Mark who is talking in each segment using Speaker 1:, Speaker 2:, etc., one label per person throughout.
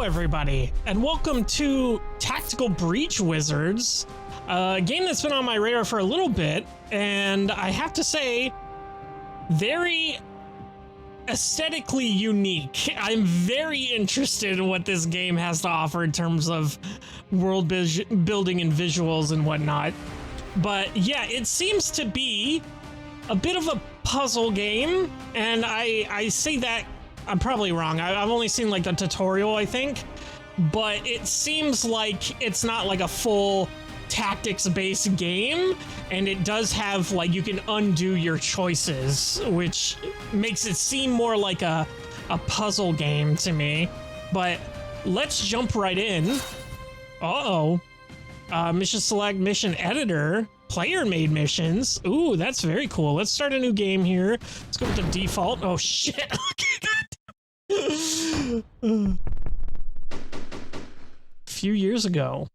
Speaker 1: Hello everybody, and welcome to Tactical Breach Wizards, a game that's been on my radar for a little bit, and I have to say, very aesthetically unique. I'm very interested in what this game has to offer in terms of world building and visuals and whatnot. But yeah, it seems to be a bit of a puzzle game, and I say that I'm probably wrong. I've only seen like the tutorial, I think, but it seems like it's not like a full tactics-based game, and it does have like you can undo your choices, which makes it seem more like a puzzle game to me. But let's jump right in. Mission select, mission editor, player-made missions. Ooh, that's very cool. Let's start a new game here. Let's go with the default. Oh shit! Look at that. A few years ago.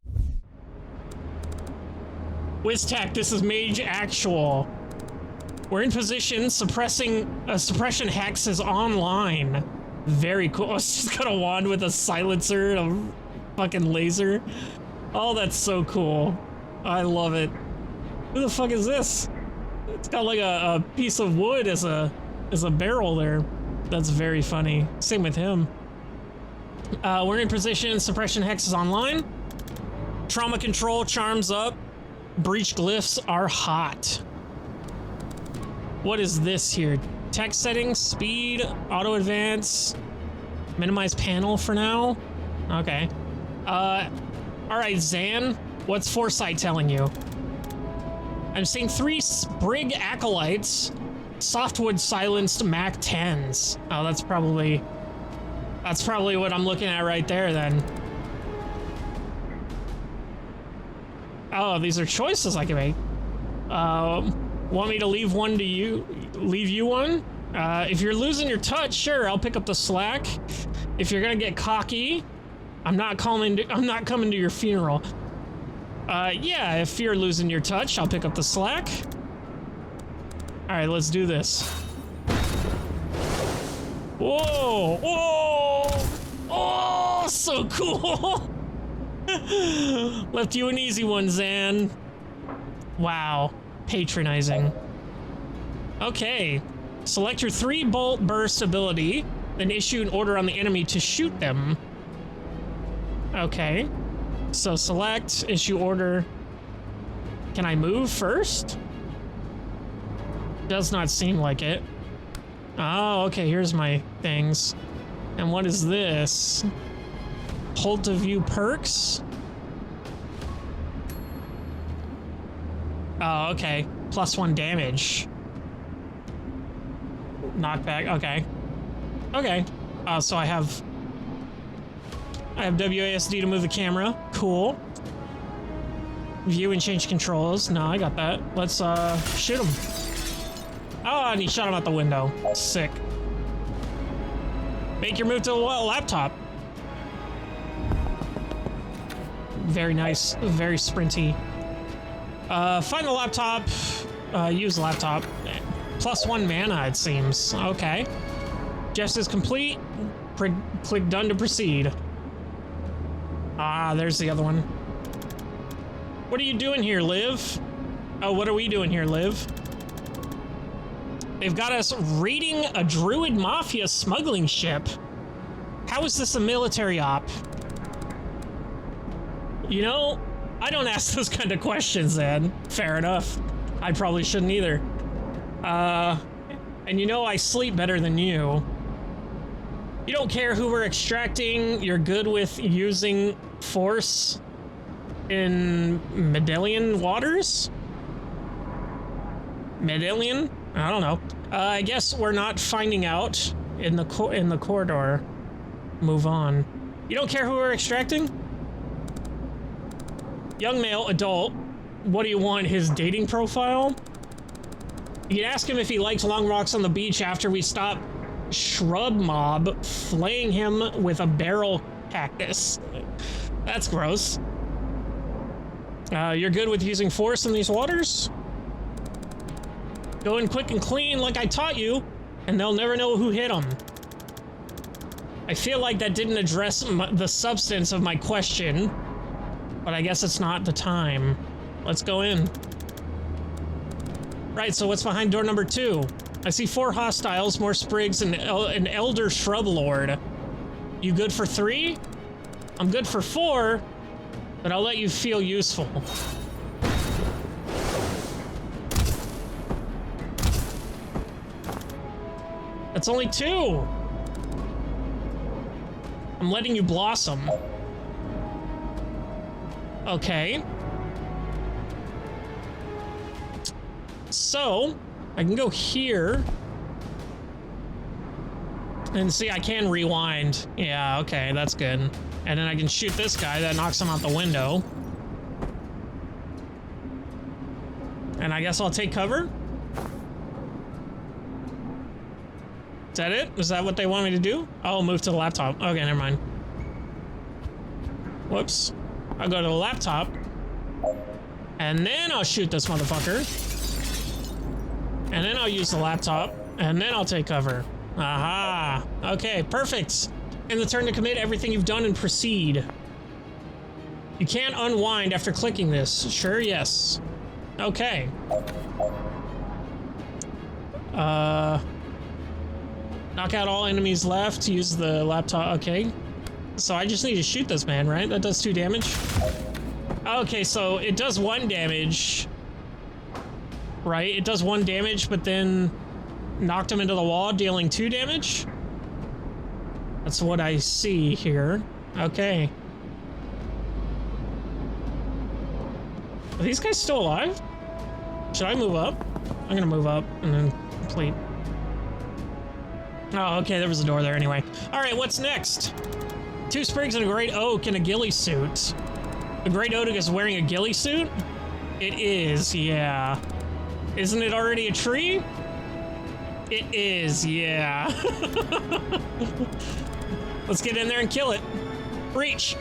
Speaker 1: WizTac, this is Mage Actual. We're in position. Suppression hex is online. Very cool. Oh, she's got a wand with a silencer and a fucking laser. Oh, that's so cool. I love it. Who the fuck is this? It's got like a piece of wood as a barrel there. That's very funny. Same with him. We're in position. Suppression hex is online. Trauma control, charms up. Breach glyphs are hot. What is this here? Text settings, speed, auto advance, minimize panel for now. Okay. All right, Zan, what's Foresight telling you? I'm seeing 3 Sprig Acolytes, softwood silenced Mac 10s. Oh, that's probably what I'm looking at right there then. Oh, these are choices I can make. Want me to leave one to you? Leave you one? If you're losing your touch, sure, I'll pick up the slack. If you're gonna get cocky, I'm not coming to your funeral. Yeah, if you're losing your touch, I'll pick up the slack. All right, let's do this. Whoa, whoa, oh, so cool. Left you an easy one, Zan. Wow, patronizing. Okay, select your 3-bolt burst ability, then issue an order on the enemy to shoot them. Okay, so select, issue order. Can I move first? Does not seem like it. Oh, okay, here's my things. And what is this? Hold to view perks? Oh, okay. +1 damage. Knockback, okay. Okay. So I have WASD to move the camera. Cool. View and change controls. No, I got that. Let's shoot him. Oh, and he shot him out the window. Sick. Make your move to the laptop. Very nice. Very sprinty. Find the laptop. Use laptop. +1 mana, it seems. Okay. Just is complete. Click done to proceed. Ah, there's the other one. What are you doing here, Liv? Oh, what are we doing here, Liv? They've got us raiding a Druid Mafia smuggling ship. How is this a military op? You know, I don't ask those kind of questions, Ed. Fair enough. I probably shouldn't either. And you know I sleep better than you. You don't care who we're extracting. You're good with using force in Medallion waters? Medallion? I don't know. I guess we're not finding out in the corridor. Move on. You don't care who we're extracting? Young male, adult. What do you want? His dating profile? You can ask him if he likes long walks on the beach after we stop Shrub Mob flaying him with a barrel cactus. That's gross. You're good with using force in these waters? Go in quick and clean like I taught you, and they'll never know who hit them. I feel like that didn't address the substance of my question, but I guess it's not the time. Let's go in. Right, so what's behind door number 2? I see 4 hostiles, more sprigs, and an elder shrub lord. You good for 3? I'm good for 4, but I'll let you feel useful. That's only 2. I'm letting you blossom. Okay. So, I can go here. And see, I can rewind. Yeah, okay, that's good. And then I can shoot this guy, that knocks him out the window. And I guess I'll take cover? Is that it? Is that what they want me to do? I'll move to the laptop. Okay, never mind. Whoops. I'll go to the laptop. And then I'll shoot this motherfucker. And then I'll use the laptop. And then I'll take cover. Aha. Okay, perfect. In the turn to commit everything you've done and proceed. You can't unwind after clicking this. Sure, yes. Okay. Knock out all enemies left. Use the laptop. Okay. So I just need to shoot this man, right? That does 2 damage. Okay, so it does 1 damage. Right? It does 1 damage, but then knocked him into the wall, dealing 2 damage? That's what I see here. Okay. Are these guys still alive? Should I move up? I'm gonna move up and then complete. Oh, okay, there was a door there anyway. All right, what's next? 2 sprigs and a great oak and a ghillie suit. The great oak is wearing a ghillie suit? It is, yeah. Isn't it already a tree? It is, yeah. Let's get in there and kill it. Reach.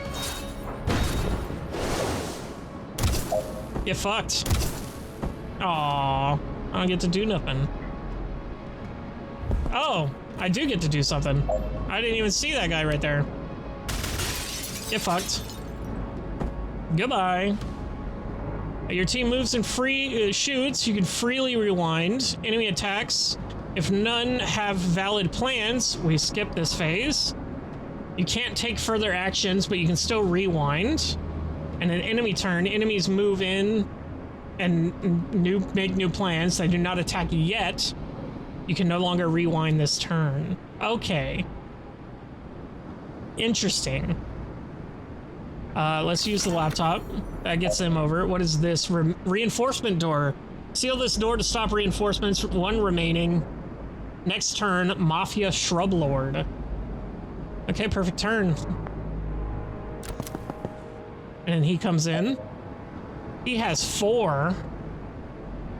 Speaker 1: You fucked. Aww, I don't get to do nothing. Oh, I do get to do something. I didn't even see that guy right there. Get fucked. Goodbye. Your team moves and shoots. You can freely rewind. Enemy attacks. If none have valid plans, we skip this phase. You can't take further actions, but you can still rewind. And an enemy turn, enemies move in and make new plans. They do not attack yet. You can no longer rewind this turn. Okay. Interesting. Let's use the laptop. That gets them over. What is this? Reinforcement door. Seal this door to stop reinforcements. 1 remaining. Next turn, Mafia Shrub Lord. Okay, perfect turn. And he comes in. He has 4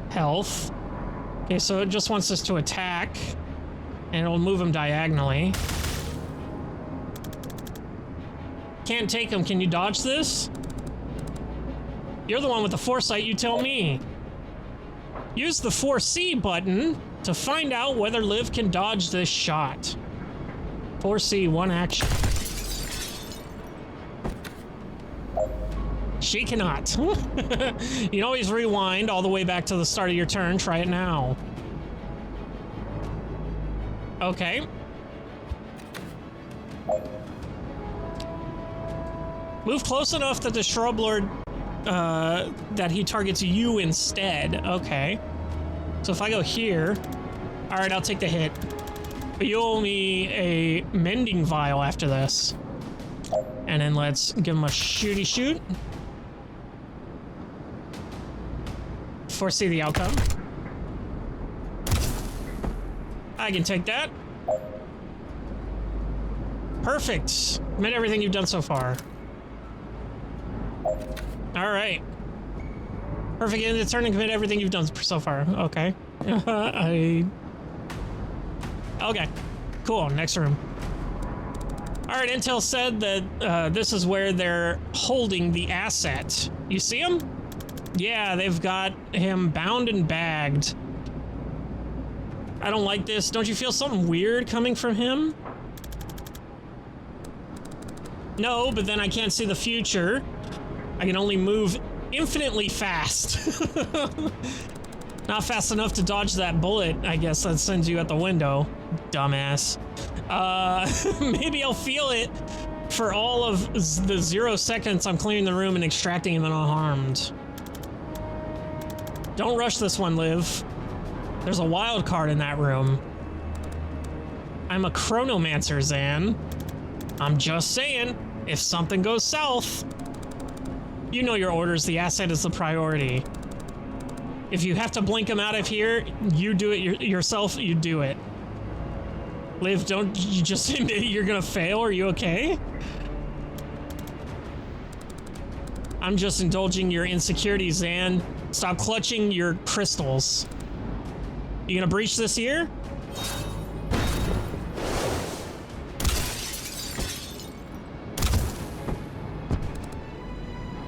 Speaker 1: health. Okay, so it just wants us to attack. And it'll move him diagonally. Can't take him. Can you dodge this? You're the one with the foresight, you tell me. Use the 4C button to find out whether Liv can dodge this shot. 4C, 1 action. She cannot. You can always rewind all the way back to the start of your turn. Try it now. Okay. Move close enough that the Shrub Lord, that he targets you instead. Okay. So if I go here, all right, I'll take the hit. But you owe me a mending vial after this. And then let's give him a shooty shoot. Foresee the outcome. I can take that. Perfect. Met everything you've done so far. All right. Perfect. In the turn and commit everything you've done so far. Okay. Okay. Cool. Next room. All right. Intel said that this is where they're holding the asset. You see him? Yeah, they've got him bound and bagged. I don't like this. Don't you feel something weird coming from him? No, but then I can't see the future. I can only move infinitely fast. Not fast enough to dodge that bullet, I guess, that sends you out the window. Dumbass. Maybe I'll feel it for all of the 0 seconds I'm clearing the room and extracting him unharmed. Don't rush this one, Liv. There's a wild card in that room. I'm a chronomancer, Zan. I'm just saying, if something goes south, you know your orders, the asset is the priority. If you have to blink him out of here, you do it yourself, you do it. Liv, don't you just admit you're gonna fail, are you okay? I'm just indulging your insecurities, Zan. Stop clutching your crystals. You gonna breach this here?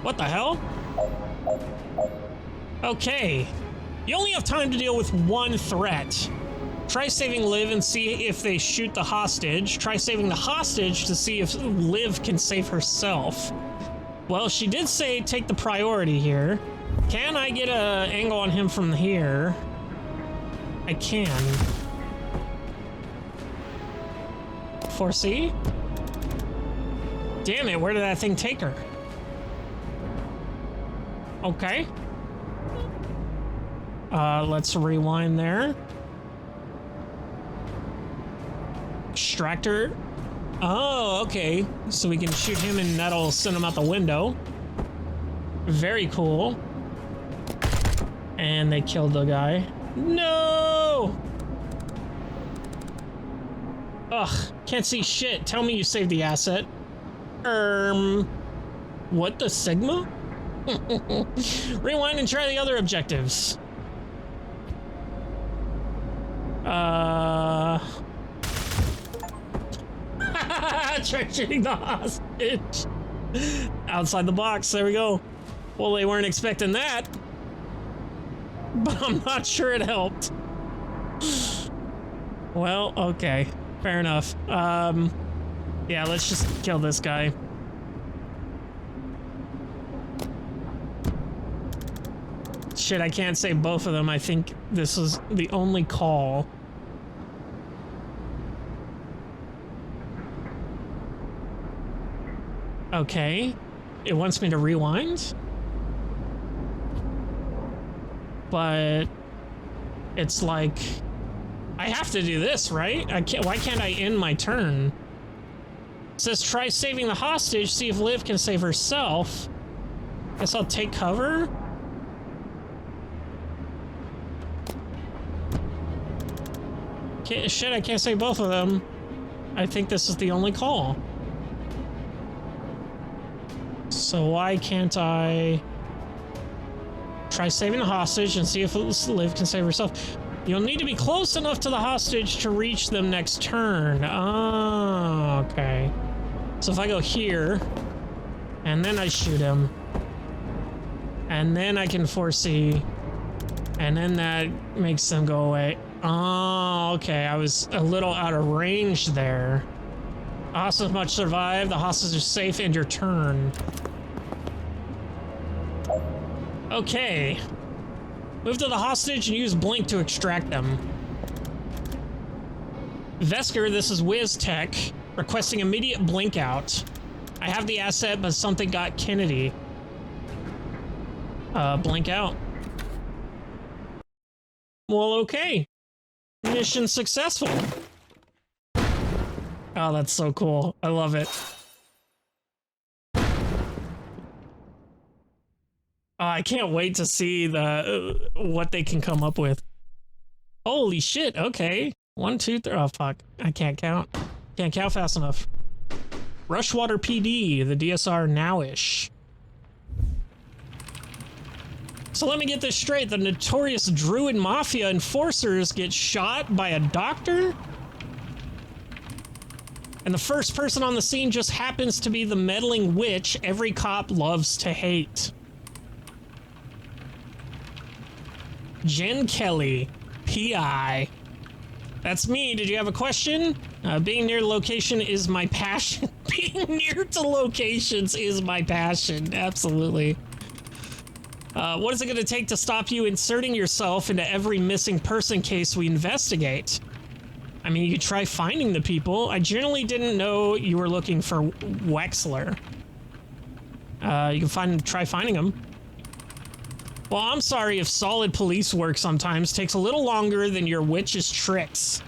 Speaker 1: What the hell? Okay. You only have time to deal with one threat. Try saving Liv and see if they shoot the hostage. Try saving the hostage to see if Liv can save herself. Well, she did say take the priority here. Can I get an angle on him from here? I can. Foresee? Damn it, where did that thing take her? Okay. Let's rewind there. Extractor. Oh, okay. So we can shoot him and that'll send him out the window. Very cool. And they killed the guy. No! Ugh, can't see shit. Tell me you saved the asset. What the Sigma? Rewind and try the other objectives. Try shooting the hostage. Outside the box, there we go. Well, they weren't expecting that. But I'm not sure it helped. Well, okay. Fair enough. Yeah, let's just kill this guy. Shit, I can't save both of them. I think this is the only call. Okay. It wants me to rewind? But it's like I have to do this, right? Why can't I end my turn? It says try saving the hostage, see if Liv can save herself. Guess I'll take cover. Shit, I can't save both of them. I think this is the only call. So why can't I try saving the hostage and see if Liv can save herself? You'll need to be close enough to the hostage to reach them next turn. Oh, okay. So if I go here, and then I shoot him, and then I can foresee, and then that makes them go away. Oh, okay. I was a little out of range there. The hostage must survive. The hostage is safe. End your turn. Okay. Move to the hostage and use blink to extract them. Vesker, this is Wiz Tech, requesting immediate blink out. I have the asset, but something got Kennedy. Blink out. Well, okay. Mission successful. Oh, that's so cool. I love it. I can't wait to see what they can come up with. Holy shit, okay. 1, 2, 3. Oh, fuck. I can't count. Can't count fast enough. Rushwater PD, the DSR nowish. So let me get this straight. The notorious Druid Mafia enforcers get shot by a doctor? And the first person on the scene just happens to be the meddling witch every cop loves to hate. Jen Kelly, PI. That's me. Did you have a question? Being near location is my passion. Being near to locations is my passion. Absolutely. What is it going to take to stop you inserting yourself into every missing person case we investigate? I mean, you could try finding the people. I generally didn't know you were looking for Wexler. You can try finding them. Well, I'm sorry if solid police work sometimes takes a little longer than your witch's tricks.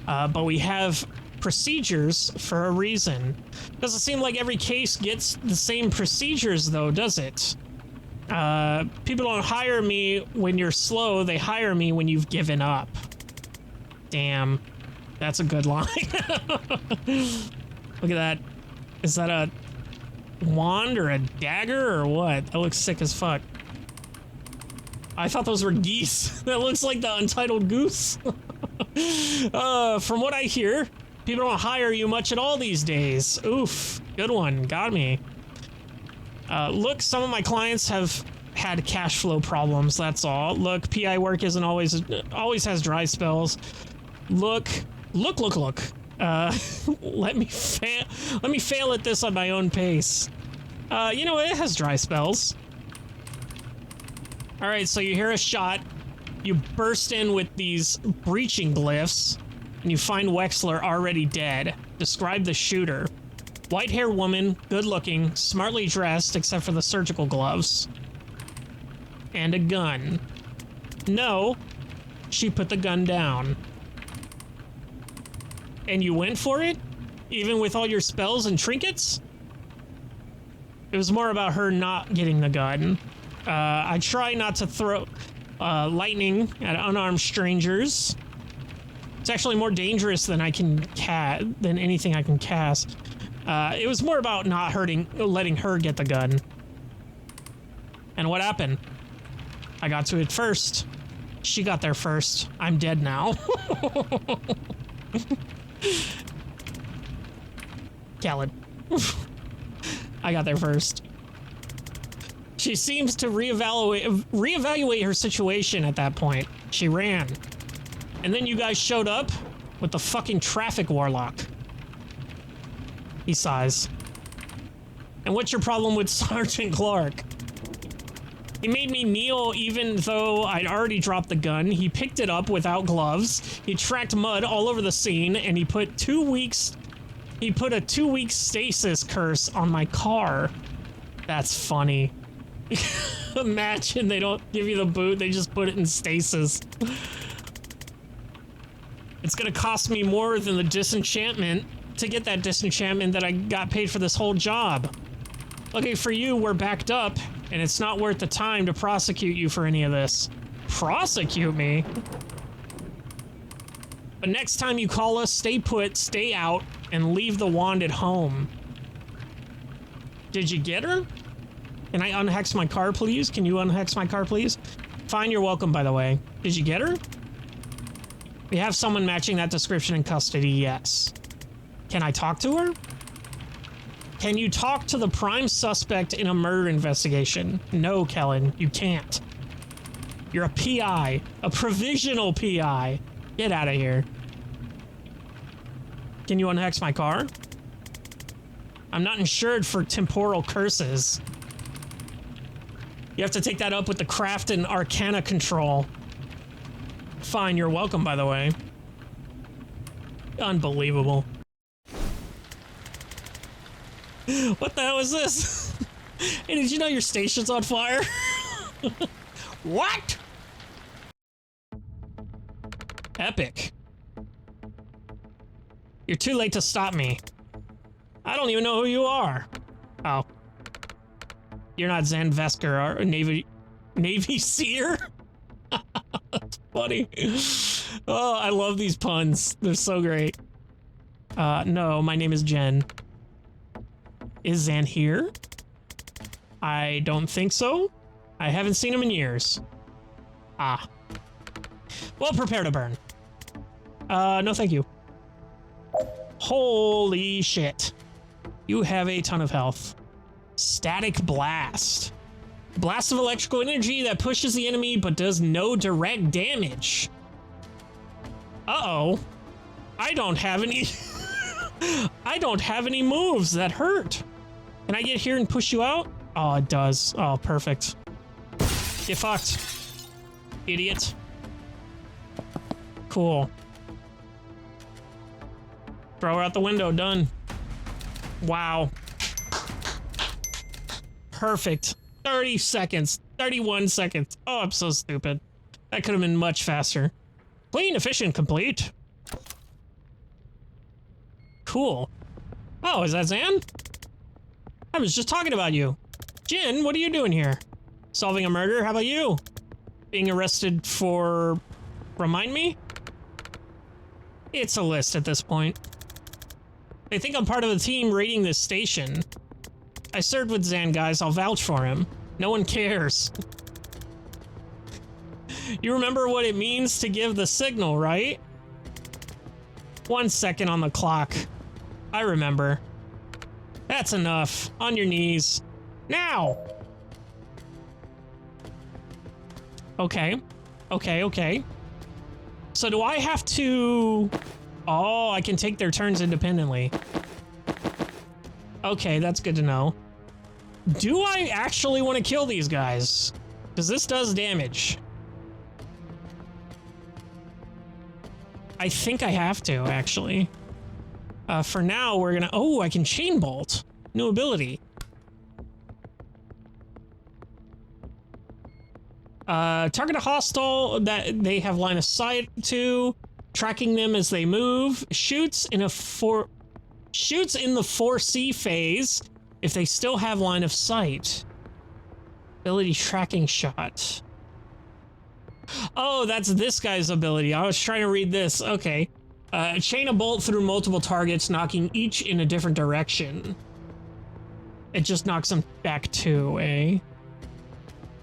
Speaker 1: But we have procedures for a reason. Doesn't seem like every case gets the same procedures, though, does it? People don't hire me when you're slow. They hire me when you've given up. Damn. That's a good line. Look at that. Is that a wand or a dagger or what? That looks sick as fuck. I thought those were geese. That looks like the Untitled Goose. From what I hear, people don't hire you much at all these days. Oof. Good one. Got me. Look, some of my clients have had cash flow problems, that's all. Look, PI work isn't always has dry spells. Look. Let me fail at this on my own pace. You know, it has dry spells. All right, so you hear a shot, you burst in with these breaching glyphs, and you find Wexler already dead. Describe the shooter. White-haired woman, good-looking, smartly dressed except for the surgical gloves. And a gun. No, she put the gun down. And you went for it? Even with all your spells and trinkets? It was more about her not getting the gun. I try not to throw lightning at unarmed strangers. It's actually more dangerous than than anything I can cast. It was more about not letting her get the gun. And what happened? I got to it first. She got there first. I'm dead now. Khaled. I got there first. She seems to reevaluate her situation at that point. She ran. And then you guys showed up with the fucking Traffic Warlock. He sighs. And what's your problem with Sergeant Clark? He made me kneel even though I'd already dropped the gun. He picked it up without gloves. He tracked mud all over the scene, and he put a 2-week stasis curse on my car. That's funny. Imagine they don't give you the boot, they just put it in stasis. It's gonna cost me more than the disenchantment to get that disenchantment that I got paid for this whole job. Lucky for you, we're backed up, and it's not worth the time to prosecute you for any of this. Prosecute me? But next time you call us, stay put, stay out, and leave the wand at home. Did you get her? Can I unhex my car, please? Can you unhex my car, please? Fine, you're welcome, by the way. Did you get her? We have someone matching that description in custody, yes. Can I talk to her? Can you talk to the prime suspect in a murder investigation? No, Kellen, you can't. You're a PI, a provisional PI. Get out of here. Can you unhex my car? I'm not insured for temporal curses. You have to take that up with the craft and arcana control. Fine, you're welcome, by the way. Unbelievable. What the hell is this? Hey, did you know your station's on fire? What? Epic. You're too late to stop me. I don't even know who you are. Oh. You're not Zan Vesker, or Navy Seer? That's funny. Oh, I love these puns. They're so great. No, my name is Jen. Is Zan here? I don't think so. I haven't seen him in years. Ah. Well, prepare to burn. No thank you. Holy shit. You have a ton of health. Static blast. Blast of electrical energy that pushes the enemy but does no direct damage. Uh-oh. I don't have any... I don't have any moves that hurt. Can I get here and push you out? Oh, it does. Oh, perfect. Get fucked. Idiot. Cool. Throw her out the window. Done. Wow. Perfect. 30 seconds. 31 seconds. Oh, I'm so stupid. That could have been much faster. Clean, efficient, complete. Cool. Oh, is that Zan? I was just talking about you. Jin, what are you doing here? Solving a murder? How about you? Being arrested for... Remind me? It's a list at this point. They think I'm part of the team raiding this station. I served with Zan, guys. I'll vouch for him. No one cares. You remember what it means to give the signal, right? 1 second on the clock. I remember. That's enough. On your knees. Now! Okay. Okay, okay. So do I have to... Oh, I can take their turns independently. Okay, that's good to know. Do I actually want to kill these guys? Because this does damage. I think I have to, actually. For now, we're gonna... Oh, I can chain bolt. New ability. Target a hostile that they have line of sight to, tracking them as they move. Shoots in the 4C phase if they still have line of sight. Ability tracking shot. Oh, that's this guy's ability. I was trying to read this. Okay. Chain a bolt through multiple targets, knocking each in a different direction. It just knocks them back too, eh?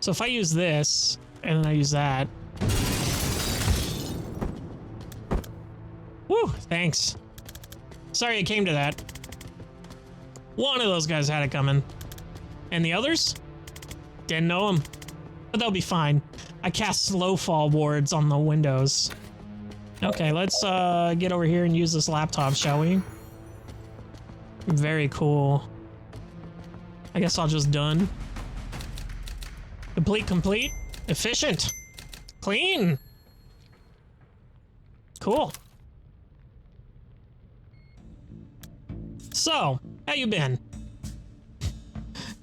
Speaker 1: So if I use this, and then I use that. Woo, thanks. Sorry it came to that. One of those guys had it coming. And the others? Didn't know them. But they'll be fine. I cast slow fall wards on the windows. Okay, let's get over here and use this laptop, shall we? Very cool. I guess I'll just done. Complete. Efficient. Clean. Cool. So, how you been?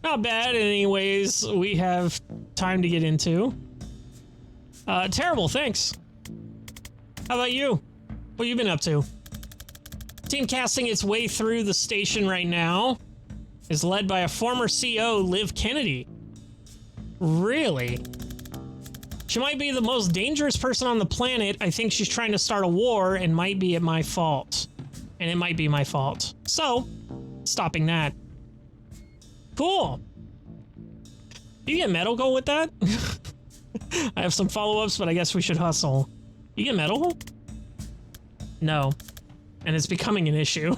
Speaker 1: Not bad, anyways. We have time to get into. Terrible, thanks. How about you? What you been up to? Team casting its way through the station right now is led by a former CO, Liv Kennedy. Really? She might be the most dangerous person on the planet. I think she's trying to start a war and might be at my fault. And it might be my fault. So, stopping that. Cool. Do you get medical with that? I have some follow-ups, but I guess we should hustle. You get medical? No. And it's becoming an issue.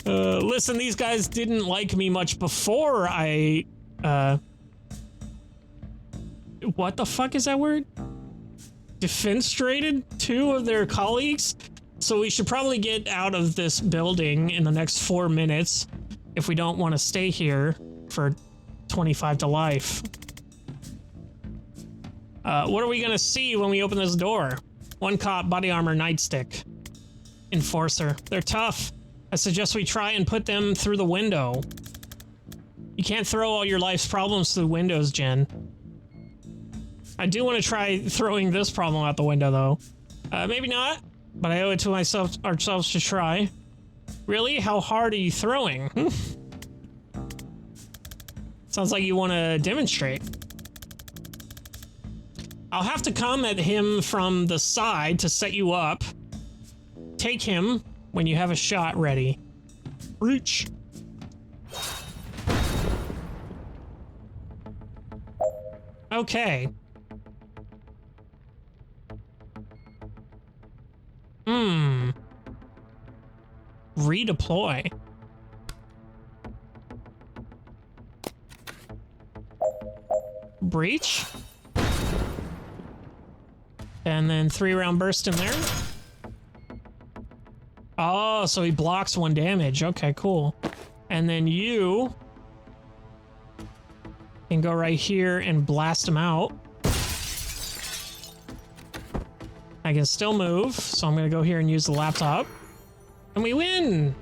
Speaker 1: Listen, these guys didn't like me much before I, what the fuck is that word? Defenestrated 2 of their colleagues? So we should probably get out of this building in the next 4 minutes if we don't want to stay here for 25 to life. What are we gonna see when we open this door? 1 cop, body armor, nightstick. Enforcer. They're tough. I suggest we try and put them through the window. You can't throw all your life's problems through windows, Jen. I do want to try throwing this problem out the window, though. Maybe not, but I owe it to ourselves to try. Really? How hard are you throwing? Sounds like you want to demonstrate. I'll have to come at him from the side to set you up. Take him when you have a shot ready. Reach. Okay. Redeploy. Breach. And then 3-round burst in there. Oh, so he blocks 1 damage. Okay, cool. And then you can go right here and blast him out. I can still move, so I'm gonna go here and use the laptop. And we win!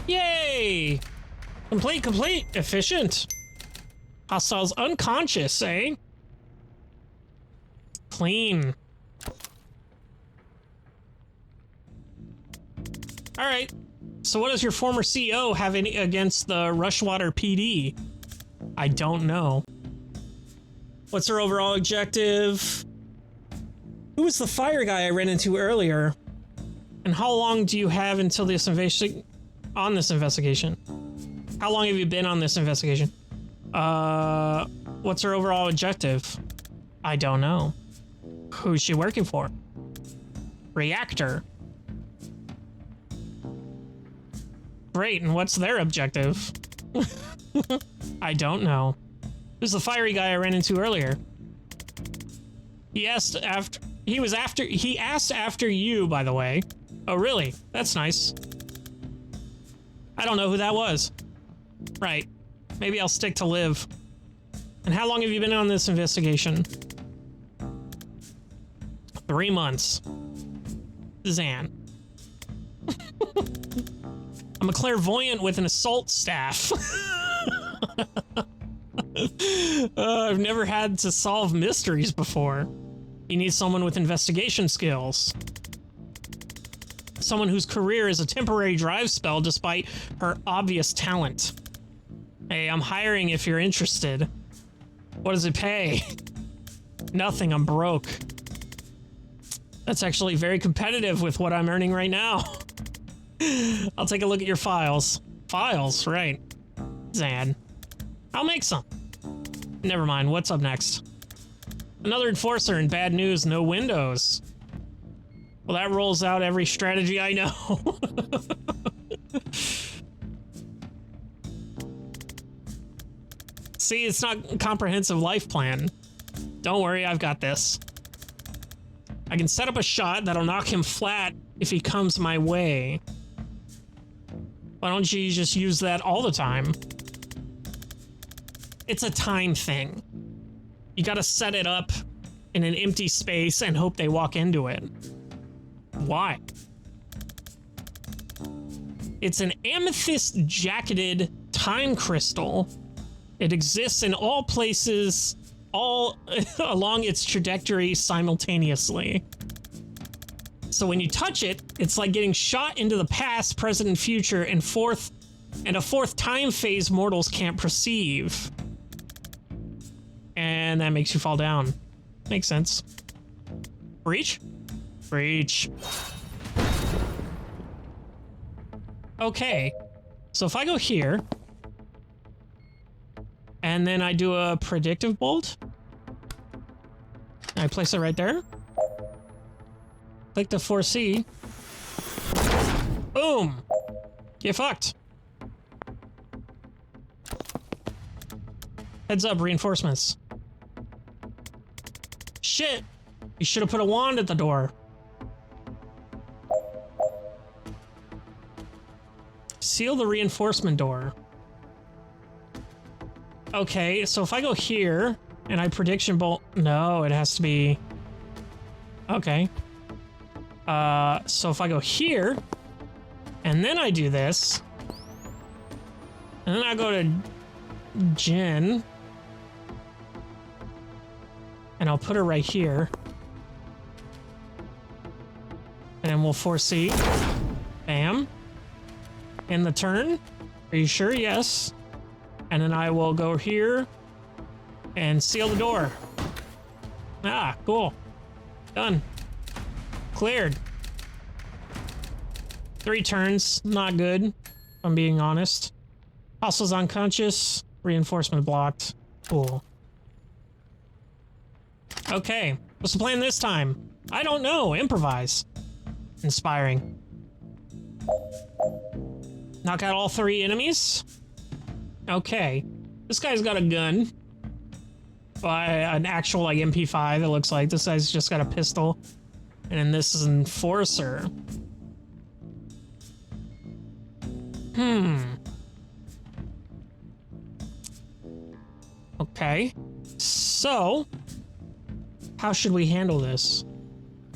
Speaker 1: Yay! Complete! Efficient! Hostiles unconscious, eh? Clean. Alright. So what does your former CEO have any against the Rushwater PD? I don't know. What's her overall objective? Who was the fire guy I ran into earlier? And how long do you have until this investigation? How long have you been on this investigation? What's her overall objective? I don't know. Who's she working for? Reactor. Great, and what's their objective? I don't know. Who's the fiery guy I ran into earlier? He asked after you, by the way. Oh, really? That's nice. I don't know who that was. Right. Maybe I'll stick to Liv. And how long have you been on this investigation? 3 months. Zan. I'm a clairvoyant with an assault staff. I've never had to solve mysteries before. You need someone with investigation skills. Someone whose career is a temporary drive spell despite her obvious talent. Hey, I'm hiring if you're interested. What does it pay? Nothing, I'm broke. That's actually very competitive with what I'm earning right now. I'll take a look at your files. Files, right. Zan. I'll make some. Never mind, what's up next? Another enforcer and bad news, no windows. Well, that rolls out every strategy I know. See, it's not a comprehensive life plan. Don't worry, I've got this. I can set up a shot that'll knock him flat if he comes my way. Why don't you just use that all the time? It's a time thing. You gotta set it up in an empty space and hope they walk into it. Why? It's an amethyst jacketed time crystal. It exists in all places, all along its trajectory simultaneously. So when you touch it, it's like getting shot into the past, present, and future, and a fourth time phase mortals can't perceive. And that makes you fall down. Makes sense. Breach? Breach. Okay. So if I go here, and then I do a predictive bolt, I place it right there. Click the 4C. Boom! Get fucked. Heads up, reinforcements. Shit! You should have put a wand at the door. Seal the reinforcement door. Okay, so if I go here and I prediction bolt, no, it has to be. Okay. So if I go here and then I do this, and then I go to Jen, and I'll put her right here, and then we'll 4C. Bam. In the turn. Are you sure? Yes. And then I will go here and seal the door. Ah, cool. Done. Cleared. 3 turns. Not good, if I'm being honest. Hostiles unconscious. Reinforcement blocked. Cool. Okay. What's the plan this time? I don't know. Improvise. Inspiring. Knock out all 3 enemies. Okay. This guy's got a gun. An actual, like, MP5, it looks like. This guy's just got a pistol. And then this is an enforcer. Okay. So, how should we handle this?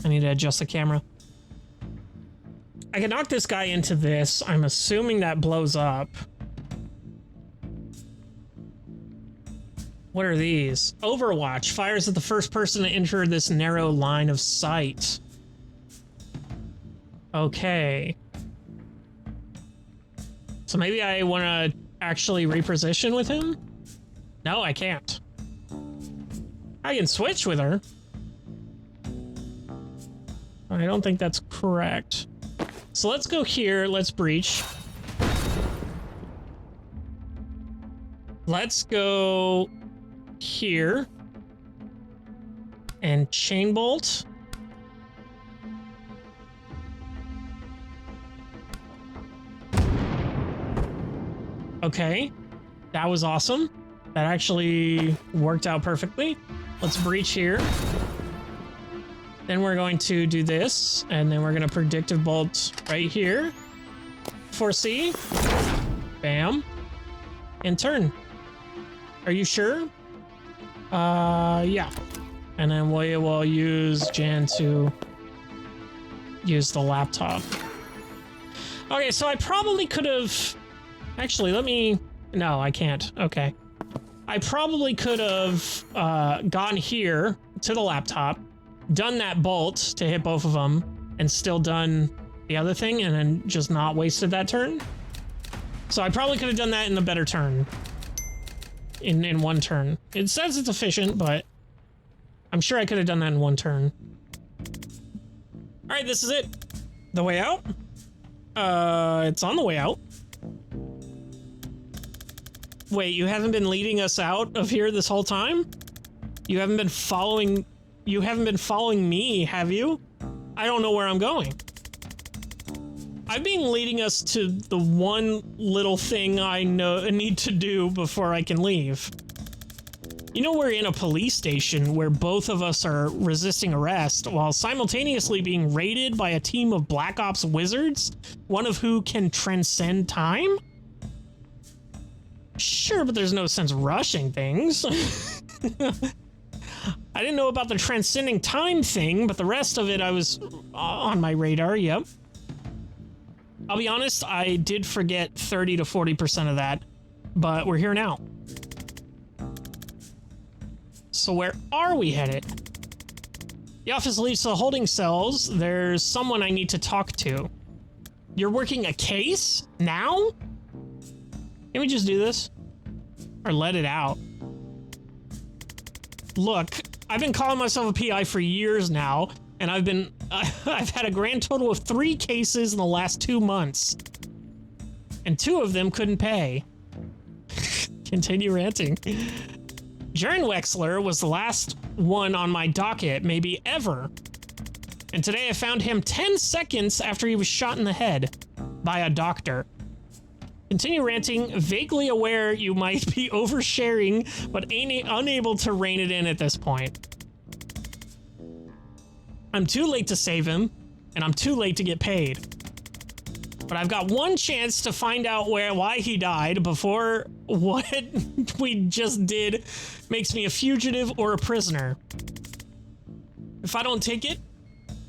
Speaker 1: I need to adjust the camera. I can knock this guy into this. I'm assuming that blows up. What are these? Overwatch. Fires at the first person to enter this narrow line of sight. Okay. So maybe I want to actually reposition with him? No, I can't. I can switch with her. I don't think that's correct. So let's go here. Let's breach. Let's go here. And chain bolt. Okay. That was awesome. That actually worked out perfectly. Let's breach here. Then we're going to do this, and then we're going to predictive bolt right here. Foresee. Bam. And turn. Are you sure? Yeah. And then we will use Jan to use the laptop. Okay, so I probably could have... Actually, let me... No, I can't. Okay. I probably could have gone here to the laptop, done that bolt to hit both of them, and still done the other thing, and then just not wasted that turn. So I probably could have done that in a better turn. In one turn. It says it's efficient, but I'm sure I could have done that in one turn. Alright, this is it. The way out? It's on the way out. Wait, you haven't been leading us out of here this whole time? You haven't been following me, have you? I don't know where I'm going. I've been leading us to the one little thing I need to do before I can leave. You know, we're in a police station where both of us are resisting arrest while simultaneously being raided by a team of Black Ops wizards, one of who can transcend time? Sure, but there's no sense rushing things. I didn't know about the transcending time thing, but the rest of it I was on my radar, yep. I'll be honest, I did forget 30 to 40% of that, but we're here now. So where are we headed? The office leads to the holding cells. There's someone I need to talk to. You're working a case? Now? Can we just do this? Or let it out? Look, I've been calling myself a PI for years now, and I've had a grand total of 3 cases in the last 2 months. And 2 of them couldn't pay. Continue ranting. Jaren Wexler was the last one on my docket, maybe ever. And today I found him 10 seconds after he was shot in the head by a doctor. Continue ranting, vaguely aware you might be oversharing, but unable to rein it in at this point. I'm too late to save him, and I'm too late to get paid. But I've got one chance to find out why he died before what we just did makes me a fugitive or a prisoner. If I don't take it,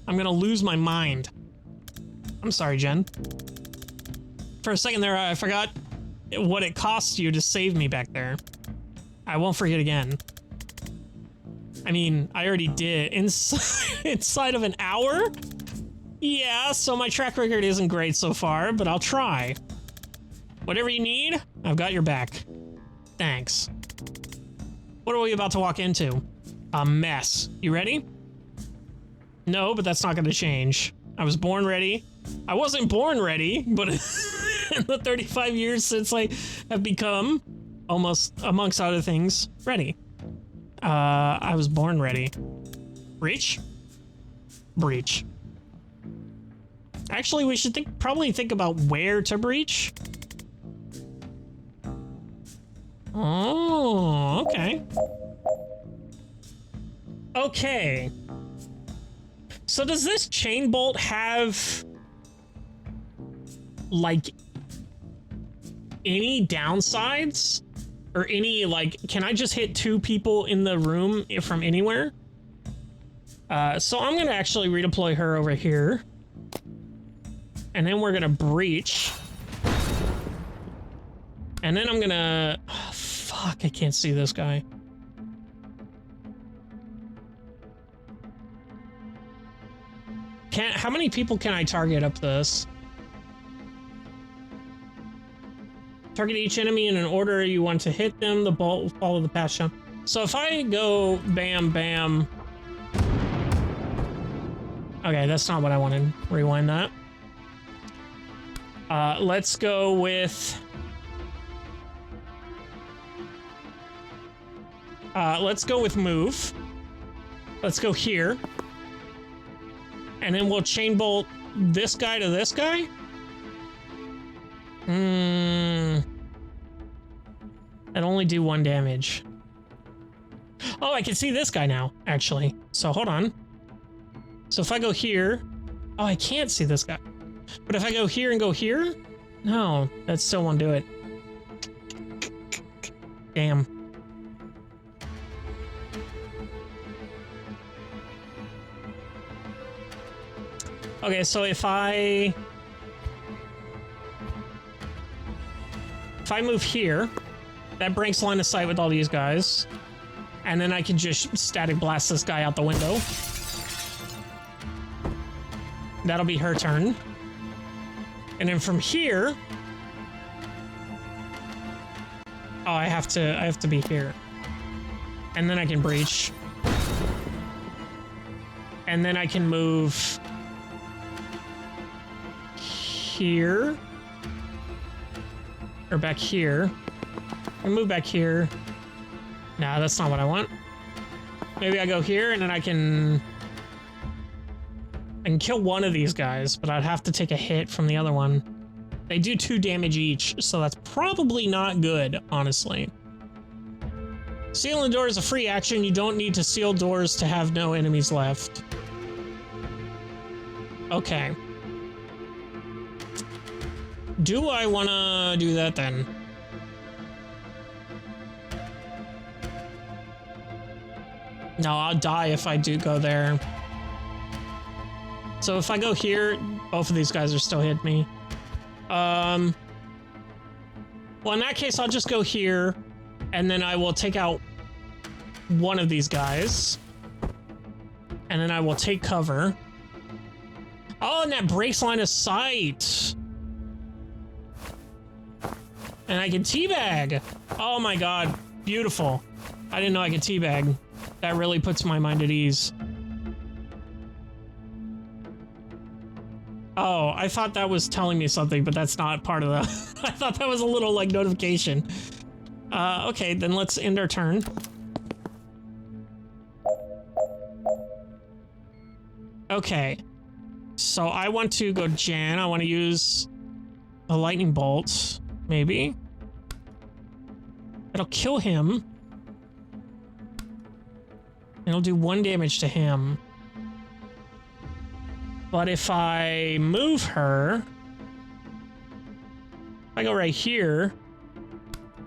Speaker 1: I'm gonna lose my mind. I'm sorry, Jen. For a second there, I forgot what it cost you to save me back there. I won't forget again. I mean, I already did. Inside of an hour? Yeah, so my track record isn't great so far, but I'll try. Whatever you need, I've got your back. Thanks. What are we about to walk into? A mess. You ready? No, but that's not going to change. I was born ready. I wasn't born ready, but in the 35 years since I have become, almost amongst other things, ready. I was born ready. Breach? Breach. Actually, we should probably think about where to breach. Oh, okay. Okay. So does this chain bolt have, like, any downsides? Or any, like, can I just hit 2 people in the room from anywhere? So I'm gonna actually redeploy her over here. And then we're gonna breach. And then I'm gonna... Oh, fuck, I can't see this guy. How many people can I target up this? Target each enemy in an order you want to hit them. The bolt will follow the path shown. So if I go bam, bam. Okay, that's not what I wanted. Rewind that. Let's go with... let's go with move. Let's go here. And then we'll chain bolt this guy to this guy. That only do 1 damage. Oh, I can see this guy now, actually. So hold on. So if I go here... Oh, I can't see this guy. But if I go here and go here... No, that still won't do it. Damn. Okay, so if I move here, that breaks line of sight with all these guys. And then I can just static blast this guy out the window. That'll be her turn. And then from here... Oh, I have to be here. And then I can breach. And then I can move... here. Or back here. And move back here. Nah, that's not what I want. Maybe I go here and then I can kill one of these guys, but I'd have to take a hit from the other one. They do 2 damage each, so that's probably not good, honestly. Sealing the door is a free action. You don't need to seal doors to have no enemies left. Okay. Do I want to do that then? No, I'll die if I do go there. So if I go here, both of these guys are still hitting me. Well, in that case, I'll just go here, and then I will take out one of these guys. And then I will take cover. Oh, and that breaks line of sight. And I can teabag. Oh my god, beautiful. I didn't know I could teabag. That really puts my mind at ease. Oh, I thought that was telling me something, but that's not part of the... I thought that was a little, like, notification. Okay, then let's end our turn. Okay. So I want to go Jan. I want to use a lightning bolt. Maybe. It'll kill him. It'll do 1 damage to him. But if I move her, I go right here,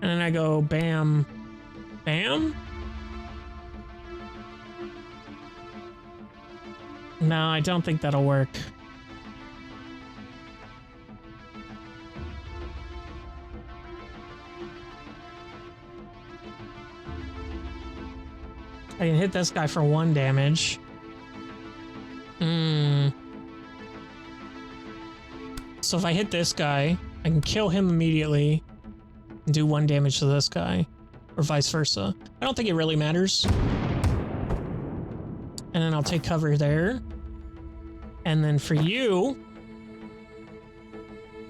Speaker 1: and then I go bam, bam. No, I don't think that'll work. I can hit this guy for 1 damage. So if I hit this guy, I can kill him immediately and do 1 damage to this guy, or vice versa. I don't think it really matters. And then I'll take cover there. And then for you,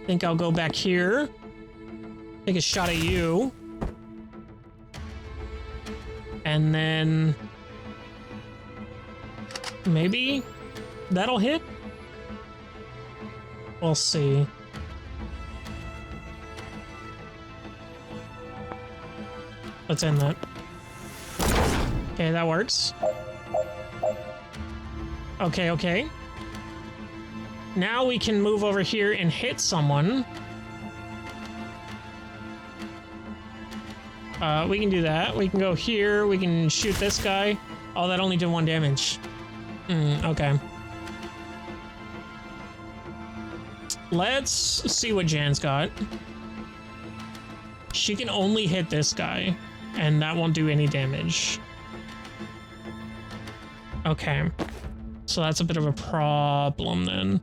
Speaker 1: I think I'll go back here, take a shot at you. And then maybe that'll hit? We'll see. Let's end that. Okay, that works. Okay, okay. Now we can move over here and hit someone. We can do that. We can go here. We can shoot this guy. Oh, that only did 1 damage. Okay. Let's see what Jan's got. She can only hit this guy, and that won't do any damage. Okay. So that's a bit of a problem then.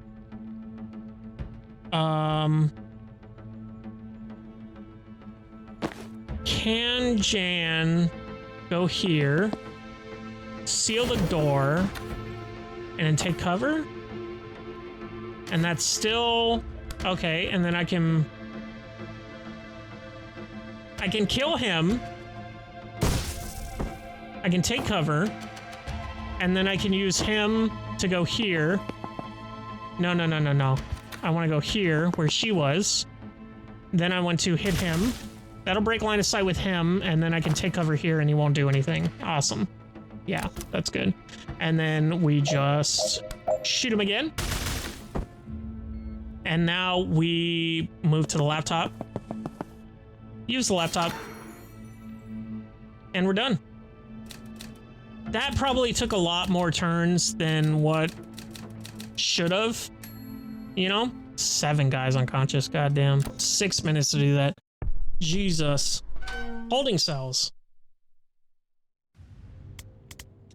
Speaker 1: Can Jan go here, seal the door, and then take cover? And that's still okay, and then I can kill him. I can take cover, and then I can use him to go here. No. I want to go here where she was. Then I want to hit him. That'll break line of sight with him, and then I can take cover here and he won't do anything. Awesome. Yeah, that's good. And then we just shoot him again. And now we move to the laptop. Use the laptop. And we're done. That probably took a lot more turns than what should have. You know? 7 guys unconscious, goddamn. 6 minutes to do that. Jesus. Holding cells.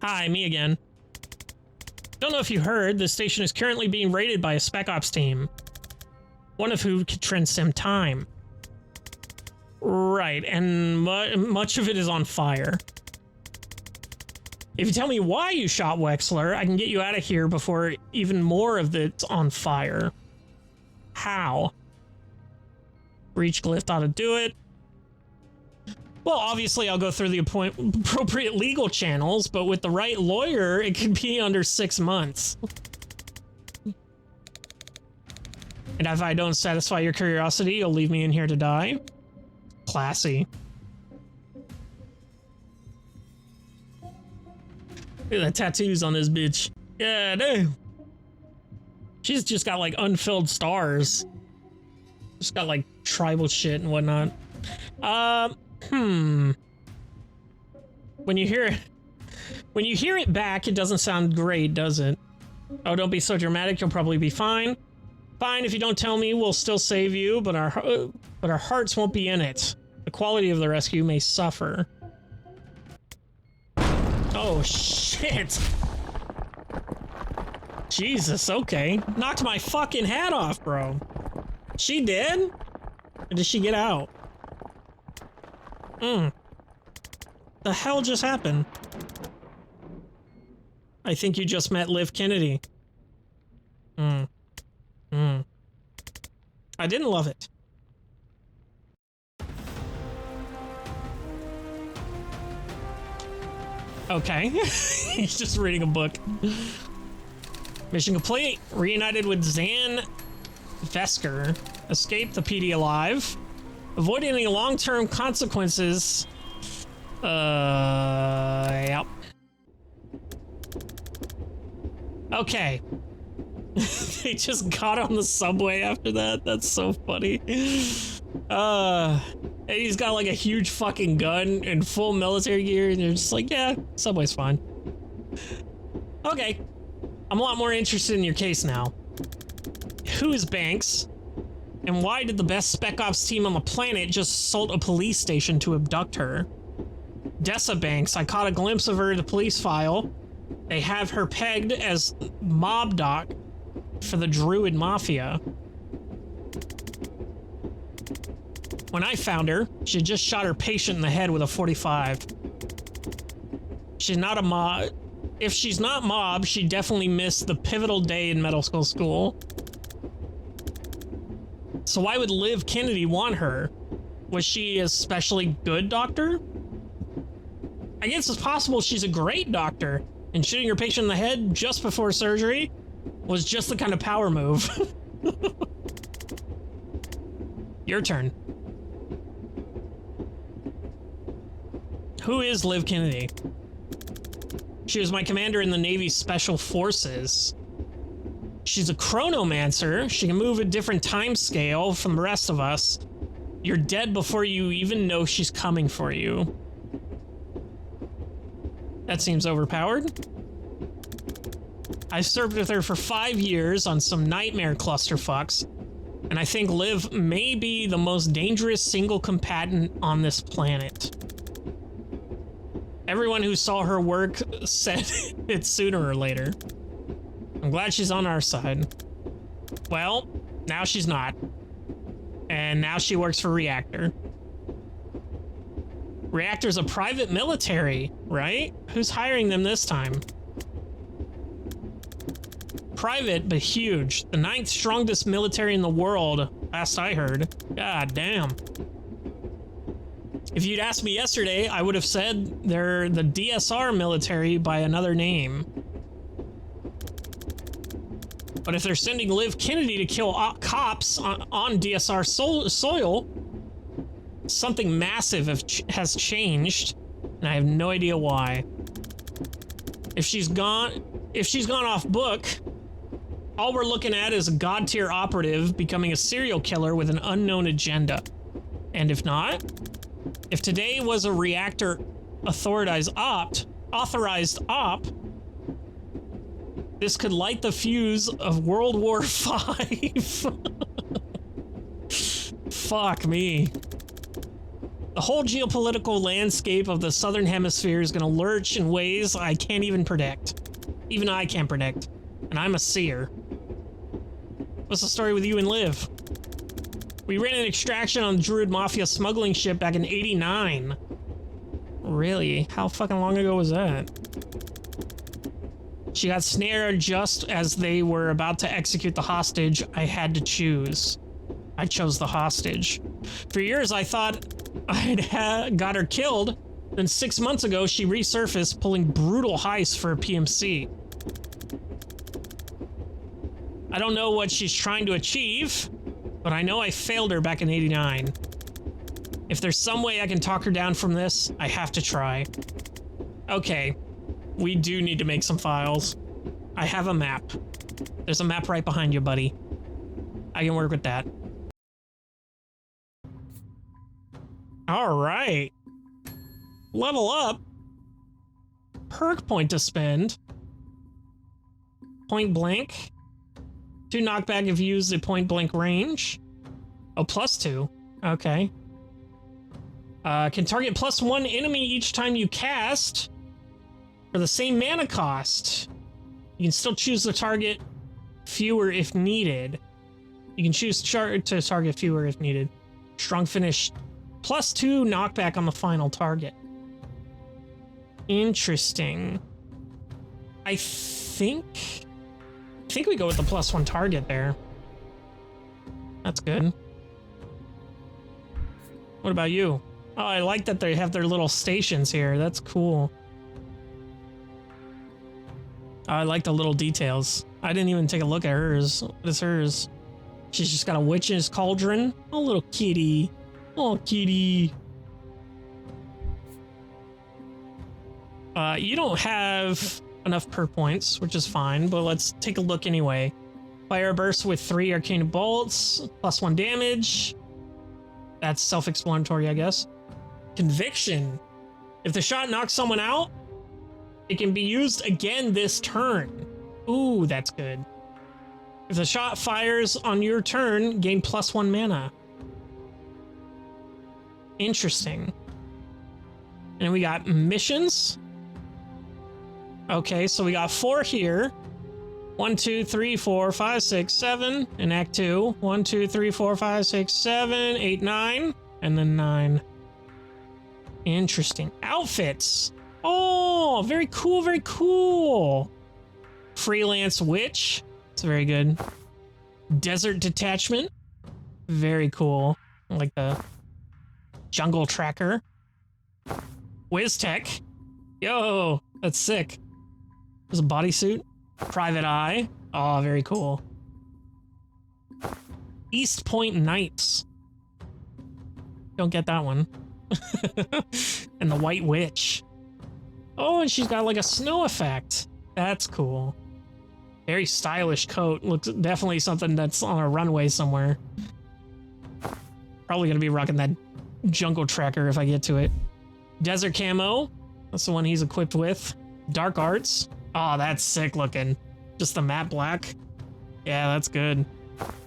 Speaker 1: Hi, me again. Don't know if you heard, the station is currently being raided by a spec ops team. One of who could transcend time. Right, and much of it is on fire. If you tell me why you shot Wexler, I can get you out of here before even more of it's on fire. How? Breach glyph ought to do it. Well, obviously I'll go through the appropriate legal channels, but with the right lawyer, it could be under 6 months. And if I don't satisfy your curiosity, you'll leave me in here to die. Classy. Look at the tattoos on this bitch. Yeah, damn. She's just got like unfilled stars. Just got like tribal shit and whatnot. When you hear it back, it doesn't sound great, does it? Oh, don't be so dramatic. You'll probably be fine. Fine, if you don't tell me, we'll still save you, but our hearts won't be in it. The quality of the rescue may suffer. Oh, shit. Jesus, okay. Knocked my fucking hat off, bro. She did? Or did she get out? The hell just happened? I think you just met Liv Kennedy. I didn't love it. Okay. He's just reading a book. Mission complete. Reunited with Zan Vesker. Escape the PD alive. Avoid any long-term consequences. Yep. Okay. They just got on the subway after that. That's so funny. And he's got like a huge fucking gun and full military gear, and they're just like, yeah, subway's fine. Okay. I'm a lot more interested in your case now. Who is Banks? And why did the best spec ops team on the planet just assault a police station to abduct her? Dessa Banks, I caught a glimpse of her in the police file. They have her pegged as mob doc for the Druid Mafia. When I found her, she had just shot her patient in the head with a .45. She's not a mob. If she's not mob, she definitely missed the pivotal day in medical school. So why would Liv Kennedy want her? Was she a especially good doctor? I guess it's possible she's a great doctor, and shooting her patient in the head just before surgery was just the kind of power move. Your turn. Who is Liv Kennedy? She was my commander in the Navy Special Forces. She's a chronomancer. She can move a different time scale from the rest of us. You're dead before you even know she's coming for you. That seems overpowered. I served with her for 5 years on some nightmare clusterfucks, and I think Liv may be the most dangerous single combatant on this planet. Everyone who saw her work said it sooner or later. I'm glad she's on our side. Well, now she's not. And now she works for Reactor. Reactor's a private military, right? Who's hiring them this time? Private, but huge. The 9th strongest military in the world, last I heard. God damn. If you'd asked me yesterday, I would have said they're the DSR military by another name. But if they're sending Liv Kennedy to kill cops on DSR soil, something massive has changed, and I have no idea why. If she's gone off book, all we're looking at is a god-tier operative becoming a serial killer with an unknown agenda. And if not, if today was a Reactor authorized op, this could light the fuse of World War V. Fuck me. The whole geopolitical landscape of the Southern Hemisphere is gonna lurch in ways I can't even predict. Even I can't predict. And I'm a seer. What's the story with you and Liv? We ran an extraction on the Druid Mafia smuggling ship back in '89. Really? How fucking long ago was that? She got snared just as they were about to execute the hostage. I had to choose. I chose the hostage. For years, I thought I'd got her killed. Then 6 months ago, she resurfaced, pulling brutal heists for a PMC. I don't know what she's trying to achieve, but I know I failed her back in '89. If there's some way I can talk her down from this, I have to try. Okay, we do need to make some files. I have a map. There's a map right behind you, buddy. I can work with that. All right. Level up. Perk point to spend. Point blank. 2 knockback if you use the point blank range. Oh, +2. Okay. Can target +1 enemy each time you cast for the same mana cost. You can still choose to target fewer if needed. You can choose to target fewer if needed. Strong finish. +2 knockback on the final target. Interesting. I think we go with the +1 target there. That's good. What about you? Oh, I like that they have their little stations here. That's cool. I like the little details. I didn't even take a look at hers. What is hers? She's just got a witch's cauldron. Oh, little kitty. Oh, kitty. You don't have enough perk points, which is fine, but let's take a look anyway. Fire burst with 3 arcane bolts, +1 damage. That's self-explanatory, I guess. Conviction. If the shot knocks someone out, it can be used again this turn. Ooh, that's good. If the shot fires on your turn, gain +1 mana. Interesting. And we got missions. Okay, so we got 4 here. 1, 2, 3, 4, 5, 6, 7 in Act 2. 1, 2, 3, 4, 5, 6, 7, 8, 9, and then 9. Interesting. Outfits. Oh, very cool, very cool. Freelance Witch. It's very good. Desert Detachment. Very cool. I like the Jungle Tracker. WizTech. Yo, that's sick. There's a bodysuit. Private Eye. Oh, very cool. East Point Knights. Don't get that one. And the White Witch. Oh, and she's got like a snow effect. That's cool. Very stylish coat. Looks definitely something that's on a runway somewhere. Probably gonna be rocking that jungle tracker if I get to it. Desert camo. That's the one he's equipped with. Dark arts. Oh, that's sick looking. Just the matte black. Yeah, that's good.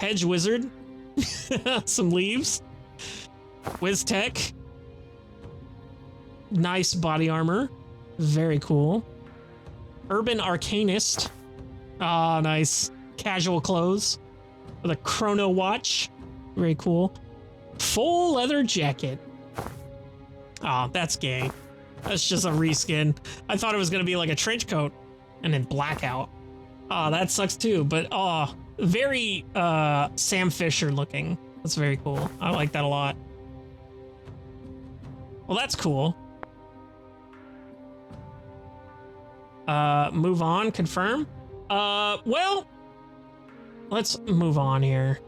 Speaker 1: Hedge wizard. Some leaves. Wiz tech. Nice body armor. Very cool. Urban arcanist. Ah, nice. Casual clothes. With a chrono watch. Very cool. Full leather jacket. Oh, that's gay. That's just a reskin. I thought it was gonna be like a trench coat and then blackout. Oh, that sucks too, but oh, very Sam Fisher looking. That's very cool. I like that a lot. Well, that's cool. Move on, confirm. Well, let's move on here.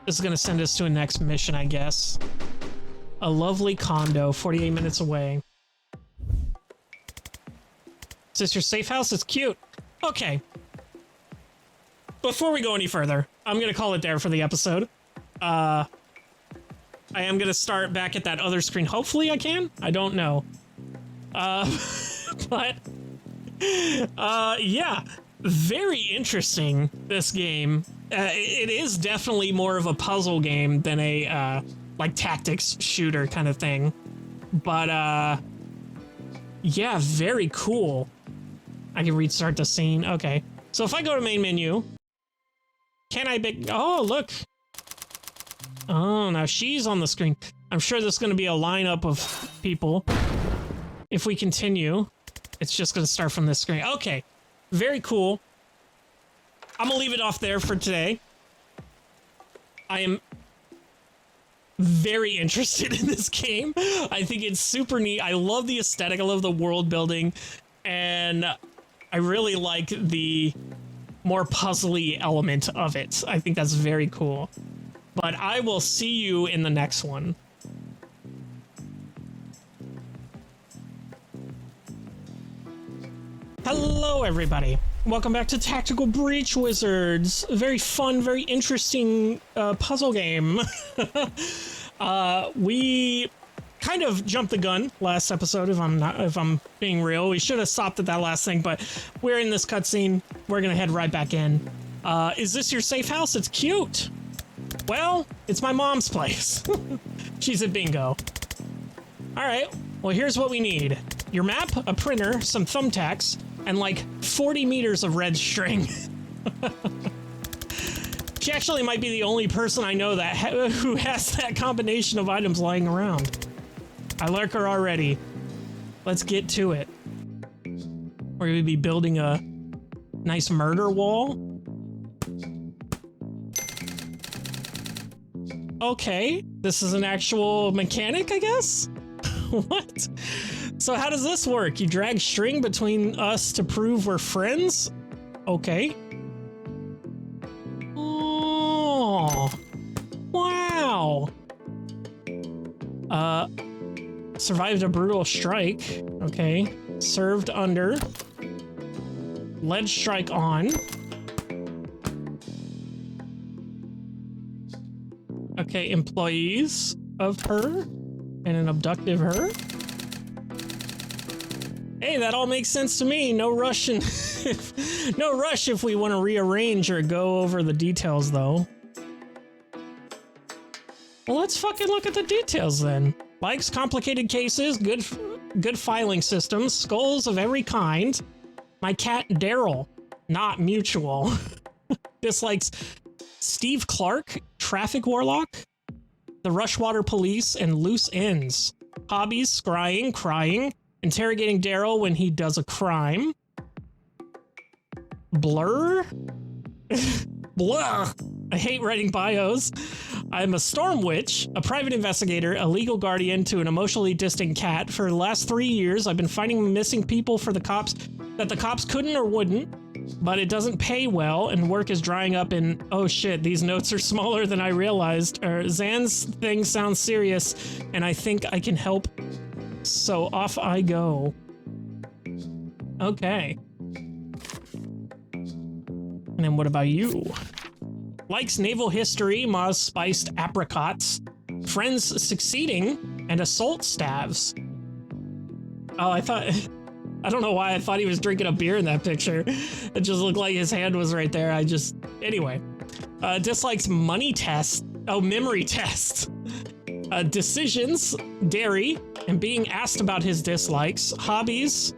Speaker 1: This is gonna send us to a next mission, I guess. A lovely condo, 48 minutes away. Is this your safe house? It's cute. Okay. Before we go any further, I'm gonna call it there for the episode. I am gonna start back at that other screen. Hopefully I can. I don't know. But yeah, very interesting, this game. It is definitely more of a puzzle game than a like tactics shooter kind of thing. But yeah, very cool. I can restart the scene. Okay. So if I go to main menu, can I oh, look. Oh, now she's on the screen. I'm sure there's going to be a lineup of people. If we continue, it's just going to start from this screen. Okay. Very cool. I'm going to leave it off there for today. I am very interested in this game. I think it's super neat. I love the aesthetic. I love the world building. And I really like the more puzzly element of it. I think that's very cool. But I will see you in the next one. Hello, everybody. Welcome back to Tactical Breach Wizards. A very fun, very interesting puzzle game. We kind of jumped the gun last episode, if I'm being real. We should have stopped at that last thing, but we're in this cutscene. We're gonna head right back in. Is this your safe house? It's cute. Well, it's my mom's place. She's at bingo. All right, well, here's what we need. Your map, a printer, some thumbtacks, and like 40 meters of red string. She actually might be the only person I know that who has that combination of items lying around. I like her already. Let's get to it. We're gonna be building a nice murder wall. Okay, this is an actual mechanic, I guess? What? So how does this work? You drag string between us to prove we're friends? Okay. Oh. Wow. Survived a brutal strike. Okay. Served under. Lead strike on. Okay, employees of her and an abductive her. Hey, that all makes sense to me. No rush no rush if we want to rearrange or go over the details, though. Well, let's fucking look at the details then. Likes complicated cases, good filing systems, skulls of every kind. My cat Daryl, not mutual. Dislikes Steve Clark, Traffic Warlock, the Rushwater Police, and Loose Ends. Hobbies, scrying, crying, interrogating Daryl when he does a crime. Blur? Blah. I hate writing bios. I'm a storm witch, a private investigator, a legal guardian to an emotionally distant cat. For the last 3 years, I've been finding missing people for the cops that the cops couldn't or wouldn't, but it doesn't pay well and work is drying up and oh shit, these notes are smaller than I realized. Zan's thing sounds serious and I think I can help. So off I go. Okay. And then what about you? Likes naval history, Ma's spiced apricots, friends succeeding, and assault staves. Oh, I don't know why I thought he was drinking a beer in that picture. It just looked like his hand was right there. Anyway. Dislikes money test. Oh, memory test. Decisions, dairy, and being asked about his dislikes. Hobbies,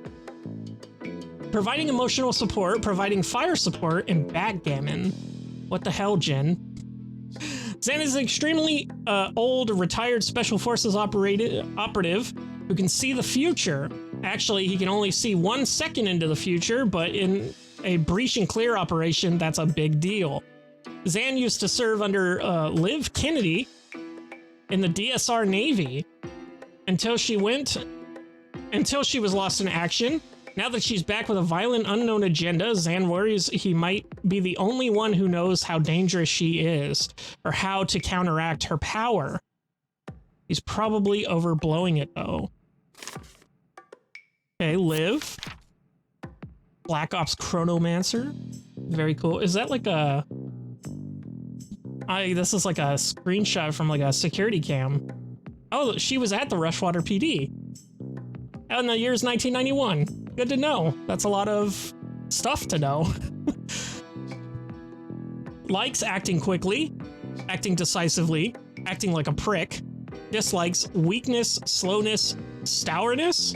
Speaker 1: providing emotional support, providing fire support, and backgammon. What the hell, Jen? Zan is an extremely old, retired Special Forces operative who can see the future. Actually, he can only see 1 second into the future, but in a breach and clear operation, that's a big deal. Zan used to serve under Liv Kennedy in the DSR Navy until she was lost in action. Now that she's back with a violent unknown agenda, Zan worries he might be the only one who knows how dangerous she is or how to counteract her power. He's probably overblowing it, though. Okay, Liv. Black Ops Chronomancer. Very cool. Is that like a... this is like a screenshot from like a security cam. Oh, she was at the Rushwater PD. In the year's 1991. Good to know. That's a lot of stuff to know. Likes acting quickly, acting decisively, acting like a prick. Dislikes weakness, slowness, stourness.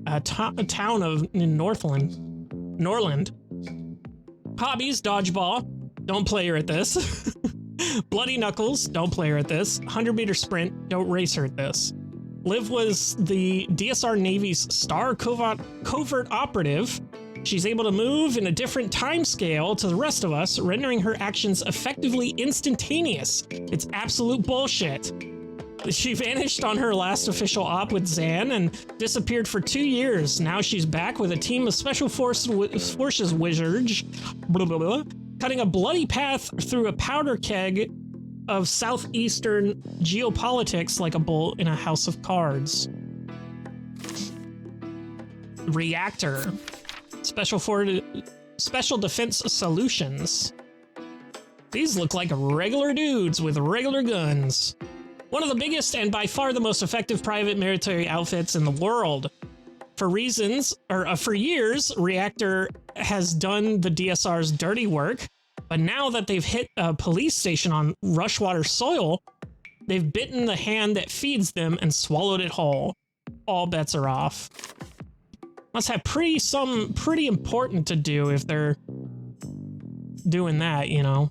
Speaker 1: A town of Norland. Hobbies, dodgeball. Don't play her at this. Bloody knuckles. Don't play her at this. 100-meter sprint. Don't race her at this. Liv was the DSR Navy's star covert operative. She's able to move in a different time scale to the rest of us, rendering her actions effectively instantaneous. It's absolute bullshit. She vanished on her last official op with Zan and disappeared for 2 years. Now she's back with a team of Special Forces wizards, cutting a bloody path through a powder keg of southeastern geopolitics like a bull in a house of cards. Reactor. Special Defense Solutions. These look like regular dudes with regular guns. One of the biggest and by far the most effective private military outfits in the world. For years, Reactor has done the DSR's dirty work, but now that they've hit a police station on Rushwater soil, they've bitten the hand that feeds them and swallowed it whole. All bets are off. Must have something pretty important to do if they're doing that, you know.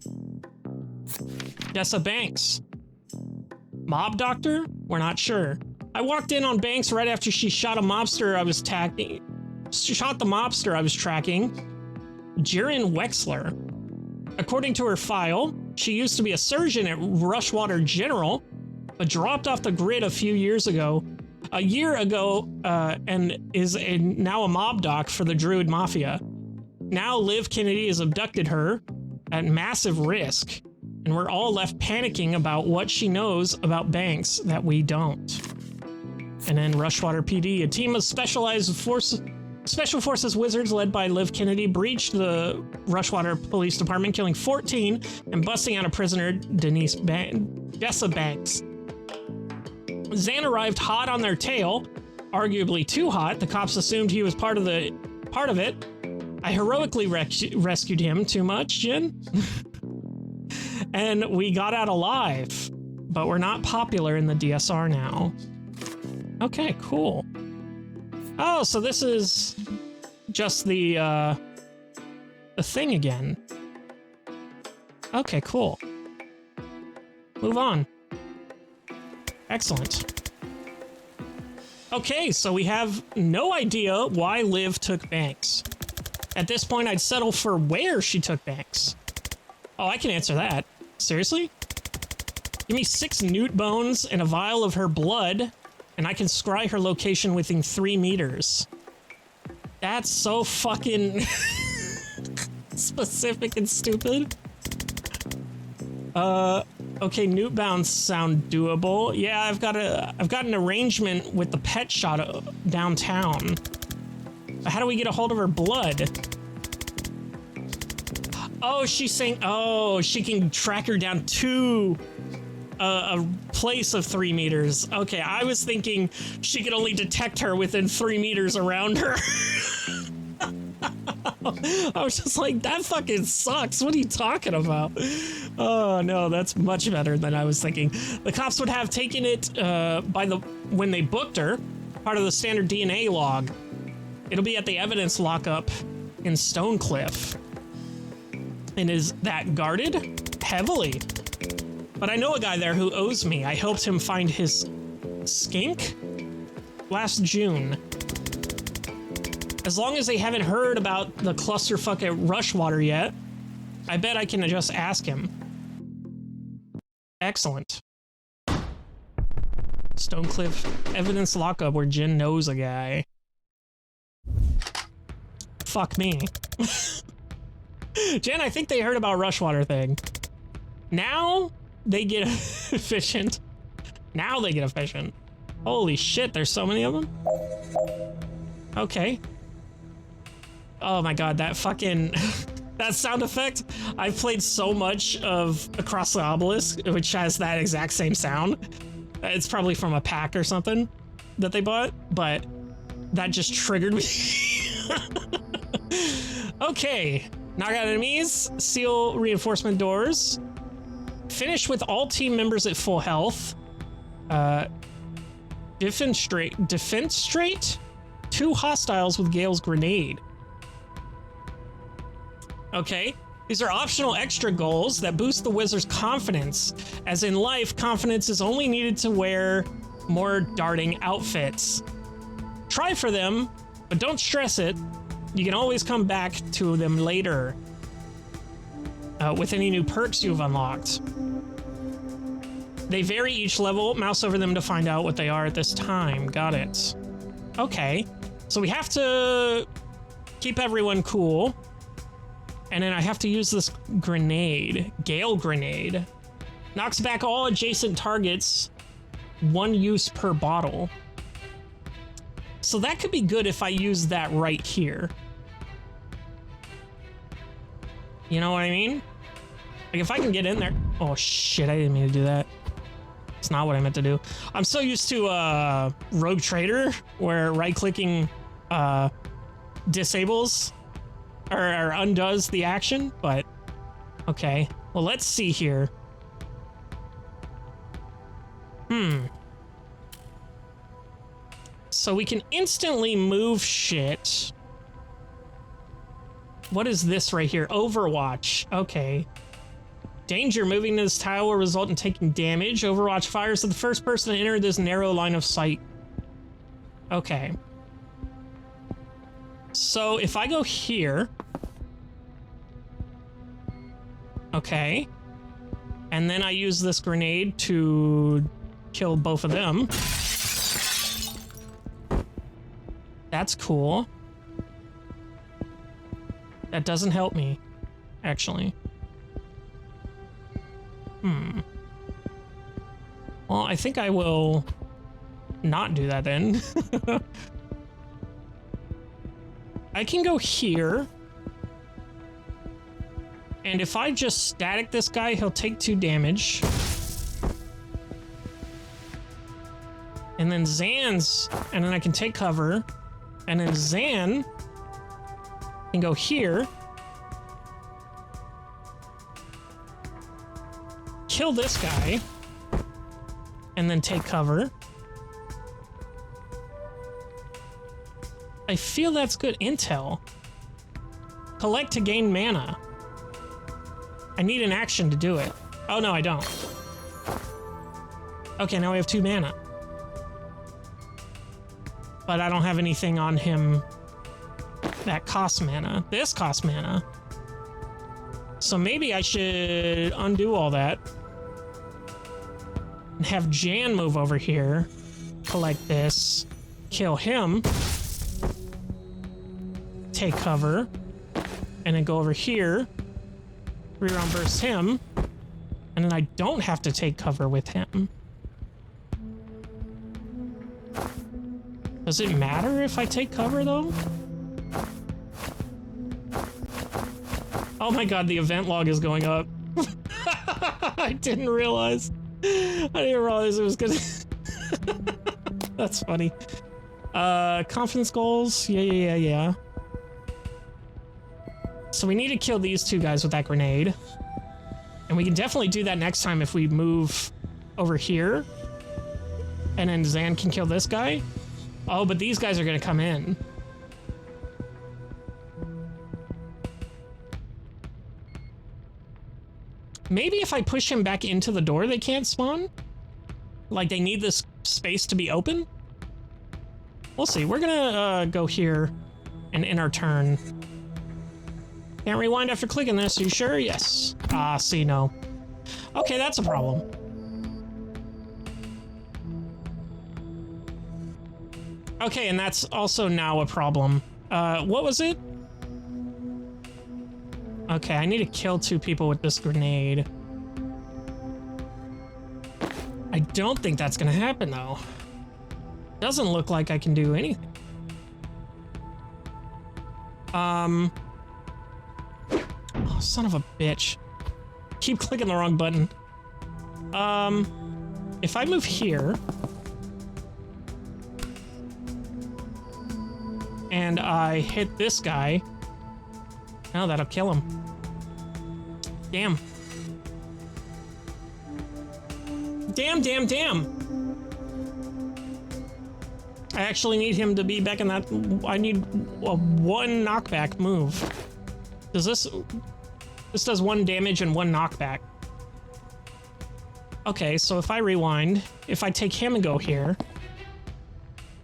Speaker 1: Dessa Banks. Mob doctor? We're not sure. I walked in on Banks right after she shot a mobster I was tracking. Jiren Wexler. According to her file, she used to be a surgeon at Rushwater General, but dropped off the grid a year ago, and is now a mob doc for the Druid Mafia. Now Liv Kennedy has abducted her at massive risk, and we're all left panicking about what she knows about Banks that we don't. And then Rushwater PD, a team of Special Forces wizards led by Liv Kennedy breached the Rushwater Police Department, killing 14 and busting out a prisoner, Dessa Banks. Zan arrived hot on their tail, arguably too hot. The cops assumed he was part of it. I heroically rescued him. Too much, Jen? And we got out alive, but we're not popular in the DSR now. Okay, cool. Oh, so this is just the thing again. Okay, cool. Move on. Excellent. Okay, so we have no idea why Liv took Banks. At this point, I'd settle for where she took Banks. Oh, I can answer that. Seriously? Give me 6 newt bones and a vial of her blood, and I can scry her location within 3 meters. That's so fucking specific and stupid. Okay, newt bounds sound doable. Yeah, I've got an arrangement with the pet shop downtown. But how do we get a hold of her blood? Oh, she's saying, oh, she can track her down to a place of 3 meters. Okay, I was thinking she could only detect her within 3 meters around her. I was just like, that fucking sucks. What are you talking about? Oh no, that's much better than I was thinking. The cops would have taken it when they booked her, part of the standard DNA log. It'll be at the evidence lockup in Stonecliff. And is that guarded? Heavily. But I know a guy there who owes me. I helped him find his skink last June. As long as they haven't heard about the clusterfuck at Rushwater yet, I bet I can just ask him. Excellent. Stonecliff evidence lockup where Jen knows a guy. Fuck me. Jen, I think they heard about Rushwater thing. Now they get efficient. Now they get efficient. Holy shit, there's so many of them. Okay. Oh my god, that fucking... that sound effect. I've played so much of Across the Obelisk, which has that exact same sound. It's probably from a pack or something that they bought, but that just triggered me. Okay. Knock out enemies. Seal reinforcement doors. Finish with all team members at full health. Defenstrate 2 hostiles with Gale's grenade. Okay. These are optional extra goals that boost the wizard's confidence. As in life, confidence is only needed to wear more darting outfits. Try for them, but don't stress it. You can always come back to them later with any new perks you've unlocked. They vary each level. Mouse over them to find out what they are at this time. Got it. Okay. So we have to keep everyone cool. And then I have to use this grenade. Gale grenade. Knocks back all adjacent targets. 1 use per bottle. So that could be good if I use that right here. You know what I mean? Like if I can get in there. Oh shit, I didn't mean to do that. It's not what I meant to do. I'm so used to Rogue Trader, where right-clicking disables or undoes the action, but okay. Well, let's see here. So we can instantly move shit. What is this right here? Overwatch. Okay. Danger. Moving to this tile will result in taking damage. Overwatch fires at the first person to enter this narrow line of sight. Okay. So if I go here... Okay. And then I use this grenade to kill both of them. That's cool. That doesn't help me, actually. Well, I think I will not do that then. I can go here. And if I just static this guy, he'll take 2 damage. And then Zan's, and then I can take cover. And then Zan can go here. Kill this guy. And then take cover. I feel that's good intel. Collect to gain mana. I need an action to do it. Oh, no, I don't. Okay, now we have 2 mana. But I don't have anything on him that costs mana. This costs mana. So maybe I should undo all that. And have Jan move over here. Collect this. Kill him. Take cover. And then go over here. Reround burst him. And then I don't have to take cover with him. Does it matter if I take cover, though? Oh my god, the event log is going up. I didn't realize. I didn't realize it was gonna... That's funny. Confidence goals. Yeah. So we need to kill these two guys with that grenade. And we can definitely do that next time if we move over here. And then Zan can kill this guy. Oh, but these guys are gonna come in. Maybe if I push him back into the door, they can't spawn? Like, they need this space to be open? We'll see. We're gonna go here and end our turn. Can't rewind after clicking this. Are you sure? Yes. Ah, see, no. Okay, that's a problem. Okay, and that's also now a problem. What was it? Okay, I need to kill two people with this grenade. I don't think that's gonna happen, though. Doesn't look like I can do anything. Oh, son of a bitch. Keep clicking the wrong button. If I move here... and I hit this guy... Oh, that'll kill him. Damn. Damn. I actually need him to be back in that... I need a one knockback move. Does this... This does 1 damage and 1 knockback. Okay, so if I rewind, if I take him and go here,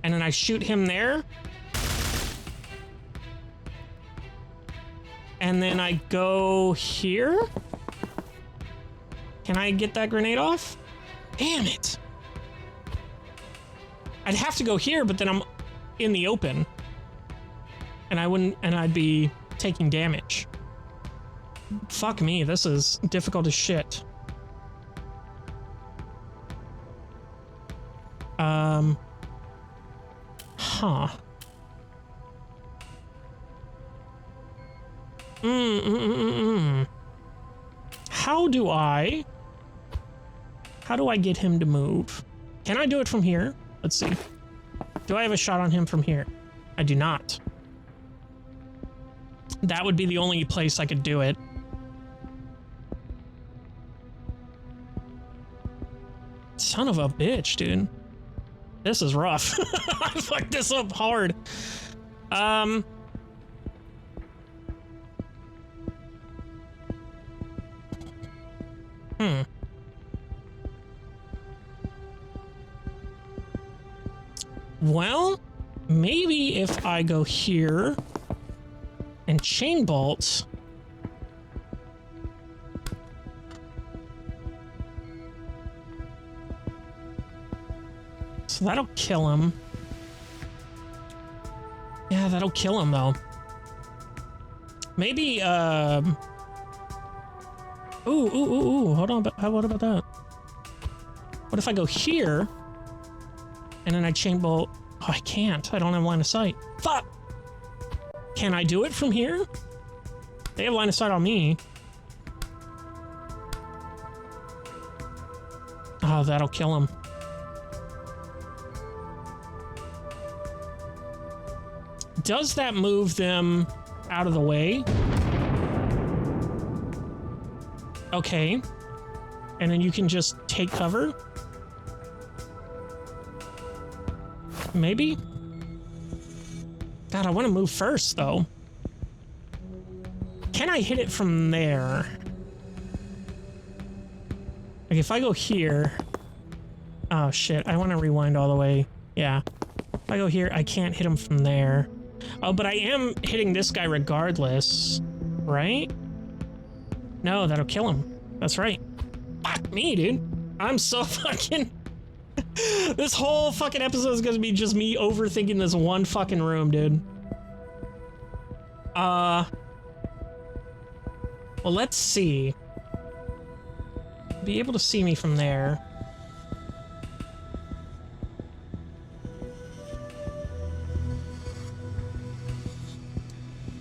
Speaker 1: and then I shoot him there, and then I go here, can I get that grenade off? Damn it. I'd have to go here, but then I'm in the open. And I wouldn't, and I'd be taking damage. Fuck me, this is difficult as shit. Huh. How do I get him to move? Can I do it from here? Let's see. Do I have a shot on him from here? I do not. That would be the only place I could do it. Son of a bitch, dude. This is rough. I fucked this up hard. Well, maybe if I go here and chain bolt. So that'll kill him. Yeah, that'll kill him though. Maybe, ooh, hold on, what about that? What if I go here, and then I chain bolt? Oh, I can't, I don't have line of sight. Fuck! Can I do it from here? They have line of sight on me. Oh, that'll kill him. Does that move them out of the way? Okay. And then you can just take cover? Maybe? God, I want to move first, though. Can I hit it from there? Like, if I go here... Oh, shit. I want to rewind all the way. Yeah. If I go here, I can't hit him from there. Oh, but I am hitting this guy regardless, right? No, that'll kill him. That's right. Fuck me, dude. I'm so fucking... This whole fucking episode is gonna be just me overthinking this one fucking room, dude. Well, let's see. Be able to see me from there.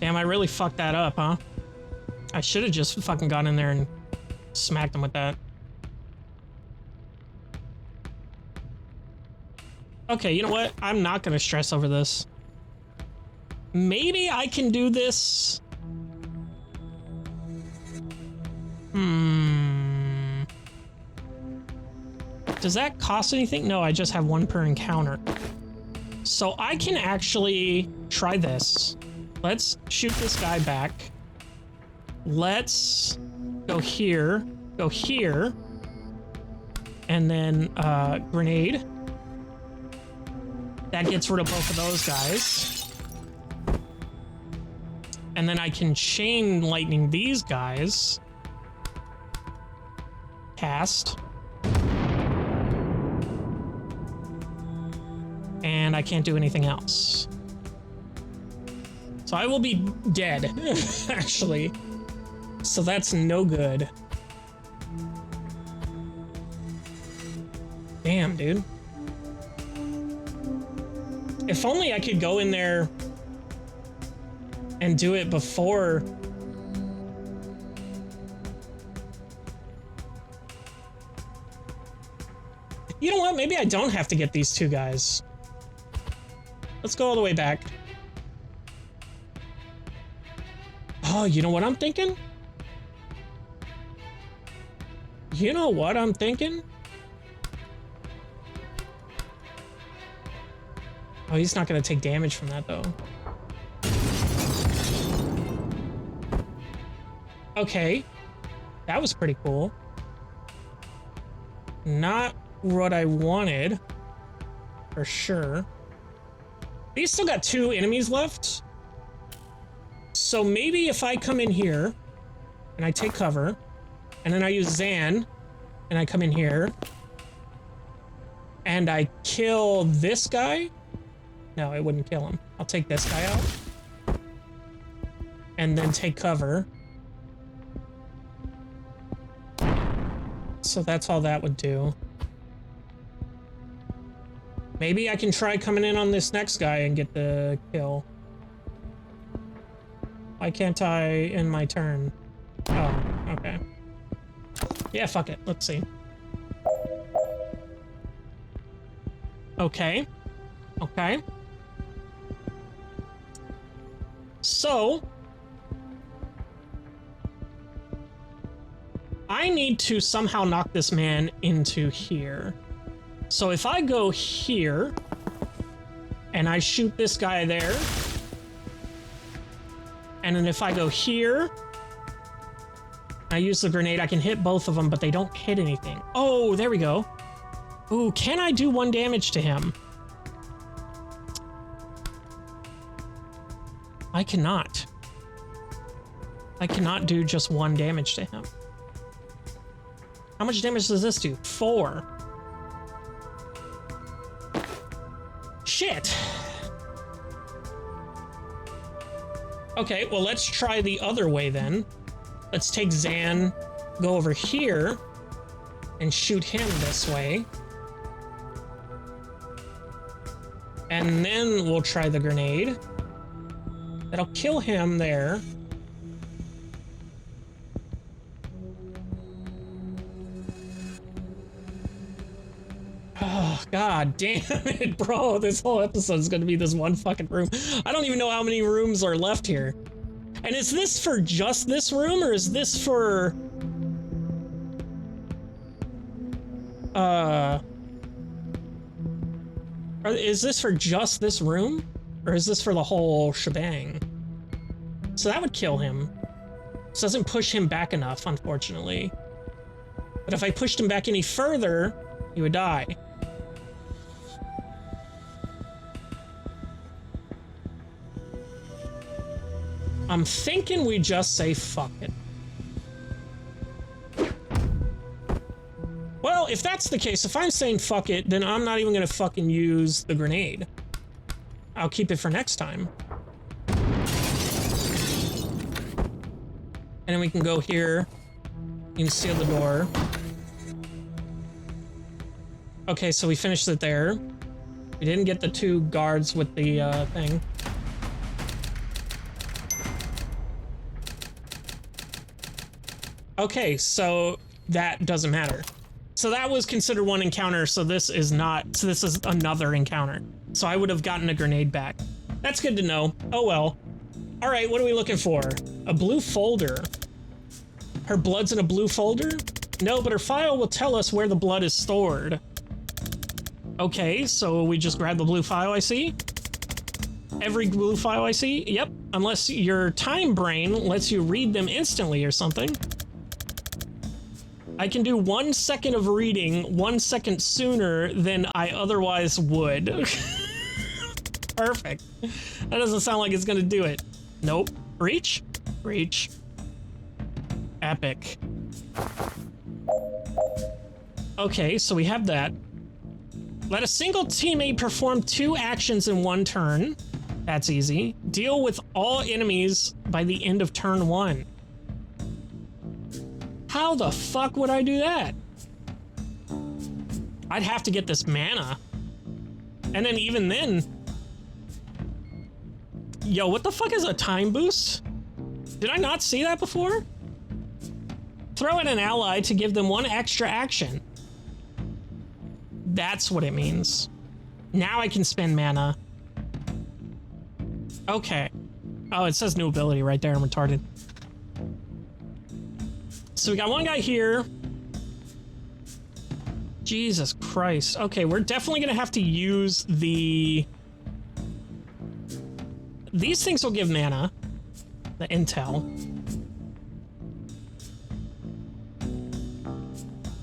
Speaker 1: Damn, I really fucked that up, huh? I should have just fucking gone in there and smacked him with that. Okay, you know what? I'm not gonna stress over this. Maybe I can do this. Does that cost anything? No, I just have 1 per encounter. So I can actually try this. Let's shoot this guy back. Let's go here, and then grenade. That gets rid of both of those guys. And then I can chain lightning these guys. Cast. And I can't do anything else. So I will be dead, actually. So that's no good. Damn, dude. If only I could go in there and do it before. You know what? Maybe I don't have to get these 2 guys. Let's go all the way back. Oh, you know what I'm thinking? You know what I'm thinking? Oh, he's not gonna take damage from that, though. Okay. That was pretty cool. Not what I wanted. For sure. These still got 2 enemies left. So maybe if I come in here and I take cover and then I use Zan and I come in here and I kill this guy. No, it wouldn't kill him. I'll take this guy out and then take cover. So that's all that would do. Maybe I can try coming in on this next guy and get the kill. Why can't I end my turn? Oh, okay. Yeah, fuck it. Let's see. Okay. Okay. So, I need to somehow knock this man into here. So if I go here and I shoot this guy there, and then if I go here, I use the grenade, I can hit both of them, but they don't hit anything. Oh, there we go. Ooh, can I do 1 damage to him? I cannot. I cannot do just 1 damage to him. How much damage does this do? 4. Shit. Okay, well, let's try the other way then. Let's take Zan, go over here, and shoot him this way. And then we'll try the grenade. That'll kill him there. Oh, god damn it, bro. This whole episode is going to be this one fucking room. I don't even know how many rooms are left here. And is this for just this room, or is this for... is this for just this room? Or is this for the whole shebang? So that would kill him. This doesn't push him back enough, unfortunately. But if I pushed him back any further, he would die. I'm thinking we just say fuck it. Well, if that's the case, if I'm saying fuck it, then I'm not even gonna fucking use the grenade. I'll keep it for next time. And then we can go here. You can seal the door. Okay, so we finished it there. We didn't get the 2 guards with the thing. Okay, so that doesn't matter. So that was considered one encounter, so this is not, so this is another encounter. So I would have gotten a grenade back. That's good to know. Oh well. All right, what are we looking for? A blue folder. Her blood's in a blue folder? No, but her file will tell us where the blood is stored. Okay, so we just grab the blue file I see? Every blue file I see? Yep, unless your time brain lets you read them instantly or something. I can do 1 second of reading 1 second sooner than I otherwise would. Perfect. That doesn't sound like it's gonna do it. Nope. Reach? Reach. Epic. Okay, so we have that. Let a single teammate perform 2 actions in 1 turn. That's easy. Deal with all enemies by the end of turn 1. How the fuck would I do that? I'd have to get this mana. And then even then... Yo, what the fuck is a time boost? Did I not see that before? Throw in an ally to give them 1 extra action. That's what it means. Now I can spend mana. Okay. Oh, it says new ability right there. I'm retarded. So we got 1 guy here. Jesus Christ. Okay, we're definitely gonna have to use the... These things will give mana. The intel.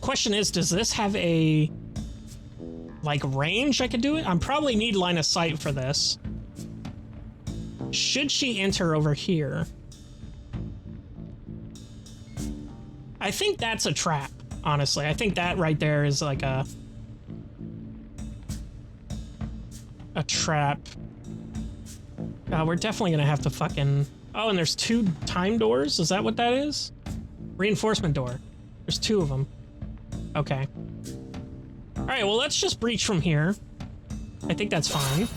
Speaker 1: Question is, does this have a... like range I could do it? I probably need line of sight for this. Should she enter over here? I think that's a trap, honestly. I think that right there is like a trap. We're definitely gonna have to fucking... Oh, and there's 2 time doors? Is that what that is? Reinforcement door. There's 2 of them. Okay. All right, well, let's just breach from here. I think that's fine.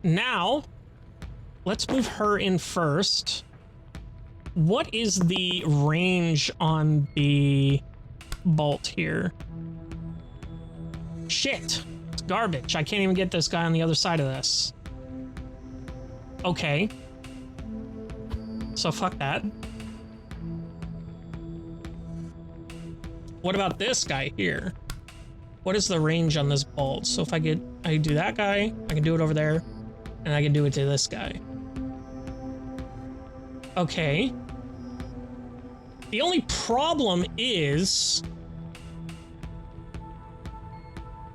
Speaker 1: Now, let's move her in first. What is the range on the bolt here? Shit. It's garbage. I can't even get this guy on the other side of this. Okay. So fuck that. What about this guy here? What is the range on this bolt? So if I can do that guy, I can do it over there, and I can do it to this guy. Okay. The only problem is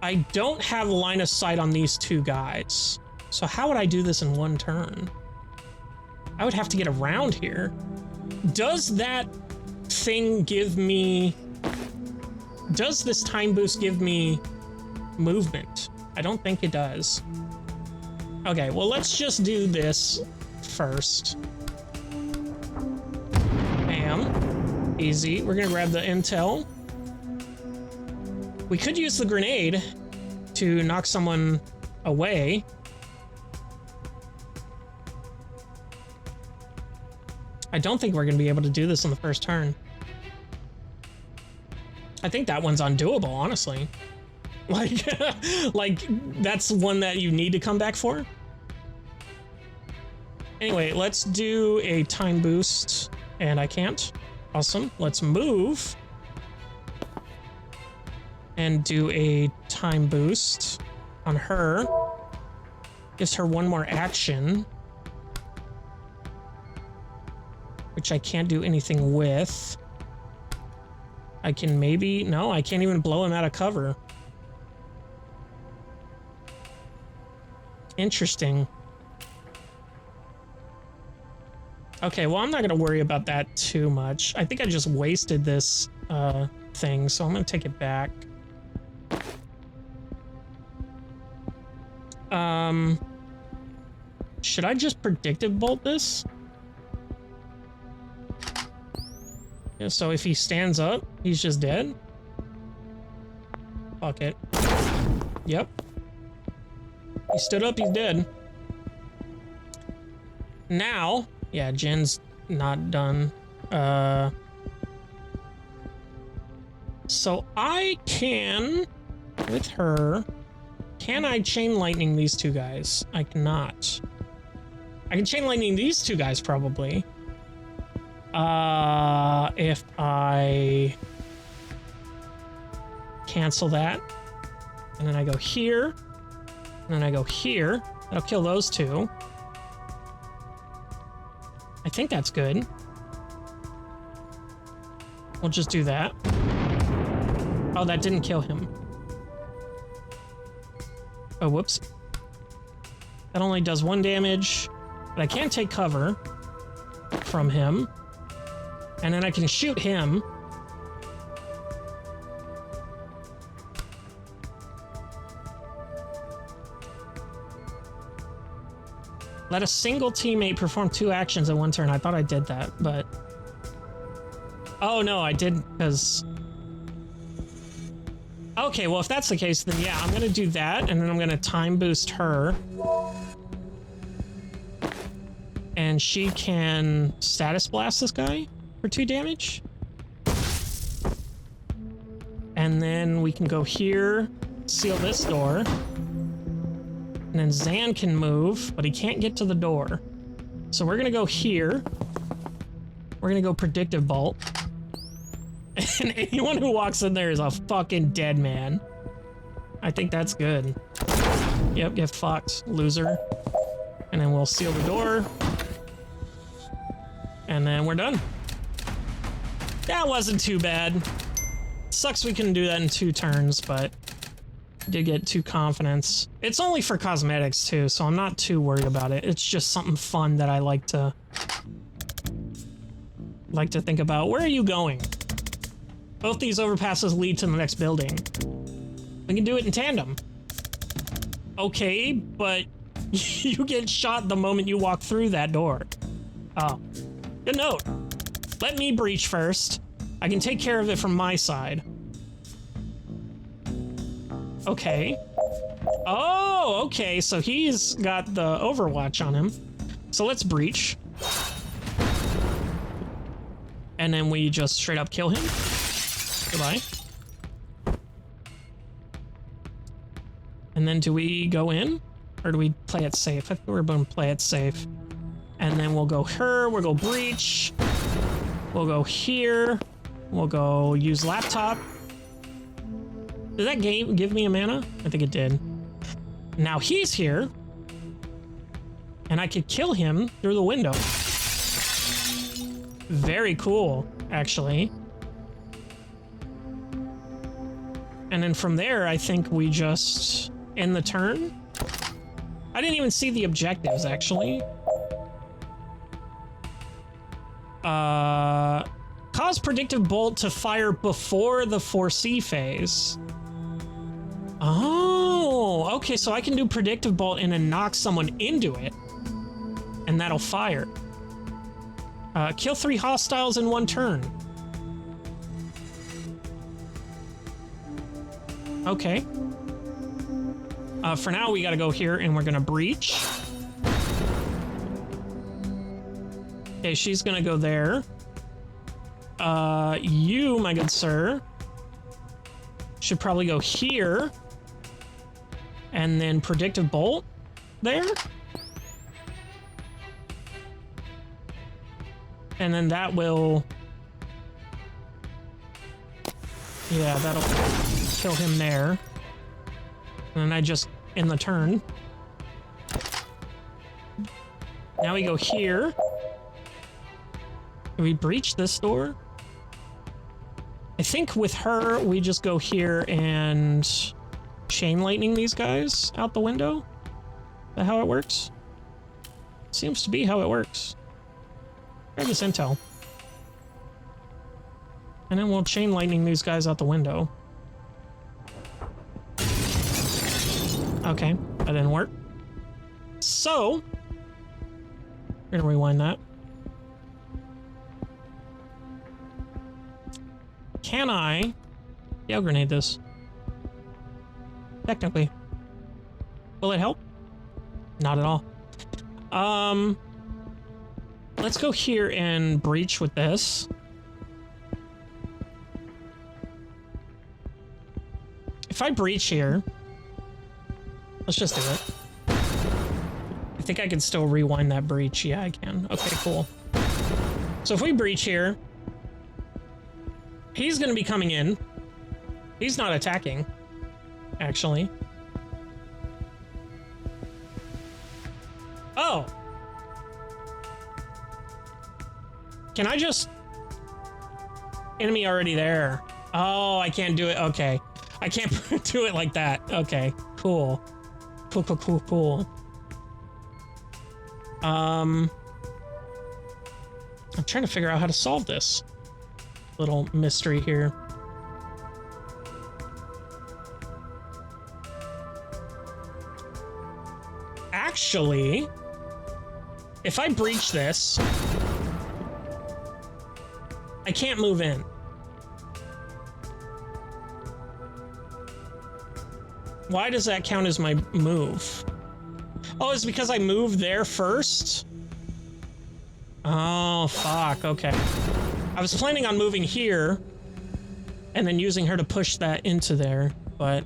Speaker 1: I don't have line of sight on these 2 guys. So how would I do this in 1 turn? I would have to get around here. Does that thing give me... Does this time boost give me movement? I don't think it does. Okay, well, let's just do this first. Bam. Easy. We're gonna grab the intel. We could use the grenade to knock someone away. I don't think we're gonna be able to do this on the first turn. I think that one's undoable, honestly. Like, like that's one that you need to come back for. Anyway, let's do a time boost, and I can't. Awesome. Let's move and do a time boost on her. Gives her 1 more action, which I can't do anything with. I can maybe... No, I can't even blow him out of cover. Interesting. Okay, well, I'm not gonna worry about that too much. I think I just wasted this thing, so I'm gonna take it back. Should I just predictive bolt this? Yeah, so if he stands up, he's just dead? Fuck it. Yep. He stood up, he's dead. Now... Yeah, Jen's not done. So I can, with her, can I chain lightning these two guys? I cannot. I can chain lightning these two guys probably. If I cancel that, and then I go here, and then I go here, that'll kill those two. I think that's good. We'll just do that. Oh, that didn't kill him. Oh, whoops. That only does 1 damage, but I can take cover from him. And then I can shoot him. Let a single teammate perform 2 actions in 1 turn. I thought I did that, but... Oh, no, I did because... Okay, well, if that's the case, then yeah, I'm going to do that, and then I'm going to time boost her. And she can status blast this guy for 2 damage. And then we can go here, seal this door. And then Zan can move, but he can't get to the door. So we're going to go here. We're going to go predictive bolt. And anyone who walks in there is a fucking dead man. I think that's good. Yep, get fucked, loser. And then we'll seal the door. And then we're done. That wasn't too bad. Sucks we couldn't do that in 2 turns, but did get 2 confidence. It's only for cosmetics too, so I'm not too worried about it. It's just something fun that I like to think about. Where are you going? Both these overpasses lead to the next building. We can do it in tandem. Okay, but you get shot the moment you walk through that door. Oh. Good note. Let me breach first. I can take care of it from my side. Okay. Oh, okay, so he's got the Overwatch on him. So let's breach. And then we just straight up kill him. Goodbye. And then do we go in? Or do we play it safe? I think we're going to play it safe. And then we'll go her, we'll go breach. We'll go here. We'll go use laptop. Did that game give me a mana? I think it did. Now he's here. And I could kill him through the window. Very cool, actually. And then from there, I think we just end the turn. I didn't even see the objectives, actually. Cause predictive bolt to fire before the 4C phase. Oh, okay, so I can do predictive bolt and then knock someone into it. And that'll fire. Kill 3 hostiles in 1 turn. Okay. For now, we gotta go here and we're gonna breach. Okay, she's gonna go there. You, my good sir, should probably go here. And then predictive bolt there. And then that will... Yeah, that'll kill him there. And then I just end the turn. Now we go here. Can we breach this door? I think with her, we just go here and chain lightning these guys out the window. Is that how it works? Seems to be how it works. Grab this intel. And then we'll chain lightning these guys out the window. Okay, that didn't work. So, we're gonna rewind that. Can I yell grenade this? Technically. Will it help? Not at all. Let's go here and breach with this. If I breach here, let's just do it. I think I can still rewind that breach. Yeah, I can. Okay, cool. So if we breach here, he's going to be coming in. He's not attacking, actually. Oh. Can I just... Enemy already there. Oh, I can't do it. Okay. I can't do it like that. Okay, cool. Cool. I'm trying to figure out how to solve this little mystery here. Actually, if I breach this, I can't move in. Why does that count as my move? Oh, it's because I moved there first? Oh, fuck. Okay. I was planning on moving here and then using her to push that into there, but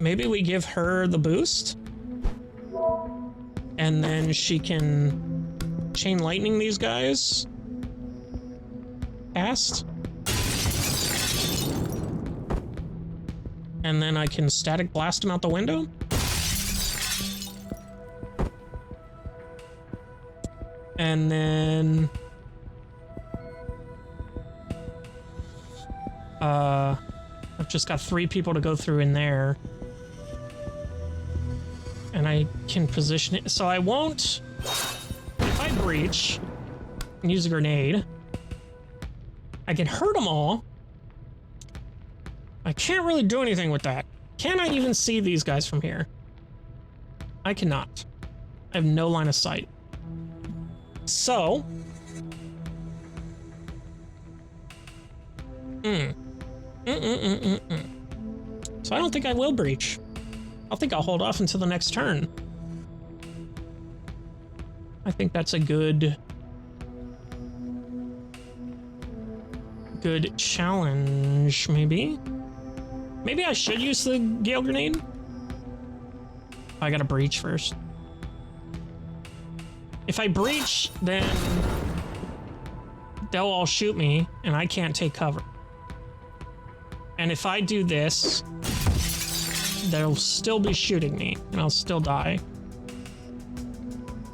Speaker 1: maybe we give her the boost and then she can chain lightning these guys. Cast. And then I can static blast him out the window. And then... I've just got 3 people to go through in there. And I can position it. So I won't... If I breach and use a grenade, I can hurt them all. I can't really do anything with that. Can I even see these guys from here? I cannot. I have no line of sight. So... So I don't think I will breach. I think I'll hold off until the next turn. I think that's a good challenge, maybe? Maybe I should use the Gale Grenade? I gotta breach first. If I breach, then they'll all shoot me, and I can't take cover. And if I do this, they'll still be shooting me, and I'll still die.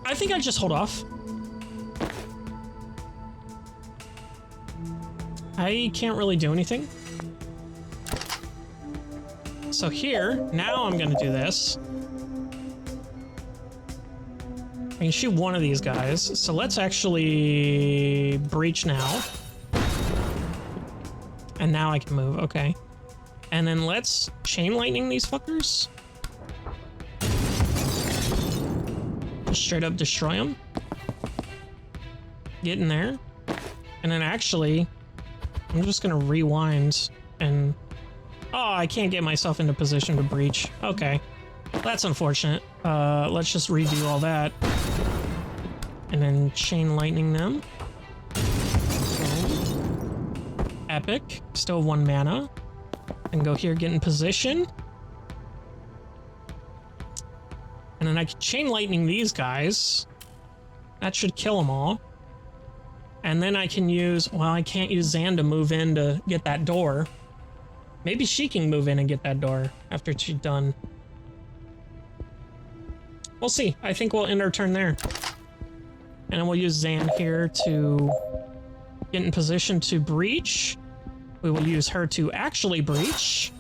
Speaker 1: I think I just hold off. I can't really do anything. So here, now I'm gonna do this. I can shoot one of these guys. So let's actually breach now. And now I can move, okay. And then let's chain lightning these fuckers. Just straight up destroy them. Get in there. And then actually, I'm just gonna rewind and... Oh, I can't get myself into position to breach. Okay. That's unfortunate. Let's just redo all that. And then chain lightning them. Boom. Epic. Still 1 mana. And go here, get in position. And then I can chain lightning these guys. That should kill them all. And then I can use... Well, I can't use Zan to move in to get that door. Maybe she can move in and get that door after she's done. We'll see. I think we'll end our turn there. And then we'll use Zan here to get in position to breach. We will use her to actually breach.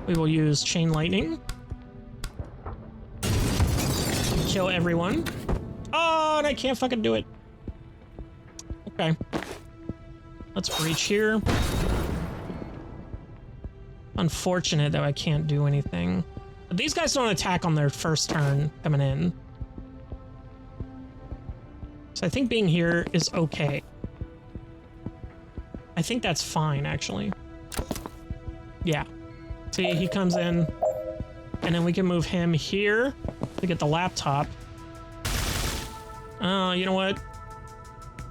Speaker 1: We will use chain lightning. Kill everyone. Oh, and I can't fucking do it. Okay. Let's breach here. Unfortunate that I can't do anything. But these guys don't attack on their first turn coming in. So I think being here is okay. I think that's fine, actually. Yeah. See, he comes in, and then we can move him here to get the laptop. Oh, you know what?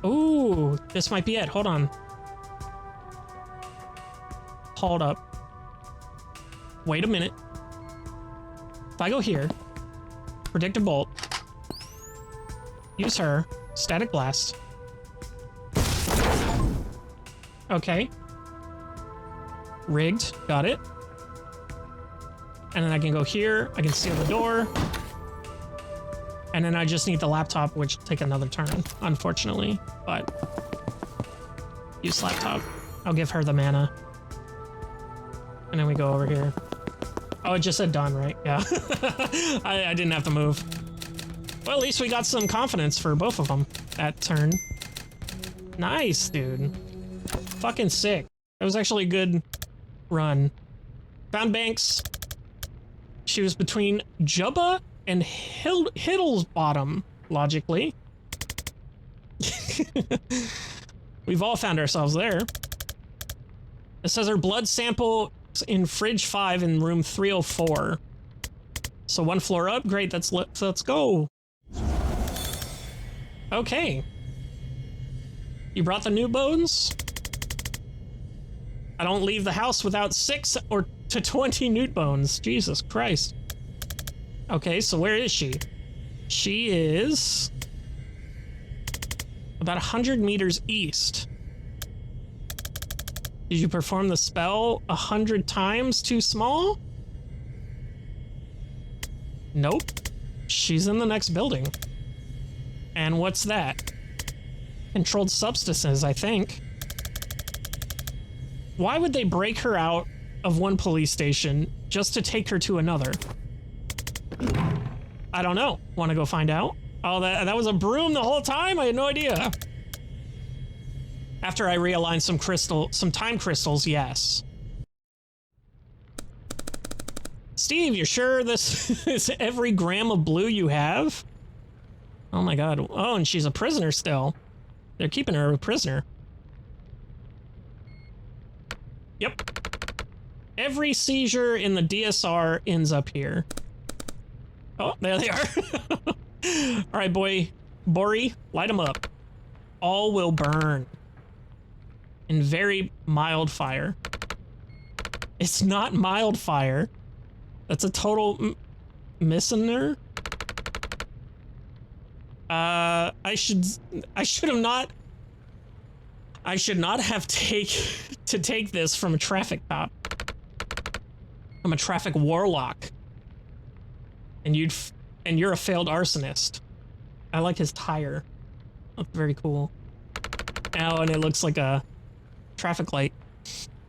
Speaker 1: Ooh, this might be it. Hold on. Hold up. Wait a minute. If I go here, predictive bolt, use her, static blast. Okay. Rigged, got it. And then I can go here, I can seal the door. And then I just need the laptop, which will take another turn, unfortunately. But use laptop. I'll give her the mana. And then we go over here. Oh, it just said done, right? Yeah. I didn't have to move. Well, at least we got some confidence for both of them that turn. Nice, dude. Fucking sick. That was actually a good run. Found Banks. She was between Jubba and Hiddle's bottom, logically. We've all found ourselves there. It says her blood sample in fridge 5 in room 304. So one floor up. Great, let's go. Okay. You brought the new bones? I don't leave the house without 6 or to 20 newt bones. Jesus Christ. Okay, so where is she? She is about 100 meters east. Did you perform the spell 100 times too small? Nope. She's in the next building. And what's that? Controlled substances, I think. Why would they break her out of one police station just to take her to another? I don't know. Want to go find out? Oh, that was a broom the whole time? I had no idea. After I realign some time crystals, yes. Steve, you sure this is every gram of blue you have? Oh my god. Oh, and she's a prisoner still. They're keeping her a prisoner. Yep. Every seizure in the DSR ends up here. Oh, there they are. All right, Bori, light them up. All will burn. In very mild fire. It's not mild fire. That's a total misnomer. I should not have take this from a traffic cop. I'm a traffic warlock. And you're a failed arsonist. I like his tire. That's very cool. Oh, and it looks like a traffic light.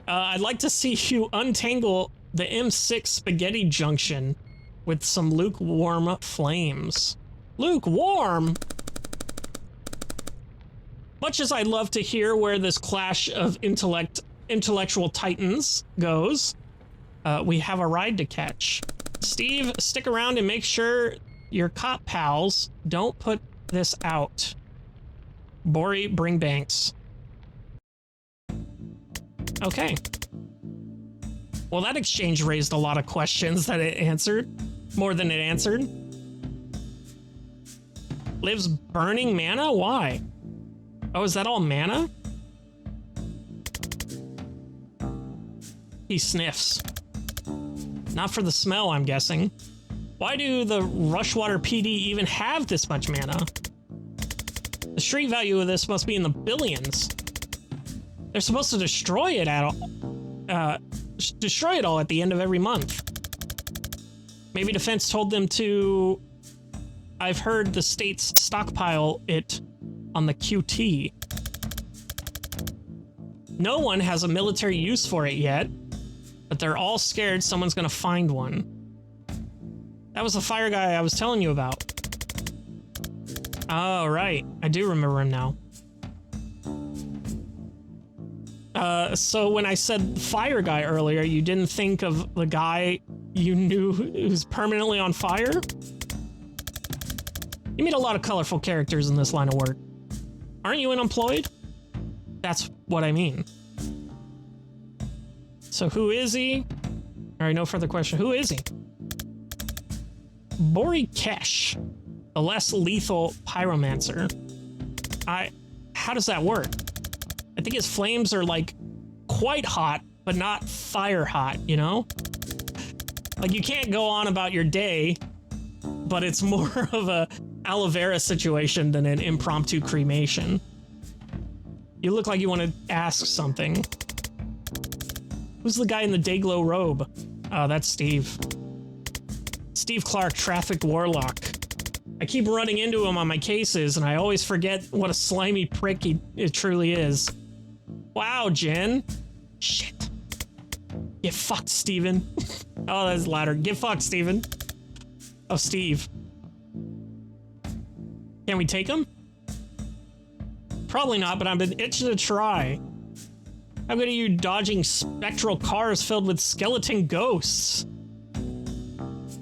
Speaker 1: I'd like to see you untangle the M6 spaghetti junction with some lukewarm flames. Lukewarm? Much as I'd love to hear where this clash of intellectual titans goes, we have a ride to catch. Steve, stick around and make sure your cop pals don't put this out. Bori, bring Banks. Okay. Well, that exchange raised a lot of questions that it answered. More than it answered. Lives burning mana? Why? Oh, is that all mana? He sniffs. Not for the smell, I'm guessing. Why do the Rushwater PD even have this much mana? The street value of this must be in the billions. They're supposed to destroy it all at the end of every month. Maybe Defense told them to... I've heard the states stockpile it on the QT. No one has a military use for it yet, but they're all scared someone's gonna find one. That was the fire guy I was telling you about. Oh, right. I do remember him now. So when I said fire guy earlier, you didn't think of the guy you knew who's permanently on fire? You meet a lot of colorful characters in this line of work. Aren't you unemployed? That's what I mean. So who is he? All right, no further question. Who is he? Bori Kesh, the less lethal pyromancer. How does that work? I think his flames are like quite hot but not fire hot, you know? Like, you can't go on about your day, but it's more of a aloe vera situation than an impromptu cremation. You look like you want to ask something. Who's the guy in the Dayglow robe? Oh, that's Steve. Steve Clark, Traffic Warlock. I keep running into him on my cases, and I always forget what a slimy prick it truly is. Wow, Jen. Shit. Get fucked, Steven. Oh, that's louder. Get fucked, Steven. Oh, Steve. Can we take him? Probably not, but I'm itching to try. How good are you dodging spectral cars filled with skeleton ghosts?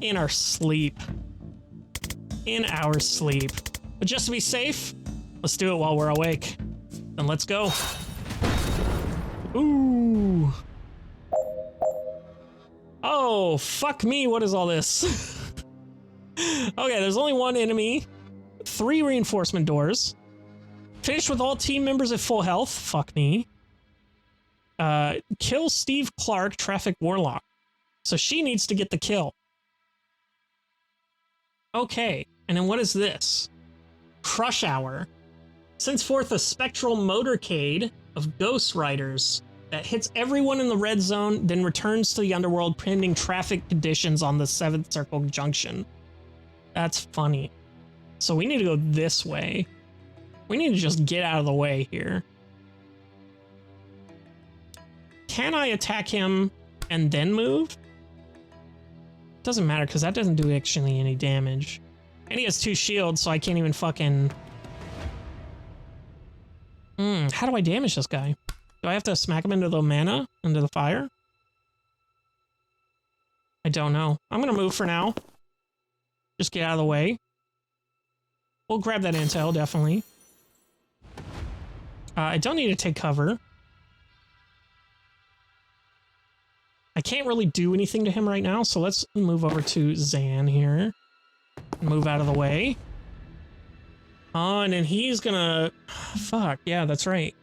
Speaker 1: In our sleep. In our sleep. But just to be safe, let's do it while we're awake. Then let's go. Ooh. Oh, fuck me, what is all this? Okay, there's only one enemy. 3 reinforcement doors. Finish with all team members at full health. Fuck me. Kill Steve Clark, Traffic Warlock. So she needs to get the kill. Okay, and then what is this? Crush Hour. Sends forth a spectral motorcade of ghost riders that hits everyone in the red zone, then returns to the underworld pending traffic conditions on the 7th Circle Junction. That's funny. So we need to go this way. We need to just get out of the way here. Can I attack him and then move? Doesn't matter, because that doesn't do actually any damage. And he has 2 shields, so I can't even fucking... how do I damage this guy? Do I have to smack him into the mana? Into the fire? I don't know. I'm gonna move for now. Just get out of the way. We'll grab that intel, definitely. I don't need to take cover. I can't really do anything to him right now, so let's move over to Zan here. Move out of the way. Oh, and then he's gonna... Fuck, yeah, that's right.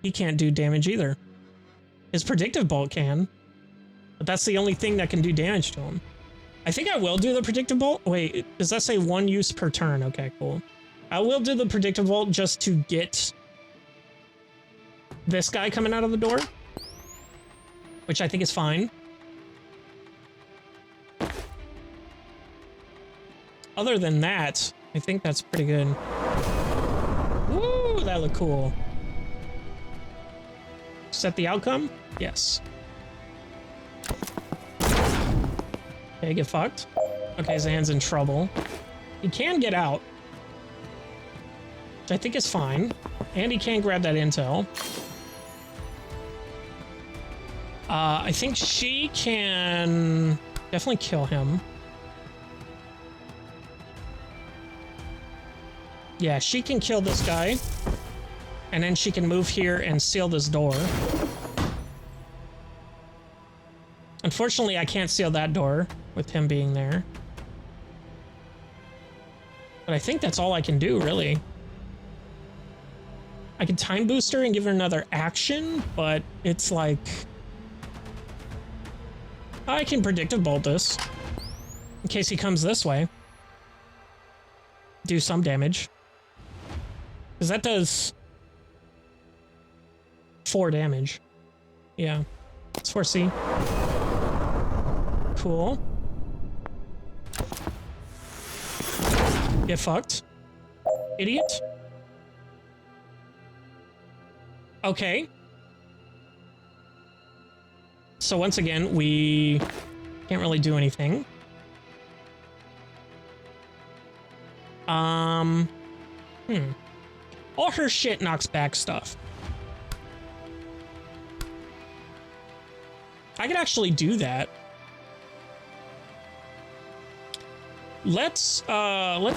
Speaker 1: He can't do damage either. His predictive bolt can. But that's the only thing that can do damage to him. I think I will do the predictive bolt. Wait, does that say 1 use per turn? Okay, cool. I will do the predictive bolt just to get this guy coming out of the door. Which I think is fine. Other than that, I think that's pretty good. Woo, that looked cool. Set the outcome? Yes. Okay, get fucked. Okay, Zan's in trouble. He can get out. Which I think is fine. And he can grab that intel. I think she can definitely kill him. Yeah, she can kill this guy. And then she can move here and seal this door. Unfortunately, I can't seal that door with him being there. But I think that's all I can do, really. I can time boost her and give her another action, but it's like... I can predictive bolt this. In case he comes this way. Do some damage. Because that does... 4 damage. Yeah. Let's foresee. Cool. Get fucked. Idiot. Okay. So once again, we can't really do anything. All her shit knocks back stuff. I could actually do that. Let's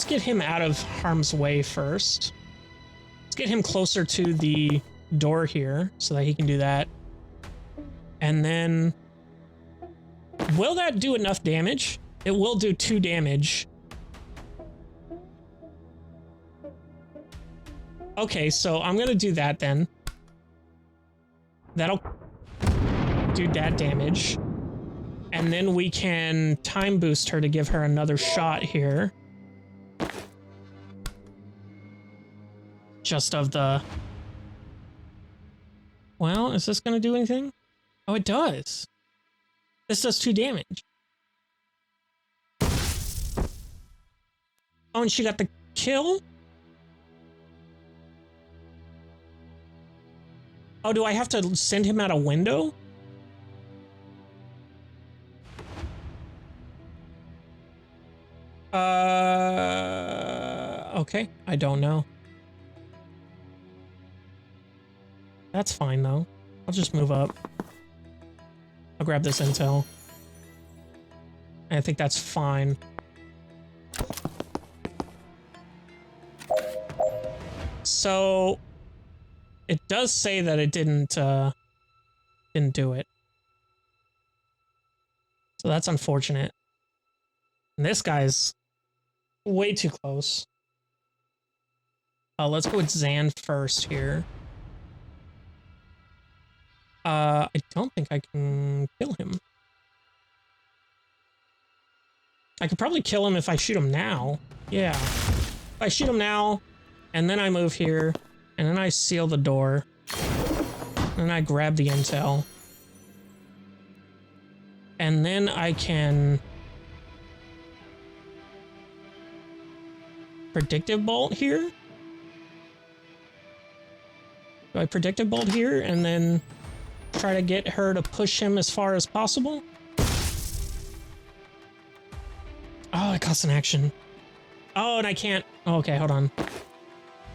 Speaker 1: get him out of harm's way first. Let's get him closer to the door here so that he can do that. And then... Will that do enough damage? It will do 2 damage. Okay, so I'm gonna do that then. That'll... do that damage. And then we can time boost her to give her another shot here. Just of the... Well, is this going to do anything? Oh, it does. This does 2 damage. Oh, and she got the kill? Oh, do I have to send him out a window? Okay, I don't know. That's fine, though. I'll just move up. I'll grab this intel. I think that's fine. So... It does say that it didn't do it. So that's unfortunate. And this guy's way too close. Let's go with Zan first here. I don't think I can kill him. I could probably kill him if I shoot him now. Yeah. If I shoot him now, and then I move here, and then I seal the door, and then I grab the intel, and then I can predictive bolt here. Do I predictive bolt here and then try to get her to push him as far as possible? Oh, it costs an action. Oh, and I can't. Oh, okay, hold on.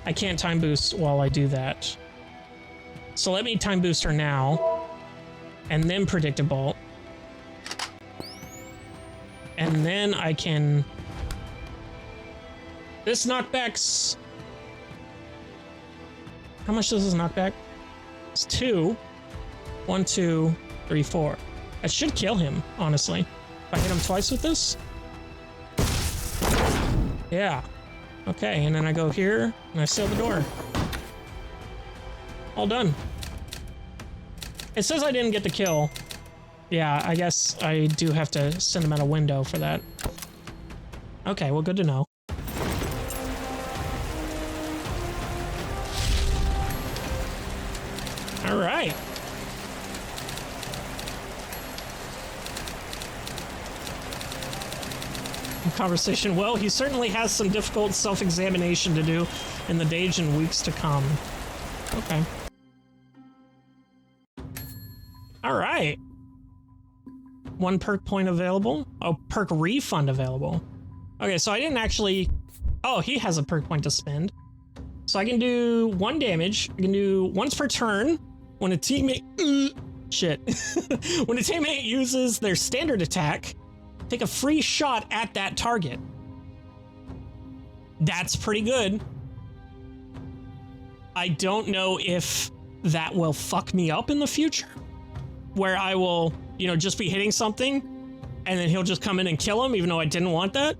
Speaker 1: I can't time boost while I do that. So let me time boost her now, and then predictive bolt. And then I can... This knockback's... How much does this knockback? It's 2. 1, 2, 3, 4. That should kill him, honestly. If I hit him twice with this? Yeah. Okay, and then I go here, and I seal the door. All done. It says I didn't get the kill. Yeah, I guess I do have to send him out a window for that. Okay, well, good to know. All right. Conversation. Well, he certainly has some difficult self-examination to do in the days and weeks to come. Okay. All right. 1 perk point available. Oh, perk refund available. Okay, so I didn't actually... Oh, he has a perk point to spend. So I can do 1 damage. I can do once per turn when a teammate... Shit. When a teammate uses their standard attack, take a free shot at that target. That's pretty good. I don't know if that will fuck me up in the future, where I will, you know, just be hitting something and then he'll just come in and kill him even though I didn't want that.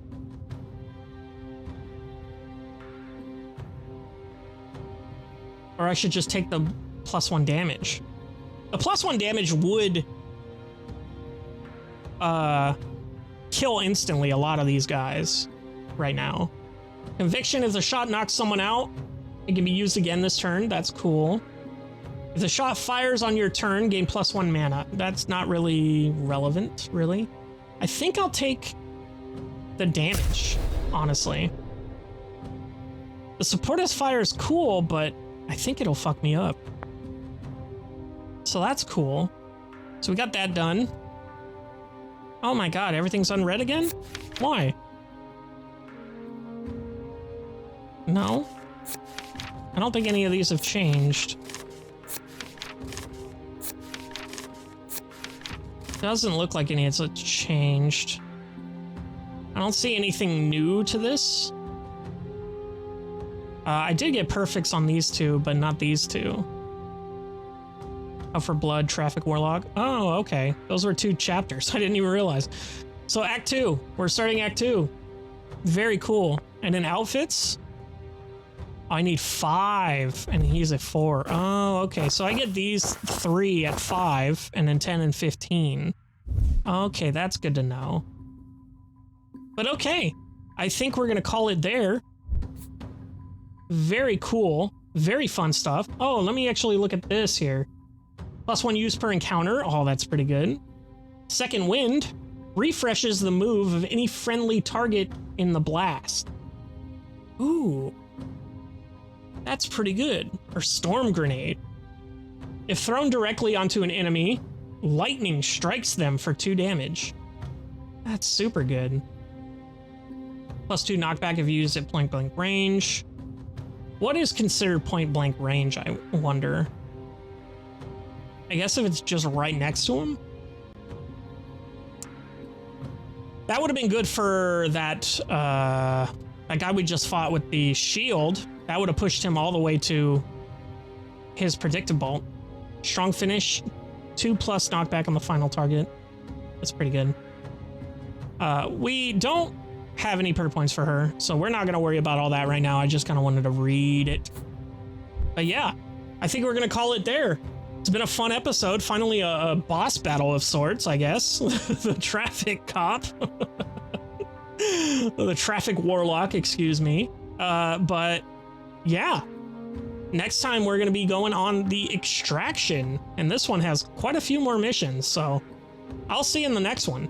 Speaker 1: Or I should just take the +1 damage. The +1 damage would kill instantly a lot of these guys right now. Conviction, if the shot knocks someone out, it can be used again this turn. That's cool. If the shot fires on your turn, gain +1 mana. That's not really relevant, really. I think I'll take the damage, honestly. The supportive fire is cool, but I think it'll fuck me up. So that's cool. So we got that done. Oh my god, everything's unread again? Why? No? I don't think any of these have changed. Doesn't look like any have changed. I don't see anything new to this. I did get perfects on these 2, but not these 2. Oh, for blood, Traffic Warlock. Oh, okay. Those were 2 chapters. I didn't even realize. So Act 2. We're starting Act 2. Very cool. And then outfits. I need 5, and he's at 4. Oh, okay. So I get these 3 at 5, and then 10 and 15. Okay, that's good to know. But okay, I think we're gonna call it there. Very cool. Very fun stuff. Oh, let me actually look at this here. +1 use per encounter. Oh, that's pretty good. Second wind refreshes the move of any friendly target in the blast. Ooh. That's pretty good. Or storm grenade. If thrown directly onto an enemy, lightning strikes them for 2 damage. That's super good. +2 knockback if used at point blank range. What is considered point blank range, I wonder? I guess if it's just right next to him? That would have been good for that guy we just fought with the shield. That would have pushed him all the way to his predictable. Strong finish, 2+ knockback on the final target. That's pretty good. We don't have any perk points for her, so we're not going to worry about all that right now. I just kind of wanted to read it. But yeah, I think we're going to call it there. It's been a fun episode. Finally a boss battle of sorts, I guess. The traffic cop. The traffic warlock, excuse me. But yeah, next time we're going to be going on the extraction, and this one has quite a few more missions, so I'll see you in the next one.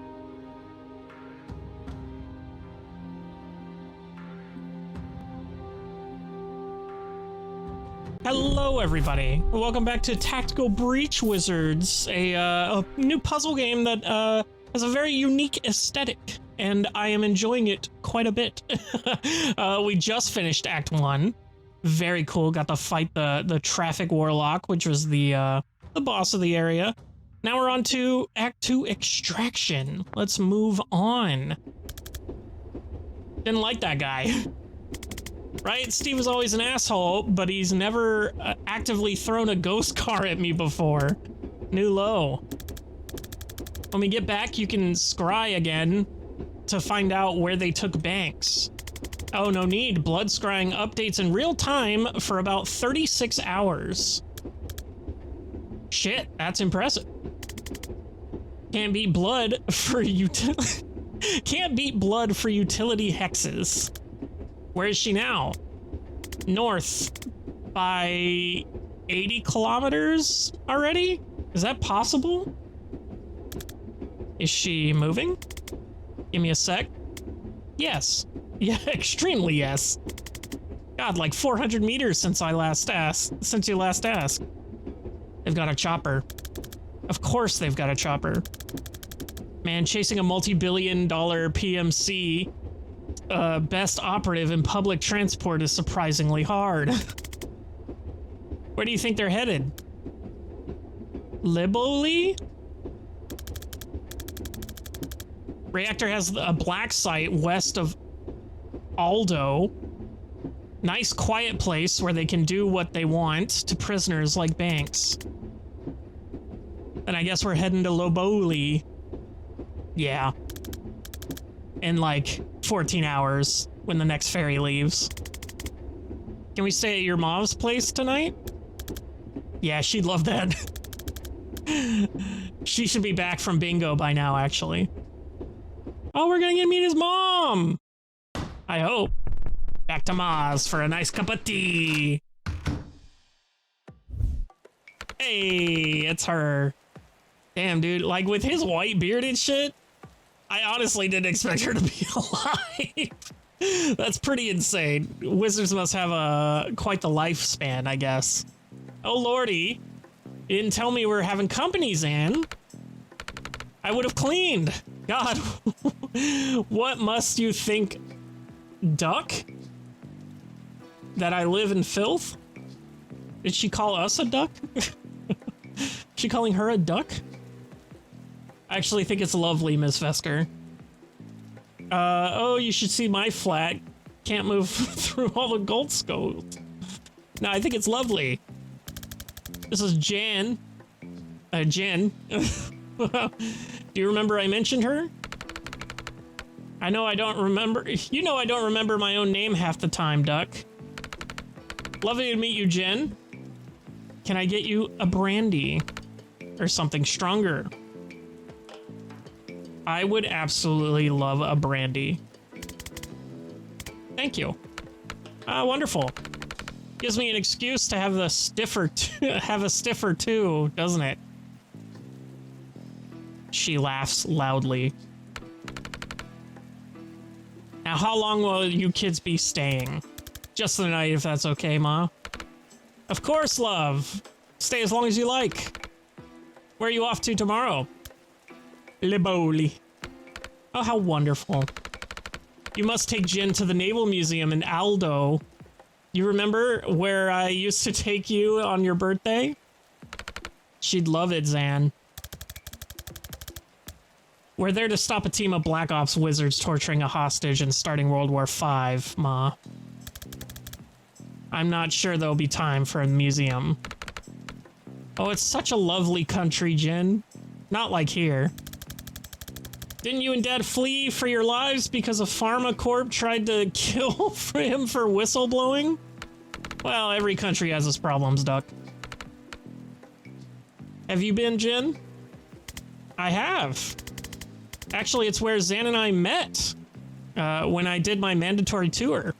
Speaker 1: Hello everybody, welcome back to Tactical Breach Wizards, a new puzzle game that has a very unique aesthetic, and I am enjoying it quite a bit. We just finished Act 1. Very cool, got to fight the Traffic Warlock, which was the boss of the area. Now we're on to Act 2 Extraction. Let's move on. Didn't like that guy. Right? Steve was always an asshole, but he's never actively thrown a ghost car at me before. New low. When we get back, you can scry again to find out where they took banks. Oh, no need. Blood scrying updates in real time for about 36 hours. Shit, that's impressive. Can't beat blood for Can't beat blood for utility hexes. Where is she now? North by 80 kilometers already? Is that possible? Is she moving? Give me a sec. Yes. Yeah, extremely yes. God, like 400 meters since you last asked. They've got a chopper. Of course they've got a chopper. Man, chasing a multi-billion-dollar PMC best operative in public transport is surprisingly hard. Where do you think they're headed? Liboli? Reactor has a black site west of Aldo. Nice quiet place where they can do what they want to prisoners like Banks. And I guess we're heading to Loboli. Yeah. In like 14 hours when the next ferry leaves. Can we stay at your mom's place tonight? Yeah, she'd love that. She should be back from bingo by now, actually. Oh, we're gonna get to meet his mom! I hope. Back to Ma's for a nice cup of tea. Hey, it's her. Damn, dude, like with his white beard and shit, I honestly didn't expect her to be alive. That's pretty insane. Wizards must have quite the lifespan, I guess. Oh lordy, you didn't tell me we were having company, Zan. I would have cleaned. God, what must you think, duck? That I live in filth? Did she call us a duck? She calling her a duck? I actually think it's lovely, Miss Vesker. Oh, you should see my flat. Can't move through all the gold skulls. No, I think it's lovely. This is Jan. Jen. Do you remember I mentioned her? I know I don't remember. You know I don't remember my own name half the time, Duck. Lovely to meet you, Jen. Can I get you a brandy or something stronger? I would absolutely love a brandy. Thank you. Wonderful. Gives me an excuse to have the stiffer, have a stiffer too, doesn't it? She laughs loudly. Now, how long will you kids be staying? Just the night, if that's okay, Ma. Of course, love. Stay as long as you like. Where are you off to tomorrow? Liboli. Oh, how wonderful. You must take Jen to the Naval Museum in Aldo. You remember where I used to take you on your birthday? She'd love it, Zan. We're there to stop a team of Black Ops wizards torturing a hostage and starting World War V, Ma. I'm not sure there'll be time for a museum. Oh, it's such a lovely country, Jen. Not like here. Didn't you and Dad flee for your lives because a pharma corp tried to kill him for whistleblowing? Well, every country has its problems, Duck. Have you been, Jen? I have. Actually, it's where Zan and I met when I did my mandatory tour.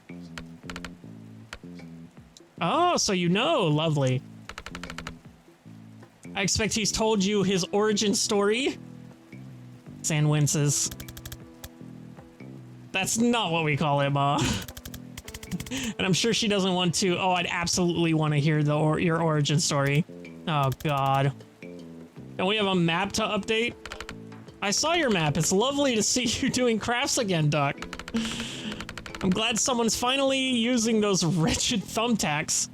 Speaker 1: Oh, so you know, lovely. I expect he's told you his origin story. Zan winces. That's not what we call it, Ma. And I'm sure she doesn't want to. Oh, I'd absolutely want to hear your origin story. Oh, God. Don't we have a map to update? I saw your map. It's lovely to see you doing crafts again, Duck. I'm glad someone's finally using those wretched thumbtacks.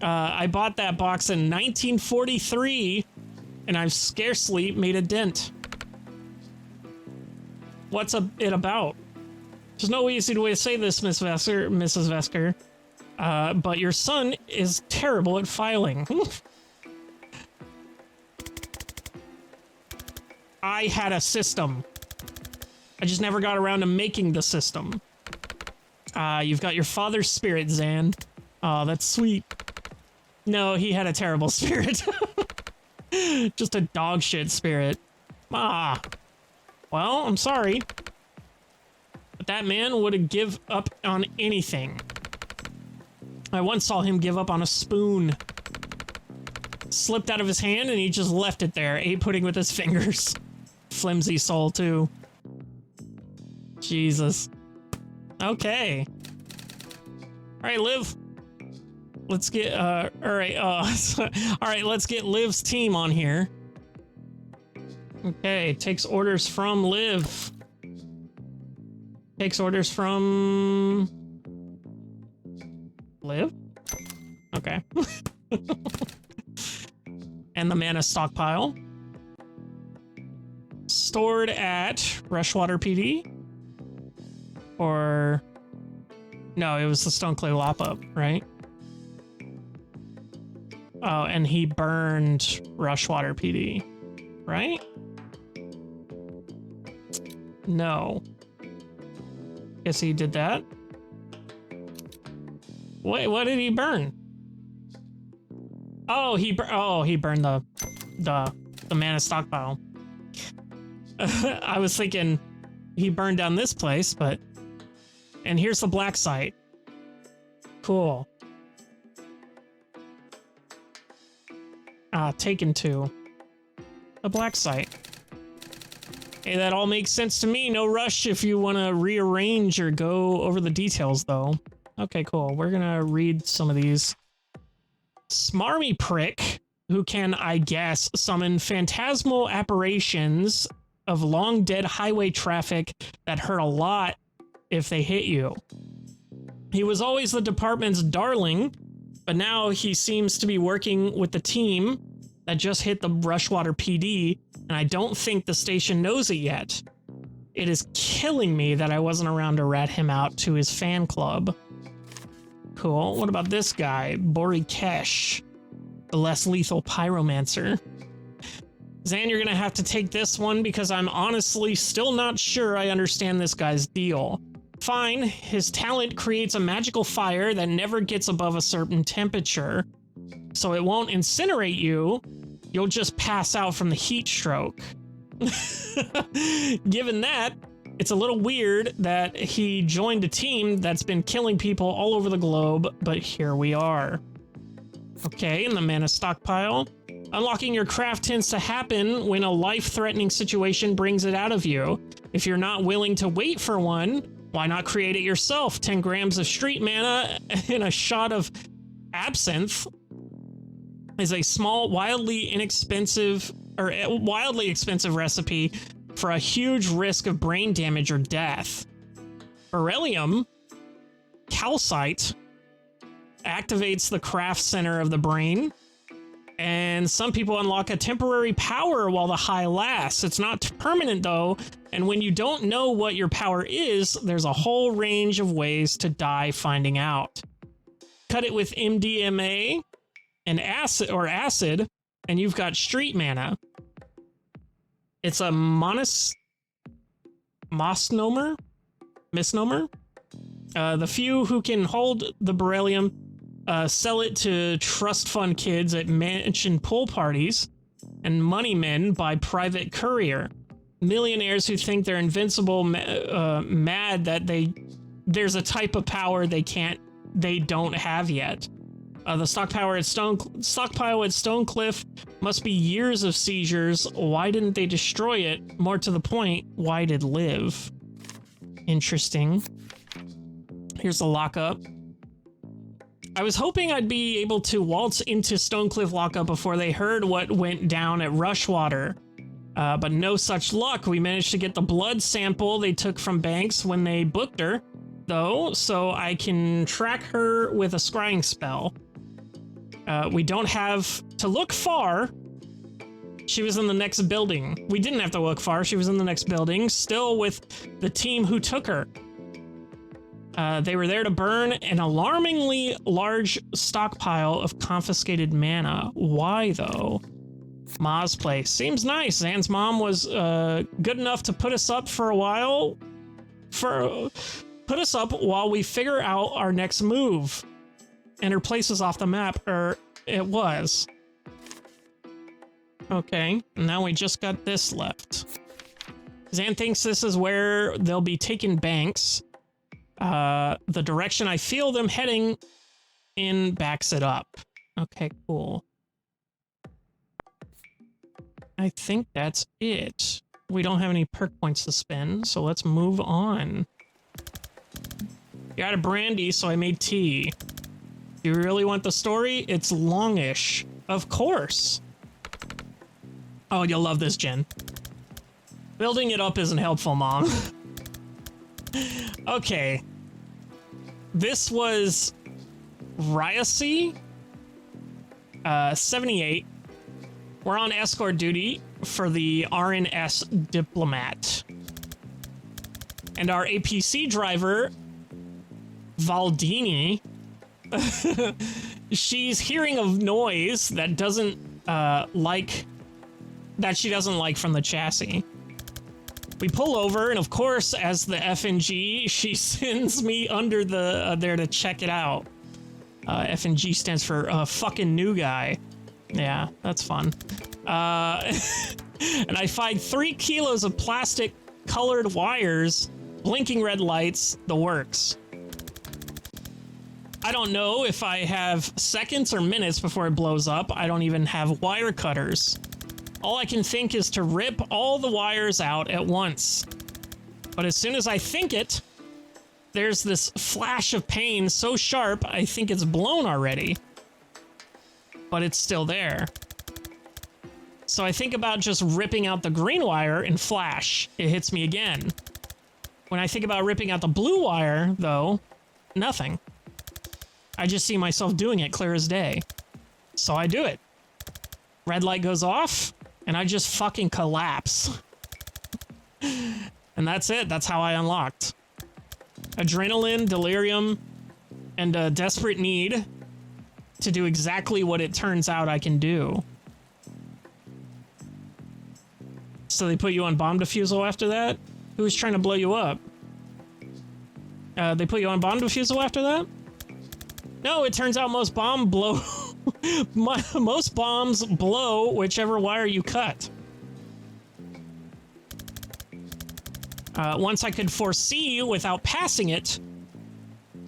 Speaker 1: I bought that box in 1943, and I've scarcely made a dent. What's it about? There's no easy way to say this, Mrs. Vesker. But your son is terrible at filing. I had a system. I just never got around to making the system. You've got your father's spirit, Zan. Oh, that's sweet. No, he had a terrible spirit. Just a dog shit spirit. Ah. Well, I'm sorry. But that man would give up on anything. I once saw him give up on a spoon. Slipped out of his hand and he just left it there, ate pudding with his fingers. Flimsy soul, too. Jesus. Okay. Alright, Liv. Let's get, alright, alright, let's get Liv's team on here. Okay, takes orders from Liv. Takes orders from... Liv? Okay. And the mana stockpile. Stored at Rushwater PD? Or... No, it was the Stoneclay Lop-Up, right? Oh, and he burned Rushwater PD, right? No. Guess he did that. Wait, what did he burn? Oh, he burned the mana stockpile. I was thinking he burned down this place, but... And here's the black site. Cool. Taken to the black site. Hey, that all makes sense to me. No rush if you want to rearrange or go over the details, though. Okay, cool. We're gonna read some of these. Smarmy Prick, who can, I guess, summon phantasmal apparitions of long-dead highway traffic that hurt a lot if they hit you. He was always the department's darling, but now he seems to be working with the team that just hit the Rushwater PD, and I don't think the station knows it yet. It is killing me that I wasn't around to rat him out to his fan club. Cool. What about this guy? Bori Kesh, the less lethal pyromancer. Zan, you're gonna have to take this one because I'm honestly still not sure I understand this guy's deal. fine. His talent creates a magical fire that never gets above a certain temperature. So it won't incinerate you. You'll just pass out from the heat stroke. Given that, it's a little weird that he joined a team that's been killing people all over the globe, but here we are. Okay, in the mana stockpile. Unlocking your craft tends to happen when a life-threatening situation brings it out of you. If you're not willing to wait for one, why not create it yourself? 10 grams of street mana and a shot of absinthe is a small, wildly expensive recipe for a huge risk of brain damage or death. Beryllium, calcite, activates the craft center of the brain, and some people unlock a temporary power while the high lasts. It's not permanent though, and when you don't know what your power is, there's a whole range of ways to die finding out. Cut it with MDMA and acid, and you've got street mana. It's a misnomer. The few who can hold the beryllium sell it to trust fund kids at mansion pool parties, and money men by private courier. Millionaires who think they're invincible, mad that there's a type of power they don't have yet. The stockpile at Stonecliff must be years of seizures. Why didn't they destroy it? More to the point, why did live? Interesting. Here's the lockup. I was hoping I'd be able to waltz into Stonecliff lockup before they heard what went down at Rushwater. But no such luck. We managed to get the blood sample they took from Banks when they booked her, though, so I can track her with a scrying spell. We don't have to look far. She was in the next building. We didn't have to look far. She was in the next building, still with the team who took her. They were there to burn an alarmingly large stockpile of confiscated mana. Why, though? Ma's place. Seems nice. Zan's mom was good enough to put us up for a while. Put us up while we figure out our next move. And her place is off the map, or it was. Okay, now we just got this left. Zan thinks this is where they'll be taking Banks. The direction I feel them heading in backs it up. Okay, cool. I think that's it. We don't have any perk points to spend, so let's move on. Got a brandy, so I made tea. Do you really want the story? It's longish. Of course. Oh, you'll love this, Jen. Building it up isn't helpful, Mom. Okay. This was Ryasi, 78. We're on escort duty for the RNS Diplomat. And our APC driver, Valdini, she's hearing a noise that she doesn't like from the chassis. We pull over, and of course, as the FNG, she sends me under the there to check it out. FNG stands for fucking new guy. Yeah, that's fun. And I find 3 kilos of plastic colored wires, blinking red lights, the works. I don't know if I have seconds or minutes before it blows up. I don't even have wire cutters. All I can think is to rip all the wires out at once. But as soon as I think it, there's this flash of pain so sharp I think it's blown already. But it's still there. So I think about just ripping out the green wire and flash. It hits me again. When I think about ripping out the blue wire, though, nothing. I just see myself doing it clear as day. So I do it. Red light goes off, and I just fucking collapse. And that's it. That's how I unlocked. Adrenaline, delirium, and a desperate need to do exactly what it turns out I can do. So they put you on bomb defusal after that? Who was trying to blow you up? They put you on bomb defusal after that? No, it turns out most bombs blow whichever wire you cut. Once I could foresee without passing it,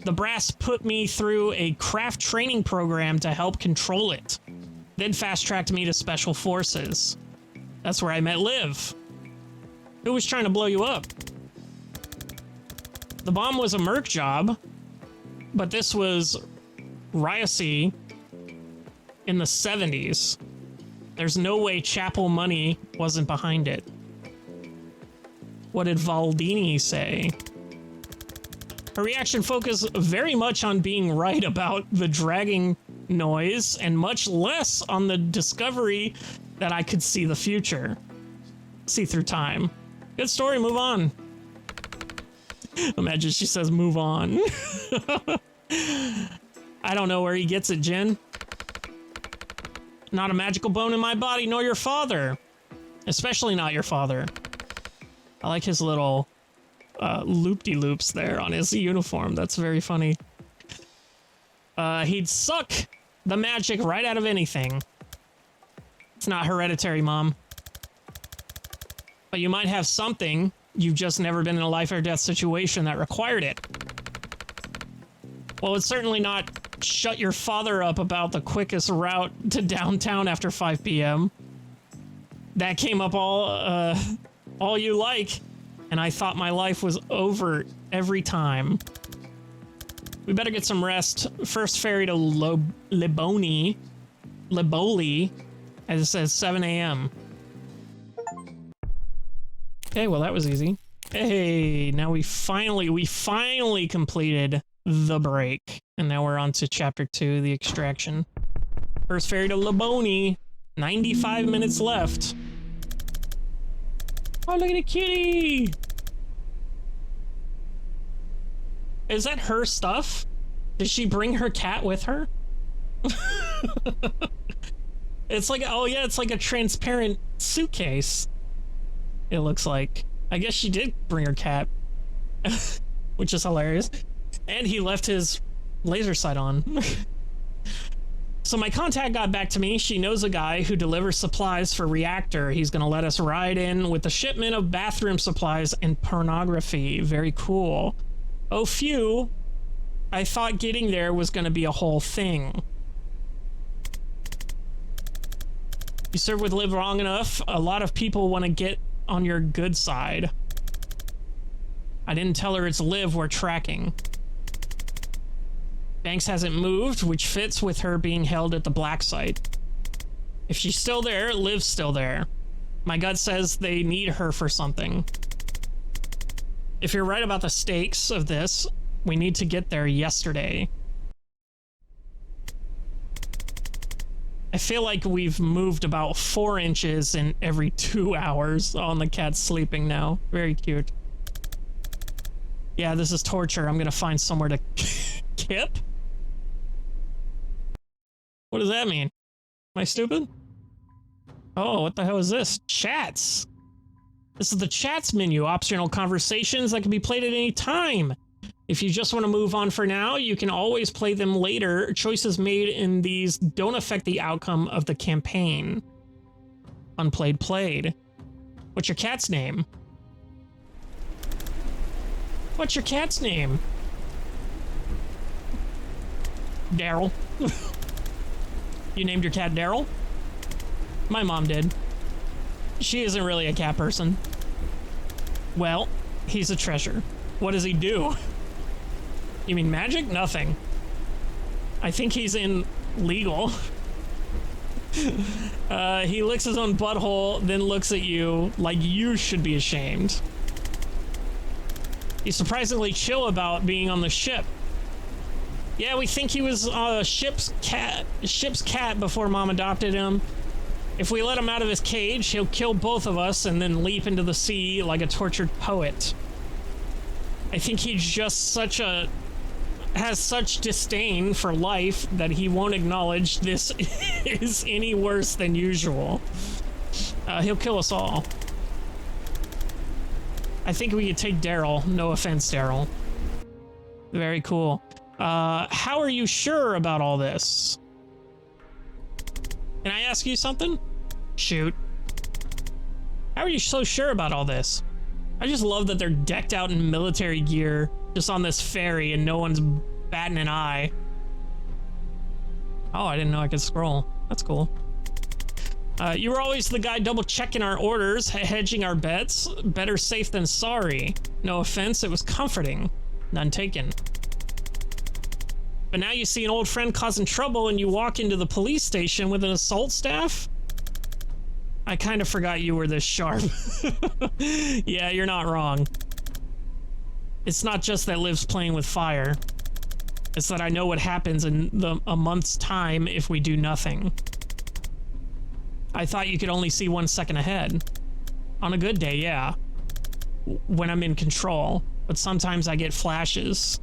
Speaker 1: the brass put me through a craft training program to help control it. Then fast-tracked me to Special Forces. That's where I met Liv. Who was trying to blow you up? The bomb was a merc job, but this was Ryacy in the 70s. There's no way Chapel money wasn't behind it. What did Valdini say? Her reaction focused very much on being right about the dragging noise and much less on the discovery that I could see the future. See through time. Good story, move on. Imagine she says move on. I don't know where he gets it, Jen. Not a magical bone in my body, nor your father. Especially not your father. I like his little loop-de-loops there on his uniform. That's very funny. He'd suck the magic right out of anything. It's not hereditary, Mom. But you might have something. You've just never been in a life or death situation that required it. Well, it's certainly not shut your father up about the quickest route to downtown after 5 p.m. That came up all you like, and I thought my life was over every time. We better get some rest. First ferry to Liboli, as it says 7 a.m. Okay, well that was easy. Hey, now we finally completed the break, and now we're on to chapter 2, the extraction. First ferry to Liboli, 95 minutes left. Oh, look at the kitty! Is that her stuff? Did she bring her cat with her? It's like, oh yeah, it's like a transparent suitcase. It looks like. I guess she did bring her cat. Which is hilarious. And he left his laser sight on. So my contact got back to me. She knows a guy who delivers supplies for reactor. He's gonna let us ride in with a shipment of bathroom supplies and pornography. Very cool. Oh, phew. I thought getting there was gonna be a whole thing. You serve with Liv long enough, a lot of people want to get on your good side. I didn't tell her it's Liv we're tracking. Banks hasn't moved, which fits with her being held at the black site. If she's still there, Liv's still there. My gut says they need her for something. If you're right about the stakes of this, we need to get there yesterday. I feel like we've moved about 4 inches in every 2 hours. Oh, and the cat's sleeping now. Very cute. Yeah, this is torture. I'm gonna find somewhere to kip? What does that mean? Am I stupid? Oh, what the hell is this? Chats. This is the chats menu. Optional conversations that can be played at any time. If you just want to move on for now, you can always play them later. Choices made in these don't affect the outcome of the campaign. Unplayed played. What's your cat's name? What's your cat's name? Daryl. You named your cat Daryl? My mom did. She isn't really a cat person. Well, he's a treasure. What does he do? You mean magic? Nothing. I think he's in legal. He licks his own butthole, then looks at you like you should be ashamed. He's surprisingly chill about being on the ship. Yeah, we think he was ship's cat before Mom adopted him. If we let him out of his cage, he'll kill both of us and then leap into the sea like a tortured poet. I think he's just has such disdain for life that he won't acknowledge this is any worse than usual. He'll kill us all. I think we could take Daryl. No offense, Daryl. Very cool. How are you sure about all this? Can I ask you something? Shoot. How are you so sure about all this? I just love that they're decked out in military gear just on this ferry and no one's batting an eye. Oh, I didn't know I could scroll. That's cool. You were always the guy double checking our orders, hedging our bets. Better safe than sorry. No offense, it was comforting. None taken. But now you see an old friend causing trouble and you walk into the police station with an assault staff? I kind of forgot you were this sharp. Yeah, you're not wrong. It's not just that Liv's playing with fire. It's that I know what happens in a month's time if we do nothing. I thought you could only see 1 second ahead. On a good day, yeah. When I'm in control. But sometimes I get flashes.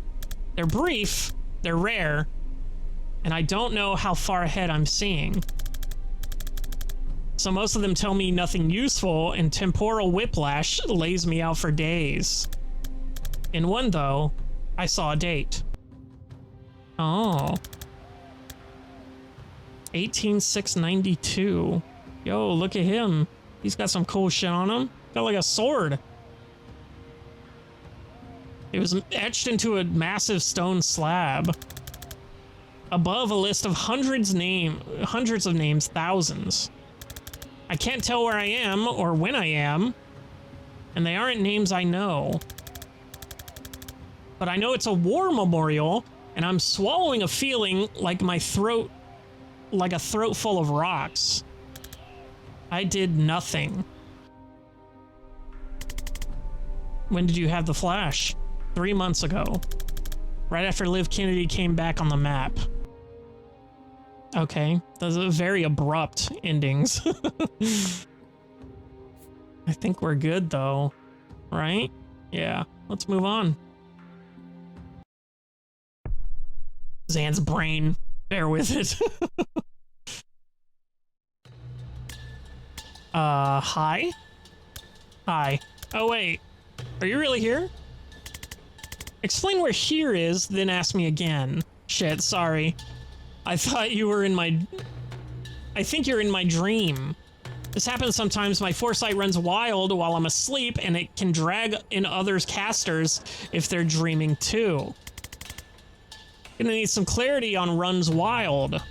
Speaker 1: They're brief, they're rare, and I don't know how far ahead I'm seeing. So most of them tell me nothing useful, and temporal whiplash lays me out for days. In one, though, I saw a date. Oh. 18692. Yo, look at him. He's got some cool shit on him. Got like a sword. It was etched into a massive stone slab. Above a list of hundreds of names, thousands. I can't tell where I am or when I am, and they aren't names I know. But I know it's a war memorial, and I'm swallowing a feeling like my throat, like a throat full of rocks. I did nothing. When did you have the flash? 3 months ago. Right after Liv Kennedy came back on the map. Okay, those are very abrupt endings. I think we're good though, right? Yeah, let's move on. Zan's brain, bear with it. Hi? Hi. Oh wait, are you really here? Explain where here is, then ask me again. Shit, sorry. I thought you were in my... I think you're in my dream. This happens sometimes. My foresight runs wild while I'm asleep, and it can drag in others' casters if they're dreaming too. Gonna need some clarity on runs wild.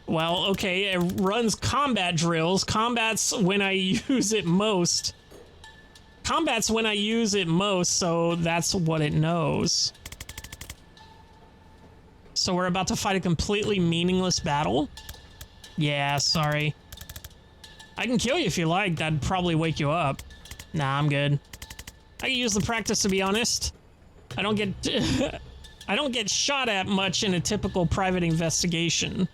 Speaker 1: Well, okay, it runs combat drills. Combat's when I use it most. Combat's when I use it most, so that's what it knows. So we're about to fight a completely meaningless battle? Yeah, sorry. I can kill you if you like. That'd probably wake you up. Nah, I'm good. I can use the practice, to be honest. I don't get... I don't get shot at much in a typical private investigation.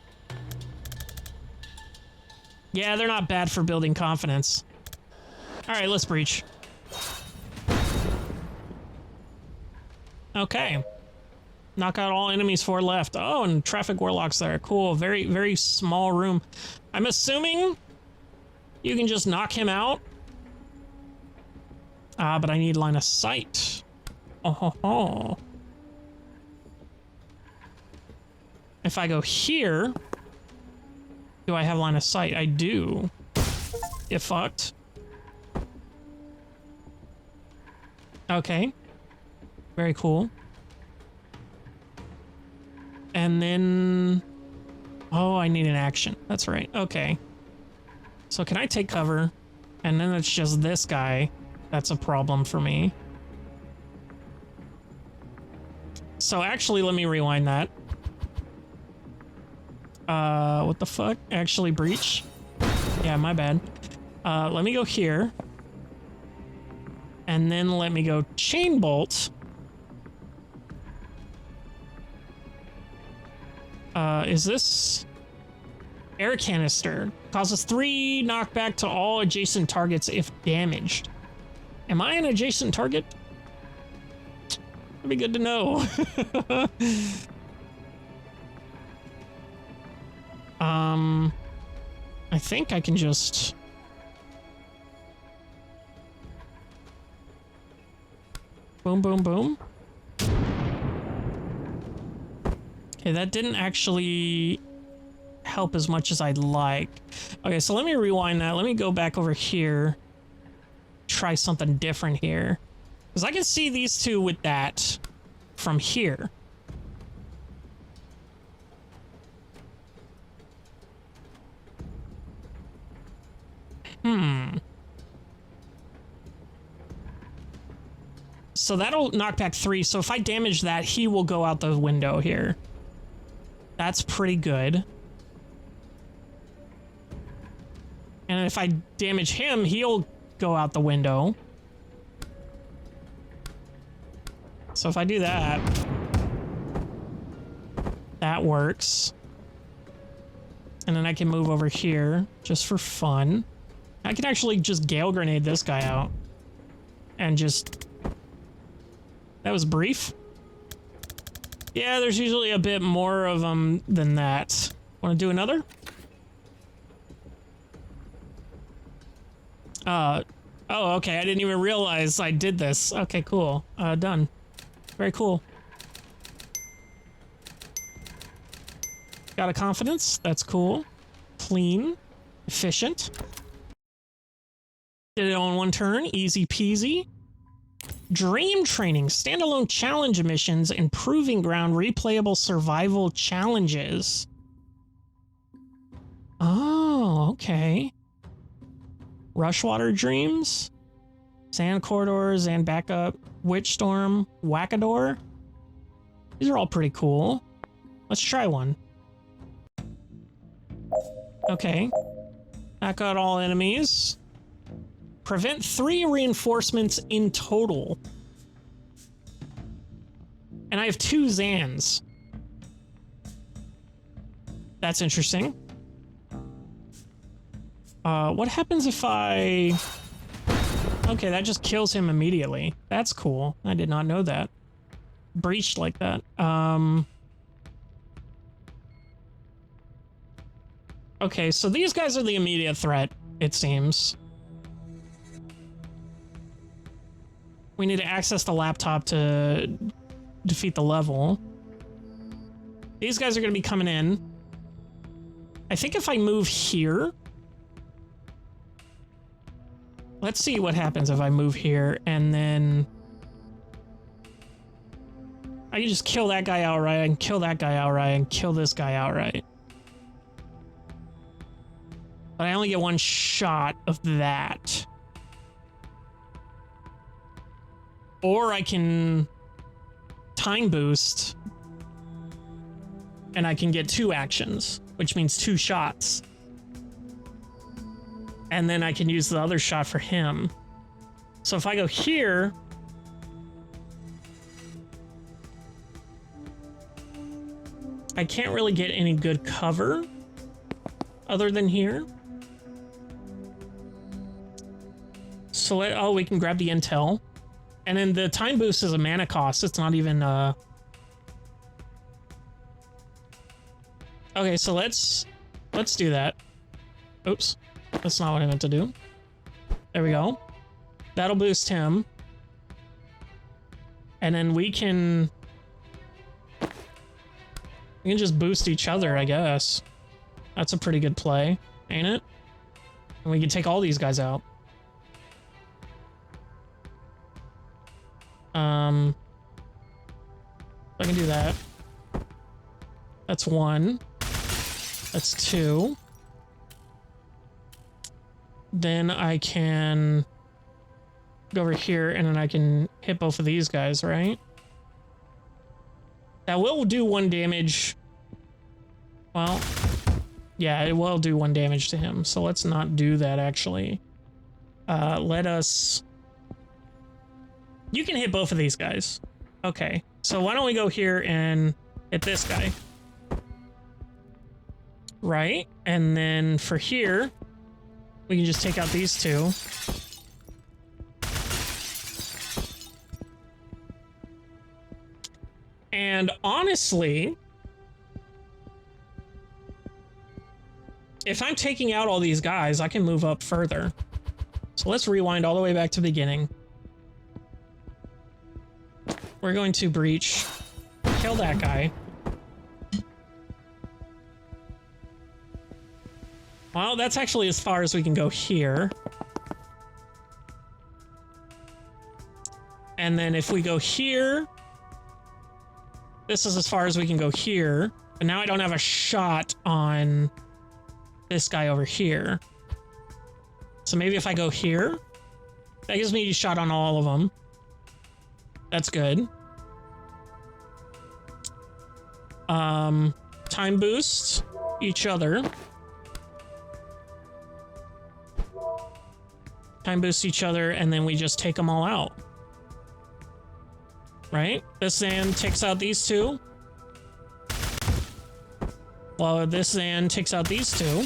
Speaker 1: Yeah, they're not bad for building confidence. Alright, let's breach. Okay. Knock out all enemies, 4 left. Oh, and Traffic Warlock's there. Cool. Very, very small room. I'm assuming you can just knock him out. But I need line of sight. Oh ho ho. If I go here, do I have line of sight? I do. Get fucked. Okay. Very cool. And then... Oh, I need an action. That's right. Okay. So can I take cover? And then it's just this guy. That's a problem for me. So actually, let me rewind that. What the fuck? Actually breach? Yeah, my bad. Let me go here. And then let me go chain bolt. Is this air canister? Causes 3 knockback to all adjacent targets if damaged. Am I an adjacent target? That'd be good to know. I think I can just... Boom, boom, boom. Okay, that didn't actually help as much as I'd like. Okay, so let me rewind that. Let me go back over here. Try something different here. Because I can see these two with that from here. So that'll knock back 3. So if I damage that, he will go out the window here. That's pretty good. And if I damage him, he'll go out the window. So if I do that, that works. And then I can move over here just for fun. I can actually just Gale Grenade this guy out. And just... That was brief. Yeah, there's usually a bit more of them than that. Want to do another? Oh, okay. I didn't even realize I did this. Okay, cool. Done. Very cool. Got a confidence. That's cool. Clean. Efficient. Did it all in one turn. Easy peasy. Dream Training. Standalone challenge missions and Proving Ground replayable survival challenges. Oh, okay. Rushwater Dreams. Sand Corridors and Backup. Witch Storm. Wackador. These are all pretty cool. Let's try one. Okay. Knock out all enemies. Prevent 3 reinforcements in total. And I have 2 Zans. That's interesting. What happens if I... Okay, that just kills him immediately. That's cool. I did not know that. Breached like that. Okay, so these guys are the immediate threat, it seems. We need to access the laptop to defeat the level. These guys are going to be coming in. I think if I move here... Let's see what happens if I move here, and then... I can just kill that guy outright, I can kill that guy outright, and kill this guy outright. But I only get 1 shot of that. Or I can time boost, and I can get 2 actions, which means 2 shots. And then I can use the other shot for him. So if I go here, I can't really get any good cover other than here. So we can grab the intel. And then the time boost is a mana cost. It's not even... Okay, so let's do that. Oops. That's not what I meant to do. There we go. That'll boost him. And then we can just boost each other, I guess. That's a pretty good play, ain't it? And we can take all these guys out. I can do that. That's 1. That's 2. Then I can go over here and then I can hit both of these guys, right? That will do 1 damage. Well, yeah, it will do 1 damage to him. So let's not do that, actually. Let us... You can hit both of these guys. Okay, so why don't we go here and hit this guy? Right, and then for here... We can just take out these 2. And honestly, if I'm taking out all these guys, I can move up further. So let's rewind all the way back to the beginning. We're going to breach, kill that guy. Well, that's actually as far as we can go here. And then if we go here, this is as far as we can go here. But now I don't have a shot on this guy over here. So maybe if I go here, that gives me a shot on all of them. That's good. Time boost each other. Time boost each other, and then we just take them all out. Right? This Zan takes out these two. While this Zan takes out these two.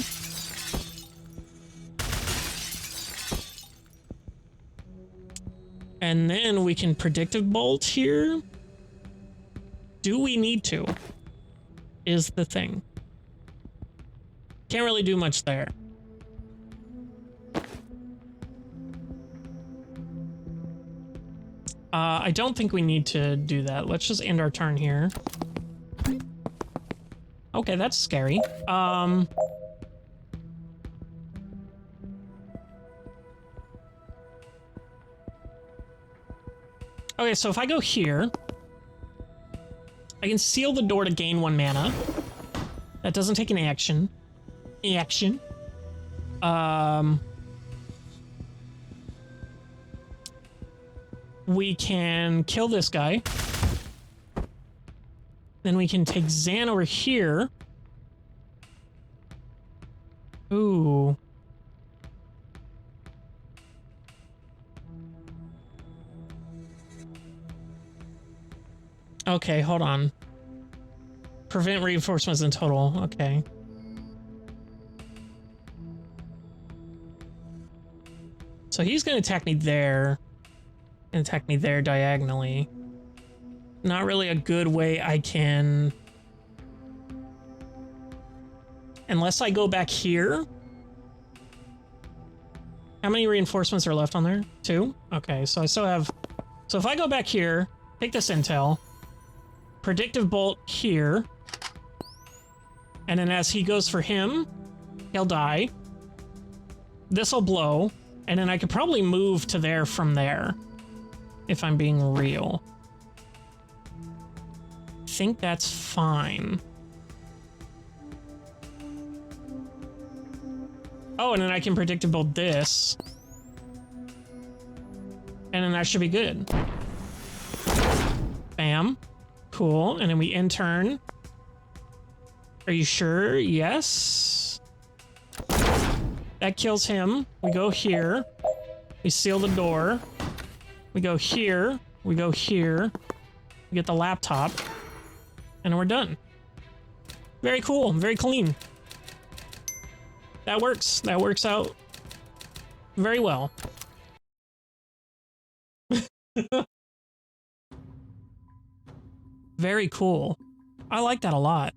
Speaker 1: And then we can predictive bolt here. Do we need to? Is the thing. Can't really do much there. I don't think we need to do that. Let's just end our turn here. Okay, that's scary. Okay, so if I go here, I can seal the door to gain 1 mana. That doesn't take an action. We can kill this guy. Then we can take Zan over here. Ooh. Okay, hold on. Prevent reinforcements in total. Okay. So he's going to attack me there. And attack me there diagonally. Not really a good way I can... Unless I go back here. How many reinforcements are left on there? 2? Okay, so I still have... So if I go back here, take this intel, predictive bolt here, and then as he goes for him, he'll die. This'll blow, and then I could probably move to there from there, if I'm being real. I think that's fine. Oh, and then I can predictive bolt this. And then that should be good. Bam. Cool. And then we end turn. Are you sure? Yes. That kills him. We go here. We seal the door. We go here. We go here. We get the laptop. And we're done. Very cool. Very clean. That works. That works out very well. Very cool. I like that a lot.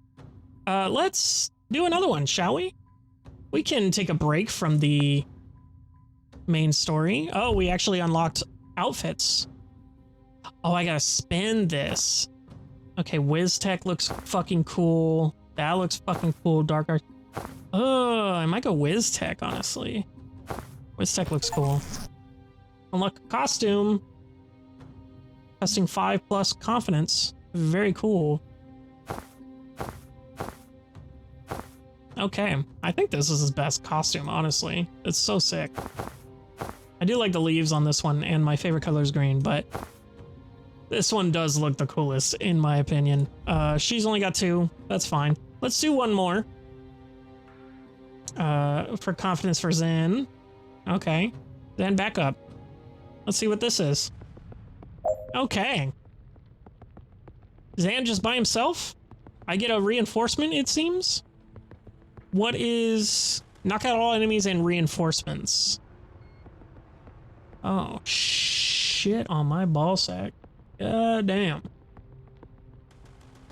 Speaker 1: Let's do another one, shall we? We can take a break from the main story. Oh, we actually unlocked outfits. Oh, I gotta spend this. Okay, WizTech looks fucking cool. That looks fucking cool. Dark Art. Oh, I might go WizTech, honestly. WizTech looks cool. Unlock a costume. Testing 5+ confidence. Very cool. Okay, I think this is his best costume, honestly. It's so sick. I do like the leaves on this one, and my favorite color is green, but this one does look the coolest, in my opinion. She's only got 2. That's fine. Let's do one more. For confidence for Zen. Okay. Then back up. Let's see what this is. Okay. Zan just by himself? I get a reinforcement, it seems? What is... Knock out all enemies and reinforcements. Oh, shit on my ballsack. God damn.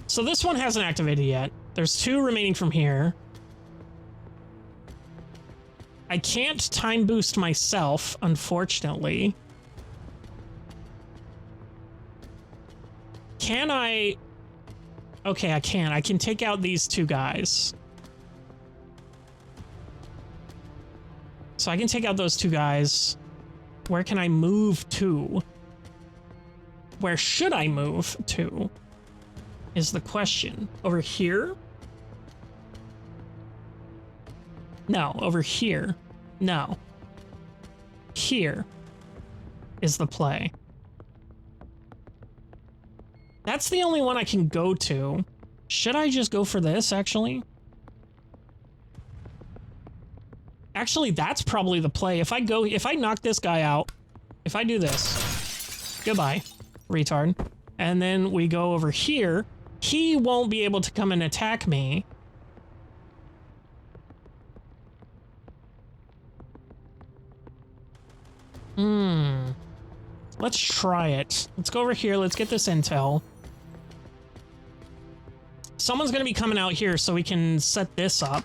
Speaker 1: So this one hasn't activated yet. There's 2 remaining from here. I can't time boost myself, unfortunately. Can I... Okay, I can. I can take out these 2 guys. So I can take out those two guys. Where can I move to? Where should I move to? Is the question. Over here? No, over here. No. Here is the play. That's the only one I can go to. Should I just go for this, actually? Actually, that's probably the play. If I knock this guy out, if I do this, goodbye, retard, and then we go over here, he won't be able to come and attack me. Let's try it. Let's go over here. Let's get this intel. Someone's going to be coming out here so we can set this up.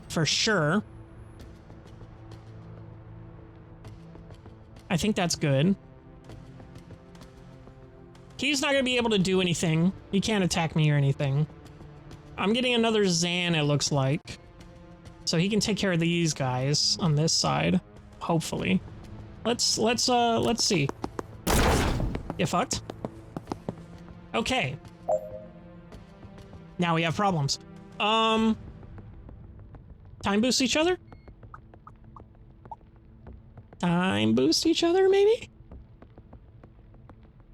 Speaker 1: For sure. I think that's good. He's not going to be able to do anything. He can't attack me or anything. I'm getting another Zan, it looks like. So he can take care of these guys on this side. Hopefully. Let's see. You fucked? Okay. Now we have problems. Time boost each other? Time boost each other, maybe?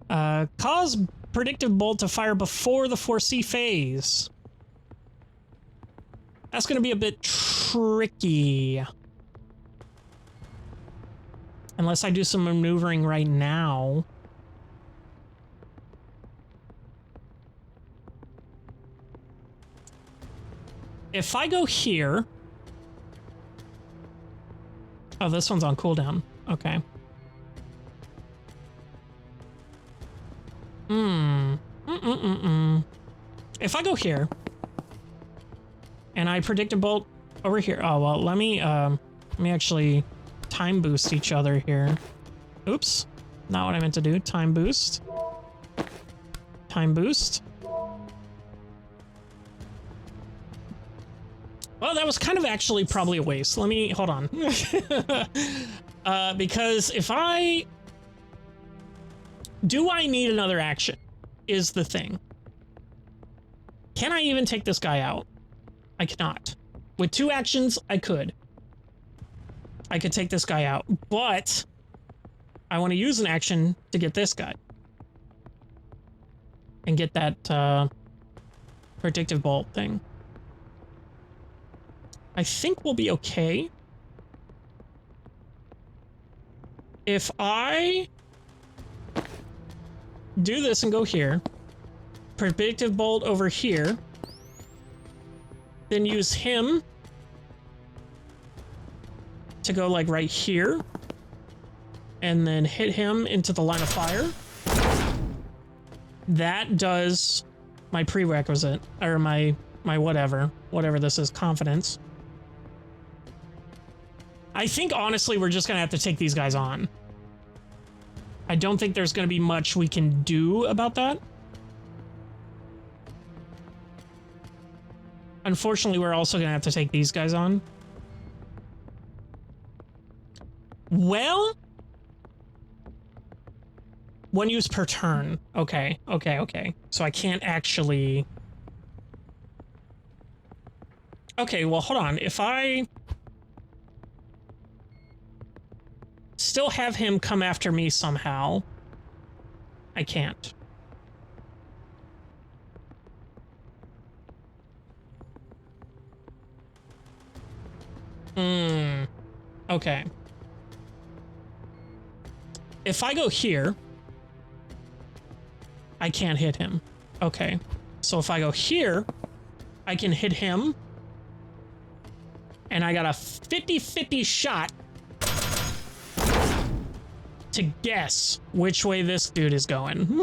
Speaker 1: Cause predictive bolt to fire before the foresee phase. That's gonna be a bit tricky. Unless I do some maneuvering right now. If I go here... Oh, this one's on cooldown. Okay. If I go here... And I predict a bolt over here... Oh, well, let me actually... time boost each other here. Oops. Not what I meant to do. Time boost. Time boost. Well, that was kind of actually probably a waste. Let me... Hold on. Because if I... Do I need another action? Is the thing. Can I even take this guy out? I cannot. With 2 actions, I could. I could take this guy out, but I want to use an action to get this guy. And get that predictive bolt thing. I think we'll be okay. If I do this and go here, predictive bolt over here, then use him to go like right here and then hit him into the line of fire. That does my prerequisite, or my whatever this is, confidence. I think honestly we're just gonna have to take these guys on. I don't think there's gonna be much we can do about that. Unfortunately, we're also gonna have to take these guys on. Well, 1 use per turn. Okay. So I can't actually... Okay, well, hold on. If I still have him come after me somehow, I can't. Okay. If I go here, I can't hit him. Okay. So if I go here, I can hit him. And I got a 50-50 shot to guess which way this dude is going.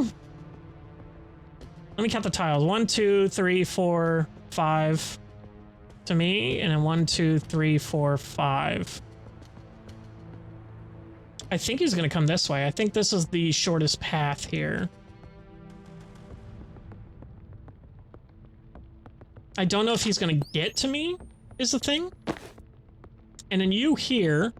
Speaker 1: Let me count the tiles. 1, 2, 3, 4, 5 to me, and then 1, 2, 3, 4, 5. I think he's gonna come this way. I think this is the shortest path here. I don't know if he's gonna get to me, is the thing. And then you here.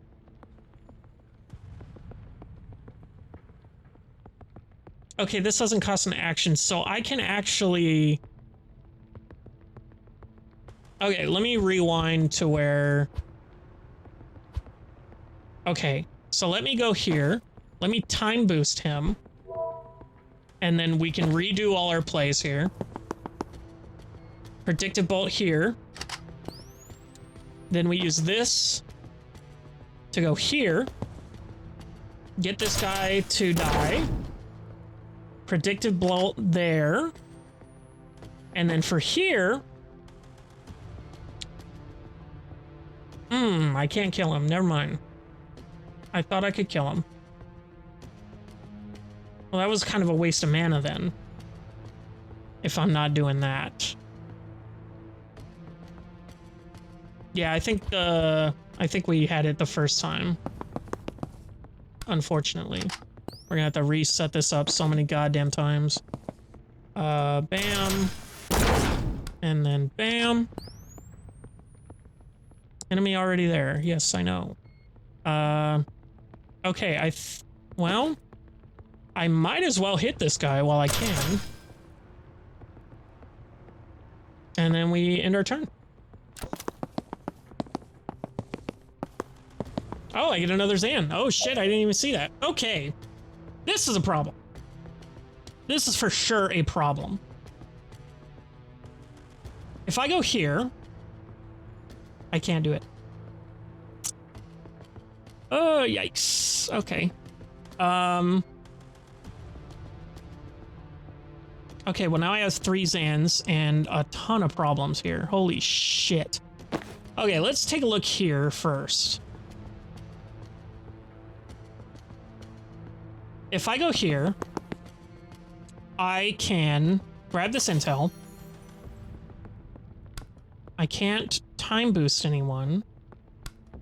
Speaker 1: Okay, this doesn't cost an action, so I can actually... Okay, let me rewind to where... Okay, so let me go here. Let me time boost him. And then we can redo all our plays here. Predictive bolt here. Then we use this to go here. Get this guy to die. Predictive bolt there. And then for here... I can't kill him. Never mind. I thought I could kill him. Well, that was kind of a waste of mana then. If I'm not doing that. Yeah, I think we had it the first time. Unfortunately. We're gonna have to reset this up so many goddamn times. Bam. And then bam. Enemy already there. Yes, I know. Okay, well, I might as well hit this guy while I can. And then we end our turn. Oh, I get another Zan. Oh shit, I didn't even see that. Okay. This is a problem. This is for sure a problem. If I go here, I can't do it. Oh, yikes. Okay. Okay, well now I have 3 Zans and a ton of problems here. Holy shit. Okay, let's take a look here first. If I go here, I can grab this intel. I can't time boost anyone.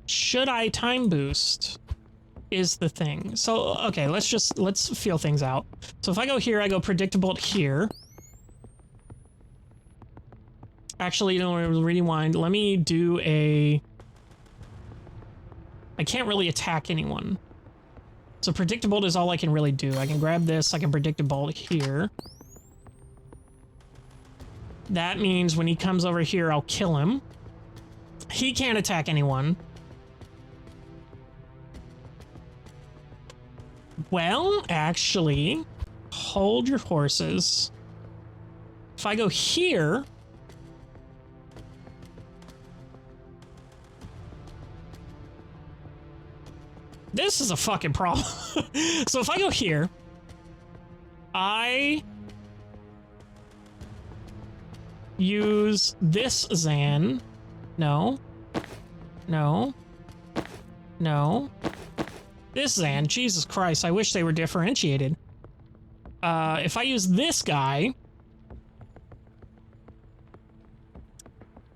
Speaker 1: Should I time boost is the thing. So, okay, let's feel things out. So if I go here, I go predictable here. Actually, you know, rewind. Let me do a... I can't really attack anyone. So predictable is all I can really do. I can grab this, I can predictable here. That means when he comes over here, I'll kill him. He can't attack anyone. Well, actually, hold your horses. If I go here... This is a fucking problem. So if I go here, I use this Zan. No. No. No. This Zan. Jesus Christ, I wish they were differentiated. If I use this guy,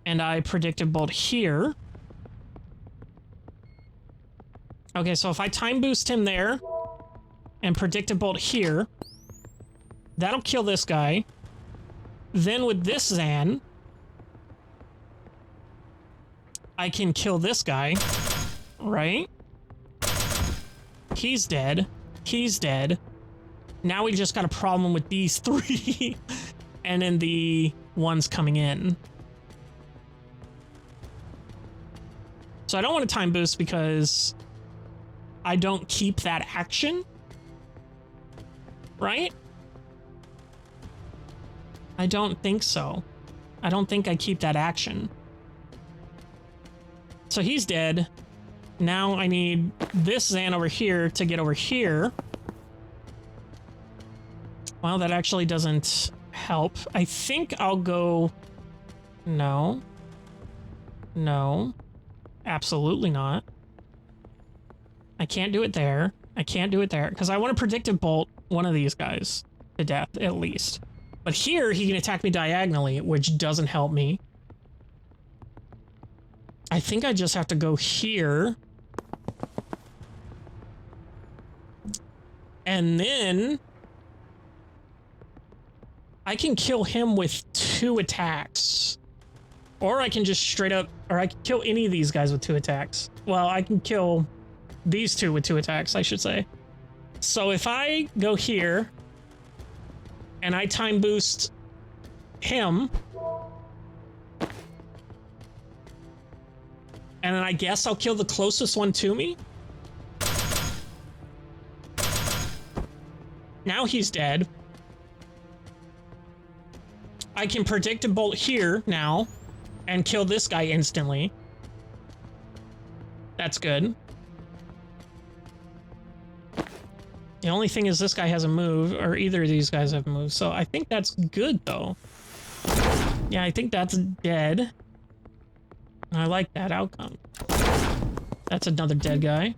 Speaker 1: and I predicted bolt here. Okay, so if I time boost him there, and predicted bolt here, that'll kill this guy. Then with this Zan, I can kill this guy, right? He's dead. He's dead. Now we just got a problem with these 3, and then the ones coming in. So I don't want to time boost because I don't keep that action, right? I don't think so. I don't think I keep that action. So he's dead. Now I need this Zan over here to get over here. Well, that actually doesn't help. I think I'll go... No. No. Absolutely not. I can't do it there. I can't do it there because I want to predictive bolt one of these guys to death at least. But here he can attack me diagonally, which doesn't help me. I think I just have to go here. And then I can kill him with 2 attacks. Or I can just straight up, or I can kill any of these guys with 2 attacks. Well, I can kill these 2 with 2 attacks, I should say. So if I go here and I time boost him, and then I guess I'll kill the closest one to me. Now he's dead. I can predict a bolt here now and kill this guy instantly. That's good. The only thing is this guy has a move, or either of these guys have a move, so I think that's good, though. Yeah, I think that's dead. I like that outcome. That's another dead guy.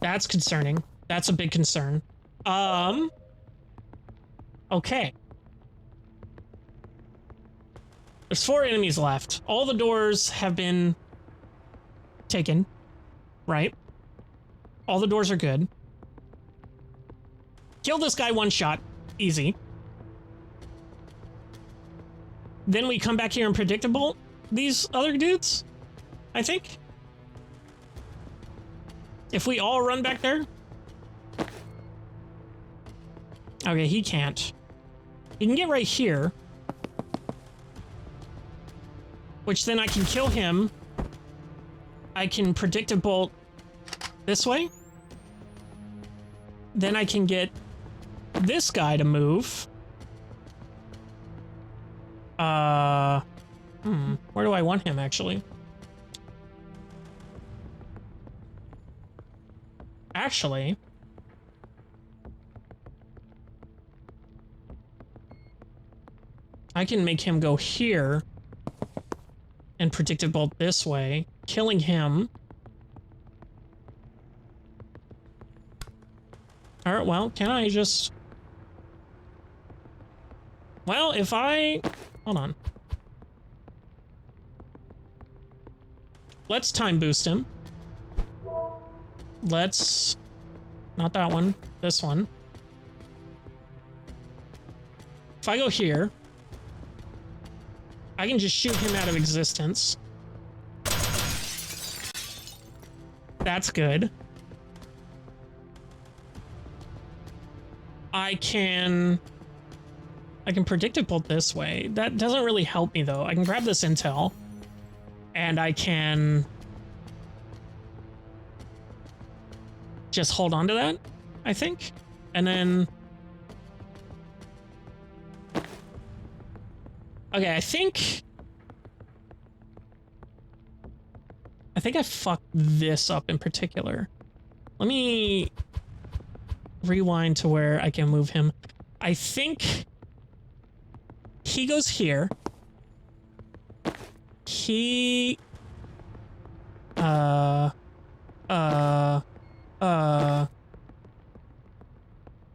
Speaker 1: That's concerning. That's a big concern. Okay. There's 4 enemies left. All the doors have been taken, right? All the doors are good. Kill this guy 1 shot. Easy. Then we come back here and predictable these other dudes, I think. If we all run back there. Okay, he can't. He can get right here. Which then I can kill him. I can predict a bolt this way. Then I can get this guy to move. Where do I want him, actually? Actually... I can make him go here and predict a bolt this way, killing him. Alright, well, can I just... Well, if I... Hold on. Let's time boost him. Let's... Not that one. This one. If I go here... I can just shoot him out of existence. That's good. I can predict a bolt this way. That doesn't really help me, though. I can grab this intel, and I can just hold on to that, I think. And then... Okay, I think I fucked this up in particular. Let me rewind to where I can move him. I think he goes here. He...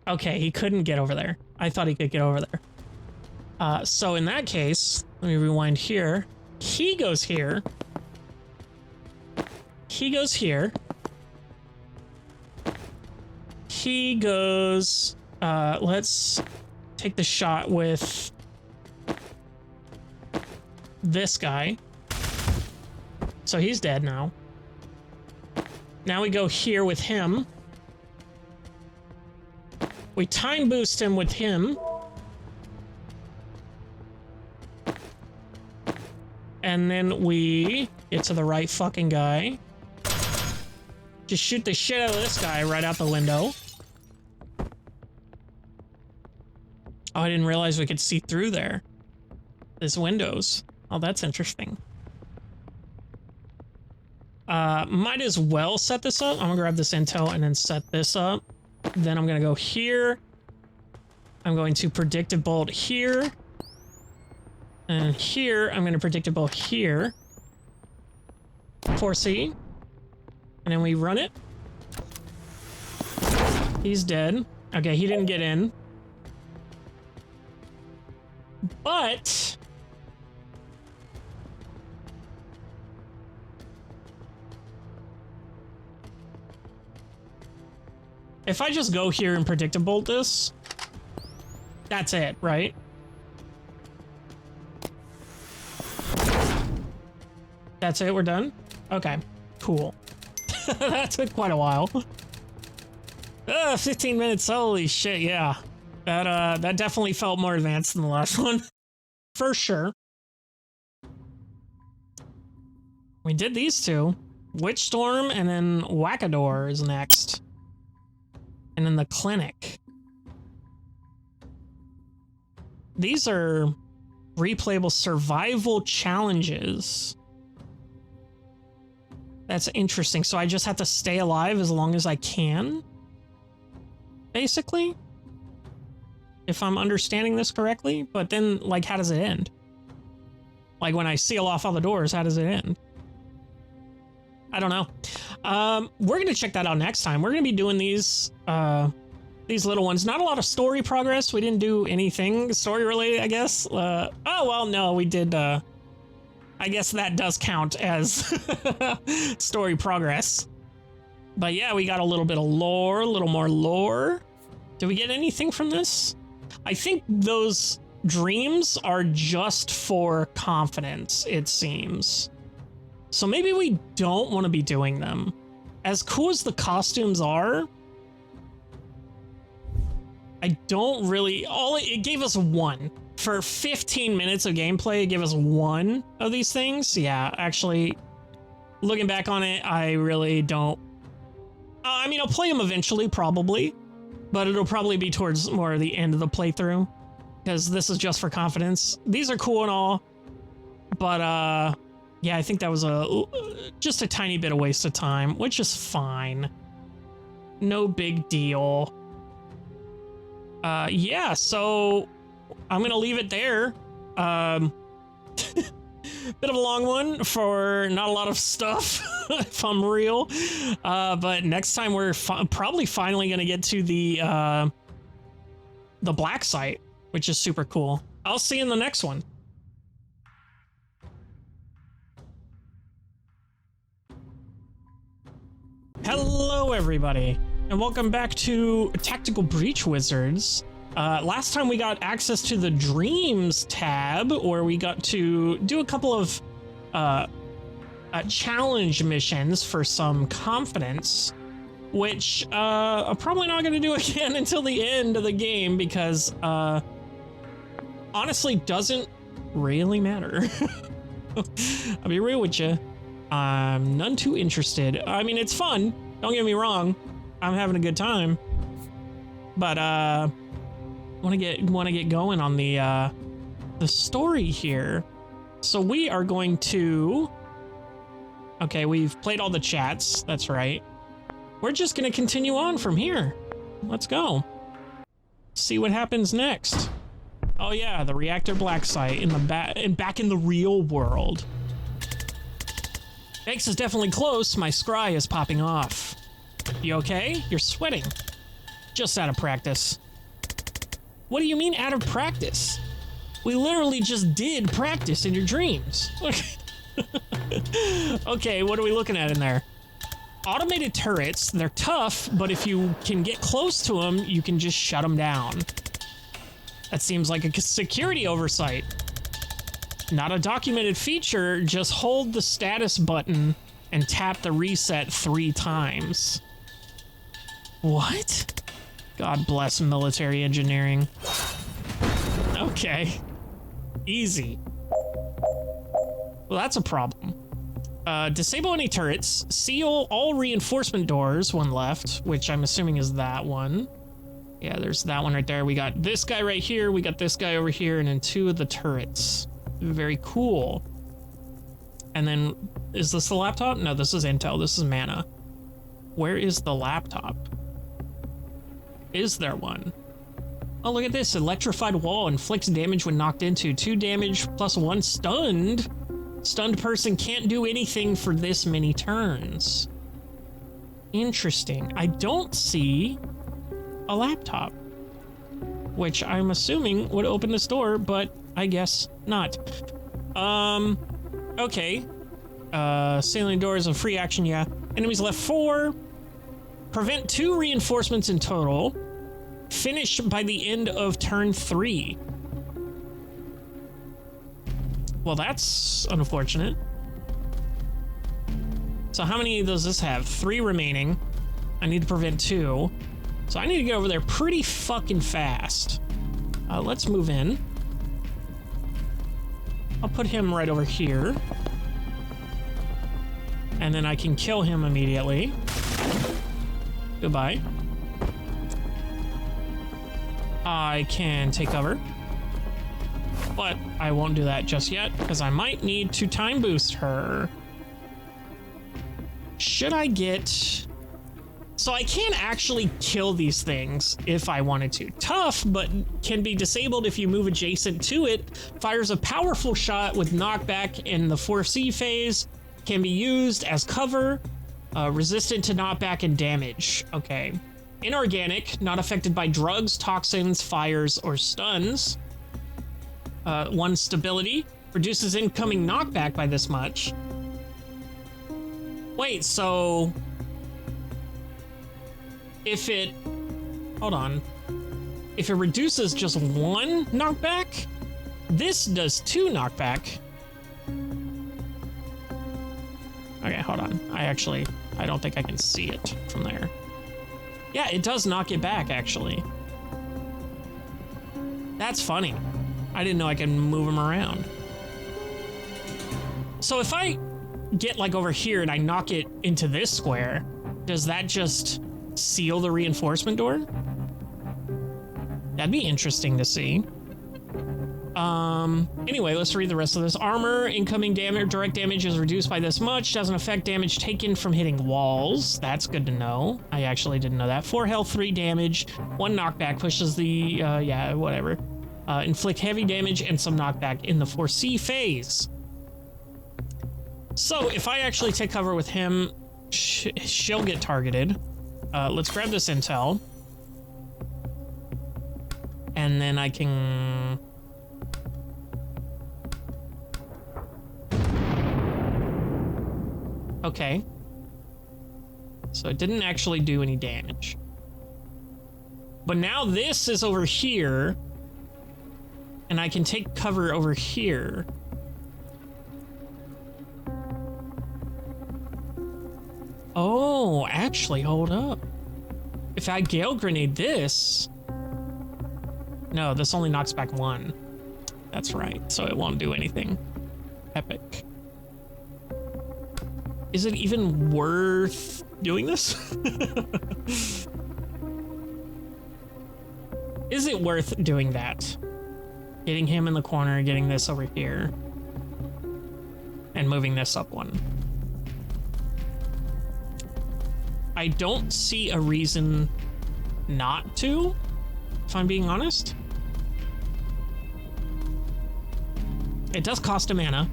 Speaker 1: Okay, he couldn't get over there. I thought he could get over there. So in that case, let me rewind here. He goes here. He goes here. He goes... let's take the shot with this guy. So he's dead now. Now we go here with him. We time boost him with him. And then we get to the right fucking guy. Just shoot the shit out of this guy right out the window. Oh, I didn't realize we could see through there. There's windows. Oh, that's interesting. Might as well set this up. I'm gonna grab this intel and then set this up. Then I'm gonna go here. I'm going to predict a bolt here. And here, I'm going to predict a bolt here. 4C. And then we run it. He's dead. Okay, he didn't get in. But... if I just go here and predict a bolt this, that's it, right? That's it, we're done? Okay, cool. That took quite a while. 15 minutes, holy shit, yeah. That definitely felt more advanced than the last one. For sure. We did these two. Witch Storm and then Wackador is next. And then the clinic. These are replayable survival challenges. That's interesting. So I just have to stay alive as long as I can? Basically? If I'm understanding this correctly? But then, like, how does it end? Like, when I seal off all the doors, how does it end? I don't know. We're going to check that out next time. We're going to be doing these little ones. Not a lot of story progress. We didn't do anything story related, I guess. Oh, well, no, we did. I guess that does count as story progress. But yeah, we got a little bit of lore, a little more lore. Did we get anything from this? I think those dreams are just for confidence, it seems. So maybe we don't want to be doing them. As cool as the costumes are, I don't really... It gave us one. For 15 minutes of gameplay, it gave us one of these things. Yeah, actually, looking back on it, I really don't... I mean, I'll play them eventually, probably. But it'll probably be towards more the end of the playthrough. Because this is just for confidence. These are cool and all. But, yeah, I think that was just a tiny bit of waste of time, which is fine. No big deal. Yeah, so I'm gonna leave it there. Bit of a long one for not a lot of stuff, if I'm real. But next time we're probably finally gonna get to the black site, which is super cool. I'll see you in the next one. Hello, everybody, and welcome back to Tactical Breach Wizards. Last time we got access to the Dreams tab, where we got to do a couple of challenge missions for some confidence, which I'm probably not going to do again until the end of the game because honestly doesn't really matter. I'll be real with you. I'm none too interested. I mean, it's fun. Don't get me wrong. I'm having a good time. But want to get going on the story here. So we are going to... Okay, we've played all the chats. That's right. We're just going to continue on from here. Let's go. See what happens next. Oh yeah, the reactor black site in the back in the real world. X is definitely close. My scry is popping off. You okay? You're sweating. Just out of practice. What do you mean out of practice? We literally just did practice in your dreams. Okay, what are we looking at in there? Automated turrets. They're tough, but if you can get close to them, you can just shut them down. That seems like a security oversight. Not a documented feature, just hold the status button and tap the reset 3 times. What? God bless military engineering. Okay. Easy. Well, that's a problem. Disable any turrets. Seal all reinforcement doors, one left, which I'm assuming is that one. Yeah, there's that one right there. We got this guy right here. We got this guy over here, and then 2 of the turrets. Very cool. And then, is this the laptop? No, this is Intel. This is Mana. Where is the laptop? Is there one? Oh, look at this. Electrified wall inflicts damage when knocked into. 2 damage plus 1 stunned. Stunned person can't do anything for this many turns. Interesting. I don't see a laptop, which I'm assuming would open this door, but I guess not. Okay. Sealing doors of free action, yeah. Enemies left 4. Prevent 2 reinforcements in total. Finish by the end of turn 3. Well, that's unfortunate. So how many does this have? 3 remaining. I need to prevent 2. So I need to get over there pretty fucking fast. Let's move in. I'll put him right over here. And then I can kill him immediately. Goodbye. I can take cover. But I won't do that just yet, because I might need to time boost her. Should I get... So I can actually kill these things if I wanted to. Tough, but can be disabled if you move adjacent to it. Fires a powerful shot with knockback in the 4C phase. Can be used as cover. Resistant to knockback and damage. Okay. Inorganic, not affected by drugs, toxins, fires, or stuns. 1 stability. Reduces incoming knockback by this much. Wait, so... If it... Hold on. If it reduces just 1 knockback, this does 2 knockback. Okay, hold on. I don't think I can see it from there. Yeah, it does knock it back, actually. That's funny. I didn't know I could move him around. So if I get, like, over here and I knock it into this square, does that just seal the reinforcement door? That'd be interesting to see. Anyway, let's read the rest of this. Armor, incoming damage, direct damage is reduced by this much. Doesn't affect damage taken from hitting walls. That's good to know. I actually didn't know that. 4 health, 3 damage, 1 knockback, pushes the, yeah, whatever. Inflict heavy damage and some knockback in the 4C phase. So if I actually take cover with him, she'll get targeted. Let's grab this intel. And then I can... Okay. So it didn't actually do any damage. But now this is over here. And I can take cover over here. Oh, actually, hold up. If I Gale Grenade this... No, this only knocks back 1. That's right, so it won't do anything. Epic. Is it even worth doing this? Is it worth doing that? Getting him in the corner, getting this over here. And moving this up 1. I don't see a reason not to, if I'm being honest. It does cost a mana.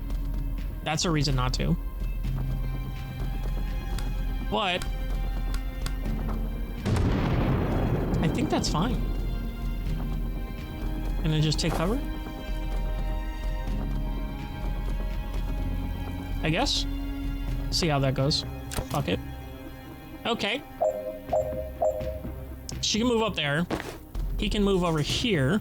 Speaker 1: That's a reason not to. But I think that's fine. And then just take cover, I guess. See how that goes. Fuck it. Okay. She can move up there. He can move over here.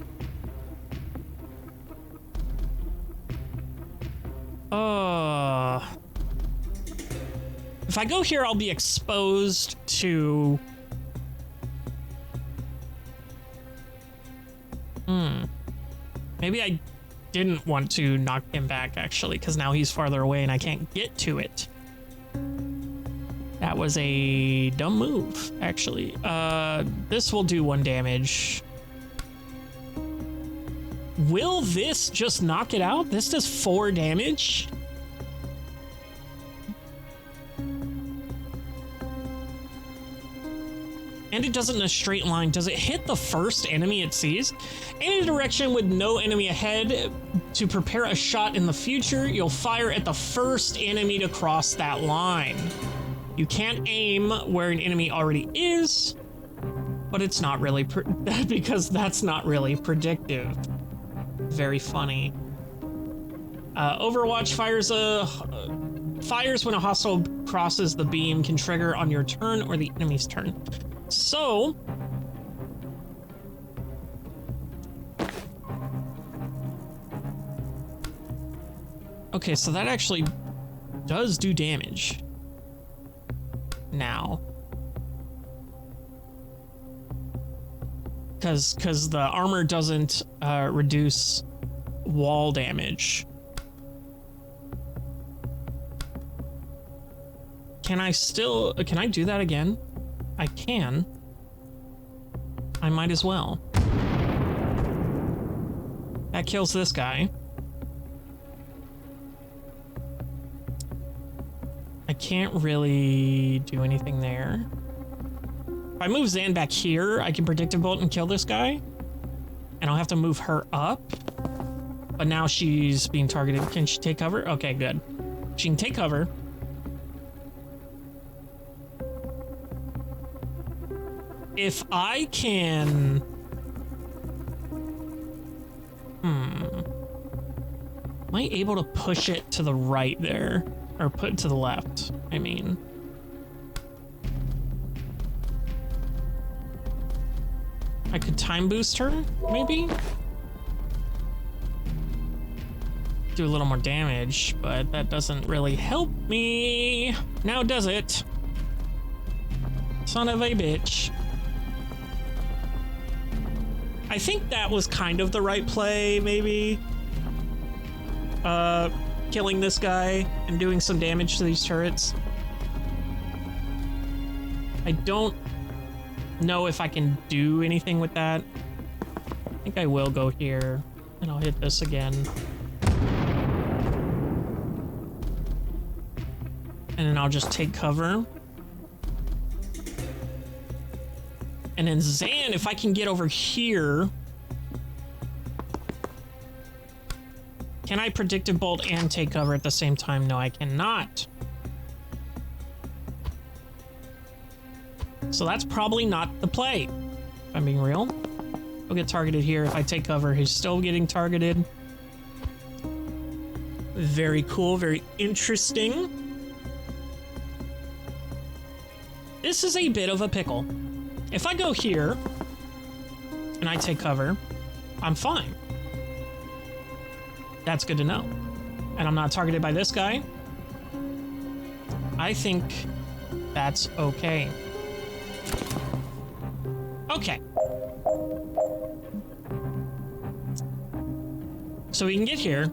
Speaker 1: If I go here, I'll be exposed to... Maybe I didn't want to knock him back, actually, because now he's farther away and I can't get to it. That was a dumb move, actually. This will do 1 damage. Will this just knock it out? This does 4 damage? And it does it in a straight line. Does it hit the first enemy it sees? Any direction with no enemy ahead. To prepare a shot in the future, you'll fire at the first enemy to cross that line. You can't aim where an enemy already is, but it's not really because that's not really predictive. Very funny. Overwatch fires when a hostile crosses the beam, can trigger on your turn or the enemy's turn. So okay, so that actually does do damage. now. Because the armor doesn't reduce wall damage. Can I do that again? I can. I might as well. That kills this guy. I can't really do anything there. If I move Zan back here, I can predictive bolt and kill this guy. And I'll have to move her up. But now she's being targeted. Can she take cover? Okay, good. She can take cover. If I can... Am I able to push it to the right there? Or put it to the left, I mean. I could time boost her, maybe? Do a little more damage, but that doesn't really help me. Now does it? Son of a bitch. I think that was kind of the right play, maybe. Killing this guy and doing some damage to these turrets. I don't know if I can do anything with that. I think I will go here and I'll hit this again. And then I'll just take cover. And then Zan, if I can get over here. Can I predictive bolt and take cover at the same time? No, I cannot. So that's probably not the play, if I'm being real. He'll get targeted here. If I take cover, he's still getting targeted. Very cool, very interesting. This is a bit of a pickle. If I go here and I take cover, I'm fine. That's good to know. And I'm not targeted by this guy. I think that's okay. Okay. So we can get here.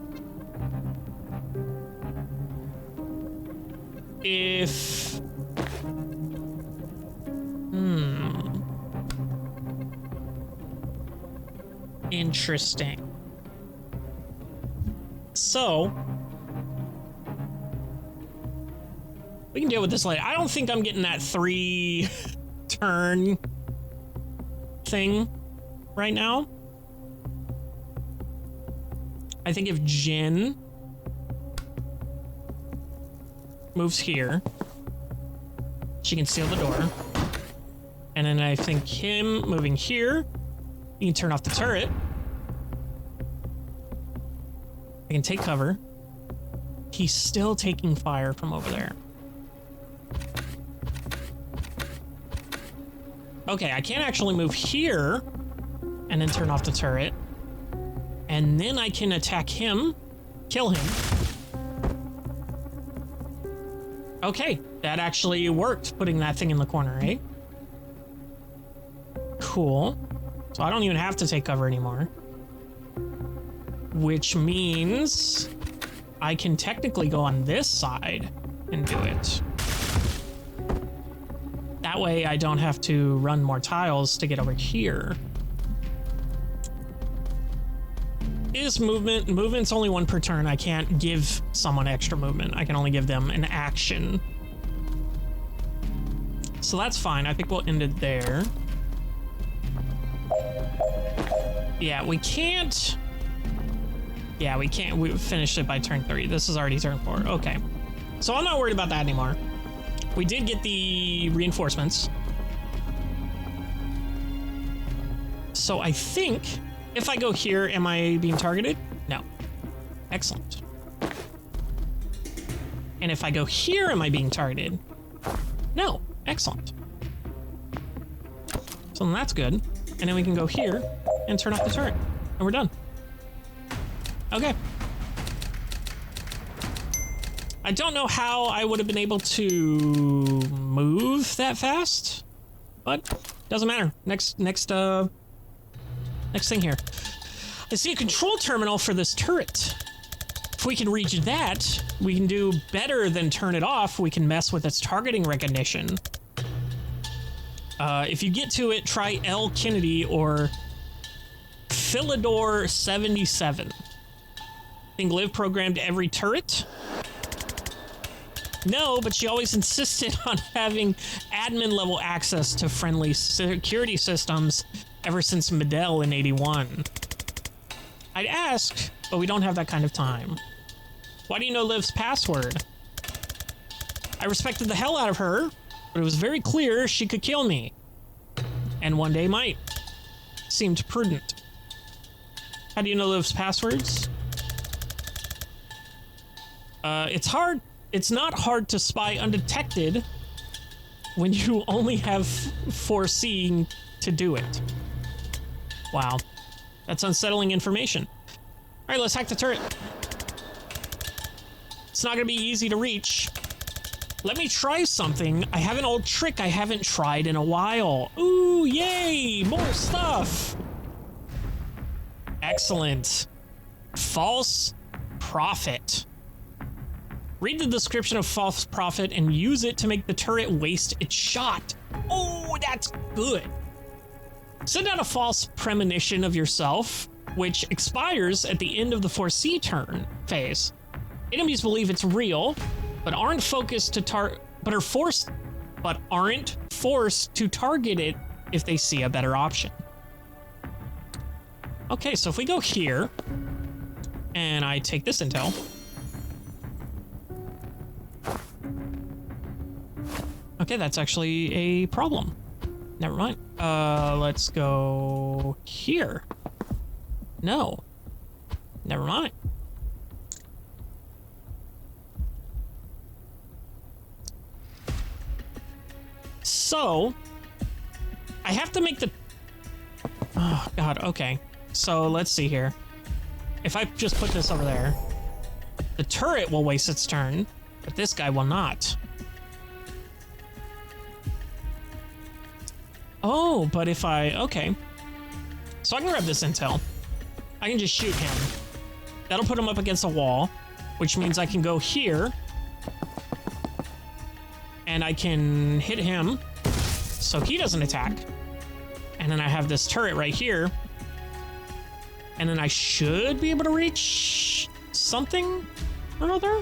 Speaker 1: If... Interesting. So... we can deal with this later. I don't think I'm getting that 3 turn thing right now. I think if Jin moves here, she can seal the door. And then I think him moving here, you can turn off the turret. I can take cover. He's still taking fire from over there. Okay, I can't actually move here and then turn off the turret. And then I can attack him, kill him. Okay, that actually worked, putting that thing in the corner, eh? Cool. So I don't even have to take cover anymore. Which means I can technically go on this side and do it. That way I don't have to run more tiles to get over here. Is movement. Movement's only 1 per turn. I can't give someone extra movement. I can only give them an action. So that's fine. I think we'll end it there. Yeah, we can't. Yeah, we can't. We finished it by turn 3. This is already turn 4. Okay. So I'm not worried about that anymore. We did get the reinforcements. So I think if I go here, am I being targeted? No. Excellent. And if I go here, am I being targeted? No. Excellent. So then that's good. And then we can go here and turn off the turret. And we're done. Okay. I don't know how I would have been able to move that fast, but doesn't matter. Next thing here. I see a control terminal for this turret. If we can reach that, we can do better than turn it off. We can mess with its targeting recognition. If you get to it, try L. Kennedy or Philidor 77. Think Liv programmed every turret? No, but she always insisted on having admin level access to friendly security systems ever since Medell in 81. I'd ask, but we don't have that kind of time. Why do you know Liv's password? I respected the hell out of her, but it was very clear she could kill me. And one day might. Seemed prudent. How do you know Liv's passwords? It's hard. It's not hard to spy undetected when you only have foreseeing to do it. Wow. That's unsettling information. All right, let's hack the turret. It's not gonna be easy to reach. Let me try something. I have an old trick I haven't tried in a while. Ooh, yay, more stuff. Excellent. False prophet. Read the description of false prophet and use it to make the turret waste its shot. Oh, that's good. Send out a false premonition of yourself, which expires at the end of the foresee turn phase. Enemies believe it's real, but aren't forced to target it if they see a better option. Okay, so if we go here and I take this intel. Okay, that's actually a problem. Never mind. Let's go here. No. Never mind. So, I have to make the... Oh, God, okay. So, let's see here. If I just put this over there, the turret will waste its turn, but this guy will not. Oh, but if I... Okay. So I can grab this intel. I can just shoot him. That'll put him up against a wall, which means I can go here. And I can hit him so he doesn't attack. And then I have this turret right here. And then I should be able to reach something or other?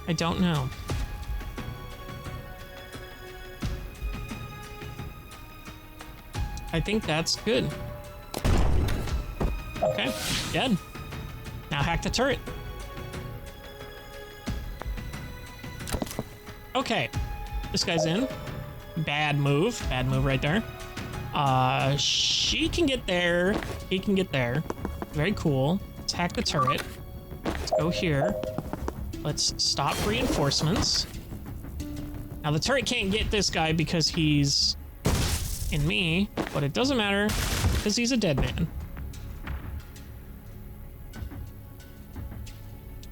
Speaker 1: I don't know. I think that's good. Okay, good. Now hack the turret. Okay, this guy's in. Bad move right there. She can get there. He can get there. Very cool. Let's hack the turret. Let's go here. Let's stop reinforcements. Now the turret can't get this guy because he's in me, but it doesn't matter because he's a dead man.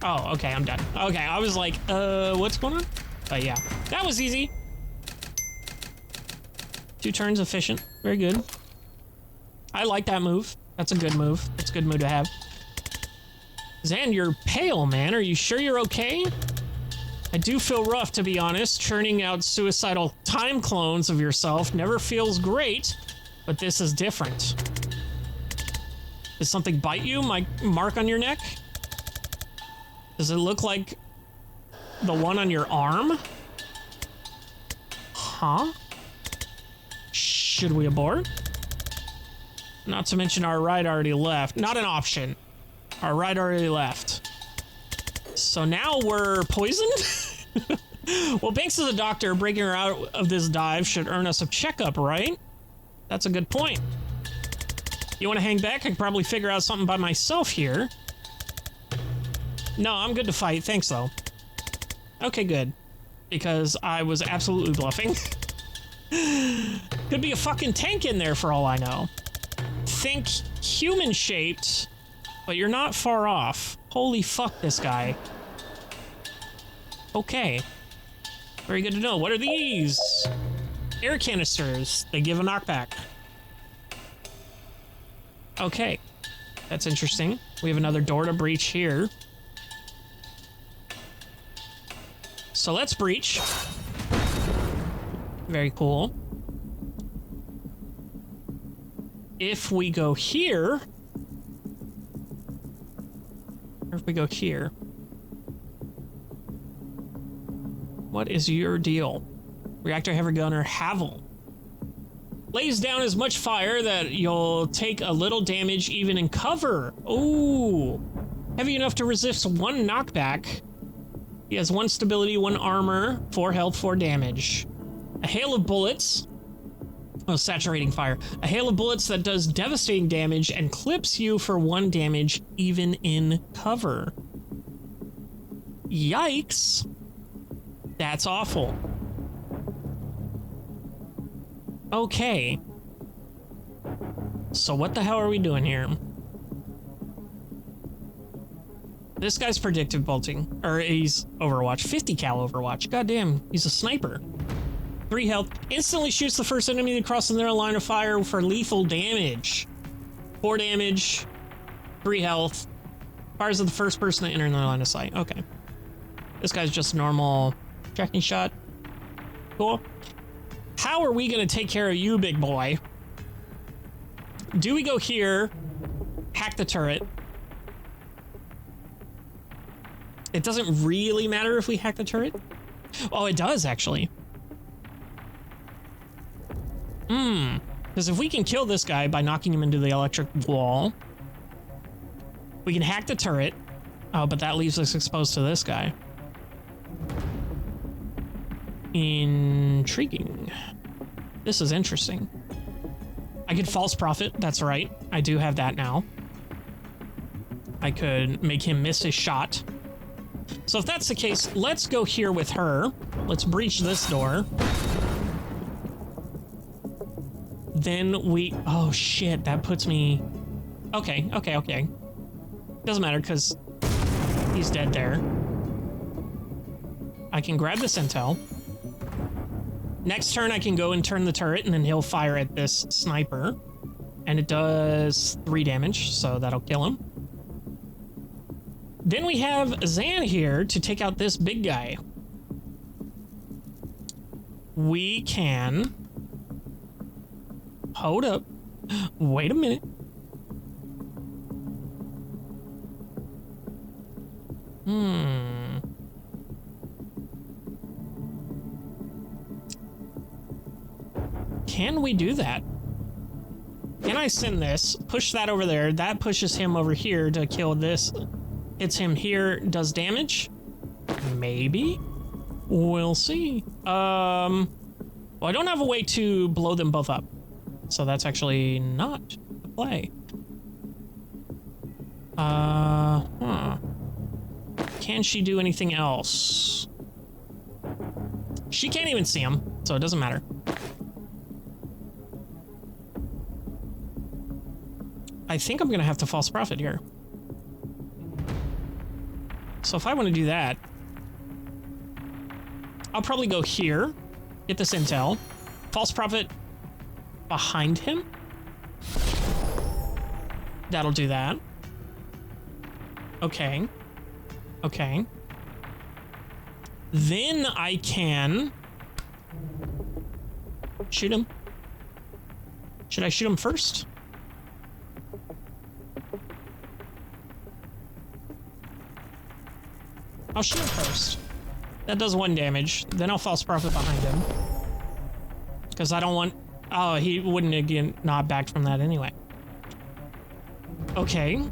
Speaker 1: Oh, okay, I'm done. Okay, I was like, what's going on? But yeah, that was easy. 2 turns, efficient. Very good. I like that move. That's a good move. That's a good move to have. Zan, you're pale, man. Are you sure you're okay? I do feel rough, to be honest. Churning out suicidal time clones of yourself never feels great, but this is different. Did something bite you? My mark on your neck? Does it look like the one on your arm? Huh? Should we abort? Not to mention our ride already left. Not an option. Our ride already left. So now we're poisoned? Well, thanks to the doctor, breaking her out of this dive should earn us a checkup, right? That's a good point. You want to hang back? I can probably figure out something by myself here. No, I'm good to fight. Thanks, though. Okay, good. Because I was absolutely bluffing. Could be a fucking tank in there for all I know. Think human-shaped, but you're not far off. Holy fuck, this guy. Okay. Very good to know. What are these? Air canisters. They give a knockback. Okay. That's interesting. We have another door to breach here. So let's breach. Very cool. If we go here... Or if we go here... What is your deal? Reactor heavy gunner Havel. Lays down as much fire that you'll take a little damage even in cover. Ooh. Heavy enough to resist 1 knockback. He has 1 stability, 1 armor, 4 health, 4 damage. A hail of bullets. Oh, saturating fire. A hail of bullets that does devastating damage and clips you for 1 damage even in cover. Yikes. That's awful. Okay. So what the hell are we doing here? This guy's predictive bolting. Or he's Overwatch. 50 cal Overwatch. Goddamn, he's a sniper. 3 health. Instantly shoots the first enemy that crosses their line of fire for lethal damage. 4 damage. 3 health. Fires at the first person to enter in their line of sight. Okay. This guy's just normal tracking shot. Cool. How are we going to take care of you, big boy? Do we go here, hack the turret? It doesn't really matter if we hack the turret. Oh, it does, actually. Because if we can kill this guy by knocking him into the electric wall, we can hack the turret. Oh, but that leaves us exposed to this guy. Intriguing. This is interesting. I could false prophet. That's right. I do have that now. I could make him miss his shot. So if that's the case, let's go here with her. Let's breach this door. Then we... Oh, shit. That puts me... Okay. Doesn't matter, because he's dead there. I can grab this intel. Next turn, I can go and turn the turret, and then he'll fire at this sniper. And it does 3 damage, so that'll kill him. Then we have Zan here to take out this big guy. We can... Hold up. Wait a minute. Can we do that? Can I send this? Push that over there. That pushes him over here to kill this. Hits him here, does damage? Maybe? We'll see. Well, I don't have a way to blow them both up. So that's actually not the play. Can she do anything else? She can't even see him, so it doesn't matter. I think I'm gonna have to false prophet here. So if I want to do that, I'll probably go here, get this intel, false prophet behind him. That'll do that. Okay. Okay. Then I can shoot him. Should I shoot him first? I'll shoot him first. That does 1 damage. Then I'll false prophet behind him. Because I don't want... Oh, he wouldn't have get knocked back from that anyway. Okay.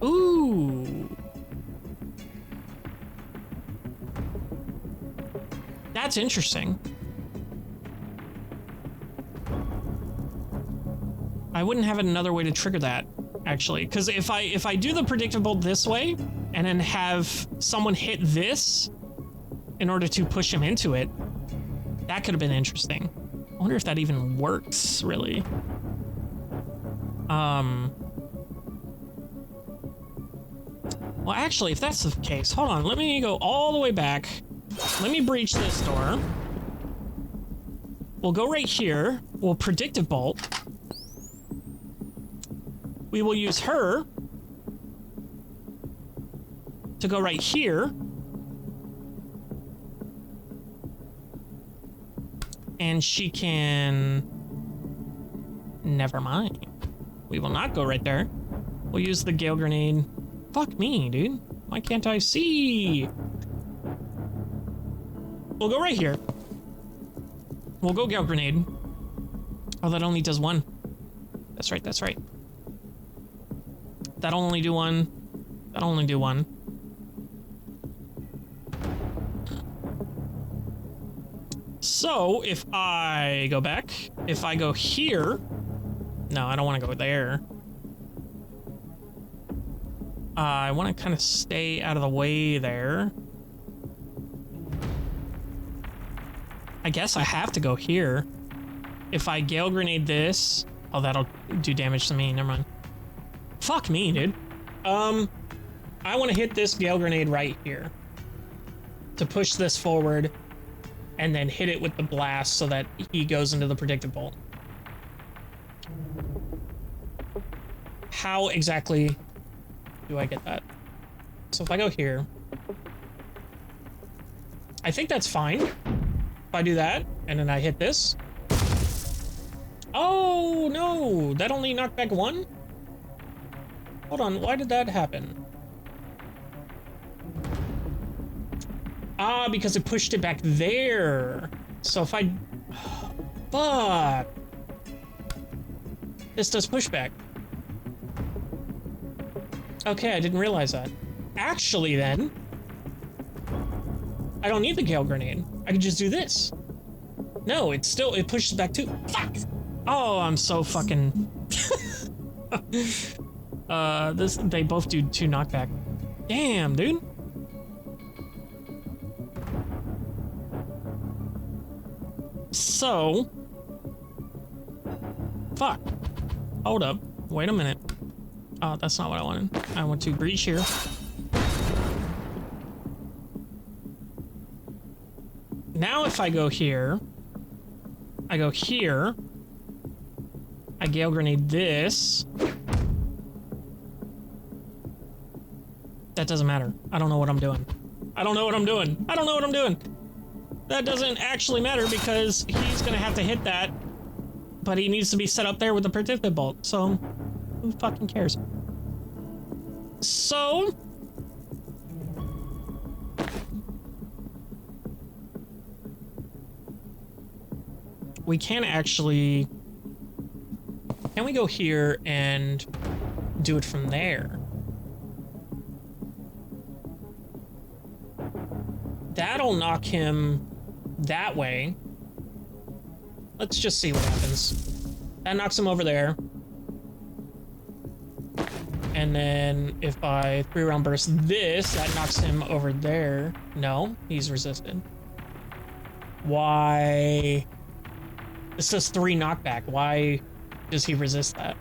Speaker 1: Ooh. That's interesting. I wouldn't have another way to trigger that, actually, because if I do the predictable this way and then have someone hit this in order to push him into it, that could have been interesting. I wonder if that even works, really. Well, actually, if that's the case, hold on. Let me go all the way back. Let me breach this door. We'll go right here. We'll predictive bolt. We will use her to go right here. And she can... Never mind. We will not go right there. We'll use the Gale Grenade. Fuck me, dude. Why can't I see? We'll go right here. We'll go Gale Grenade. Oh, that only does one. That's right, that's right. That'll only do one. That'll only do one. So, if I go back, if I go here... No, I don't want to go there. I want to kind of stay out of the way there. I guess I have to go here. If I Gale Grenade this... Oh, that'll do damage to me. Never mind. Fuck me, dude. I want to hit this Gale Grenade right here. To push this forward. And then hit it with the blast so that he goes into the predictive bolt. How exactly do I get that? So if I go here... I think that's fine. If I do that, and then I hit this. Oh, no! That only knocked back one? Hold on, why did that happen? Ah, because it pushed it back there. So if I... Fuck. This does pushback. Okay, I didn't realize that. Actually, then... I don't need the Gale Grenade. I can just do this. No, it pushes back too. Fuck! Oh, I'm so fucking... they both do 2 knockback. Damn, dude. So... Fuck. Hold up. Wait a minute. Oh, that's not what I wanted. I want to breach here. Now if I go here... I go here... I Gale Grenade this... That doesn't matter. I don't know what I'm doing. I don't know what I'm doing. I don't know what I'm doing. That doesn't actually matter because he's gonna have to hit that, but he needs to be set up there with the predictive bolt, so who fucking cares? So... we can actually... Can we go here and do it from there? That'll knock him that way. Let's just see what happens. That knocks him over there. And then if I 3-round burst this, that knocks him over there. No, he's resisted. Why? This says 3 knockback. Why does he resist that?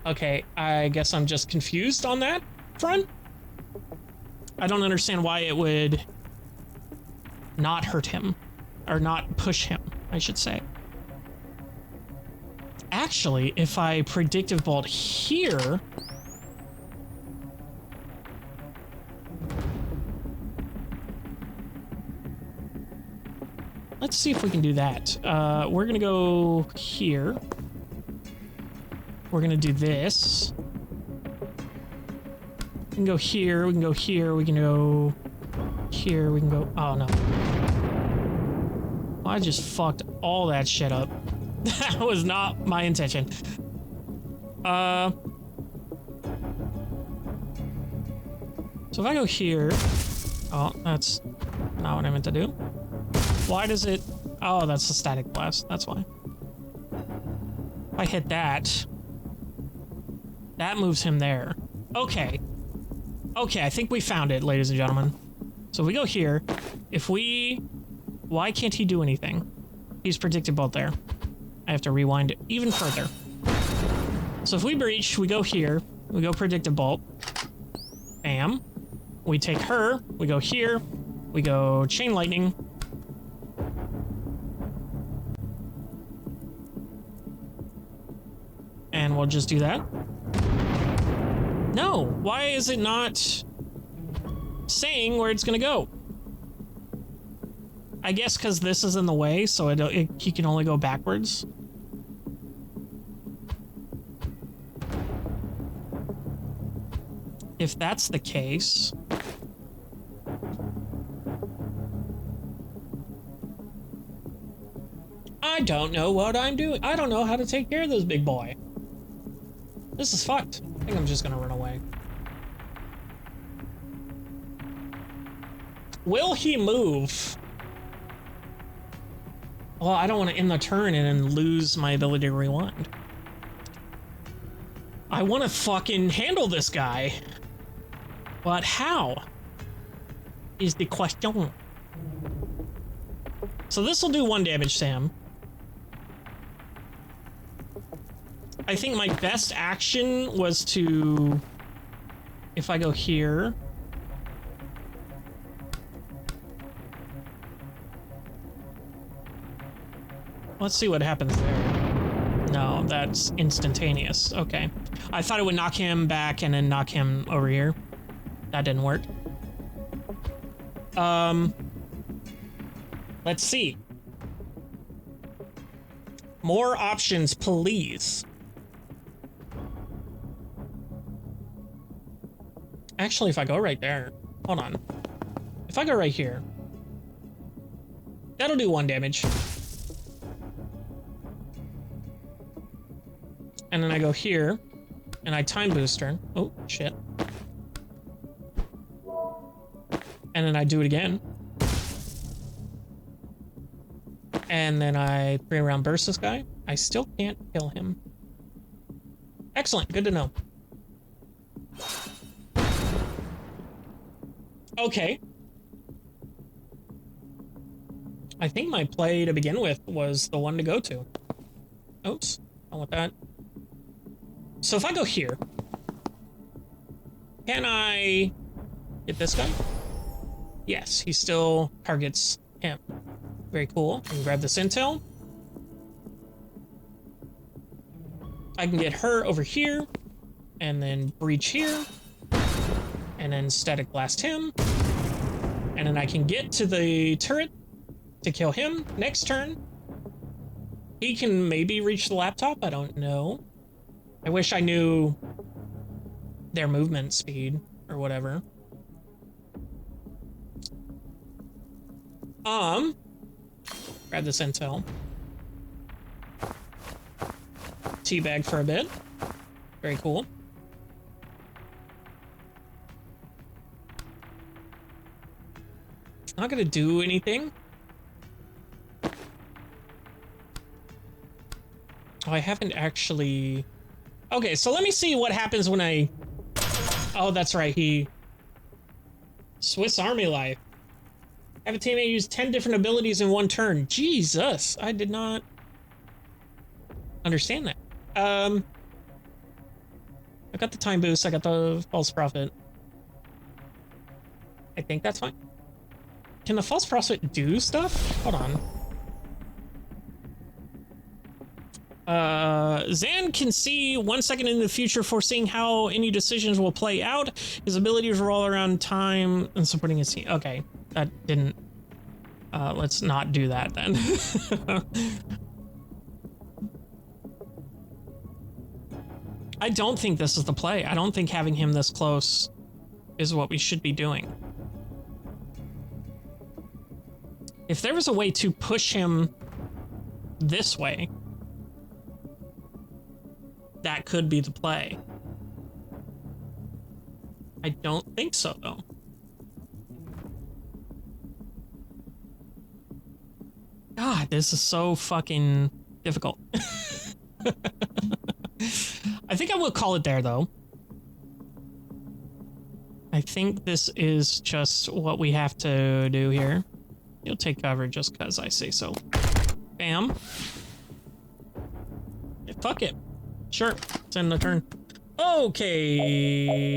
Speaker 1: Okay, I guess I'm just confused on that front. I don't understand why it would not hurt him. Or not push him, I should say. Actually, if I predictive bolt here... Let's see if we can do that. We're gonna go here. We're gonna do this. We can go here, we can go here, we can go here, we can go... Oh, no. I just fucked all that shit up. That was not my intention. So if I go here... Oh, that's not what I meant to do. Why does it... Oh, that's the static blast. That's why. If I hit that... That moves him there. Okay. Okay, I think we found it, ladies and gentlemen. So if we go here, if we Why can't he do anything? He's predicted bolt there. I have to rewind it even further. So if we breach, we go here. We go predicted bolt. Bam. We take her. We go here. We go chain lightning. And we'll just do that. No, why is it not saying where it's gonna go? I guess because this is in the way, so he can only go backwards. If that's the case... I don't know what I'm doing. I don't know how to take care of this big boy. This is fucked. I think I'm just gonna run away. Will he move? Well, I don't want to end the turn and then lose my ability to rewind. I want to fucking handle this guy. But how? Is the question. So this will do 1 damage, Sam. I think my best action was to... If I go here... Let's see what happens there. No, that's instantaneous. Okay. I thought it would knock him back and then knock him over here. That didn't work. Let's see. More options, please. Actually, if I go right there... Hold on. If I go right here... That'll do 1 damage. And then I go here, and I time booster. Oh, shit. And then I do it again. And then I 3-round burst this guy. I still can't kill him. Excellent, good to know. Okay. I think my play to begin with was the one to go to. Oops, I want that. So if I go here, can I get this guy? Yes, he still targets him. Very cool. I can grab this intel. I can get her over here, and then breach here, and then static blast him, and then I can get to the turret to kill him next turn. He can maybe reach the laptop, I don't know. I wish I knew their movement speed or whatever. Grab this intel. Teabag for a bit. Very cool. Not gonna do anything. Oh, I haven't actually... Okay, so let me see what happens when I... Oh, that's right, he... Swiss Army life. Have a teammate use 10 different abilities in 1 turn. Jesus, I did not understand that. I got the time boost, I got the false prophet. I think that's fine. Can the false prophet do stuff? Hold on. Zan can see 1 second in the future, foreseeing how any decisions will play out. His abilities roll around time and supporting his team. Okay, that didn't... let's not do that then. I don't think this is the play. I don't think having him this close is what we should be doing. If there was a way to push him this way, that could be the play. I don't think so, though. God, this is so fucking difficult. I think I will call it there, though. I think this is just what we have to do here. You'll take cover just because I say so. Bam. Yeah, fuck it. Sure. It's in the turn. Okay.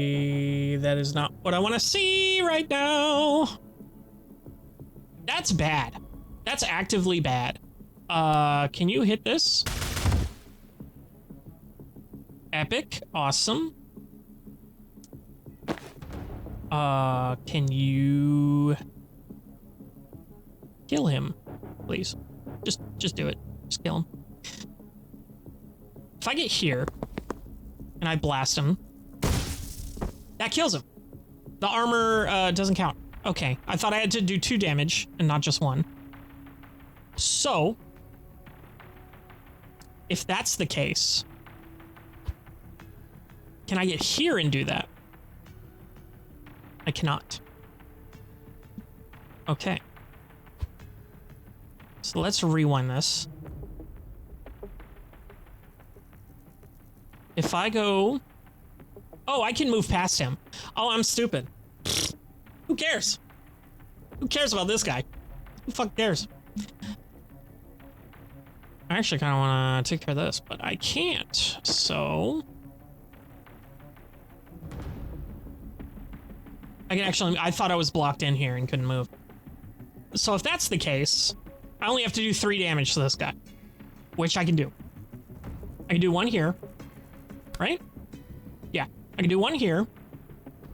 Speaker 1: That is not what I want to see right now. That's bad. That's actively bad. Can you hit this? Epic. Awesome. Can you kill him, please? Just do it. Just kill him. If I get here and I blast him, that kills him. The armor doesn't count. Okay, I thought I had to do 2 damage and not just 1. So, if that's the case, can I get here and do that? I cannot. Okay. So let's rewind this. If I go... Oh, I can move past him. Oh, I'm stupid. Who cares? Who cares about this guy? Who the fuck cares? I actually kind of want to take care of this, but I can't. So... I can actually... I thought I was blocked in here and couldn't move. So if that's the case, I only have to do 3 damage to this guy, which I can do. I can do 1 here, right? Yeah, I can do 1 here,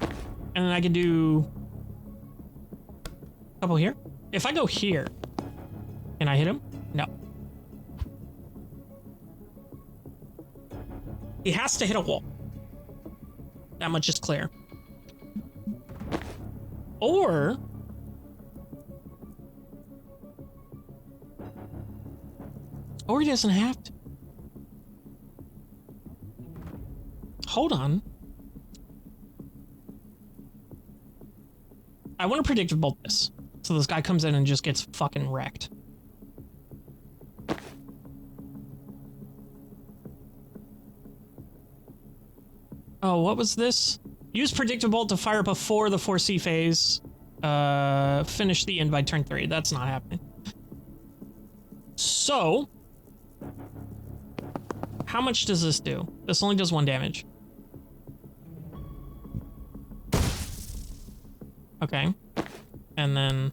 Speaker 1: and then I can do a couple here. If I go here, can I hit him? No. He has to hit a wall. That much is clear. Or... he doesn't have to. Hold on. I want to predictable this. So this guy comes in and just gets fucking wrecked. Oh, what was this? Use predictable to fire before the 4C phase. Finish the end by turn 3. That's not happening. So... how much does this do? This only does 1 damage. Okay. And then...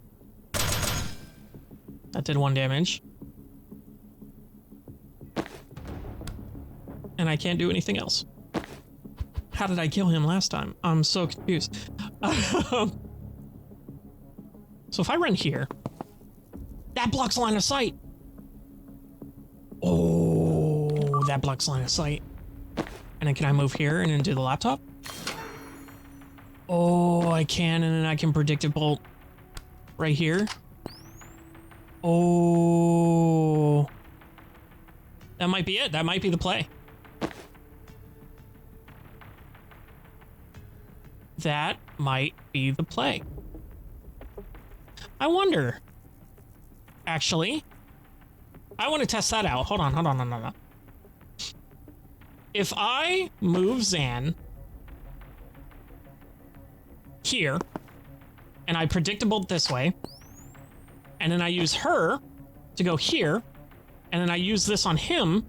Speaker 1: that did 1 damage. And I can't do anything else. How did I kill him last time? I'm so confused. So if I run here... that blocks line of sight! Oh, that blocks line of sight. And then can I move here and then do the laptop? Oh, I can, and then I can predictable right here. Oh. That might be it. That might be the play. That might be the play. I wonder. Actually... I want to test that out. Hold on. If I move Zan here, and I predictable this way, and then I use her to go here, and then I use this on him,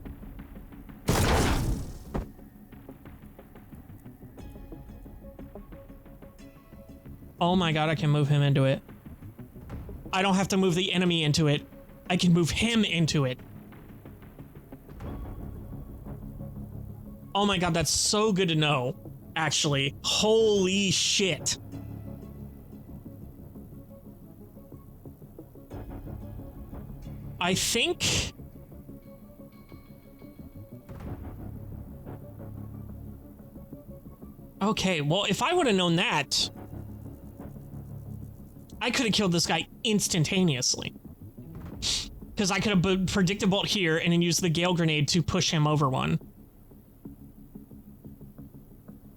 Speaker 1: oh my god, I can move him into it. I don't have to move the enemy into it. I can move him into it. Oh my god, that's so good to know, actually. Holy shit. I think... okay, well, if I would have known that, I could have killed this guy instantaneously. Because I could have been predictable here and then used the Gale Grenade to push him over one.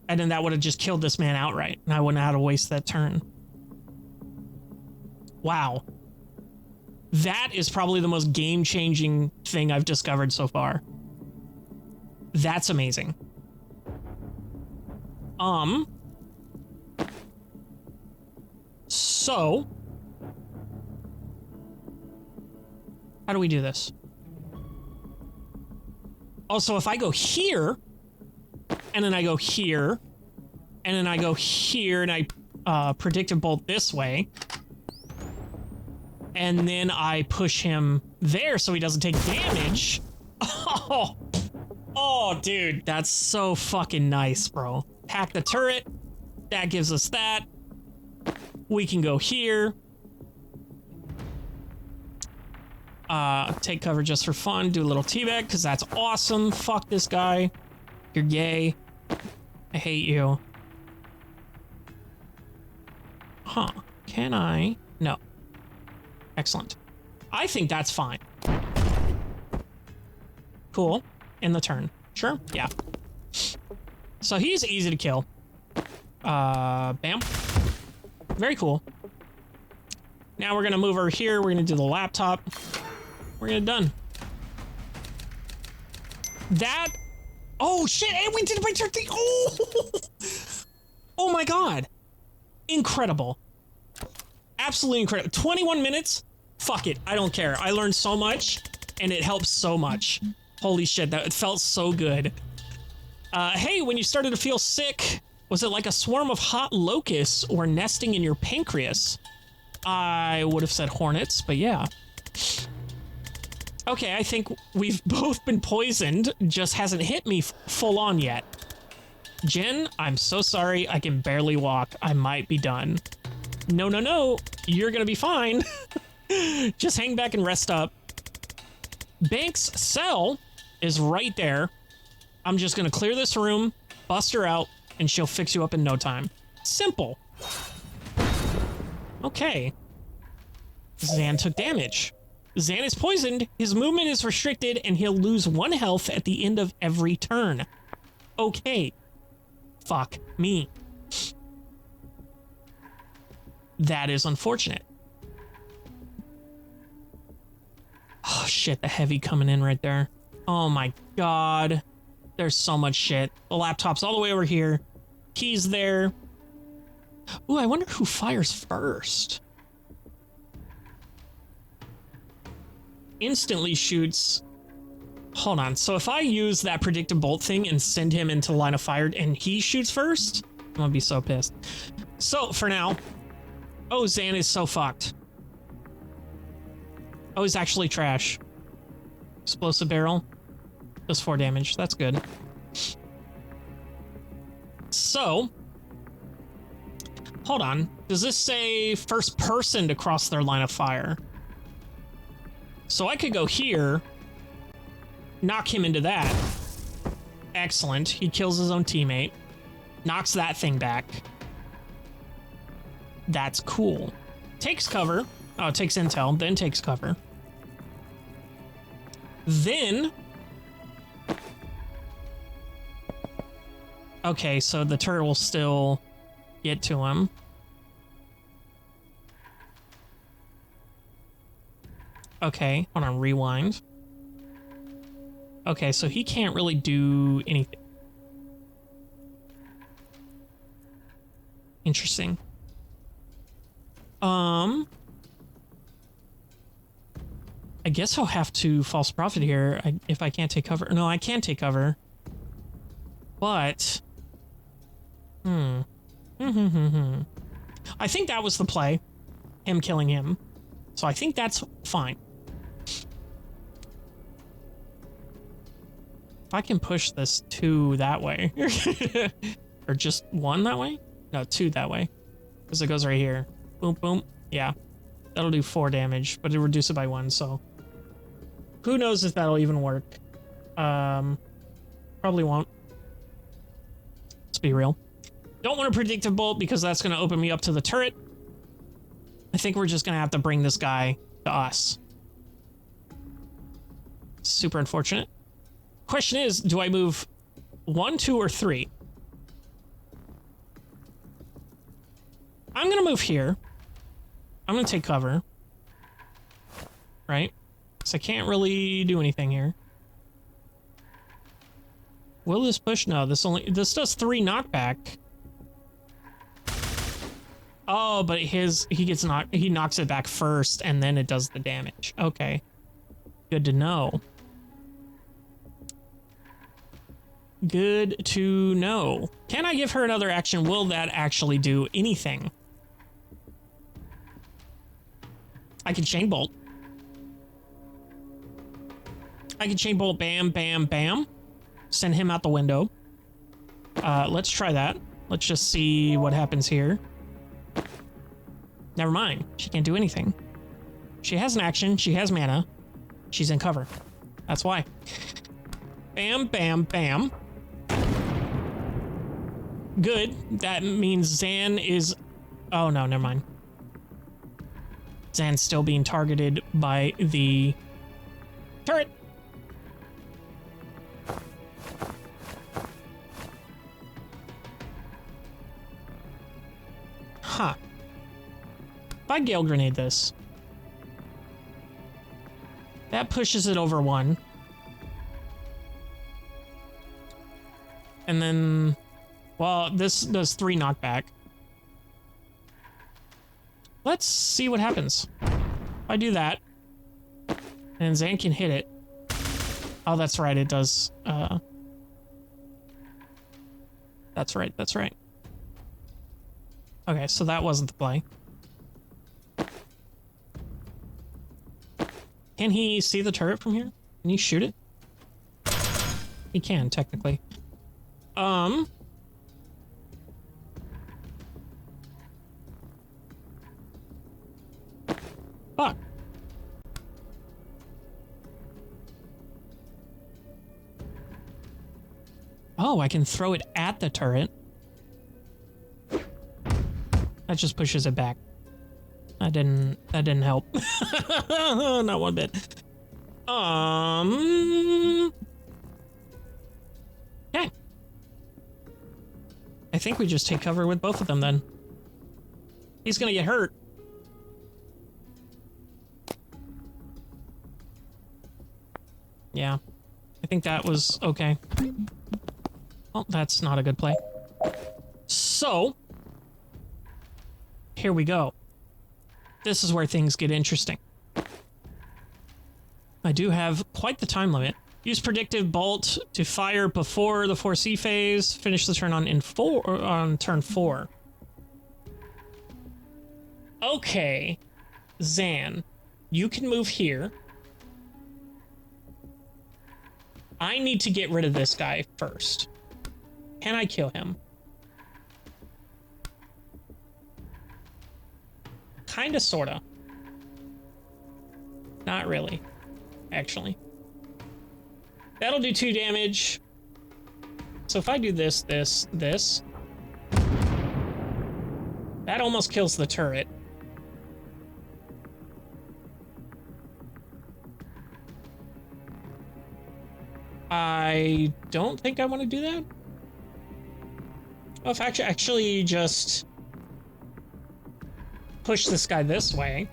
Speaker 1: And then that would have just killed this man outright, and I wouldn't have had to waste that turn. Wow. That is probably the most game-changing thing I've discovered so far. That's amazing. So... How do we do this? Oh, so if I go here, and then I go here, and then I go here, and I predictive bolt this way, and then I push him there so he doesn't take damage. Oh, dude, that's so fucking nice, bro. Hack the turret. That gives us that. We can go here. Take cover just for fun. Do a little teabag, because that's awesome. Fuck this guy. You're gay. I hate you. Huh. Can I? No. Excellent. I think that's fine. Cool. In the turn. Sure? Yeah. So he's easy to kill. Bam. Very cool. Now we're gonna move over here. We're gonna do the laptop. We're gonna done. That. Oh shit! And we did it by turn 3. Oh! Oh my god! Incredible. Absolutely incredible. 21 minutes? Fuck it. I don't care. I learned so much, and it helps so much. Holy shit, that it felt so good. Hey, when you started to feel sick, was it like a swarm of hot locusts or nesting in your pancreas? I would have said hornets, but yeah. Okay, I think we've both been poisoned, just hasn't hit me full on yet. Jen, I'm so sorry, I can barely walk. I might be done. No, no, no, you're gonna be fine. Just hang back and rest up. Bank's cell is right there. I'm just gonna clear this room, bust her out, and she'll fix you up in no time. Simple. Okay. Zan took damage. Zan is poisoned, his movement is restricted, and he'll lose 1 health at the end of every turn. Okay. Fuck me. That is unfortunate. Oh shit, the heavy coming in right there. Oh my god. There's so much shit. The laptop's all the way over here. Key's there. Ooh, I wonder who fires first. Instantly shoots. Hold on. So if I use that predictive bolt thing and send him into line of fire and he shoots first, I'm gonna be so pissed. So for now, oh, Zan is so fucked. Oh, he's actually trash. Explosive barrel. Does 4 damage. That's good. So, hold on. Does this say first person to cross their line of fire? So I could go here, knock him into that. Excellent. He kills his own teammate. Knocks that thing back. That's cool. Takes cover. Oh, it takes intel, then takes cover. Then... Okay, so the turret will still get to him. Okay, hold on, rewind. Okay, so he can't really do anything. Interesting. I guess I'll have to false prophet here if I can't take cover. No, I can take cover. But... I think that was the play. Him killing him. So I think that's fine. If I can push this 2 that way. Or just 1 that way? No, 2 that way. Because it goes right here. Boom, boom. Yeah. That'll do 4 damage, but it'll reduce it by 1, so... Who knows if that'll even work. Probably won't. Let's be real. Don't want a predictive bolt because that's going to open me up to the turret. I think we're just going to have to bring this guy to us. Super unfortunate. Question is, do I move 1, 2, or 3? I'm going to move here. I'm going to take cover. Right? Because I can't really do anything here. Will this push? No, this does 3 knockback. Oh, but he knocks it back first and then it does the damage. Okay. Good to know. Good to know. Can I give her another action? Will that actually do anything? I can chain bolt. I can chain bolt, bam, bam, bam. Send him out the window. Let's try that. Let's just see what happens here. Never mind. She can't do anything. She has an action. She has mana. She's in cover. That's why. Bam, bam, bam. Good. That means Zan is... Oh, no, never mind. Zan's still being targeted by the turret. Huh. If I Gale Grenade this, that pushes it over 1. And then, well, this does 3 knockback. Let's see what happens. If I do that, and Zan can hit it. Oh, that's right, it does. That's right, that's right. Okay, so that wasn't the play. Can he see the turret from here? Can he shoot it? He can, technically. Fuck. Oh, I can throw it at the turret. That just pushes it back. That didn't help. Not one bit. Okay. I think we just take cover with both of them then. He's gonna get hurt. Yeah. I think that was okay. Well, that's not a good play. So, here we go. This is where things get interesting. I do have quite the time limit. Use predictive bolt to fire before the 4C phase. Finish the turn on turn 4. Okay, Zan, you can move here. I need to get rid of this guy first. Can I kill him? Kinda, sorta. Not really, actually. That'll do 2 damage. So if I do this, this, this, that almost kills the turret. I don't think I want to do that. Well, if I actually just push this guy this way,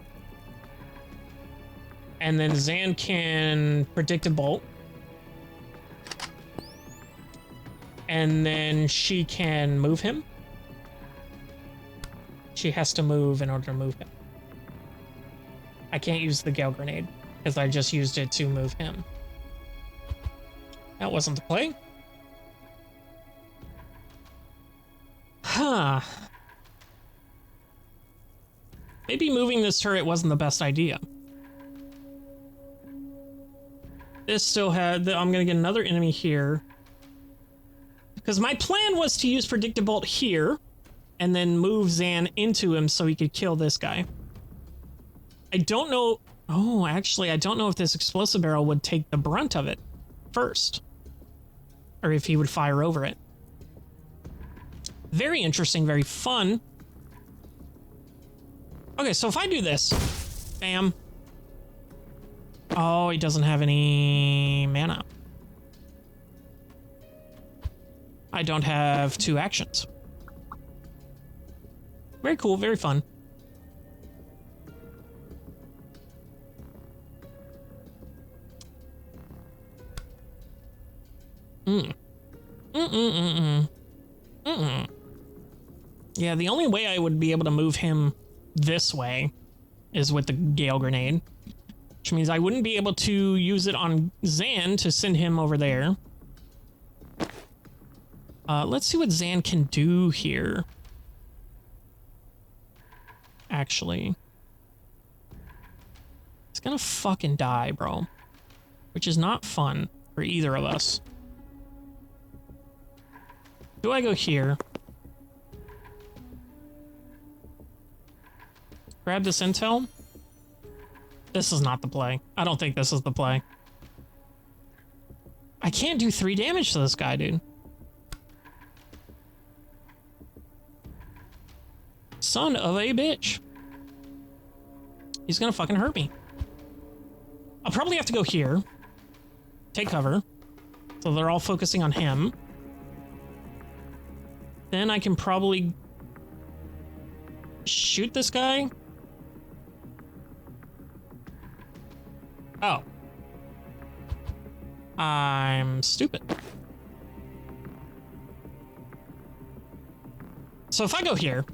Speaker 1: and then Zan can predict a bolt, and then she can move him. She has to move in order to move him. I can't use the Gale Grenade because I just used it to move him. That wasn't the play. Huh. Maybe moving this turret wasn't the best idea. This still had... I'm going to get another enemy here. Because my plan was to use Predictive Bolt here, and then move Zan into him so he could kill this guy. I don't know... Oh, actually, I don't know if this Explosive Barrel would take the brunt of it first. Or if he would fire over it. Very interesting, very fun. Okay, so if I do this, bam. Oh, he doesn't have any mana. I don't have 2 actions. Very cool, very fun. Yeah, the only way I would be able to move him this way is with the Gale Grenade. which means I wouldn't be able to use it on Zan to send him over there. Let's see what Zan can do here. Actually. He's gonna fucking die, bro. Which is not fun for either of us. Do I go here? Grab this intel? This is not the play. I don't think this is the play. I can't do 3 damage to this guy, dude. Son of a bitch. He's gonna fucking hurt me. I'll probably have to go here. Take cover. So they're all focusing on him. Then I can probably shoot this guy. Oh. I'm stupid. So if I go here,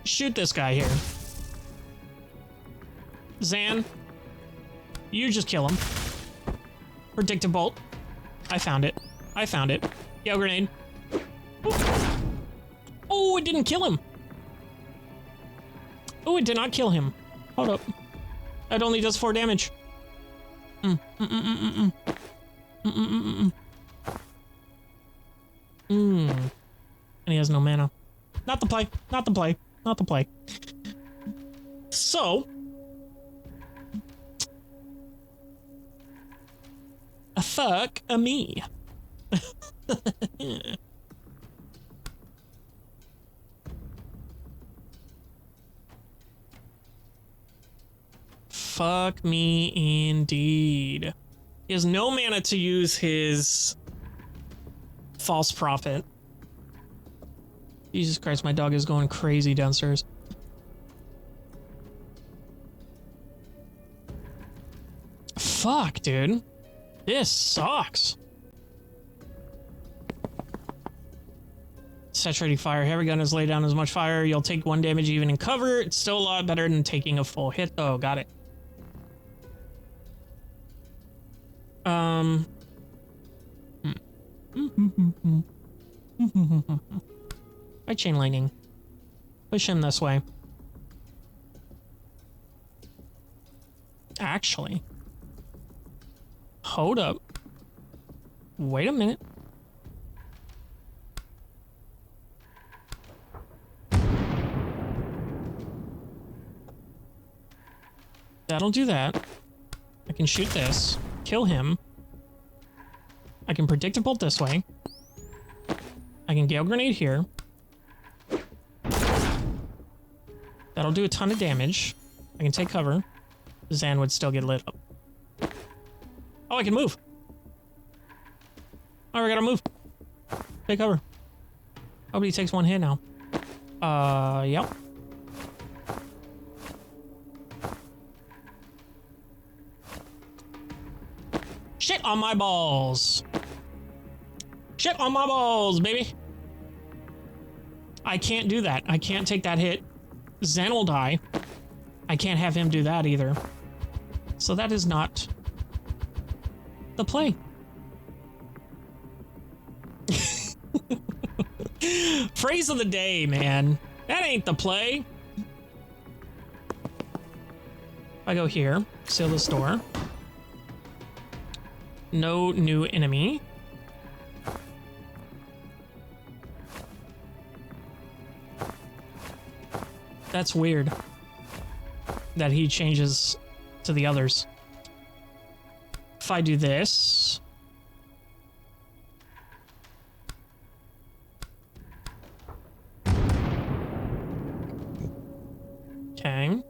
Speaker 1: shoot this guy here. Zan, you just kill him. Predictive bolt. I found it. I found it. Yell grenade. Oh, it didn't kill him. Oh, it did not kill him. Hold up. That only does 4 damage. And he has no mana. Not the play. Not the play. Not the play. So. Fuck a me. Fuck me indeed. He has no mana to use his false prophet. Jesus Christ, my dog is going crazy downstairs. Fuck, dude. This sucks. Saturating fire. Heavy gun is laid down as much fire. You'll take 1 damage even in cover. It's still a lot better than taking a full hit, though. Got it. By chain lightning. Push him this way. Actually. Hold up. Wait a minute. That'll do that. I can shoot this. Kill him. I can predictive bolt this way. I can gale grenade here. That'll do a ton of damage. I can take cover. Zan would still get lit up. Oh, I can move. Oh, I gotta move. Take cover. Hope he takes 1 hit now. Yep. Shit on my balls. Shit on my balls, baby. I can't do that. I can't take that hit. Zen will die. I can't have him do that either. So that is not the play. Phrase of the day, man. That ain't the play. I go here, seal this door. No new enemy. That's weird that he changes to the others. If I do this, okay.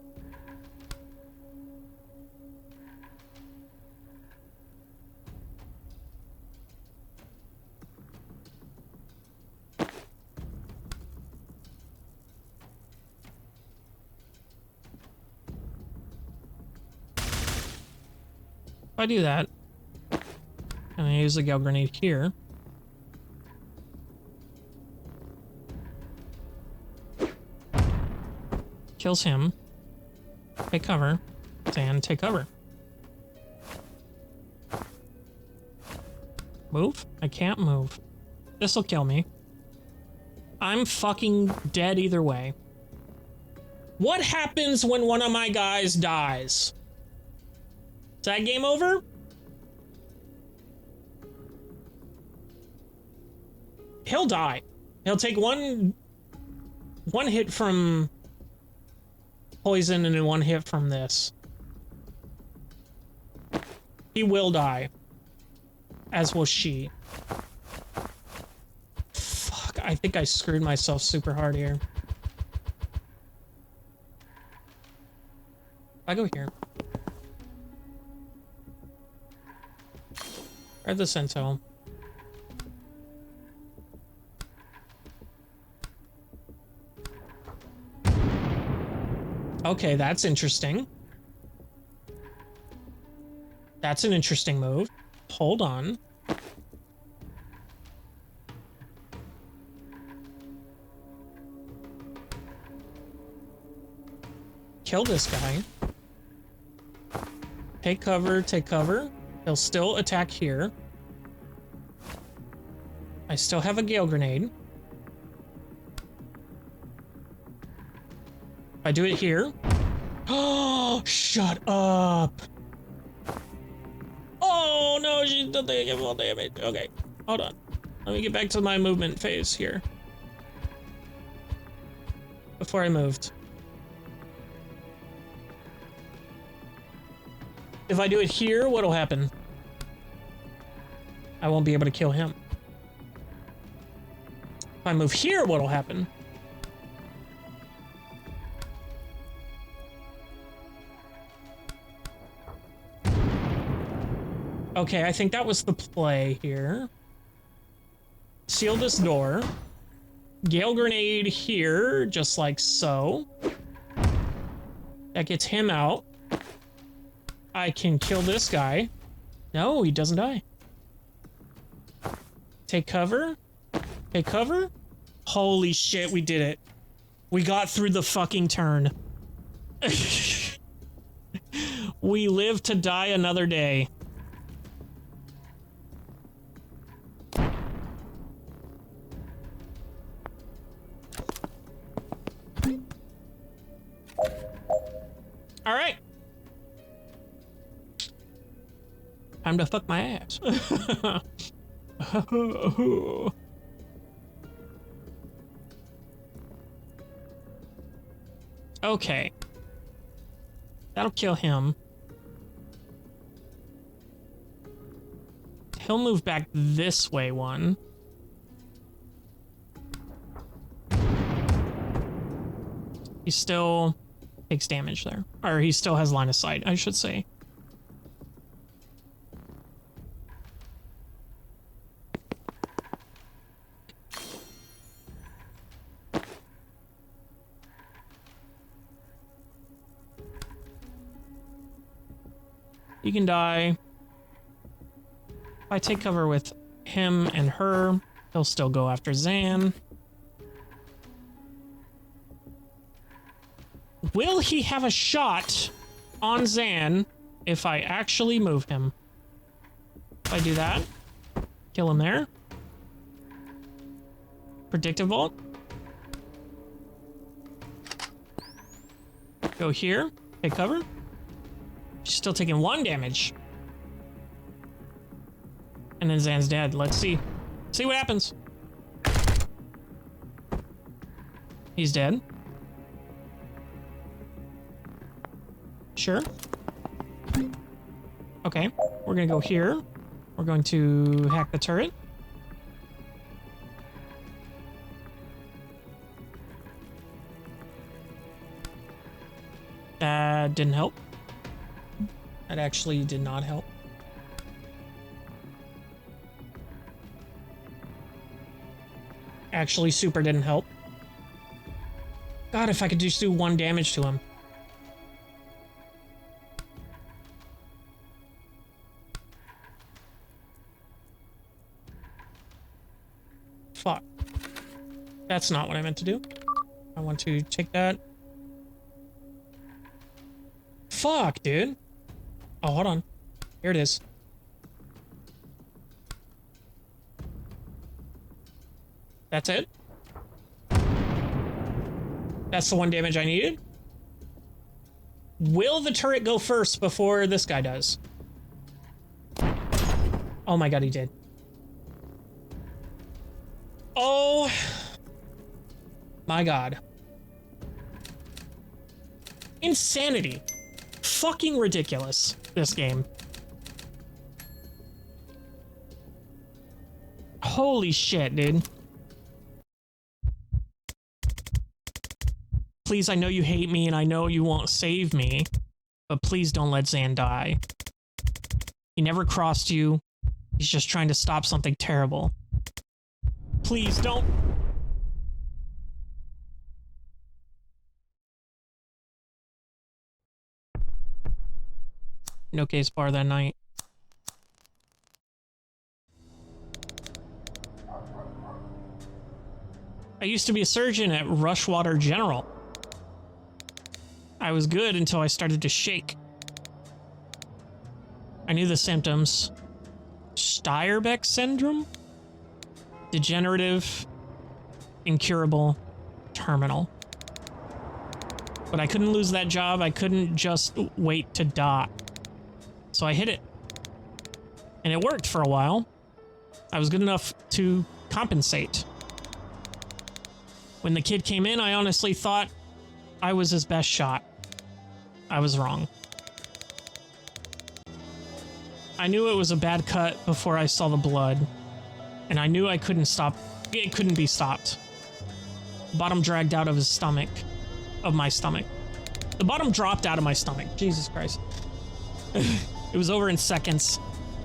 Speaker 1: If I do that, and I use the gale grenade here, kills him, take cover, and take cover. Move? I can't move. This'll kill me. I'm fucking dead either way. What happens when one of my guys dies? Is that game over? He'll die. He'll take one hit from poison and then one hit from this. He will die. As will she. Fuck, I think I screwed myself super hard here. I go here. Grab the Sentinel. Okay, that's interesting. That's an interesting move. Hold on. Kill this guy. Take cover, take cover. He'll still attack here. I still have a Gale Grenade. If I do it here. Oh, shut up. Oh, no, she's still taking full damage. Okay, hold on. Let me get back to my movement phase here. Before I moved. If I do it here, what'll happen? I won't be able to kill him. If I move here, what'll happen? Okay, I think that was the play here. Seal this door. Gale Grenade here, just like so. That gets him out. I can kill this guy. No, he doesn't die. Take cover. Take cover. Holy shit, we did it. We got through the fucking turn. We live to die another day. All right. Time to fuck my ass. Okay. That'll kill him. He'll move back this way one. He still takes damage there. Or he still has line of sight, I should say. You can die. If I take cover with him and her, he'll still go after Zan. Will he have a shot on Zan if I actually move him? If I do that, kill him there. Predictive Vault. Go here, take cover. She's still taking 1 damage. And then Zan's dead. Let's see. See what happens. He's dead. Sure. Okay, we're gonna go here. We're going to hack the turret. That didn't help. That actually did not help. Actually, super didn't help. God, if I could just do 1 damage to him. Fuck. That's not what I meant to do. I want to take that. fuck, dude? Oh, hold on. Here it is. That's it? That's the one damage I needed? Will the turret go first before this guy does? Oh my god, he did. Oh my god. Insanity. Fucking ridiculous, this game. Holy shit, dude. Please, I know you hate me and I know you won't save me, but please don't let Zan die. He never crossed you. He's just trying to stop something terrible. Please don't. No case bar that night. I used to be a surgeon at Rushwater General. I was good until I started to shake. I knew the symptoms. Steyerbeck syndrome? Degenerative, incurable, terminal. But I couldn't lose that job. I couldn't just wait to die. So I hit it. And it worked for a while. I was good enough to compensate. When the kid came in, I honestly thought I was his best shot. I was wrong. I knew it was a bad cut before I saw the blood. And I knew I couldn't stop. It couldn't be stopped. Bottom dragged out of his stomach. Of my stomach. The bottom dropped out of my stomach. Jesus Christ. It was over in seconds.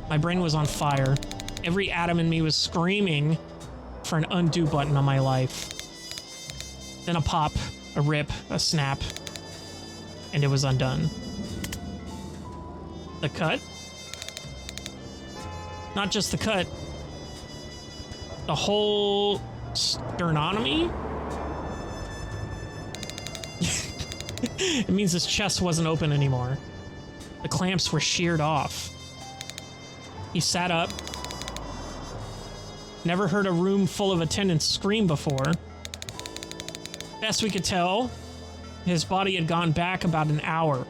Speaker 1: My brain was on fire. Every atom in me was screaming for an undo button on my life. Then a pop, a rip, a snap, and it was undone. The cut? Not just the cut. The whole sternotomy? It means his chest wasn't open anymore. The clamps were sheared off. He sat up. Never heard a room full of attendants scream before. Best we could tell, his body had gone back about an hour.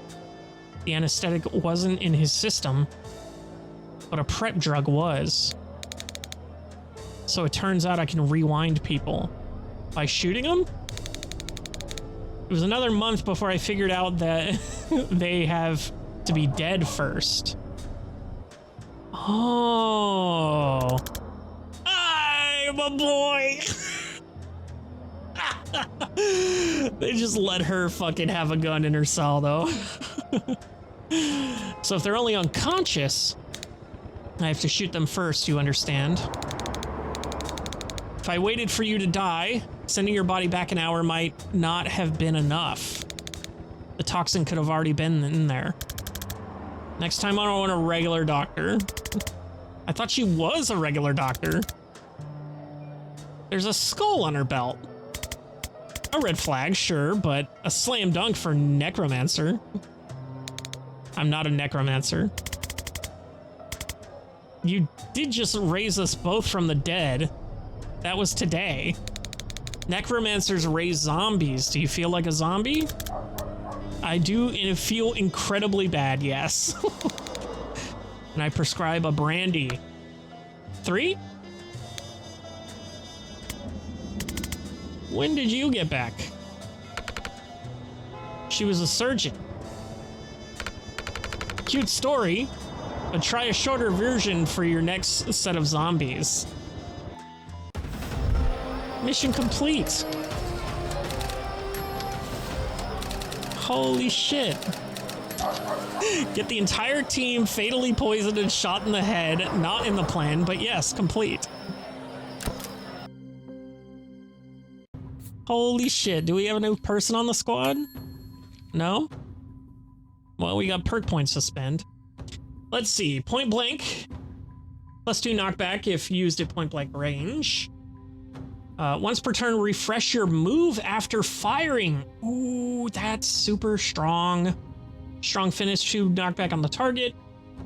Speaker 1: The anesthetic wasn't in his system, but a prep drug was. So it turns out I can rewind people by shooting them? It was another month before I figured out that they have to be dead first. Oh. I'm a boy. They just let her fucking have a gun in her cell, though. So if they're only unconscious, I have to shoot them first, you understand? If I waited for you to die, sending your body back an hour might not have been enough. The toxin could have already been in there. Next time I don't want a regular doctor. I thought she was a regular doctor. There's a skull on her belt. A red flag, sure, but a slam dunk for necromancer. I'm not a necromancer. You did just raise us both from the dead. That was today. Necromancers raise zombies. Do you feel like a zombie? I do feel incredibly bad, yes. And I prescribe a brandy. 3? When did you get back? She was a surgeon. Cute story, but try a shorter version for your next set of zombies. Mission complete. Holy shit. Get the entire team fatally poisoned and shot in the head. Not in the plan, but yes, complete. Holy shit, do we have a new person on the squad? No? Well, we got perk points to spend. Let's see, point blank. +2 knockback if used at point blank range. Once per turn, refresh your move after firing. Ooh, that's super strong. Strong finish to knockback on the target.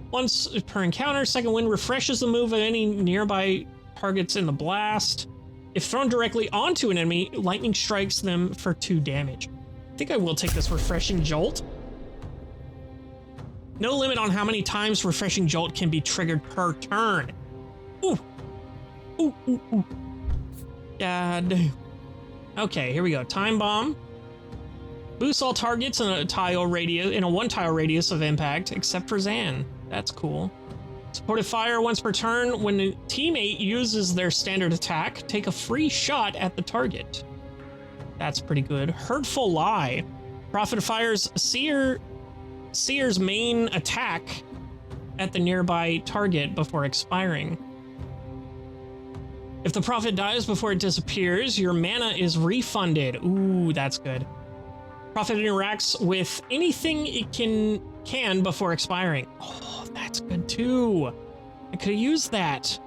Speaker 1: Once per encounter, second wind refreshes the move of any nearby targets in the blast. If thrown directly onto an enemy, lightning strikes them for 2 damage. I think I will take this refreshing jolt. No limit on how many times refreshing jolt can be triggered per turn. Ooh. Ooh, ooh, ooh. God. Okay, here we go. Time bomb. Boosts all targets in a 1-tile radius of impact, except for Zan. That's cool. Supportive fire once per turn. When a teammate uses their standard attack, take a free shot at the target. That's pretty good. Hurtful Lie. Prophet fires Seer's main attack at the nearby target before expiring. If the Prophet dies before it disappears, your mana is refunded. Ooh, that's good. Prophet interacts with anything it can before expiring. Oh, that's good too. I could have used that.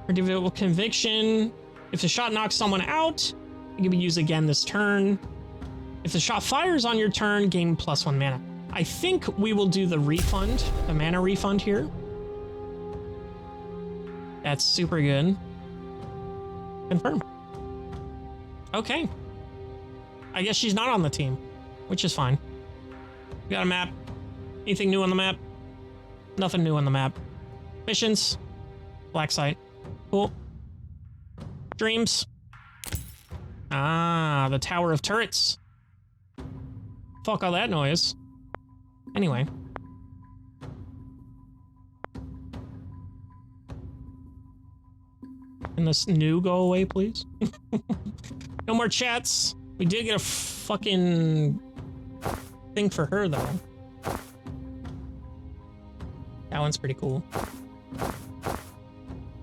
Speaker 1: Predictable Conviction. If the shot knocks someone out, it can be used again this turn. If the shot fires on your turn, gain +1 mana. I think we will do the refund, the mana refund here. That's super good. Confirm. Okay. I guess she's not on the team, which is fine. We got a map. Anything new on the map? Nothing new on the map. Missions. Black site. Cool. Dreams. Ah, the Tower of Turrets. Fuck all that noise. Anyway. Can this new go away, please? No more chats. We did get a fucking thing for her, though. That one's pretty cool.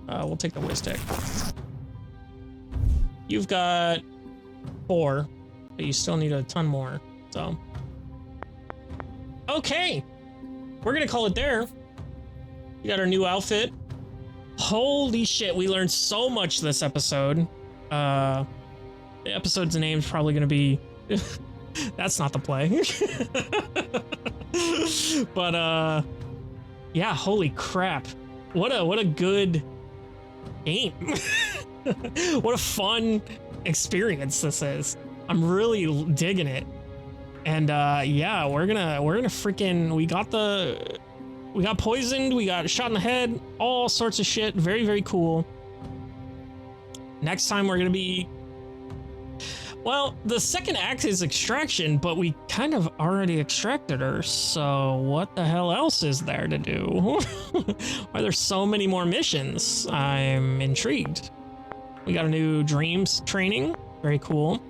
Speaker 1: We'll take the whiz tech. You've got 4, but you still need a ton more, so. Okay. We're gonna call it there. We got our new outfit. Holy shit, we learned so much this episode. The episode's name's probably gonna be that's not the play. But yeah, holy crap. What a good game. What a fun experience this is. I'm really digging it. And yeah, we're gonna freaking we got poisoned, we got shot in the head, all sorts of shit. Very, very cool. Next time we're gonna be, well, the second act is extraction, but we kind of already extracted her, so what the hell else is there to do? Why there's so many more missions? I'm intrigued. We got a new dreams training. Very cool.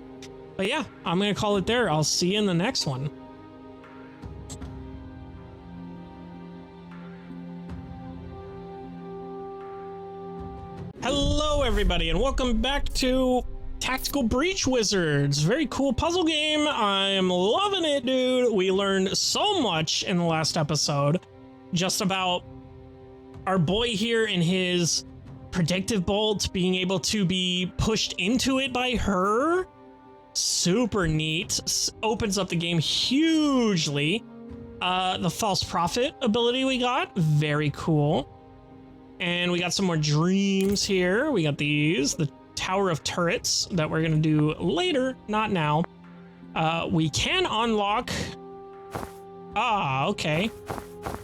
Speaker 1: But yeah, I'm gonna call it there. I'll see you in the next one. Hello everybody and welcome back to Tactical Breach Wizards. Very cool puzzle game. I'm loving it, dude. We learned so much in the last episode just about our boy here and his predictive bolt being able to be pushed into it by her. Super neat. Opens up the game hugely. The false prophet ability we got, very cool. And we got some more dreams here. We got these, the Tower of Turrets that we're gonna do later, not now. We can unlock. Ah, okay.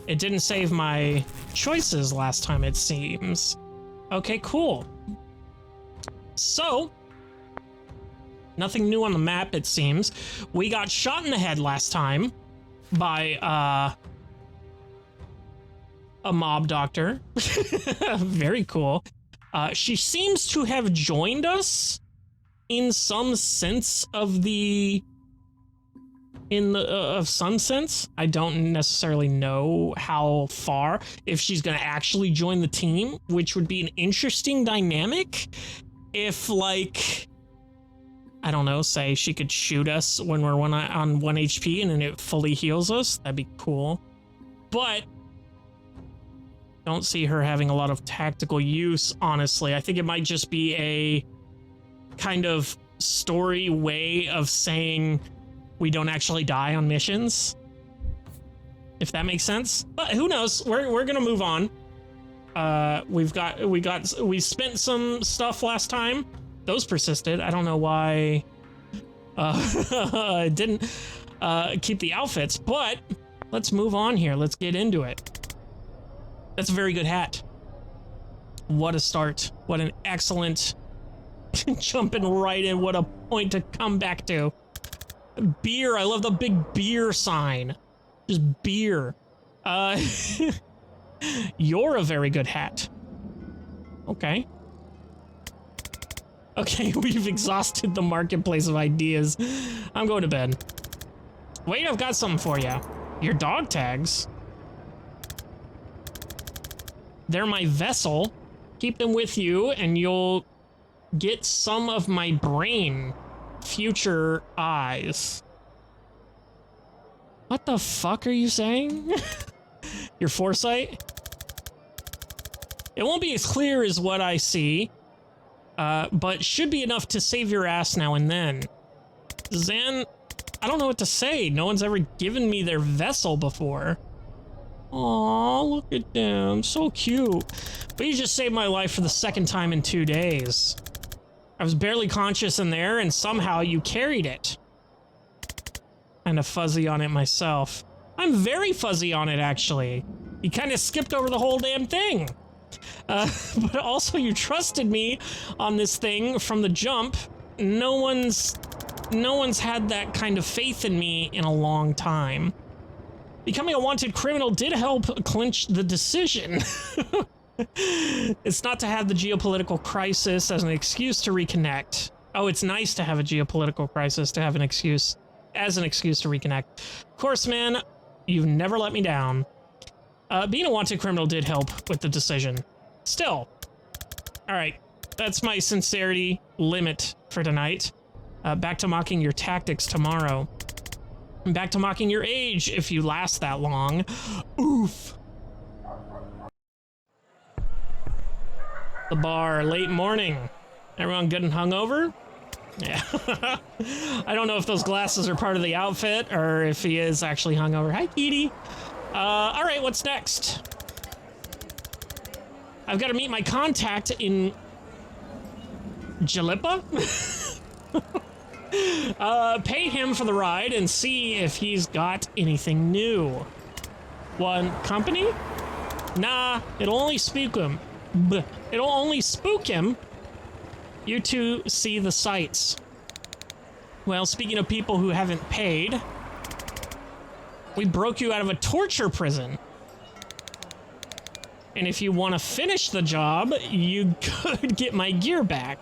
Speaker 1: It didn't save my choices last time, it seems. Okay, cool. So, nothing new on the map, it seems. We got shot in the head last time by a mob doctor. Very cool. She seems to have joined us in some sense of some sense. I don't necessarily know how far, if she's gonna actually join the team, which would be an interesting dynamic. If, like, I don't know, say she could shoot us when we're on 1 HP and then it fully heals us. That'd be cool. But don't see her having a lot of tactical use, honestly. I think it might just be a kind of story way of saying we don't actually die on missions. if that makes sense. But who knows? We're gonna move on. We spent some stuff last time. Those persisted. I don't know why I didn't keep the outfits, but let's move on here. Let's get into it. That's a very good hat. What a start. What an excellent jumping right in. What a point to come back to. Beer. I love the big beer sign. Just beer. You're a very good hat. Okay. Okay, we've exhausted the marketplace of ideas. I'm going to bed. Wait, I've got something for you. Your dog tags. They're my vessel. Keep them with you and you'll get some of my brain. Future eyes. What the fuck are you saying? Your foresight? It won't be as clear as what I see, but should be enough to save your ass now and then. Zan, I don't know what to say. No one's ever given me their vessel before. Aw, look at them. So cute. But you just saved my life for the second time in 2 days. I was barely conscious in there, and somehow you carried it. Kind of fuzzy on it myself. I'm very fuzzy on it, actually. You kind of skipped over the whole damn thing. But also you trusted me on this thing from the jump. No one's had that kind of faith in me in a long time. Becoming a wanted criminal did help clinch the decision. It's not to have the geopolitical crisis as an excuse to reconnect. Oh, it's nice to have a geopolitical crisis to have an excuse, as an excuse to reconnect. Of course, man, you've never let me down. Being a wanted criminal did help with the decision. Still. All right, that's my sincerity limit for tonight. Back to mocking your tactics tomorrow. And back to mocking your age if you last that long. Oof. The bar, late morning. Everyone good and hungover? Yeah. I don't know if those glasses are part of the outfit or if he is actually hungover. Hi, Kitty. All right, what's next? I've got to meet my contact in Jalippa. Pay him for the ride and see if he's got anything new. One company? Nah, it'll only spook him. It'll only spook him. You two see the sights. Well, speaking of people who haven't paid, we broke you out of a torture prison. And if you want to finish the job, you could get my gear back.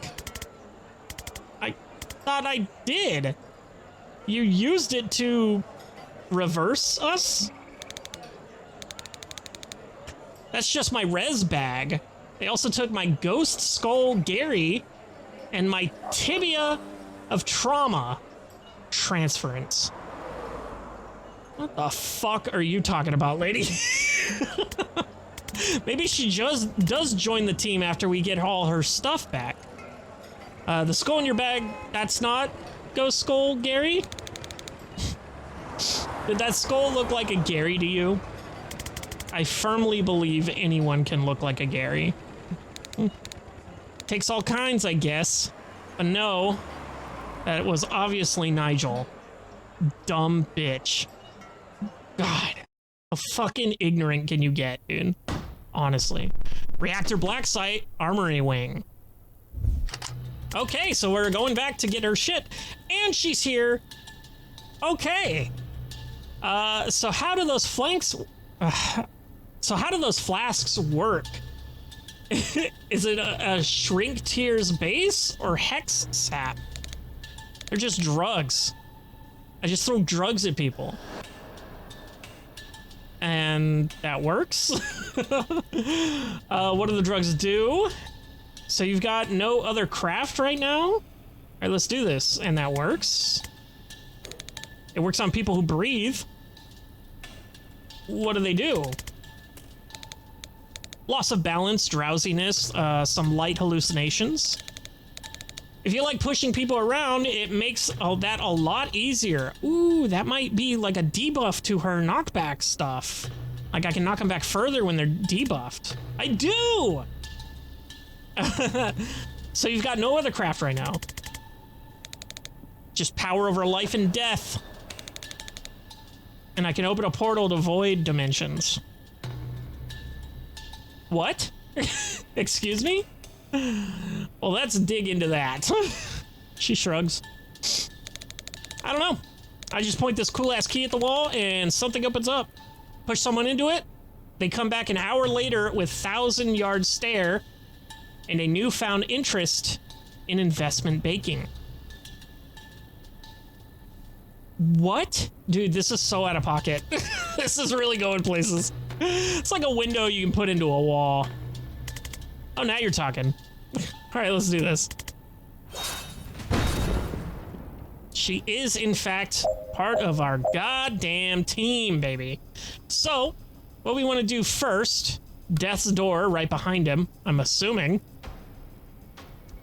Speaker 1: I thought I did. You used it to reverse us? That's just my res bag. They also took my ghost skull Gary and my tibia of trauma transference. What the fuck are you talking about, lady? Maybe she just does join the team after we get all her stuff back. The skull in your bag, that's not Ghost Skull Gary? Did that skull look like a Gary to you? I firmly believe anyone can look like a Gary. Takes all kinds, I guess. But no, that was obviously Nigel. Dumb bitch. God, how fucking ignorant can you get, dude? Honestly. Reactor Black Site, Armory Wing. Okay, so we're going back to get her shit. And she's here. Okay. So how do those flanks... so how do those flasks work? Is it a shrink tears base or hex sap? They're just drugs. I just throw drugs at people. And that works. What do the drugs do? So you've got no other craft right now? All right, let's do this. And that works. It works on people who breathe. What do they do? Loss of balance, drowsiness, some light hallucinations. If you like pushing people around, it makes that a lot easier. Ooh, that might be like a debuff to her knockback stuff. Like I can knock them back further when they're debuffed. I do! So you've got no other craft right now. Just power over life and death. And I can open a portal to void dimensions. What? Excuse me? Well, let's dig into that. She shrugs. I don't know. I just point this cool-ass key at the wall and something opens up. Push someone into it. They come back an hour later with 1,000-yard stare and a newfound interest in investment banking. What? Dude, this is so out of pocket. This is really going places. It's like a window you can put into a wall. Oh, now you're talking. All right, let's do this. She is, in fact, part of our goddamn team, baby. So, what we want to do first, death's door right behind him, I'm assuming.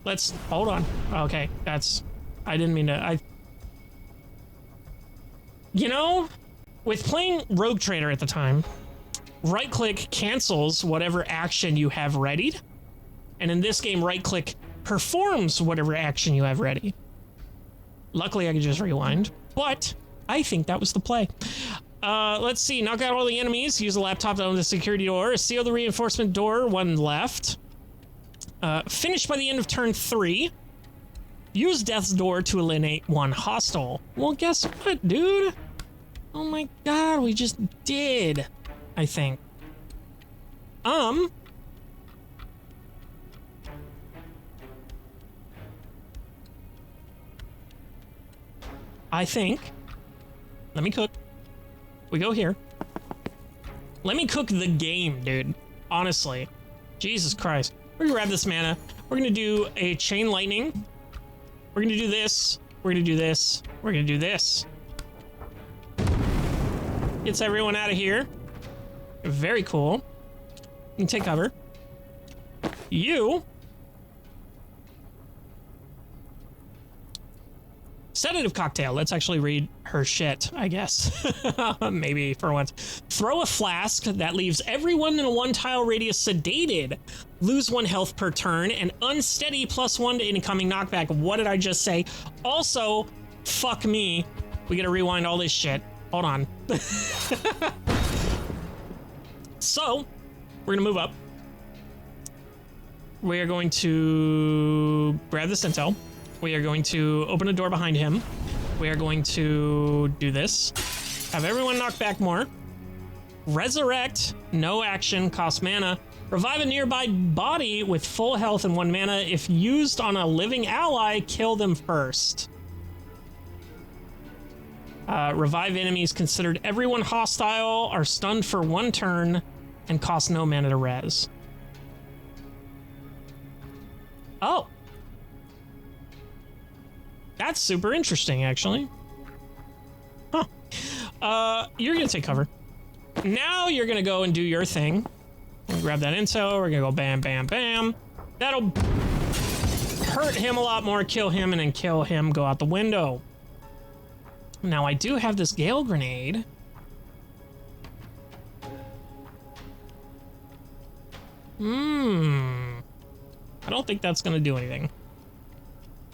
Speaker 1: Let's, hold on. Okay, that's, I didn't mean to, you know, with playing Rogue Trader at the time, right-click cancels whatever action you have readied. And in this game, right-click performs whatever action you have ready. Luckily, I could just rewind, but I think that was the play. Let's see. Knock out all the enemies. Use the laptop to open the security door. Seal the reinforcement door. One left. Finish by the end of turn 3. Use death's door to eliminate one hostile. Well, guess what, dude? Oh my god, we just did, I think. I think, let me cook. We go here. Let me cook the game, dude. Honestly. Jesus Christ. We're gonna grab this mana. We're gonna do a chain lightning. We're gonna do this. We're gonna do this. We're gonna do this. Gets everyone out of here. Very cool. You can take cover. You. Sedative cocktail. Let's actually read her shit, I guess. Maybe for once. Throw a flask that leaves everyone in a 1-tile radius sedated. Lose 1 health per turn and unsteady +1 to incoming knockback. What did I just say? Also, fuck me. We gotta rewind all this shit. Hold on. So, we're gonna move up. We are going to grab this intel. We are going to open a door behind him. We are going to do this. Have everyone knock back more. Resurrect. No action. Cost mana. Revive a nearby body with full health and 1 mana. If used on a living ally, kill them first. Revive enemies considered everyone hostile are stunned for 1 turn and cost no mana to res. Oh. That's super interesting, actually. Huh. You're gonna take cover. Now you're gonna go and do your thing. We'll grab that intel. We're gonna go bam, bam, bam. That'll hurt him a lot more, kill him, and then kill him, go out the window. Now, I do have this Gale Grenade. I don't think that's gonna do anything.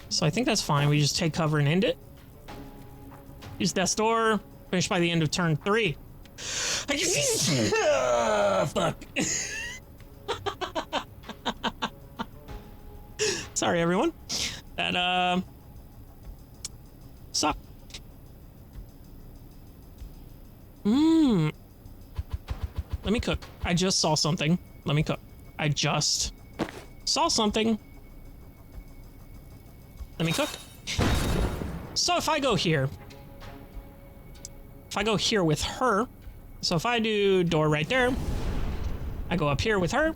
Speaker 1: So I think that's fine. We just take cover and end it. Use Death's Door. Finish by the end of turn 3. Fuck. Sorry, everyone. That, sucked. Let me cook. I just saw something. Let me cook. I just saw something. Let me cook. So if I go here, with her, so if I do door right there, I go up here with her,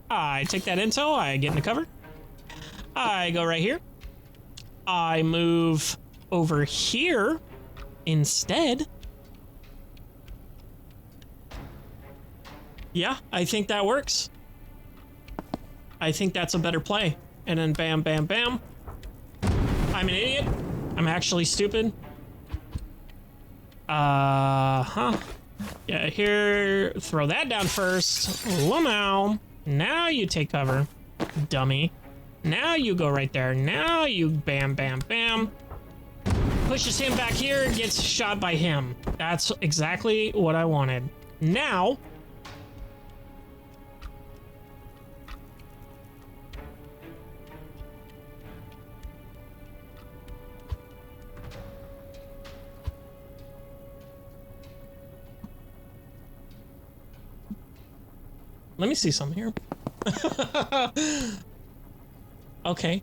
Speaker 1: I take that intel, I get into cover, I go right here, I move over here instead. Yeah, I think that works. I think that's a better play. And then bam, bam, bam. I'm an idiot. I'm actually stupid. Yeah, here, throw that down first. Lamau. Now you take cover, dummy. Now you go right there. Now you bam, bam, bam. Pushes him back here, gets shot by him. That's exactly what I wanted. Now, let me see something here. Okay.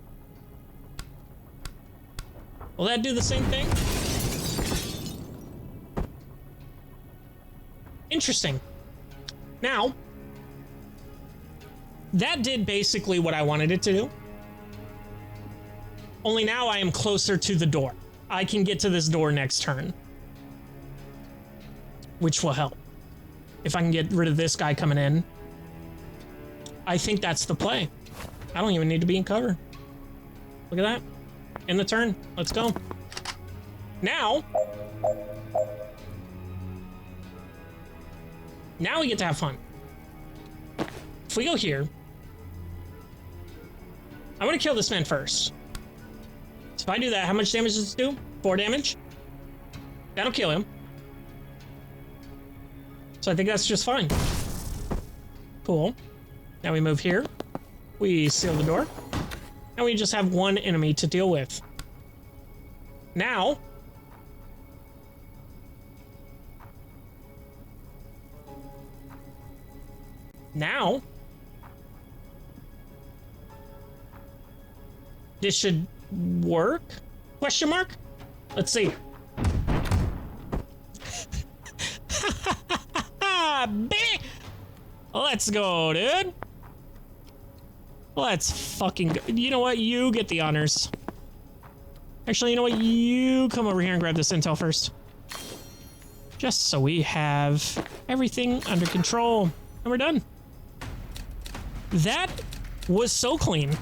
Speaker 1: Will that do the same thing? Interesting. Now, that did basically what I wanted it to do. Only now I am closer to the door. I can get to this door next turn, which will help. If I can get rid of this guy coming in, I think that's the play. I don't even need to be in cover. Look at that. In the turn. Let's go. Now we get to have fun. If we go here, I want to kill this man first. So if I do that, how much damage does it do? 4 damage? That'll kill him. So I think that's just fine. Cool. Now we move here. We seal the door. And we just have one enemy to deal with. Now, this should work? Question mark? Let's see. Let's go, dude. Let's fucking go. You know what? You get the honors. Actually, you know what? You come over here and grab this intel first. Just so we have everything under control. And we're done. That was so clean.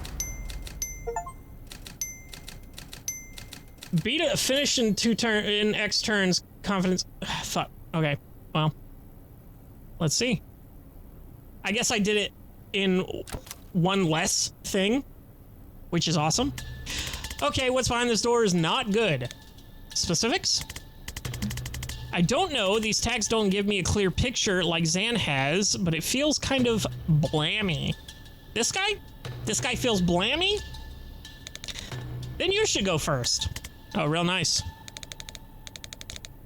Speaker 1: Beat a finish in X turns. Confidence. Fuck. Okay. Well. Let's see. I guess I did it in one less thing, which is awesome. Okay, what's behind this door is not good. Specifics? I don't know. These tags don't give me a clear picture like Zan has, but it feels kind of blammy. This guy? This guy feels blammy? Then you should go first. Oh, real nice.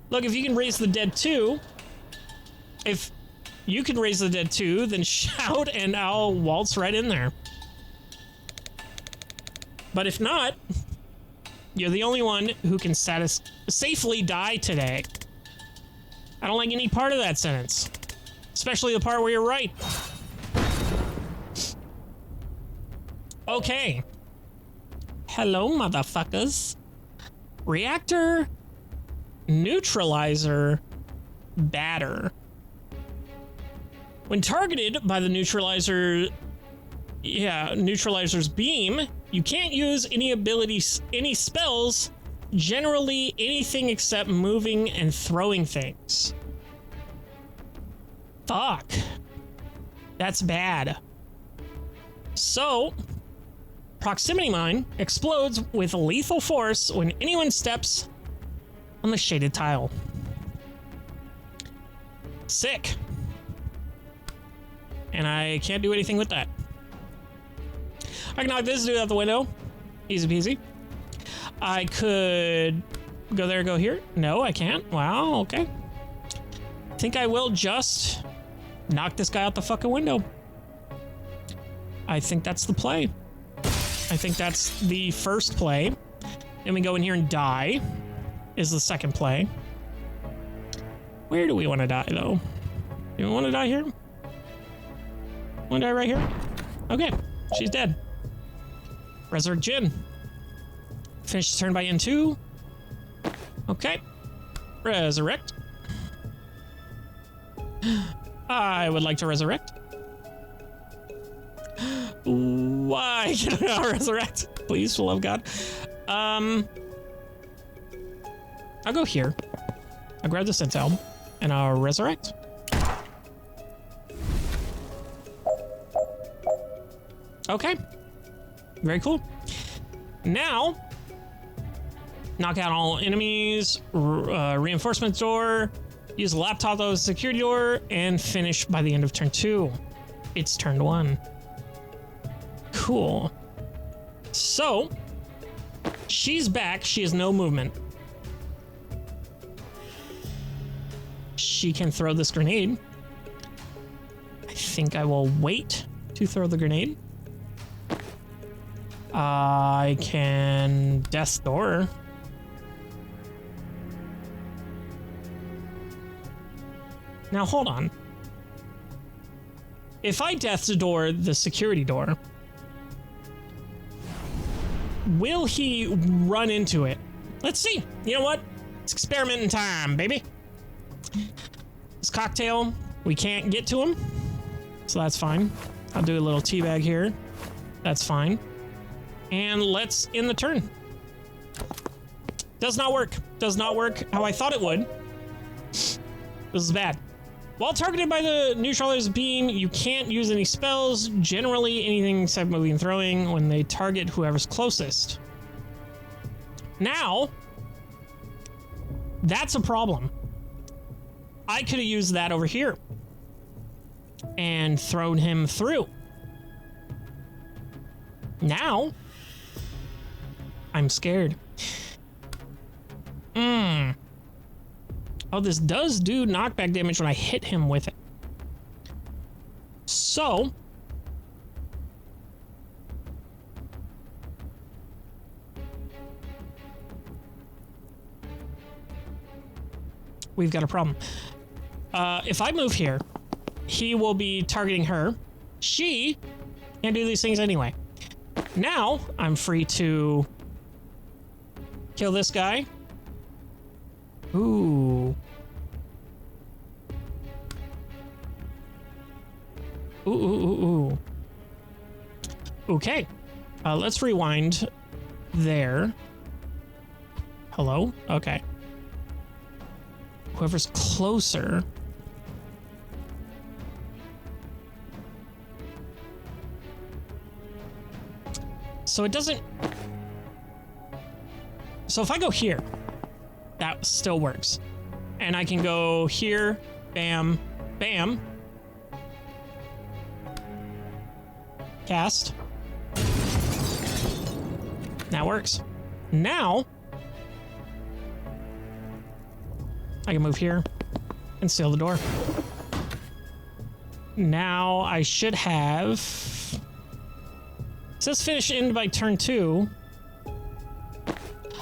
Speaker 1: Look, if you can raise the dead too, if you can raise the dead too, then shout and I'll waltz right in there. But if not, you're the only one who can safely die today. I don't like any part of that sentence. Especially the part where you're right. Okay. Hello, motherfuckers. Reactor, neutralizer, batter. When targeted by the neutralizer's beam, you can't use any abilities, any spells, generally anything except moving and throwing things. Fuck. That's bad. So, proximity mine explodes with lethal force when anyone steps on the shaded tile. Sick. And I can't do anything with that. I can knock this dude out the window. Easy peasy. I could go there, go here. No, I can't. Wow, okay. I think I will just knock this guy out the fucking window. I think that's the play. I think that's the first play. Then we go in here and die is the second play. Where do we want to die, though? Do we want to die here? Want to die right here? Okay, she's dead. Resurrect Jin. Finish the turn by N2. Okay. Resurrect. I would like to resurrect. Why can I not resurrect? Please, for the love of God. I'll go here. I'll grab the intel and I'll resurrect. Okay. Very cool. Now, knock out all enemies, reinforcement door, use a laptop as a security door, and finish by the end of turn 2. It's turn 1. Cool. So, she's back. She has no movement. She can throw this grenade. I think I will wait to throw the grenade. I can death's door. Now hold on. If I death's door the security door, will he run into it? Let's see. You know what? It's experimenting time, baby. This cocktail, we can't get to him, so that's fine. I'll do a little teabag here. That's fine. And let's end the turn. Does not work. Does not work how I thought it would. This is bad. While targeted by the neutralizer's beam, you can't use any spells, generally anything except moving and throwing, when they target whoever's closest. Now, that's a problem. I could have used that over here and thrown him through. Now, I'm scared. Oh, this does do knockback damage when I hit him with it. So, we've got a problem. If I move here, he will be targeting her. She can't do these things anyway. Now, I'm free to kill this guy. Ooh. Ooh, ooh, ooh, ooh. Okay. Let's rewind there. Hello? Okay. Whoever's closer. So it doesn't... So if I go here, that still works. And I can go here, bam, bam. Cast. That works. Now, I can move here and seal the door. Now I should have... It says finish end by turn 2.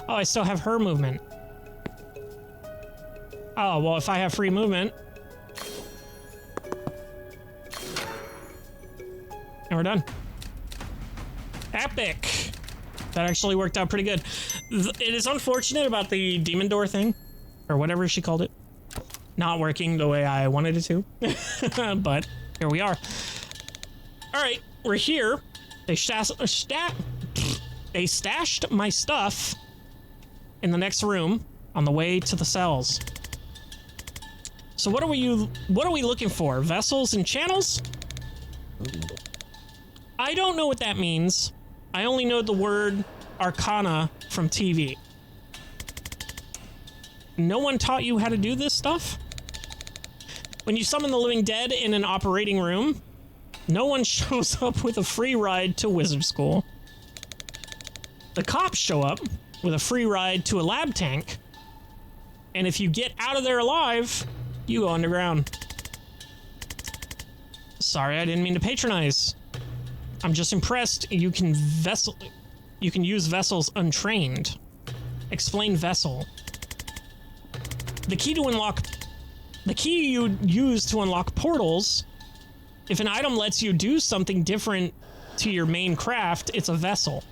Speaker 1: Oh, I still have her movement. Oh, well, if I have free movement. And we're done. Epic. That actually worked out pretty good. It is unfortunate about the demon door thing, or whatever she called it, not working the way I wanted it to. But here we are. All right, we're here. They stashed my stuff in the next room on the way to the cells. So what are we looking for? Vessels and channels? I don't know what that means. I only know the word arcana from TV. No one taught you how to do this stuff? When you summon the living dead in an operating room, no one shows up with a free ride to wizard school. The cops show up with a free ride to a lab tank, and if you get out of there alive, you go underground. Sorry, I didn't mean to patronize. I'm just impressed you can use vessels untrained. Explain vessel. The key you use to unlock portals, if an item lets you do something different to your main craft, it's a vessel.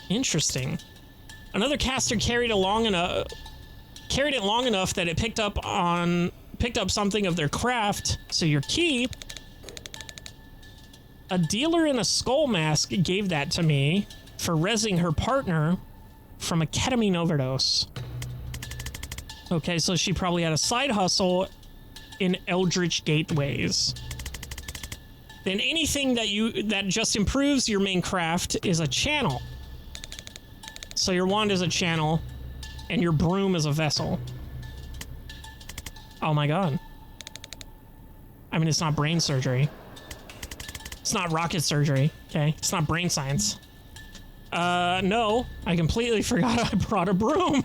Speaker 1: Interesting. Another caster carried it long enough that it picked up something of their craft, so your key... A dealer in a skull mask gave that to me. for rezzing her partner from a ketamine overdose. Okay, so she probably had a side hustle in Eldritch Gateways. Then anything that just improves your main craft is a channel. So your wand is a channel, and your broom is a vessel. Oh my god. I mean, it's not brain surgery. It's not rocket surgery, okay? It's not brain science. No, I completely forgot I brought a broom.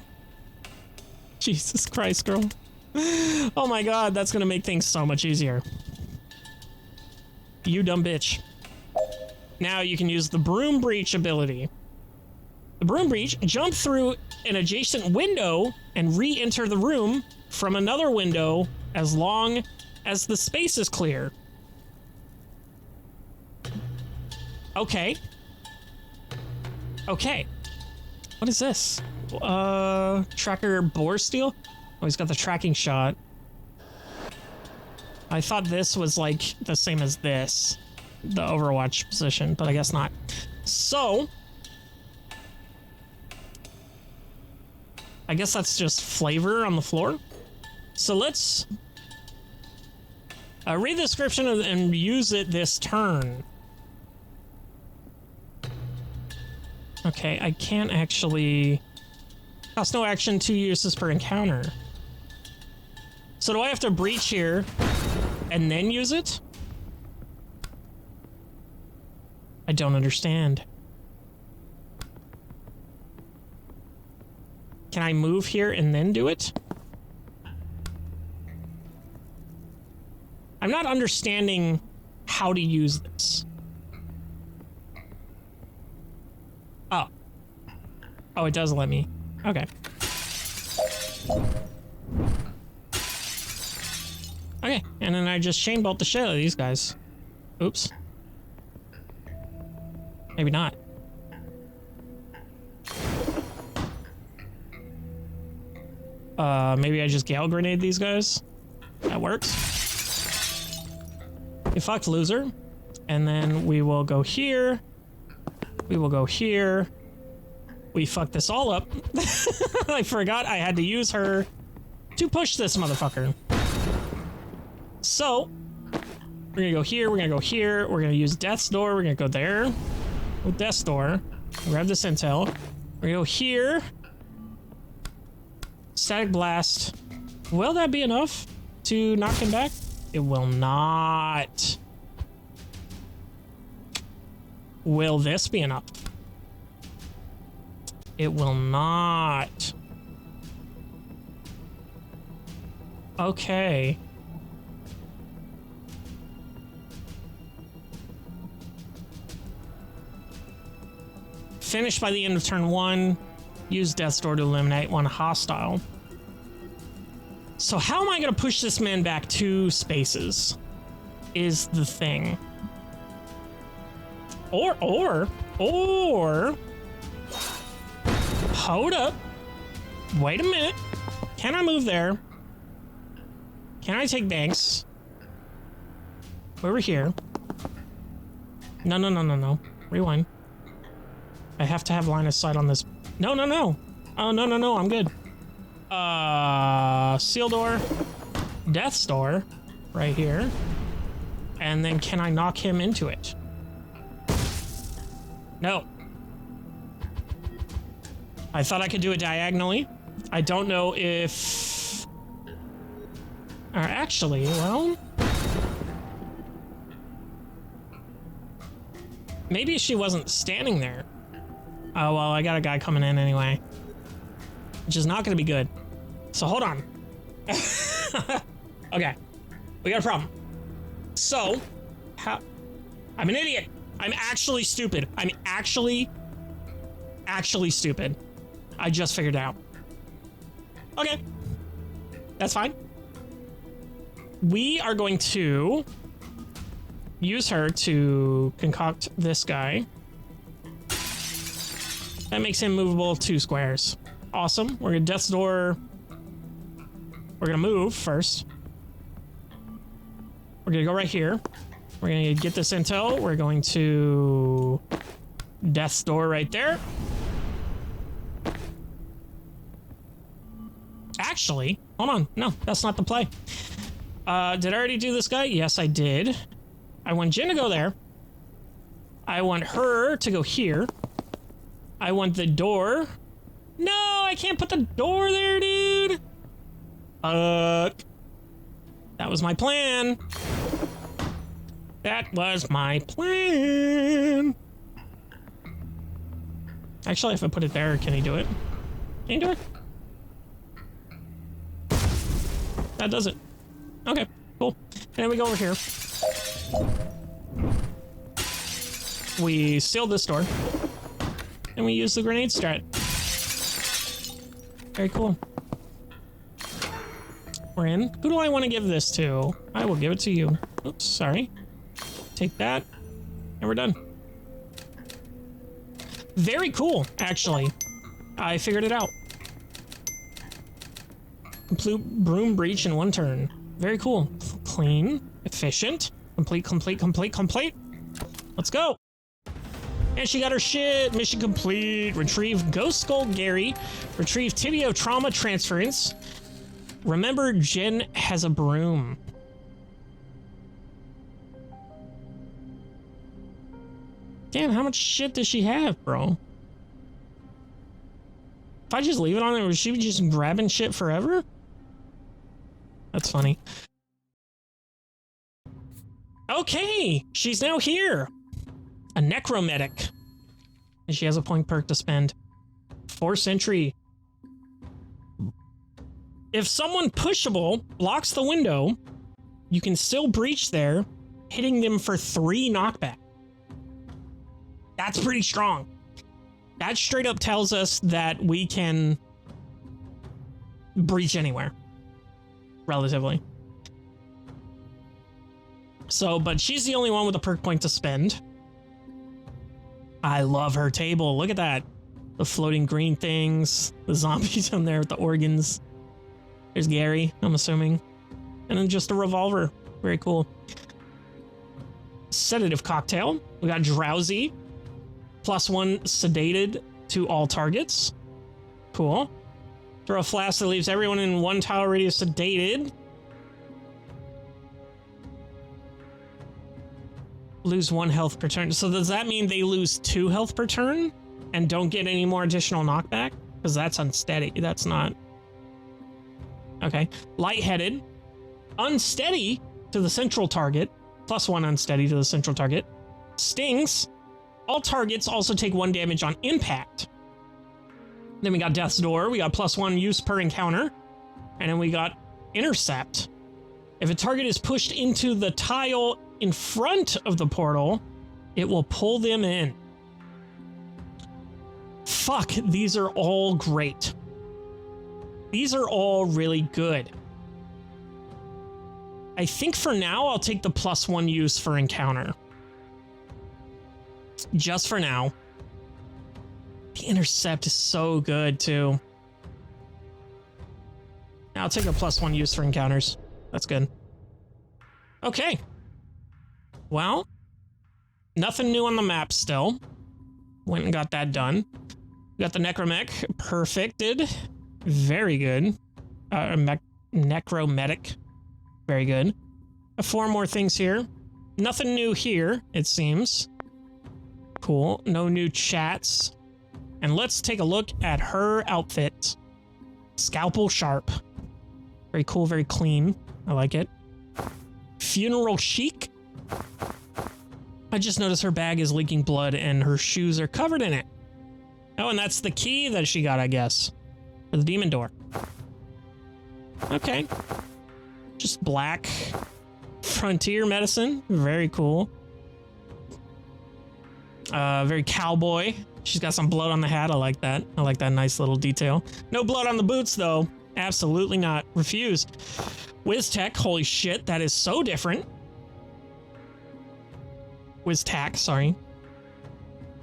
Speaker 1: Jesus Christ, girl. Oh my god, that's gonna make things so much easier. You dumb bitch. Now you can use the broom breach ability. The broom breach, jump through an adjacent window and re-enter the room from another window as long as the space is clear. Okay. Okay. What is this? Tracker bore steel? Oh, he's got the tracking shot. I thought this was like the same as this, the Overwatch position, but I guess not. So, I guess that's just flavor on the floor. So let's read the description and use it this turn. Okay, I can't actually... Cost no action, 2 uses per encounter. So do I have to breach here and then use it? I don't understand. Can I move here and then do it? I'm not understanding how to use this. Oh. Oh, it does let me. Okay. Okay, and then I just chain bolt the shit out of these guys. Oops. Maybe not. Maybe I just Gale Grenade these guys. That works. You fucked, loser. And then we will go here. We will go here. We fucked this all up. I forgot I had to use her to push this motherfucker. So, we're gonna go here, we're gonna go here, we're gonna use Death's Door, we're gonna go there with Death's Door, grab this intel, we're gonna go here, Static Blast. Will that be enough to knock him back? It will not. Will this be enough? It will not. Okay. Finish by the end of turn 1. Use Death's Door to eliminate one hostile. So how am I going to push this man back 2 spaces? Is the thing. Or. Hold up. Wait a minute. Can I move there? Can I take banks? Over here. No. Rewind. I have to have line of sight on this. No. Oh, no. I'm good. Seal door. Death's Door. Right here. And then can I knock him into it? No. I thought I could do it diagonally. I don't know if... Or actually, well... Maybe she wasn't standing there. Oh, well, I got a guy coming in anyway. Which is not going to be good. So, hold on. Okay. We got a problem. So, how... I'm an idiot. I'm actually stupid. I'm actually stupid. I just figured it out. Okay. That's fine. We are going to use her to concoct this guy. That makes him movable 2 squares. Awesome. We're gonna Death's Door. We're gonna move first. We're gonna go right here. We're gonna get this intel. We're going to Death's door right there. Actually, hold on. No, that's not the play. Did I already do this guy? Yes, I did. I want Jen to go there. I want her to go here. I want the door. No, I can't put the door there, dude. That was my plan. That was my plan. Actually, if I put it there, can he do it? Can he do it? That does it. Okay, cool. And then we go over here. We seal this door. And we use the grenade strat. Very cool. We're in. Who do I want to give this to? I will give it to you. Oops, sorry. Take that. And we're done. Very cool, actually. I figured it out. Complete broom breach in one turn. Very cool. Clean, efficient, complete. Let's go. And she got her shit. Mission complete. Retrieve Ghost Skull Gary. Retrieve Tibia Trauma Transference. Remember, Jen has a broom. Damn, how much shit does she have, bro? If I just leave it on there, would she be just grabbing shit forever? That's funny. Okay, she's now here. A necromedic. And she has a point perk to spend. Force entry. If someone pushable blocks the window, you can still breach there, hitting them for 3 knockback. That's pretty strong. That straight up tells us that we can breach anywhere. Relatively. So, but she's the only one with a perk point to spend. I love her table. Look at that. The floating green things. The zombies on there with the organs. There's Gary, I'm assuming. And then just a revolver. Very cool. Sedative cocktail. We got drowsy. +1 sedated to all targets. Cool. Throw a flask that leaves everyone in 1 tile radius sedated. Lose 1 health per turn. So does that mean they lose 2 health per turn and don't get any more additional knockback? Because that's unsteady. That's not. Okay. Lightheaded. Unsteady to the central target. +1 unsteady to the central target. Stings. All targets also take 1 damage on impact. Then we got Death's Door. We got +1 use per encounter. And then we got Intercept. If a target is pushed into the tile in front of the portal, it will pull them in. Fuck, these are all great. These are all really good. I think for now, I'll take the +1 use for encounter. Just for now. The Intercept is so good, too. I'll take a +1 use for encounters. That's good. Okay. Well, nothing new on the map still. Went and got that done. We got the Necromech perfected. Very good. Necromedic. Very good. 4 more things here. Nothing new here, it seems. Cool. No new chats. And let's take a look at her outfit. Scalpel sharp. Very cool, very clean. I like it. Funeral chic. I just noticed her bag is leaking blood and her shoes are covered in it. Oh, and that's the key that she got, I guess. For the demon door. Okay. Just black. Frontier medicine. Very cool. Very cowboy. She's got some blood on the hat. I like that. I like that nice little detail. No blood on the boots, though. Absolutely not. Refuse. WizTech. Holy shit. That is so different. WizTac, sorry.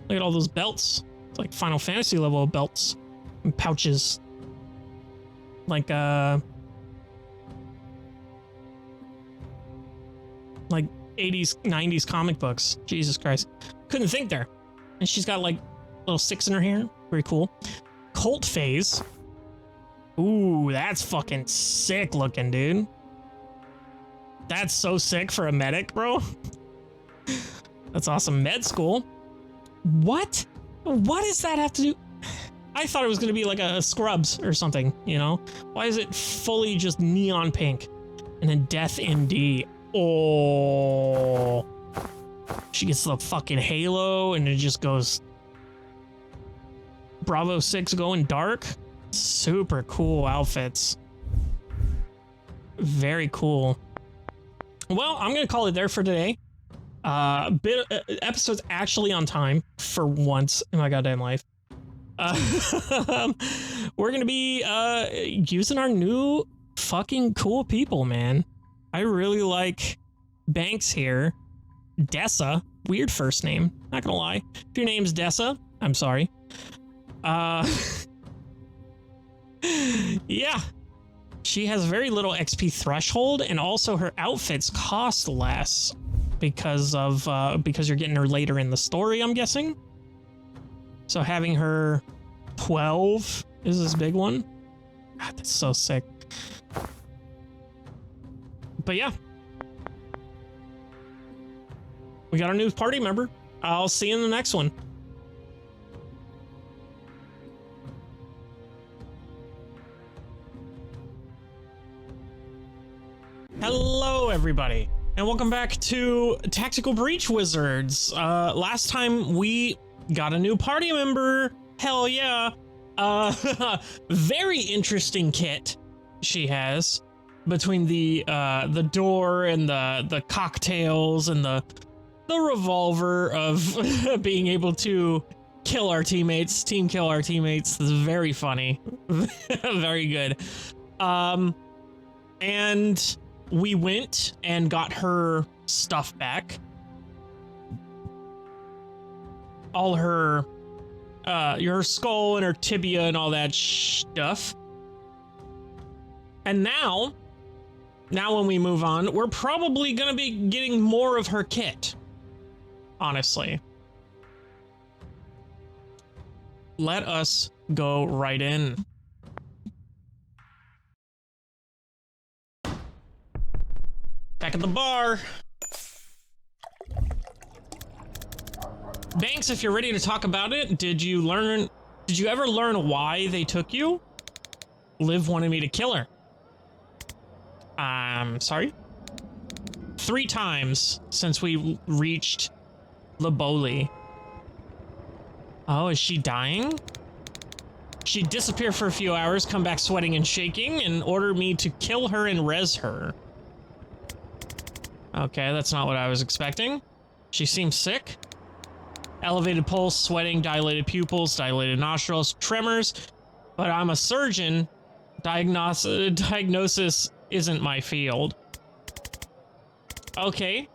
Speaker 1: Look at all those belts. It's like Final Fantasy level of belts. And pouches. Like 80s, 90s comic books. Jesus Christ. Couldn't think there. And she's got like little 6 in her hair. Very cool. Cult phase. Ooh, that's fucking sick looking, dude. That's so sick for a medic, bro. That's awesome. Med school. What? What does that have to do? I thought it was going to be like a Scrubs or something, you know? Why is it fully just neon pink? And then Death MD. Oh. She gets the fucking halo and it just goes Bravo 6 going dark. Super cool outfits. Very cool. Well, I'm going to call it there for today. Episode's actually on time for once in my goddamn life. We're gonna be using our new fucking cool people, man. I really like Banks here. Dessa, weird first name, not gonna lie. If your name's Dessa, I'm sorry. Yeah. She has very little XP threshold, and also her outfits cost less because you're getting her later in the story, I'm guessing. So having her 12 is this big one. God, that's so sick. But yeah. We got our new party member. I'll see you in the next one. Hello, everybody, and welcome back to Tactical Breach Wizards. Last time we got a new party member. Hell yeah. Very interesting kit she has between the door and the cocktails and the revolver of being able to kill our teammates, team kill our teammates. This is very funny. Very good. And we went and got her stuff back. All her your skull and her tibia and all that stuff. And now when we move on, we're probably gonna be getting more of her kit. Honestly. Let us go right in. Back at the bar. Banks, if you're ready to talk about it, did you ever learn why they took you? Liv wanted me to kill her. Sorry? 3 times since we reached Laboli. Oh, is she dying? She'd disappear for a few hours, come back sweating and shaking, and order me to kill her and res her. Okay, that's not what I was expecting. She seems sick. Elevated pulse, sweating, dilated pupils, dilated nostrils, tremors. But I'm a surgeon. Diagnosis isn't my field. Okay,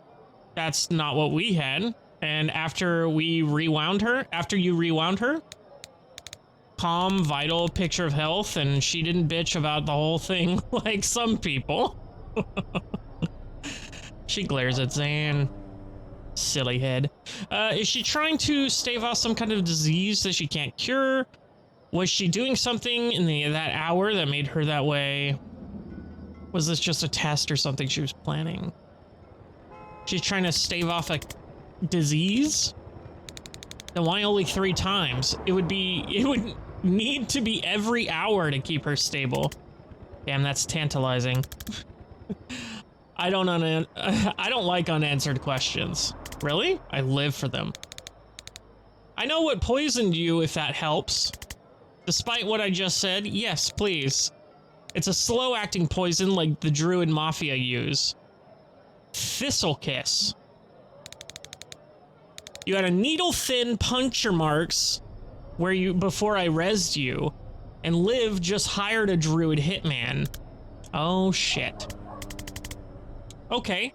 Speaker 1: that's not what we had. And after you rewound her, calm, vital, picture of health, and she didn't bitch about the whole thing like some people. She glares at Zan. Silly head. Is she trying to stave off some kind of disease that she can't cure? Was she doing something in that hour that made her that way? Was this just a test or something she was planning? She's trying to stave off a disease? Then why only 3 times? It would need to be every hour to keep her stable. Damn, that's tantalizing. I don't like unanswered questions. Really? I live for them. I know what poisoned you, if that helps. Despite what I just said, yes, please. It's a slow-acting poison like the Druid Mafia use. Thistle Kiss. You had a needle-thin puncture marks before I rezzed you, and Liv just hired a Druid hitman. Oh, shit. Okay.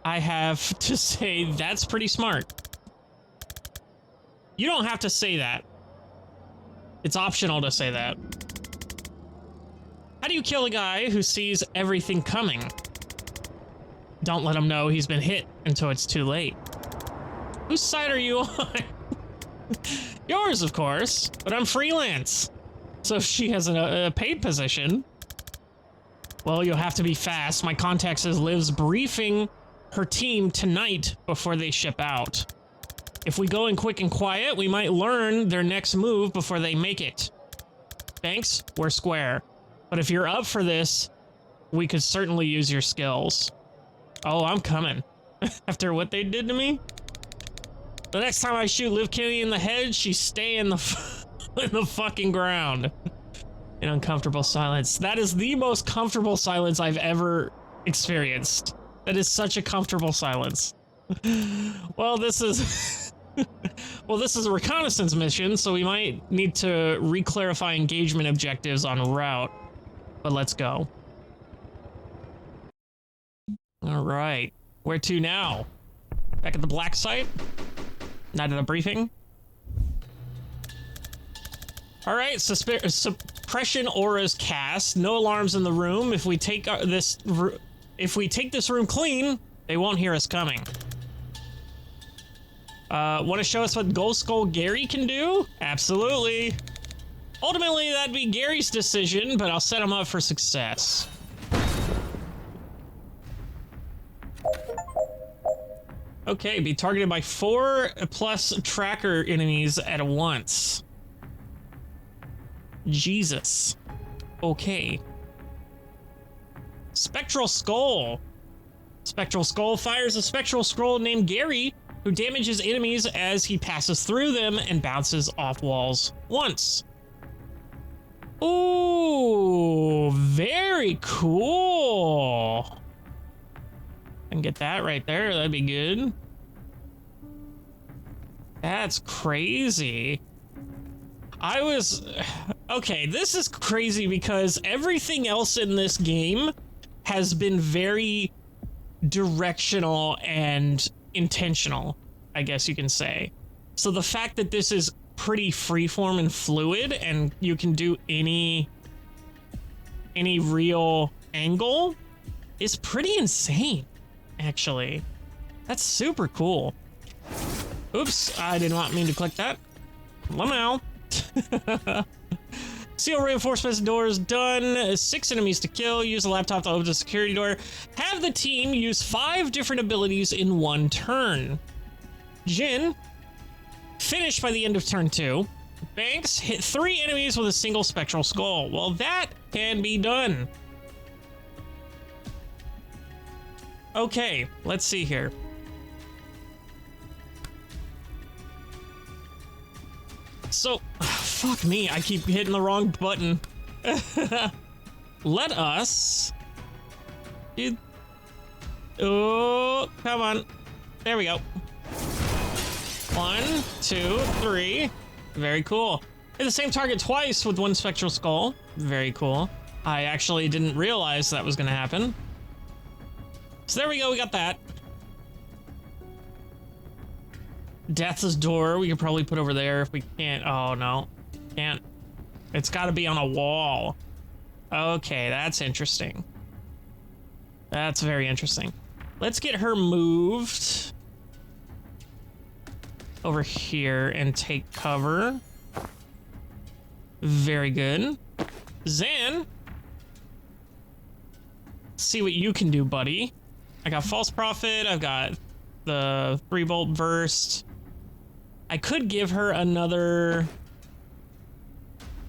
Speaker 1: I have to say that's pretty smart. You don't have to say that. It's optional to say that. How do you kill a guy who sees everything coming? Don't let him know he's been hit until it's too late. Whose side are you on? Yours, of course, but I'm freelance. So if she has a paid position, well, you'll have to be fast. My contact says Liv's briefing her team tonight before they ship out. If we go in quick and quiet, we might learn their next move before they make it. Thanks, we're square. But if you're up for this, we could certainly use your skills. Oh, I'm coming. After what they did to me? The next time I shoot Liv Kitty in the head, she stay in the in the fucking ground. In uncomfortable silence. That is the most comfortable silence I've ever experienced. That is such a comfortable silence. Well, this is... well, this is a reconnaissance mission, so we might need to re-clarify engagement objectives en route. But let's go. All right. Where to now? Back at the black site? Not at a briefing? All right, suppression auras cast. No alarms in the room. If we take this room clean, they won't hear us coming. Want to show us what Ghost Skull Gary can do? Absolutely. Ultimately, that'd be Gary's decision, but I'll set him up for success. Okay, be targeted by 4+ tracker enemies at once. Jesus. Okay. Spectral Skull. Spectral Skull fires a spectral scroll named Gary, who damages enemies as he passes through them and bounces off walls once. Ooh, very cool. I can get that right there. That'd be good. That's crazy. Okay, this is crazy because everything else in this game has been very directional and intentional, I guess you can say. So the fact that this is pretty freeform and fluid and you can do any real angle is pretty insane, actually. That's super cool. Oops, I did not mean to click that. Lamau. Seal reinforcements doors done. 6 enemies to kill. Use a laptop to open the security door. Have the team use 5 different abilities in 1 turn. Jin, finish by the end of turn 2. Banks, hit 3 enemies with a single spectral skull. Well, that can be done. Okay, let's see here. So, fuck me, I keep hitting the wrong button. Let us... Dude. Oh, come on. There we go. 1, 2, 3. Very cool. Hit the same target twice with 1 spectral skull. Very cool. I actually didn't realize that was gonna happen. So there we go, we got that. Death's door, we could probably put over there if we can't. Oh, no. Can't. It's got to be on a wall. Okay, that's interesting. That's very interesting. Let's get her moved over here and take cover. Very good. Zan, see what you can do, buddy. I got False Prophet. I've got the 3-bolt burst. I could give her another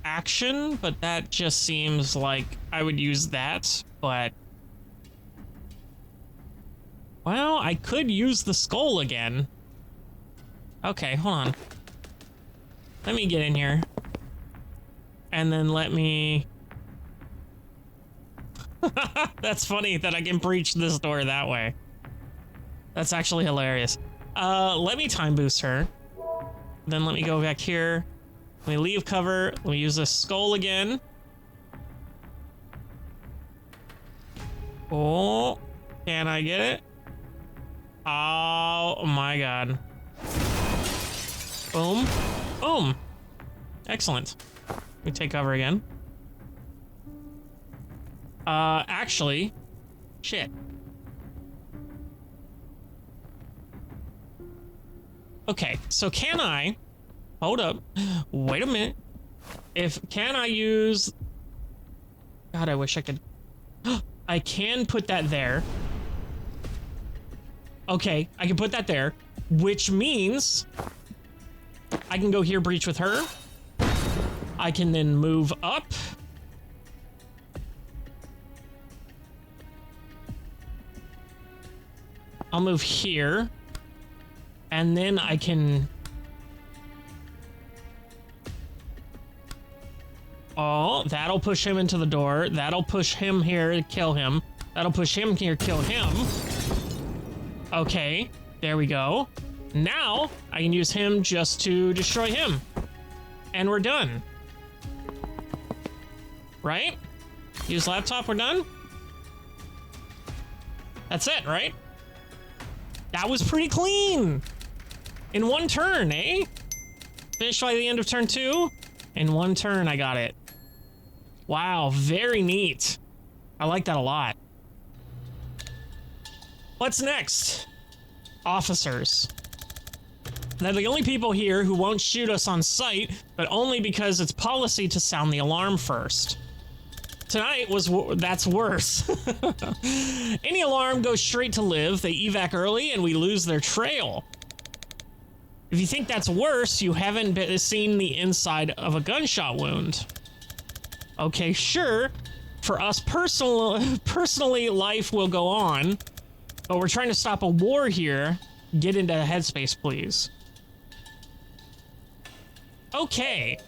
Speaker 1: action, but that just seems like I would use that, but... Well, I could use the skull again. Okay, hold on. Let me get in here. And then let me... That's funny that I can breach this door that way. That's actually hilarious. Let me time boost her. Then let me go back here. Let me leave cover. Let me use this skull again. Oh, can I get it? Oh my god. Boom. Boom. Excellent. Let me take cover again. Actually, shit. Okay, so can I... Hold up. Wait a minute. Can I use... God, I wish I could... I can put that there. Okay, I can put that there, which means I can go here, breach with her. I can then move up. I'll move here. And then I can... Oh, that'll push him into the door. That'll push him here to kill him. That'll push him here, kill him. Okay, there we go. Now, I can use him just to destroy him. And we're done. Right? Use laptop, we're done? That's it, right? That was pretty clean. In one turn, eh? Finished by the end of turn 2. In one turn, I got it. Wow, very neat. I like that a lot. What's next? Officers. They're the only people here who won't shoot us on sight, but only because it's policy to sound the alarm first. Tonight that's worse. Any alarm goes straight to live, they evac early, and we lose their trail. If you think that's worse, you haven't seen the inside of a gunshot wound. Okay, sure. For us personally, life will go on, but we're trying to stop a war here. Get into headspace, please. Okay.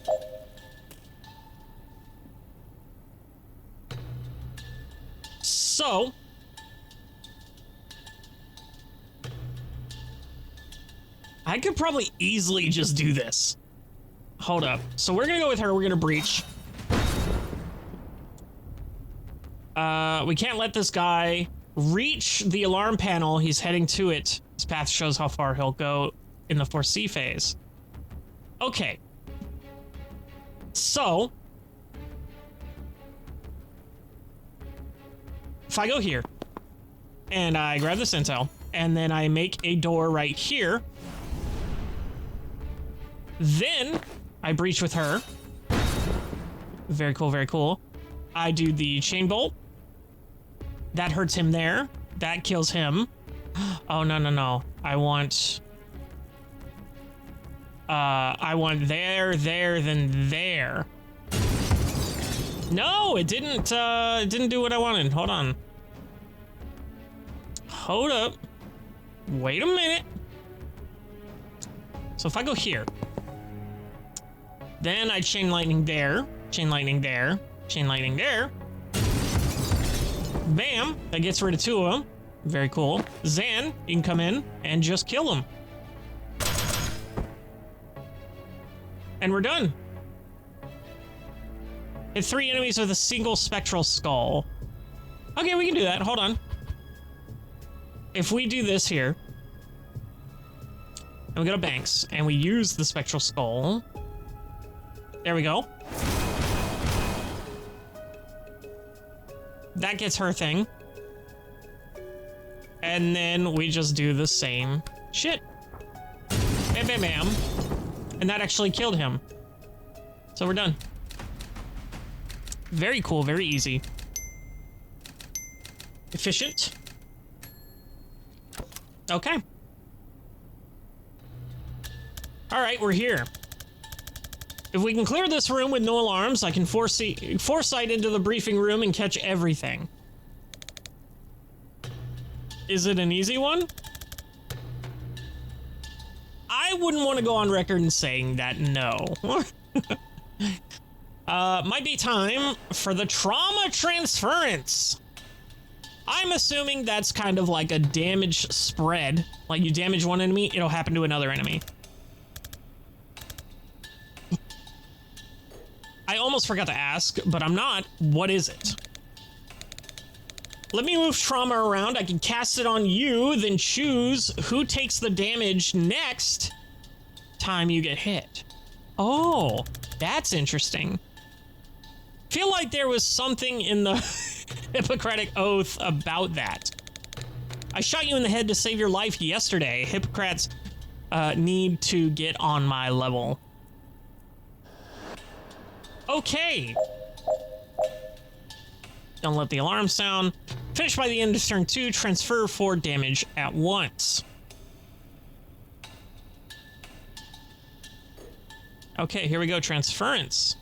Speaker 1: So, I could probably easily just do this. Hold up. So we're gonna go with her. We're gonna breach. We can't let this guy reach the alarm panel. He's heading to it. His path shows how far he'll go in the foresee phase. Okay. So, if I go here, and I grab this intel, and then I make a door right here, then I breach with her. Very cool, very cool. I do the chain bolt. That hurts him there. That kills him. Oh, no, no, no. I want there, then there. No, it didn't do what I wanted. Hold on. Hold up. Wait a minute. So if I go here, then I chain lightning there, chain lightning there, chain lightning there. Bam, that gets rid of 2 of them. Very cool. Zan, you can come in and just kill them. And we're done. Hit 3 enemies with a single spectral skull. Okay, we can do that. Hold on. If we do this here, and we go to Banks, and we use the spectral skull. There we go. That gets her thing. And then we just do the same shit. Bam, bam, bam. And that actually killed him. So we're done. Very cool, very easy. Efficient. Okay. All right, we're here. If we can clear this room with no alarms, I can foresight into the briefing room and catch everything. Is it an easy one? I wouldn't want to go on record in saying that no. Might be time for the trauma transference. I'm assuming that's kind of like a damage spread. Like you damage one enemy, it'll happen to another enemy. I almost forgot to ask, but I'm not. What is it? Let me move trauma around. I can cast it on you, then choose who takes the damage next time you get hit. Oh, that's interesting. Feel like there was something in the Hippocratic Oath about that. I shot you in the head to save your life yesterday. Hippocrats need to get on my level. Okay. Don't let the alarm sound. Finish by the end of turn 2. Transfer 4 damage at once. Okay, here we go. Transference.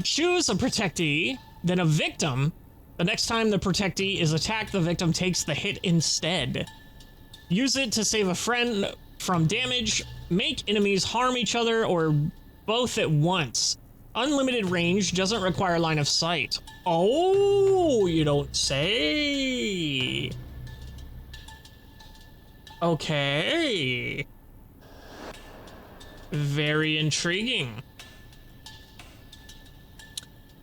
Speaker 1: Choose a protectee, then a victim. The next time the protectee is attacked, the victim takes the hit instead. Use it to save a friend from damage, make enemies harm each other, or both at once. Unlimited range, doesn't require line of sight. Oh, you don't say. Okay. Very intriguing.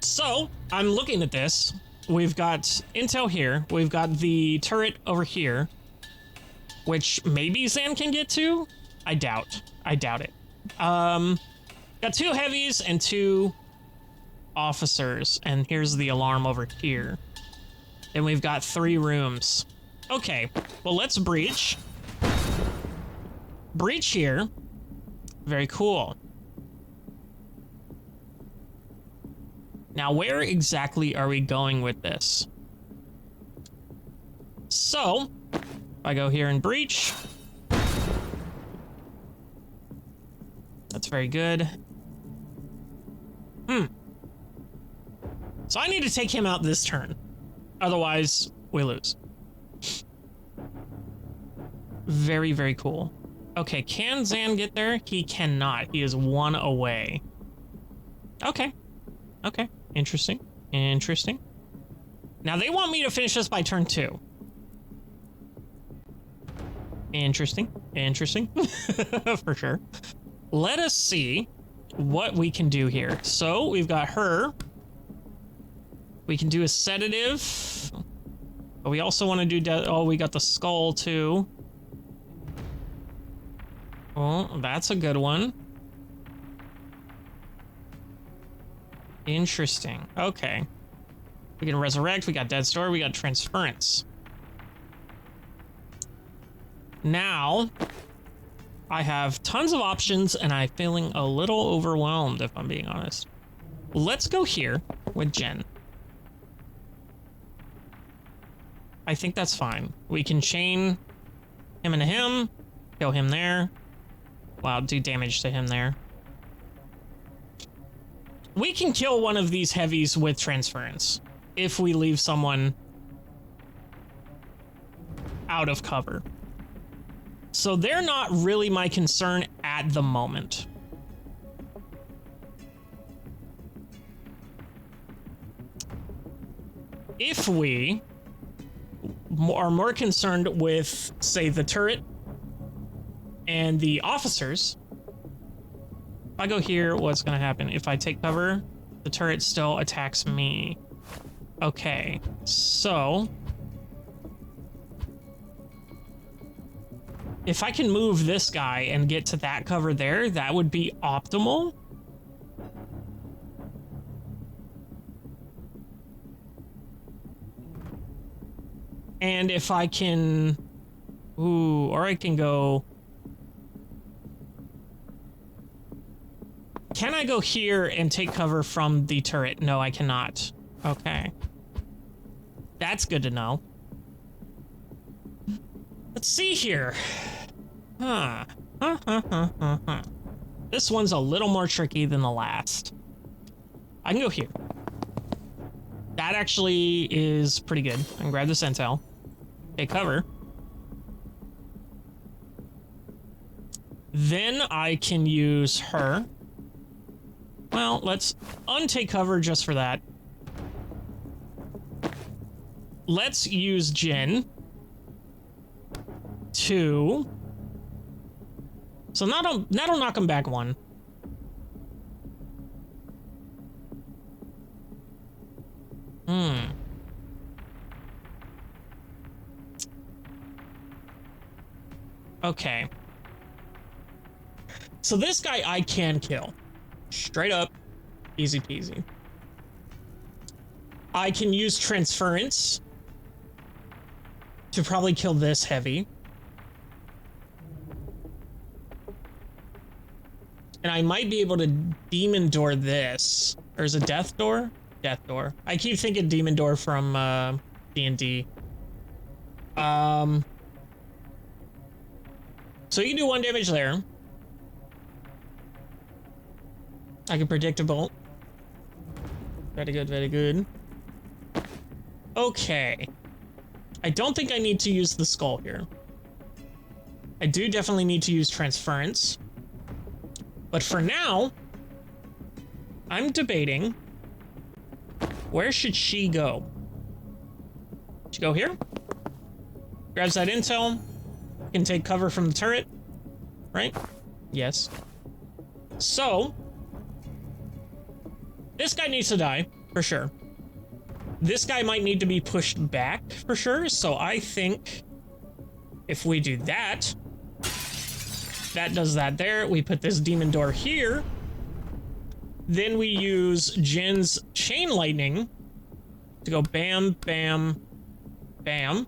Speaker 1: So, I'm looking at this. We've got intel here. We've got the turret over here, which maybe Zan can get to? I doubt it. Got 2 heavies and 2 officers, and here's the alarm over here. And we've got 3 rooms. Okay, well, let's breach. Breach here. Very cool. Now, where exactly are we going with this? So, if I go here and breach. That's very good. So I need to take him out this turn. Otherwise, we lose. Very, very cool. Okay, can Zan get there? He cannot. He is 1 away. Okay. Okay. Interesting. Interesting. Now, they want me to finish this by turn 2. Interesting. Interesting. For sure. Let us see what we can do here. So, we've got her. We can do a sedative. But we also want to do... oh, we got the skull, too. Oh, that's a good one. Interesting. Okay. We can resurrect. We got dead store. We got transference. Now, I have tons of options, and I'm feeling a little overwhelmed, if I'm being honest. Let's go here with Jen. I think that's fine. We can chain him and him, kill him there. Wow, do damage to him there. We can kill one of these heavies with transference if we leave someone out of cover. So they're not really my concern at the moment. If we are more concerned with, say, the turret and the officers, if I go here, what's going to happen? If I take cover, the turret still attacks me. Okay, so if I can move this guy and get to that cover there, that would be optimal. And if I can... ooh, or I can go... Can I go here and take cover from the turret? No, I cannot. Okay. That's good to know. Let's see here. This one's a little more tricky than the last. I can go here. That actually is pretty good. I can grab this intel. Take cover. Then I can use her. Well, let's untake cover just for that. Let's use Jen to... so that'll knock him back 1. Okay. So this guy I can kill. Straight up. Easy peasy. I can use transference to probably kill this heavy. And I might be able to demon door this. Or is it death door? Death door. I keep thinking demon door from D&D. So you can do 1 damage there. I can predict a bolt. Very good, very good. Okay. I don't think I need to use the skull here. I do definitely need to use transference. But for now, I'm debating, where should she go? She go here? Grabs that intel. Can take cover from the turret. Right? Yes. So, this guy needs to die, for sure. This guy might need to be pushed back, for sure. So I think if we do that, that does that there. We put this demon door here. Then we use Jin's chain lightning to go bam, bam, bam.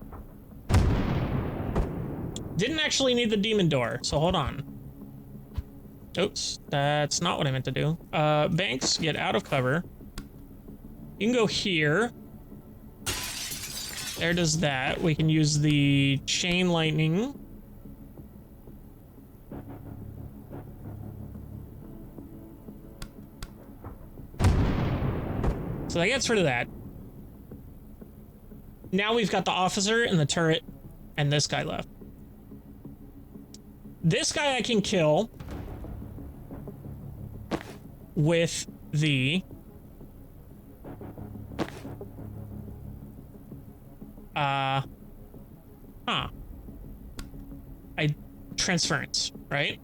Speaker 1: Didn't actually need the demon door, so hold on. Oops, that's not what I meant to do. Banks, get out of cover. You can go here. There does that. We can use the chain lightning. So that gets rid of that. Now we've got the officer and the turret and this guy left. This guy I can kill with the transference, right?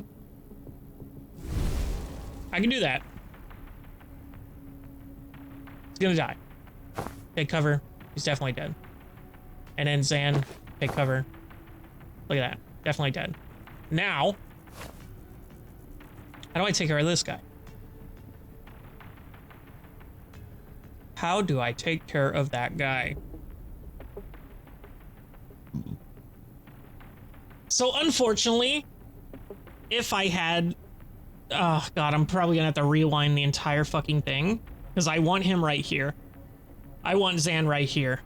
Speaker 1: I can do that. He's gonna die. Take cover. He's definitely dead. And then Zan, take cover. Look at that. Definitely dead. Now, how do I take care of this guy? How do I take care of that guy? So unfortunately, if I had, oh god, I'm probably gonna have to rewind the entire fucking thing because I want him right here. I want Zan right here.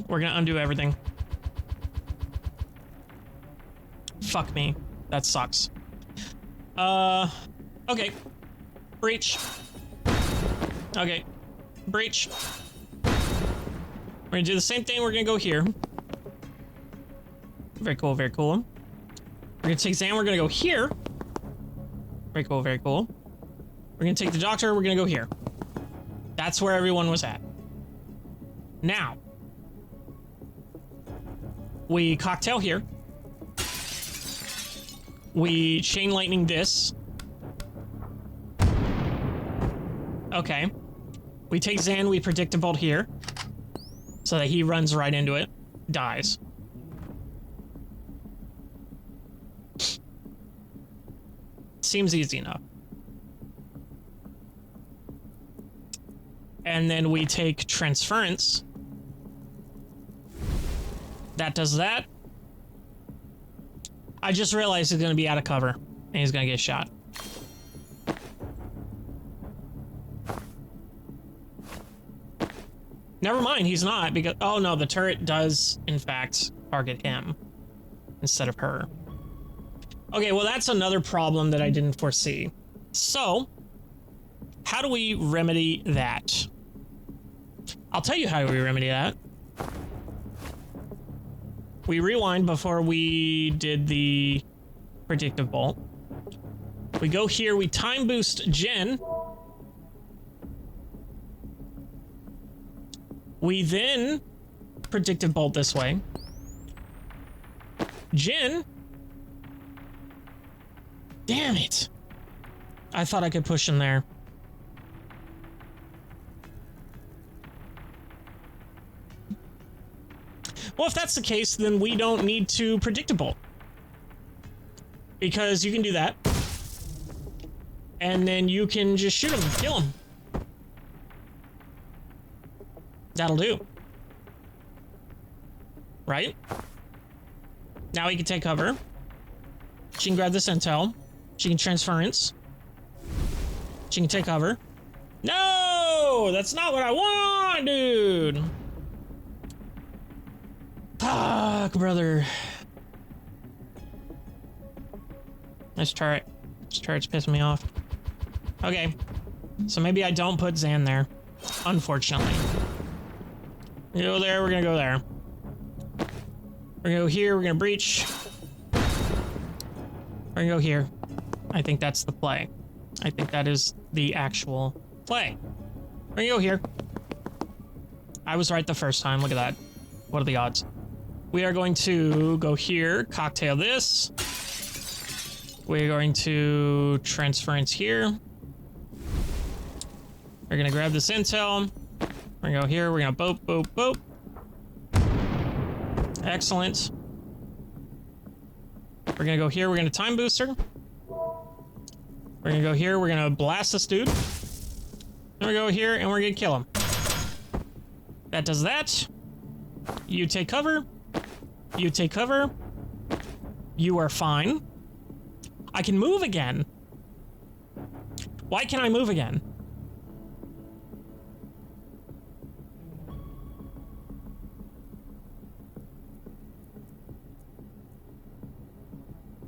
Speaker 1: We're gonna undo everything. Fuck me. That sucks. Okay. Breach. Okay. Breach. We're gonna do the same thing. We're gonna go here. Very cool, very cool. We're gonna take Zan, we're gonna go here. Very cool, very cool. We're gonna take the doctor, we're gonna go here. That's where everyone was at. Now, we cocktail here. We chain lightning this. Okay. We take Zan, we predict a bolt here. So that he runs right into it. Dies. Seems easy enough. And then we take transference. That does that. I just realized he's gonna be out of cover and he's gonna get shot. Never mind, he's not because, oh no, the turret does in fact target him instead of her. Okay, well that's another problem that I didn't foresee. So, how do we remedy that? I'll tell you how we remedy that. We rewind before we did the predictive bolt. We go here, we time boost Jen. We then predictive bolt this way. Jen. Damn it. I thought I could push in there. Well, if that's the case, then we don't need to predict a bolt. Because you can do that. And then you can just shoot him, kill him. That'll do. Right? Now he can take cover. She can grab this intel. She can transference. She can take cover. No! That's not what I want, dude! Fuck, brother. This turret. This turret's pissing me off. Okay. So maybe I don't put Zan there. Unfortunately. We go there, we're gonna go there. We're gonna go here, we're gonna breach. We're gonna go here. I think that's the play. I think that is the actual play. We're gonna go here. I was right the first time, look at that. What are the odds? We are going to go here, cocktail this. We're going to transference here. We're gonna grab this intel. We're gonna go here, we're gonna boop, boop, boop. Excellent. We're gonna go here, we're gonna time booster. We're gonna go here, we're gonna blast this dude. Then we go here and we're gonna kill him. That does that. You take cover. You take cover. You are fine. I can move again. Why can I move again?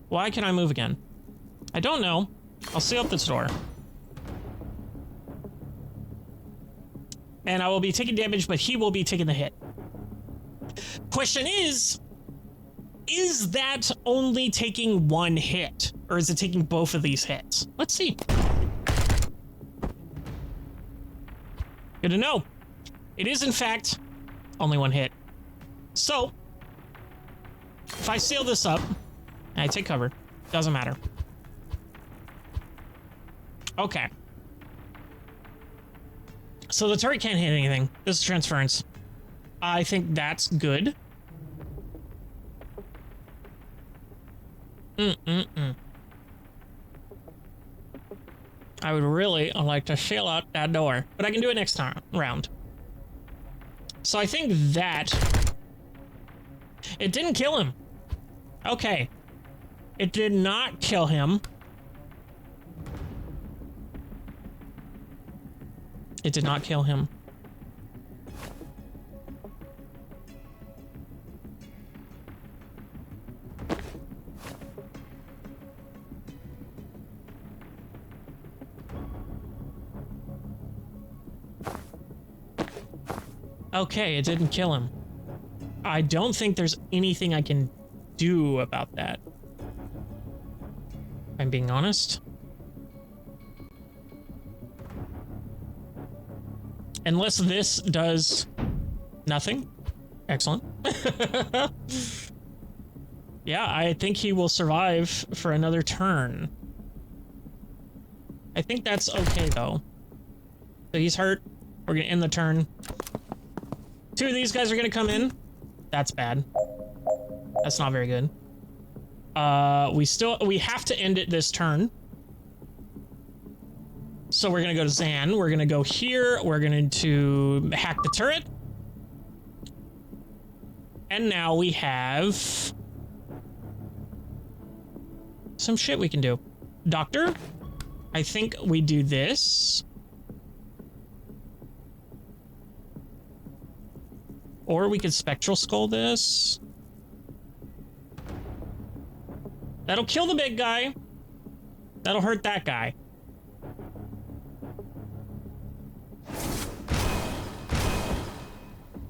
Speaker 1: Why can I move again? I don't know. I'll seal up this door. And I will be taking damage, but he will be taking the hit. Question is that only taking one hit? Or is it taking both of these hits? Let's see. Good to know. It is, in fact, only one hit. So, if I seal this up, and I take cover, doesn't matter. Okay. So the turret can't hit anything. This is transference. I think that's good. I would really like to seal out that door, but I can do it next time round. So I think that it didn't kill him. Okay. It did not kill him. It did not kill him. Okay, it didn't kill him. I don't think there's anything I can do about that. If I'm being honest. Unless this does nothing. Excellent. Yeah, I think he will survive for another turn. I think that's okay, though. So he's hurt. We're gonna end the turn. Two of these guys are gonna come in. That's bad. That's not very good. We have to end it this turn. So we're gonna go to Zan. We're gonna go here. We're going to hack the turret. And now we have some shit we can do. Doctor, I think we do this. Or we could spectral skull this. That'll kill the big guy. That'll hurt that guy.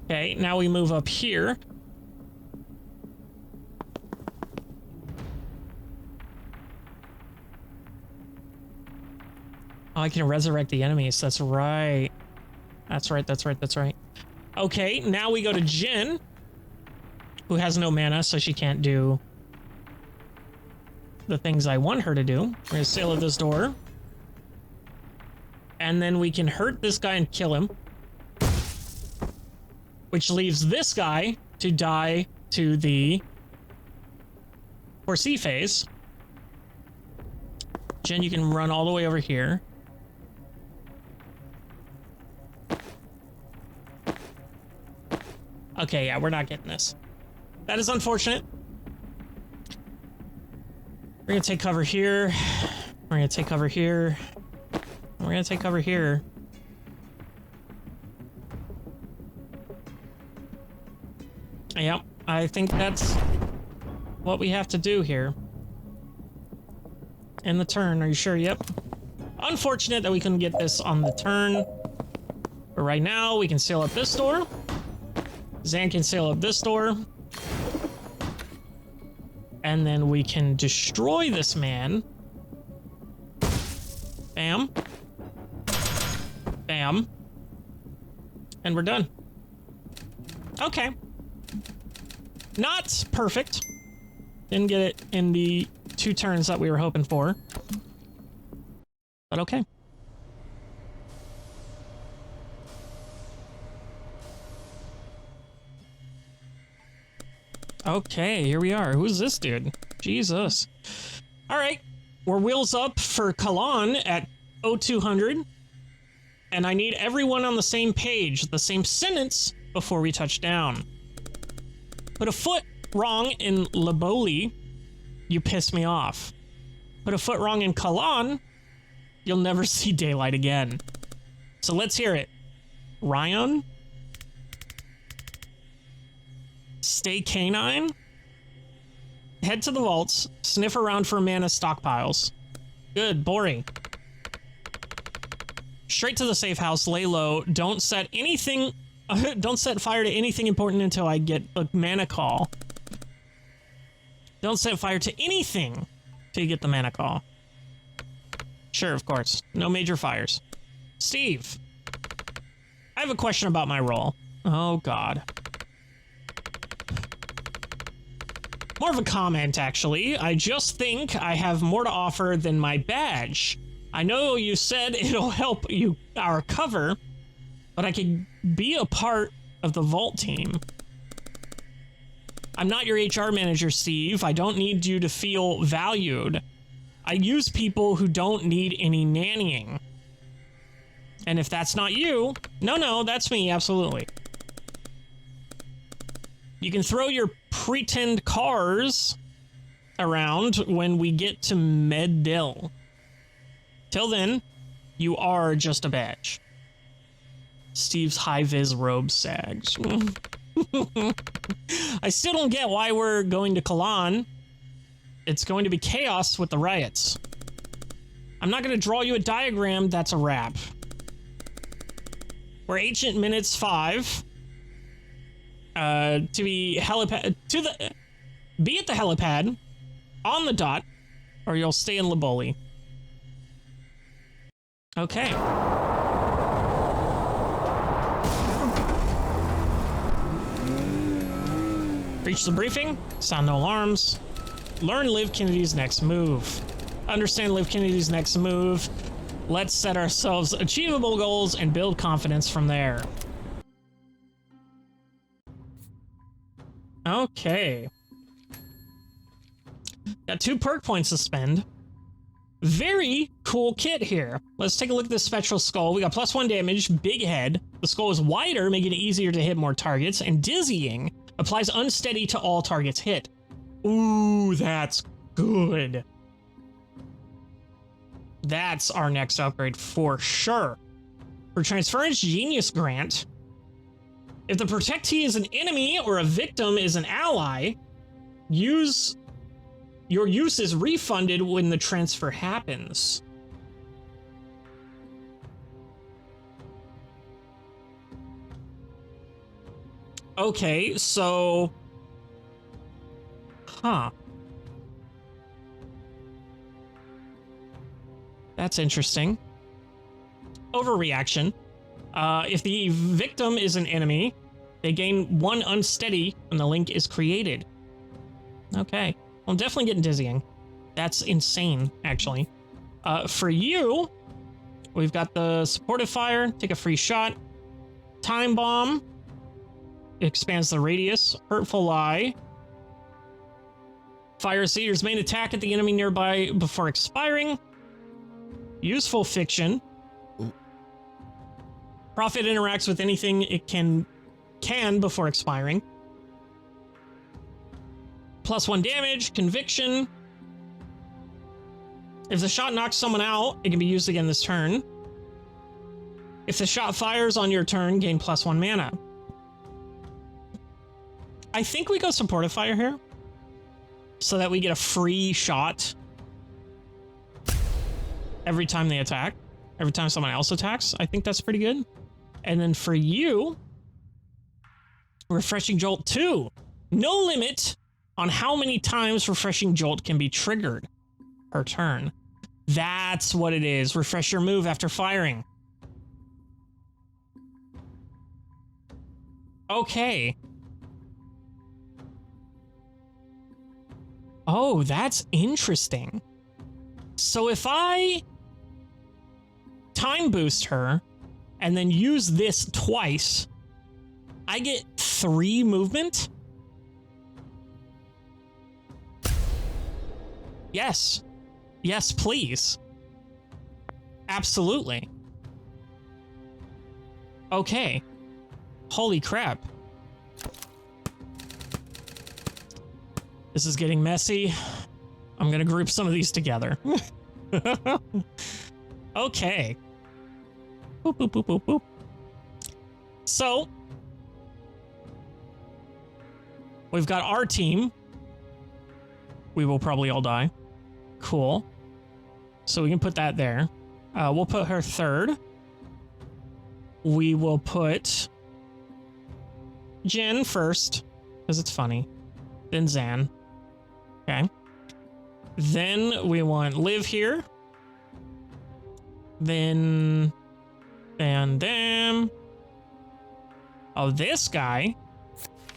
Speaker 1: Okay, now we move up here. Oh, I can resurrect the enemies. That's right. That's right, that's right, that's right. Okay, now we go to Jin, who has no mana, so she can't do the things I want her to do. We're gonna sail at this door. And then we can hurt this guy and kill him. Which leaves this guy to die to the foresee phase. Jen, you can run all the way over here. Okay, yeah, we're not getting this. That is unfortunate. We're We're gonna take cover here. We're gonna take cover here. We're gonna take cover here. Yep, I think that's what we have to do here. In the turn, are you sure? Yep. Unfortunate that we couldn't get this on the turn. But right now, we can sail up this door. Zan can sail up this door. And then we can destroy this man. Bam. Bam. And we're done. Okay. Not perfect. Didn't get it in the 2 turns that we were hoping for. But okay. Okay, here we are. Who's this dude? Jesus. All right. We're wheels up for Kalan at 0200. And I need everyone on the same page, the same sentence before we touch down. Put a foot wrong in Laboli, you piss me off. Put a foot wrong in Kalan, you'll never see daylight again. So let's hear it. Ryan? Stay canine? Head to the vaults, sniff around for mana stockpiles. Good, boring. Straight to the safe house, lay low, don't set anything... don't set fire to anything important until I get a mana call. Don't set fire to anything till you get the mana call. Sure, of course. No major fires. Steve. I have a question about my role. Oh, God. More of a comment, actually. I just think I have more to offer than my badge. I know you said it'll help you our cover, but I could be a part of the vault team. I'm not your HR manager, Steve. I don't need you to feel valued. I use people who don't need any nannying. And if that's not you, no, that's me, absolutely. You can throw your pretend cars around when we get to Meddell. Till then, you are just a badge. Steve's high-vis robe sags. I still don't get why we're going to Kalan. It's going to be chaos with the riots. I'm not going to draw you a diagram, that's a wrap. We're ancient minutes 5. To be helipad... Be at the helipad, on the dot, or you'll stay in Laboli. Okay. Reach the briefing, sound no alarms. Learn Liv Kennedy's next move. Understand Liv Kennedy's next move. Let's set ourselves achievable goals and build confidence from there. Okay. Got 2 perk points to spend. Very cool kit here. Let's take a look at this spectral skull. We got +1 damage, big head. The skull is wider, making it easier to hit more targets, and dizzying. Applies unsteady to all targets hit. Ooh, that's good. That's our next upgrade for sure. For Transference Genius Grant, if the protectee is an enemy or a victim is an ally, your use is refunded when the transfer happens. Okay, so... Huh. That's interesting. Overreaction. If the victim is an enemy, they gain 1 unsteady when the link is created. Okay. I'm definitely getting dizzying. That's insane, actually. For you, we've got the supportive fire, take a free shot. Time bomb. Expands the radius. Hurtful lie. Fire Seer's main attack at the enemy nearby before expiring. Useful fiction. Prophet interacts with anything it can before expiring. +1 damage, conviction. If the shot knocks someone out, it can be used again this turn. If the shot fires on your turn, gain +1 mana. I think we go supportive fire here so that we get a free shot every time they attack, every time someone else attacks. I think that's pretty good. And then for you, Refreshing Jolt 2. No limit on how many times Refreshing Jolt can be triggered per turn. That's what it is. Refresh your move after firing. Okay. Oh, that's interesting. So if I time boost her and then use this twice, I get 3 movement? Yes. Yes, please. Absolutely. Okay. Holy crap. This is getting messy. I'm gonna group some of these together. Okay. Boop, boop, boop, boop, boop. So, we've got our team. We will probably all die. Cool. So we can put that there. We'll put her third. We will put Jen first, because it's funny. Then Zan. Okay. Then we want Liv here. Then Van Dam. Oh, this guy.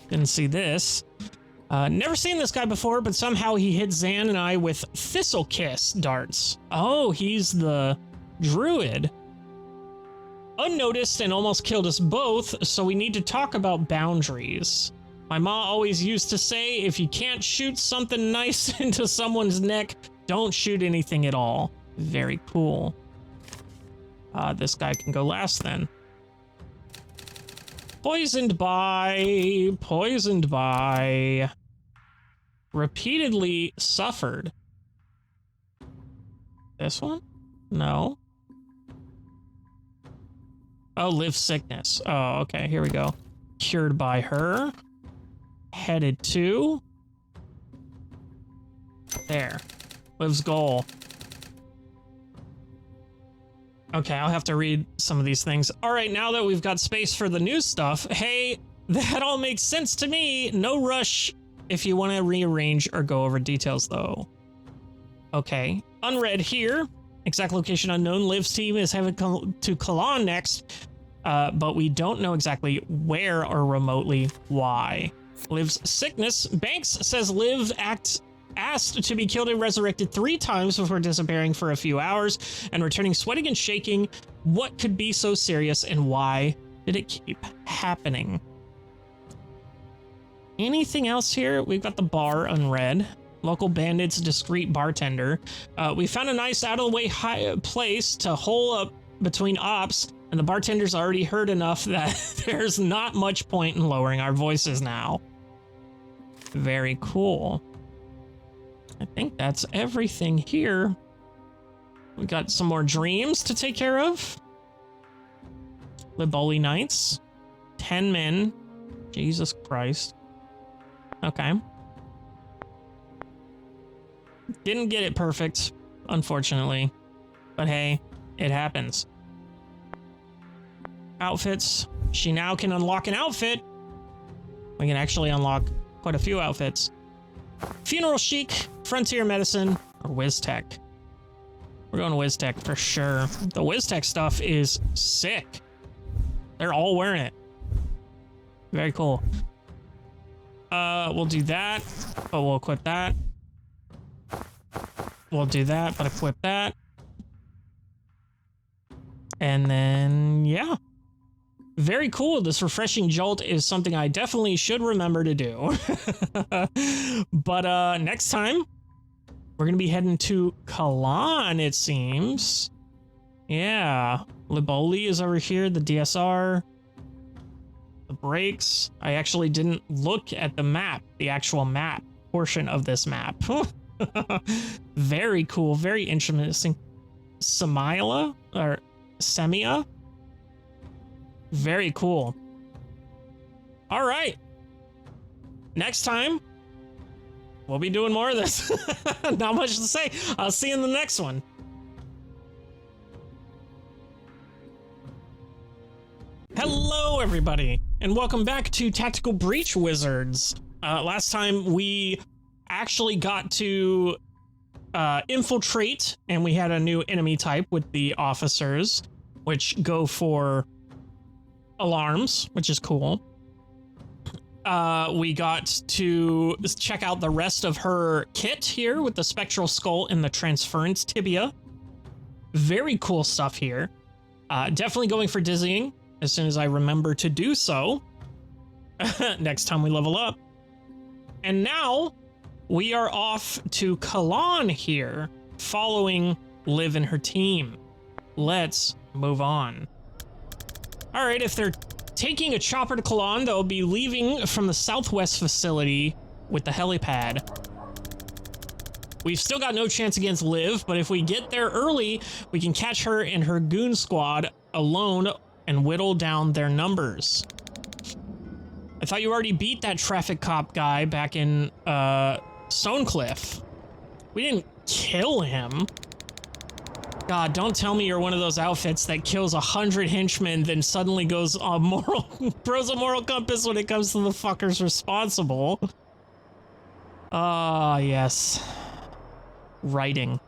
Speaker 1: Didn't see this. Never seen this guy before, but somehow he hit Zan and I with Thistle Kiss darts. Oh, he's the druid. Unnoticed and almost killed us both, so we need to talk about boundaries. My ma always used to say, if you can't shoot something nice into someone's neck, don't shoot anything at all. Very cool. This guy can go last then. Poisoned by... Repeatedly suffered. This one? No. Oh, live sickness. Oh, okay, here we go. Cured by her. Headed to... There. Liv's goal. Okay, I'll have to read some of these things. All right, now that we've got space for the new stuff, hey, that all makes sense to me. No rush if you want to rearrange or go over details, though. Okay, unread here. Exact location unknown. Liv's team is headed to Kalan next, but we don't know exactly where or remotely why. Liv's sickness. Banks says Liv asked to be killed and resurrected 3 times before disappearing for a few hours and returning sweating and shaking. What could be so serious and why did it keep happening? Anything else here? We've got the bar unread. Local bandits, discreet bartender. We found a nice out-of-the-way place to hole up between ops, and the bartender's already heard enough that there's not much point in lowering our voices now. Very cool. I think that's everything here. We got some more dreams to take care of. Liboli Knights. 10 men. Jesus Christ. Okay. Didn't get it perfect, unfortunately. But hey, it happens. Outfits. She now can unlock an outfit. We can actually unlock quite a few outfits. Funeral Chic, Frontier Medicine, or WizTech. We're going to WizTech for sure. The WizTech stuff is sick. They're all wearing it. Very cool. We'll do that, but we'll equip that. We'll do that, but equip that. And then, yeah. Very cool. This refreshing jolt is something I definitely should remember to do. But next time, we're going to be heading to Kalan, it seems. Yeah. Liboli is over here, the DSR. The brakes. I actually didn't look at the map, the actual map portion of this map. Very cool, very interesting. Samila or Semia. Very cool. All right. Next time, we'll be doing more of this. Not much to say. I'll see you in the next one. Hello, everybody, and welcome back to Tactical Breach Wizards. Last time we actually got to infiltrate, and we had a new enemy type with the officers, which go for alarms, which is cool. We got to check out the rest of her kit here with the spectral skull and the transference tibia. Very cool stuff here. Definitely going for dizzying as soon as I remember to do so. Next time we level up. And now we are off to Kalan here, following Liv and her team. Let's move on. All right, if they're taking a chopper to Kalan, they'll be leaving from the southwest facility with the helipad. We've still got no chance against Liv, but if we get there early, we can catch her and her goon squad alone and whittle down their numbers. I thought you already beat that traffic cop guy back in Stonecliff. We didn't kill him. God, don't tell me you're one of those outfits that kills 100 henchmen, then suddenly goes throws a moral compass when it comes to the fuckers responsible. Ah, yes. Writing.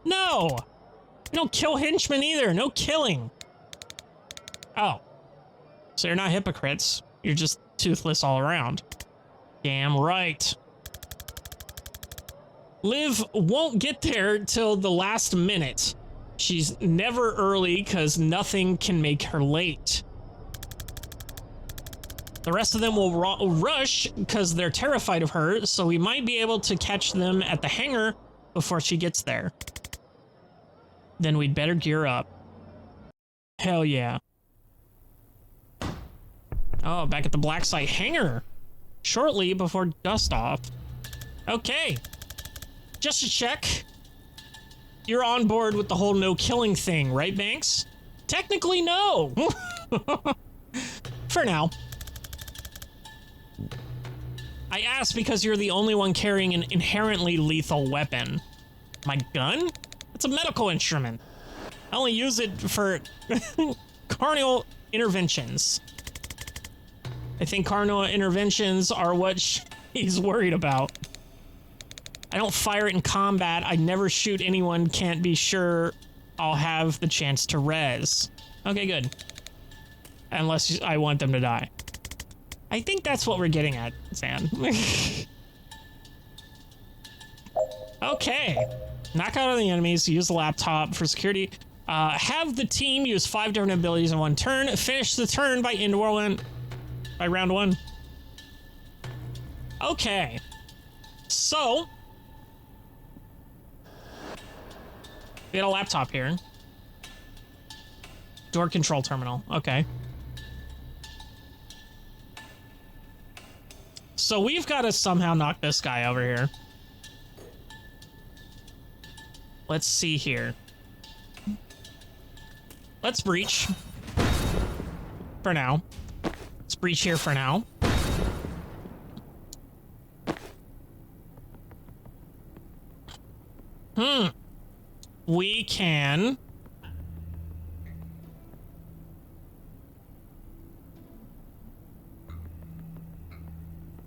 Speaker 1: No! You don't kill henchmen either. No killing. Oh. So you're not hypocrites. You're just toothless all around. Damn right. Liv won't get there till the last minute. She's never early because nothing can make her late. The rest of them will rush because they're terrified of her, so we might be able to catch them at the hangar before she gets there. Then we'd better gear up. Hell yeah. Oh, back at the Black Site hangar. Shortly before dust off. Okay. Just to check. You're on board with the whole no killing thing, right, Banks? Technically, no. For now. I asked because you're the only one carrying an inherently lethal weapon. My gun? It's a medical instrument. I only use it for carnal interventions. I think carnal interventions are what he's worried about. I don't fire it in combat. I never shoot anyone. Can't be sure I'll have the chance to res. Okay, good. Unless I want them to die. I think that's what we're getting at, Zan. Okay. Knock out all the enemies. Use the laptop for security. Have the team use 5 different abilities in one turn. Finish the turn by round 1. Okay. So we got a laptop here. Door control terminal. Okay. So we've got to somehow knock this guy over here. Let's see here. Let's breach. For now. Let's breach here for now. We can...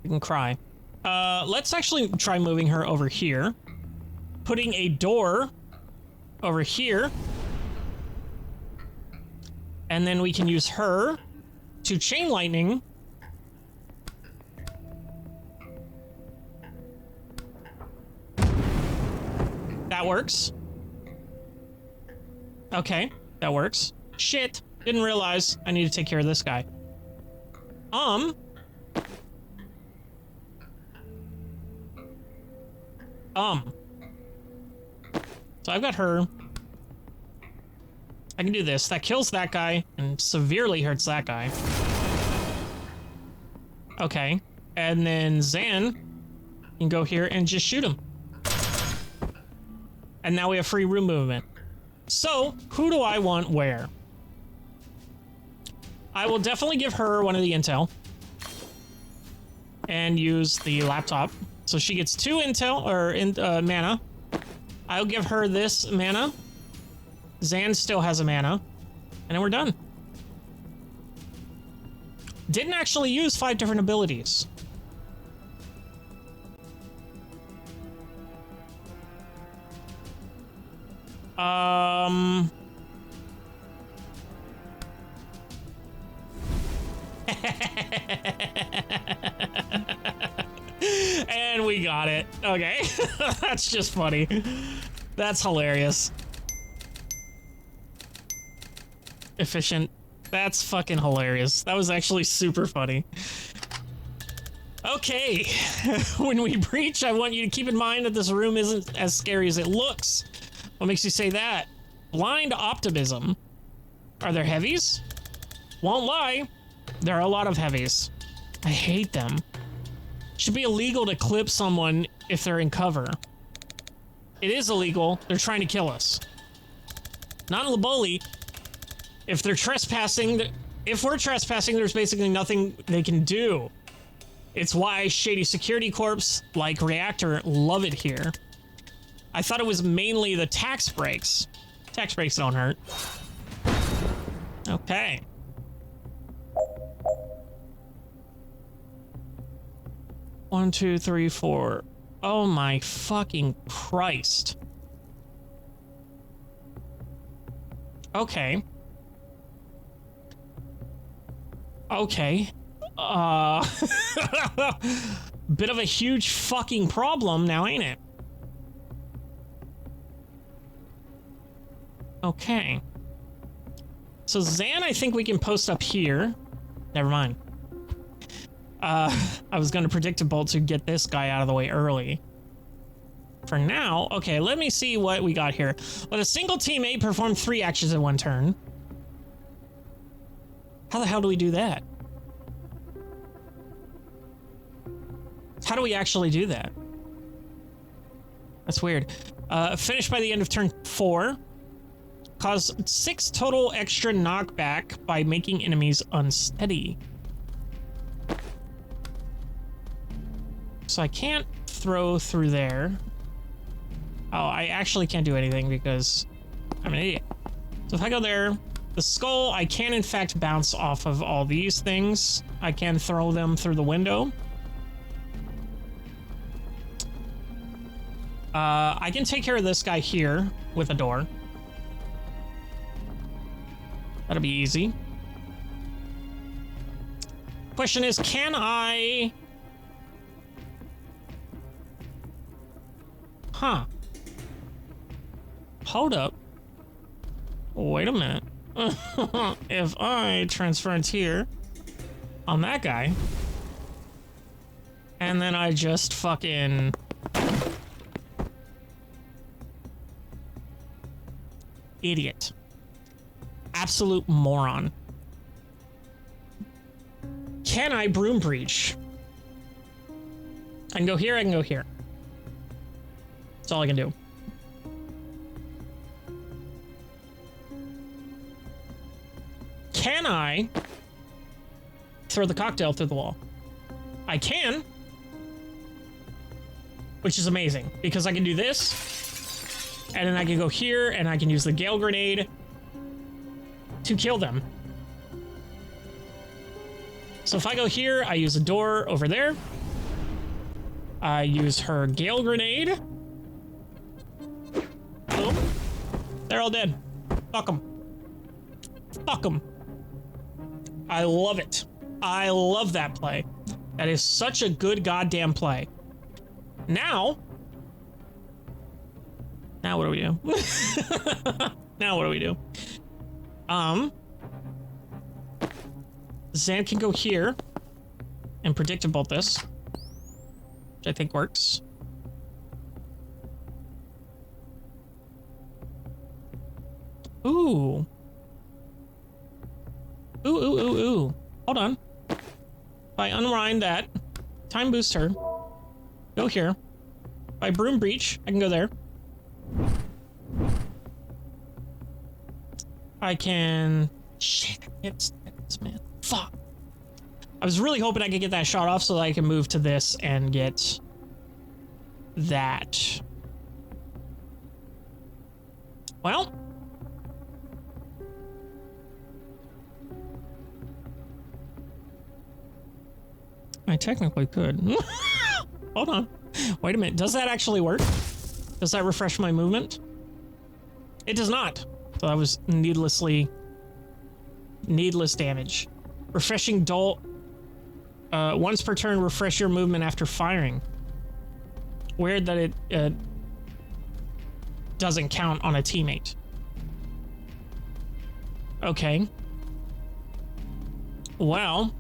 Speaker 1: We can cry. Let's actually try moving her over here. Putting a door over here. And then we can use her to chain lightning. That works. Okay, that works. Shit, didn't realize I need to take care of this guy. So I've got her. I can do this. That kills that guy and severely hurts that guy. Okay, and then Zan can go here and just shoot him. And now we have free room movement. So, who do I want where? I will definitely give her one of the intel. And use the laptop. So she gets 2 intel, or mana. I'll give her this mana. Zan still has a mana. And then we're done. Didn't actually use 5 different abilities. And we got it. Okay. That's just funny. That's hilarious. Efficient. That's fucking hilarious. That was actually super funny. Okay. When we breach, I want you to keep in mind that this room isn't as scary as it looks. What makes you say that? Blind optimism. Are there heavies? Won't lie. There are a lot of heavies. I hate them. Should be illegal to clip someone if they're in cover. It is illegal. They're trying to kill us. Not in Laboli. If they're trespassing, if we're trespassing, there's basically nothing they can do. It's why shady security corps like Reactor love it here. I thought it was mainly the tax breaks. Tax breaks don't hurt. Okay. One, two, three, four. Oh my fucking Christ. Okay. Okay. Bit of a huge fucking problem now, ain't it? Okay. So Zan, I think we can post up here. Never mind. I was going to predict a bolt to get this guy out of the way early. For now, okay, let me see what we got here. Let a single teammate perform 3 actions in 1 turn. How the hell do we do that? How do we actually do that? That's weird. Finish by the end of turn 4. Cause 6 total extra knockback by making enemies unsteady. So I can't throw through there. Oh, I actually can't do anything because I'm an idiot. So if I go there, the skull, I can in fact bounce off of all these things. I can throw them through the window. I can take care of this guy here with a door. That'll be easy. Question is, can I... Huh. Hold up. Wait a minute. If I transfer it here on that guy, and then I just fucking... Idiot. Absolute moron. Can I broom breach? I can go here, I can go here. That's all I can do. Can I throw the cocktail through the wall? I can. Which is amazing, because I can do this, and then I can go here, and I can use the Gale Grenade to kill them. So if I go here, I use a door over there. I use her Gale Grenade. Boom. They're all dead. Fuck them. Fuck them. I love it. I love that play. That is such a good goddamn play. Now what do we do? Now what do we do? Zan can go here and predict about this, which I think works. Ooh. Ooh. Hold on. If I unwind that, time boost her, go here. If I broom breach, I can go there. I can... Shit, I can't stand this, man. Fuck. I was really hoping I could get that shot off so that I can move to this and get that. Well. I technically could. Hold on. Wait a minute. Does that actually work? Does that refresh my movement? It does not. So that was needless damage. Refreshing dull. Once per turn, refresh your movement after firing. Weird that it doesn't count on a teammate. Okay. Well,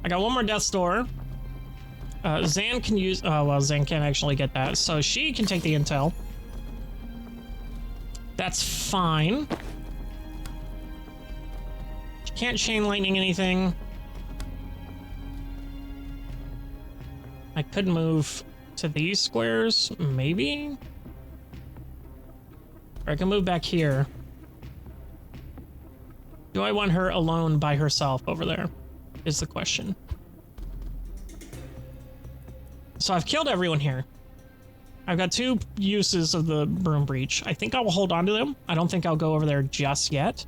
Speaker 1: I got one more death's door. Zan can use... Oh, well, Zan can't actually get that. So she can take the intel. That's fine. She can't chain lightning anything. I could move to these squares, maybe? Or I can move back here. Do I want her alone by herself over there? Is the question. So I've killed everyone here. I've got 2 uses of the broom breach. I think I will hold on to them. I don't think I'll go over there just yet.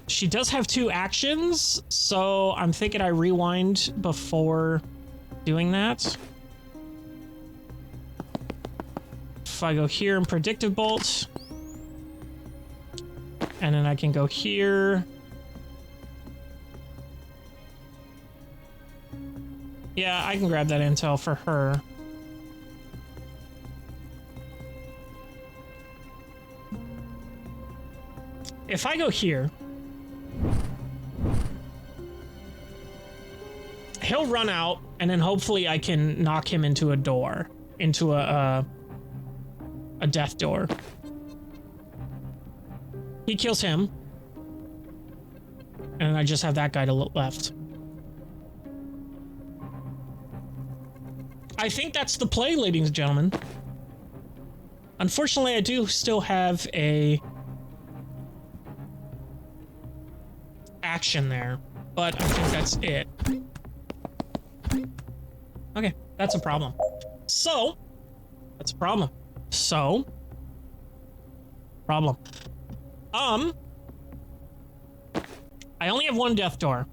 Speaker 1: She does have 2 actions, so I'm thinking I rewind before doing that. If I go here and predictive bolt, and then I can go here. Yeah, I can grab that intel for her. If I go here, he'll run out, and then hopefully I can knock him into a door, into a death door. He kills him, and I just have that guy to left. I think that's the play, ladies and gentlemen. Unfortunately, I do still have a action there, but I think that's it. Okay, that's a problem. So, that's a problem. So, problem. I only have 1 death door.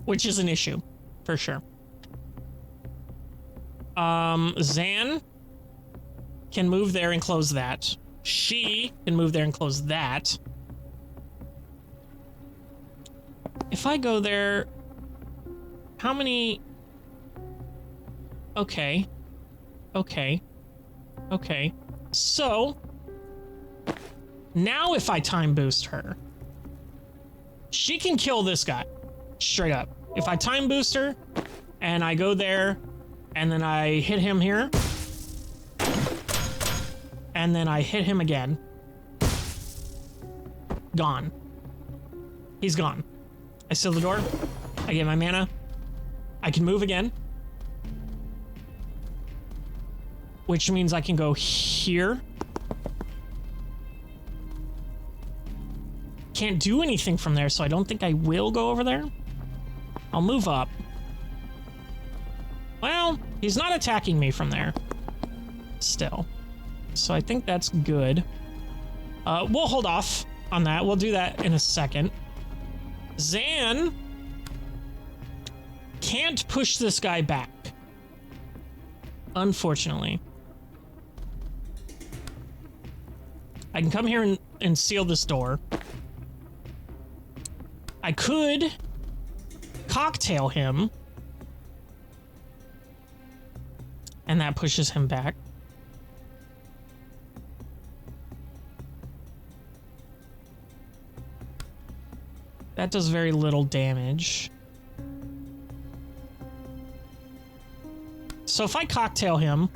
Speaker 1: Which is an issue, for sure. Zan can move there and close that. She can move there and close that. If I go there, how many... Okay. Okay. Okay. So, now if I time boost her, she can kill this guy. Straight up. If I time boost her, and I go there, and then I hit him here, and then I hit him again, gone. He's gone. I seal the door. I get my mana. I can move again, which means I can go here. Can't do anything from there, so I don't think I will go over there. I'll move up. Well, he's not attacking me from there. Still. So I think that's good. We'll hold off on that. We'll do that in a second. Zan can't push this guy back. Unfortunately. I can come here and seal this door. I could cocktail him, and that pushes him back. That does very little damage. So if I cocktail him,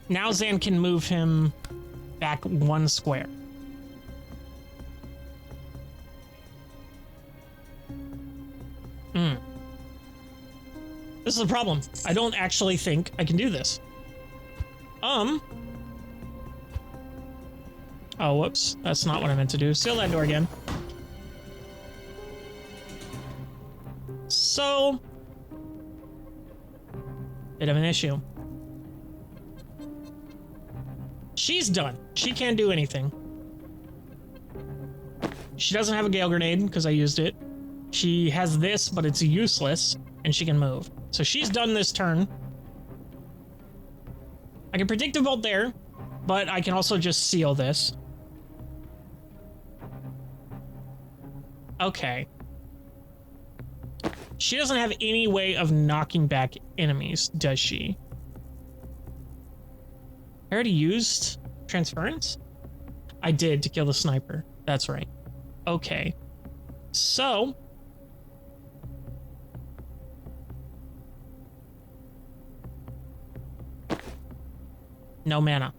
Speaker 1: now Zan can move him back 1 square. This is a problem. I don't actually think I can do this. Oh, whoops. That's not what I meant to do. Seal that door again. So, bit of an issue. She's done. She can't do anything. She doesn't have a Gale Grenade because I used it. She has this, but it's useless, and she can move. So she's done this turn. I can predict a bolt there, but I can also just seal this. Okay. She doesn't have any way of knocking back enemies, does she? I already used transference? I did to kill the sniper. That's right. Okay. So... no mana.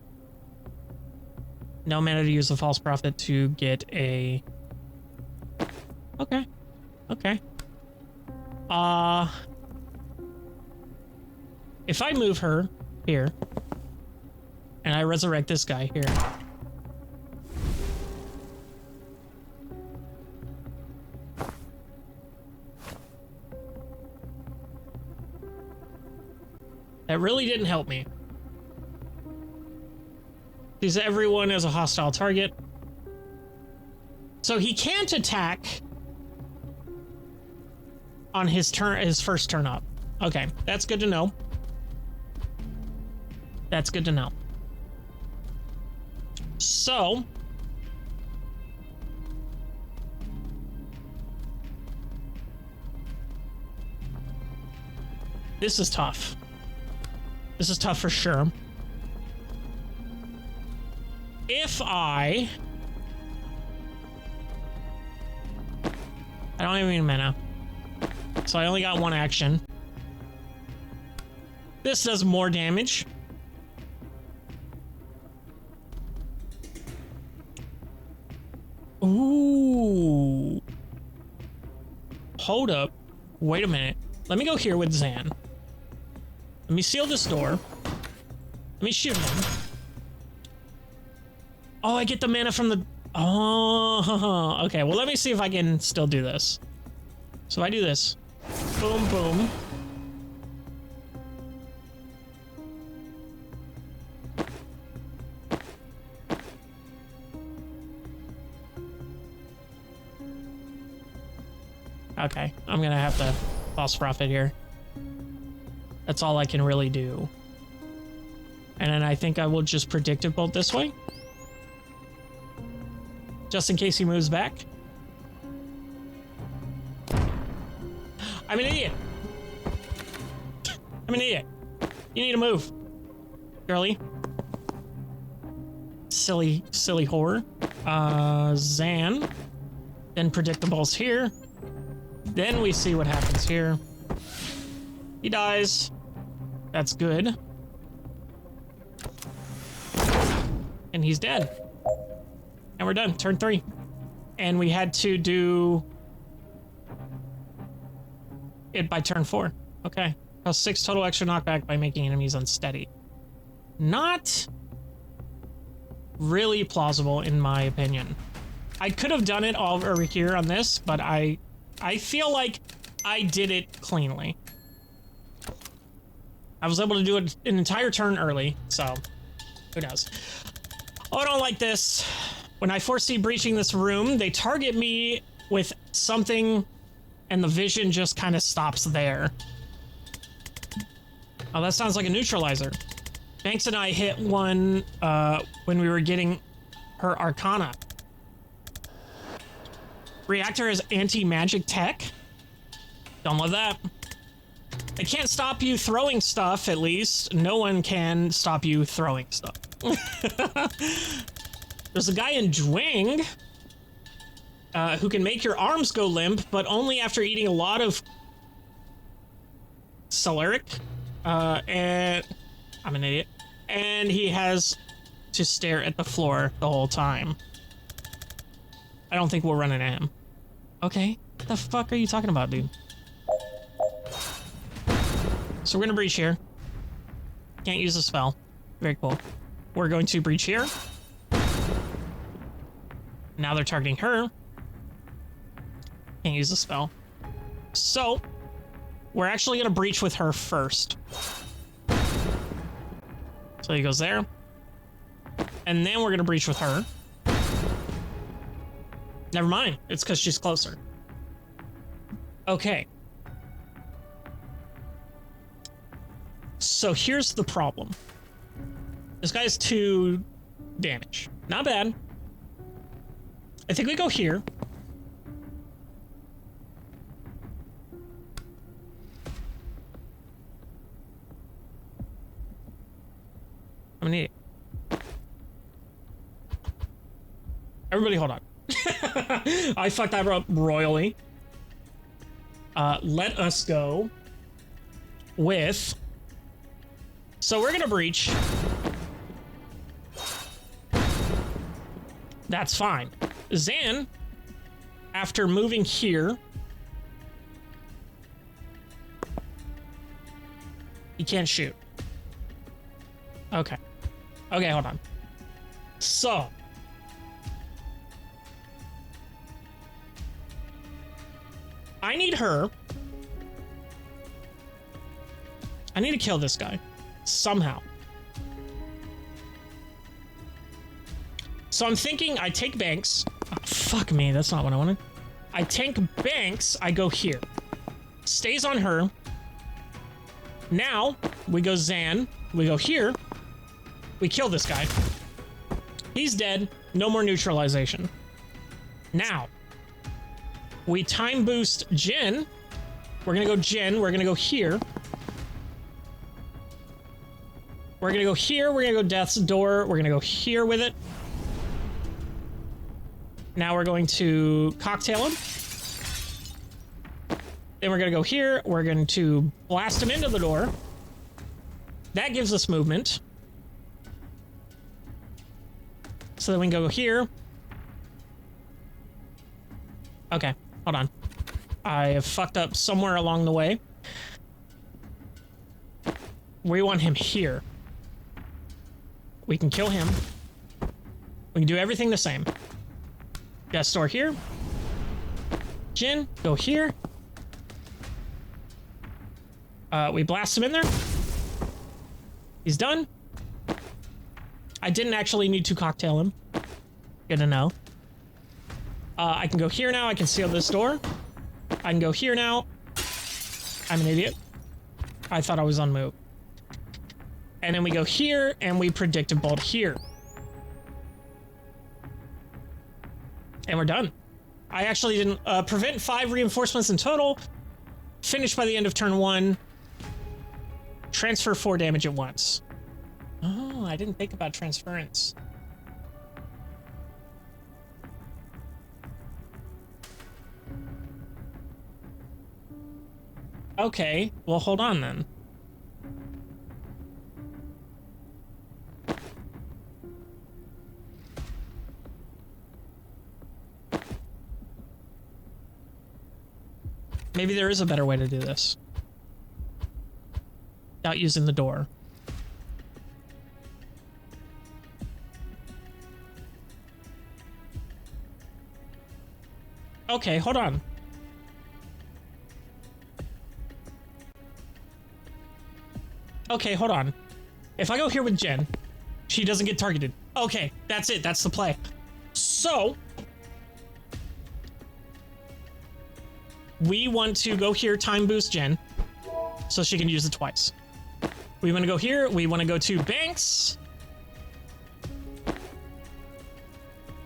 Speaker 1: No mana to use the false prophet to get a... okay. Okay. If I move her here, and I resurrect this guy here. That really didn't help me. Sees everyone as a hostile target. So he can't attack on his turn, his first turn up. Okay, that's good to know. That's good to know. So this is tough. This is tough for sure. If I don't even need mana. So I only got one action. This does more damage. Ooh. Hold up. Wait a minute. Let me go here with Zan. Let me seal this door. Let me shoot him. Oh, I get the mana from the... oh, okay. Well, let me see if I can still do this. So if I do this. Boom, boom. Okay, I'm gonna have to false prophet here. That's all I can really do. And then I think I will just predictive bolt this way. Just in case he moves back. I'm an idiot. I'm an idiot. You need to move, girly. Silly, silly whore. Zan. Then predictables here. Then we see what happens here. He dies. That's good. And he's dead. And we're done. Turn 3. And we had to do it by turn 4. Okay. Cause 6 total extra knockback by making enemies unsteady. Not really plausible in my opinion. I could have done it all over here on this, but I feel like I did it cleanly. I was able to do it an entire turn early, so who knows? Oh, I don't like this. When I foresee breaching this room, they target me with something and the vision just kind of stops there. Oh, that sounds like a neutralizer. Banks and I hit one when we were getting her Arcana. Reactor is anti-magic tech. Don't love that. It can't stop you throwing stuff, at least. No one can stop you throwing stuff. There's a guy in Dwing who can make your arms go limp, but only after eating a lot of Celeric. And I'm an idiot. And he has to stare at the floor the whole time. I don't think we'll run into him. Okay. What the fuck are you talking about, dude? So we're gonna breach here. Can't use a spell. Very cool. We're going to breach here. Now they're targeting her. Can't use a spell. So we're actually gonna breach with her first. So he goes there. And then we're gonna breach with her. Never mind. It's because she's closer. Okay. So here's the problem. This guy has 2 damage. Not bad. I think we go here. I'm gonna need it. Everybody hold on. I fucked that up royally. Let us go with... So we're gonna breach. That's fine. Zan, after moving here, he can't shoot. Okay. Okay, hold on. So, I need her. I need to kill this guy. Somehow. So I'm thinking I take Banks. Oh, fuck me, that's not what I wanted. I tank Banks, I go here. Stays on her. Now, we go Zan. We go here. We kill this guy. He's dead. No more neutralization. Now, we time boost Jin. We're gonna go Jin. We're gonna go here. We're gonna go here. We're gonna go Death's Door. We're gonna go here with it. Now we're going to cocktail him. Then we're gonna go here. We're going to blast him into the door. That gives us movement. So then we can go here. Okay, hold on. I have fucked up somewhere along the way. We want him here. We can kill him. We can do everything the same. Got store here. Jin, go here. We blast him in there. He's done. I didn't actually need to cocktail him. Good to know. I can go here now. I can seal this door. I can go here now. I'm an idiot. I thought I was on move. And then we go here, and we predictive bolt here. And we're done. I actually didn't prevent 5 reinforcements in total. Finish by the end of turn 1. Transfer 4 damage at once. Oh, I didn't think about transference. Okay, well, hold on then. Maybe there is a better way to do this. Without using the door. Okay, hold on. Okay, hold on. If I go here with Jen, she doesn't get targeted. Okay, that's it. That's the play. So, we want to go here, time boost Jen, so she can use it twice. We want to go here. We want to go to Banks.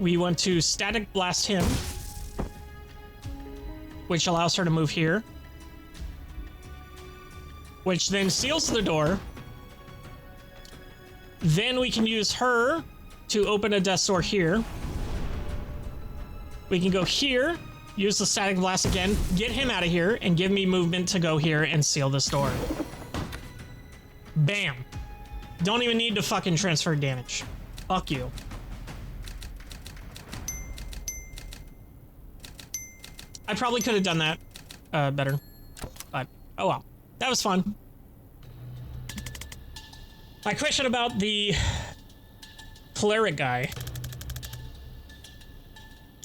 Speaker 1: We want to static blast him, which allows her to move here, which then seals the door. Then we can use her to open a death door here. We can go here, use the static blast again, get him out of here, and give me movement to go here and seal this door. Bam. Don't even need to fucking transfer damage. Fuck you. I probably could have done that better, but oh well. That was fun. My question about the cleric guy.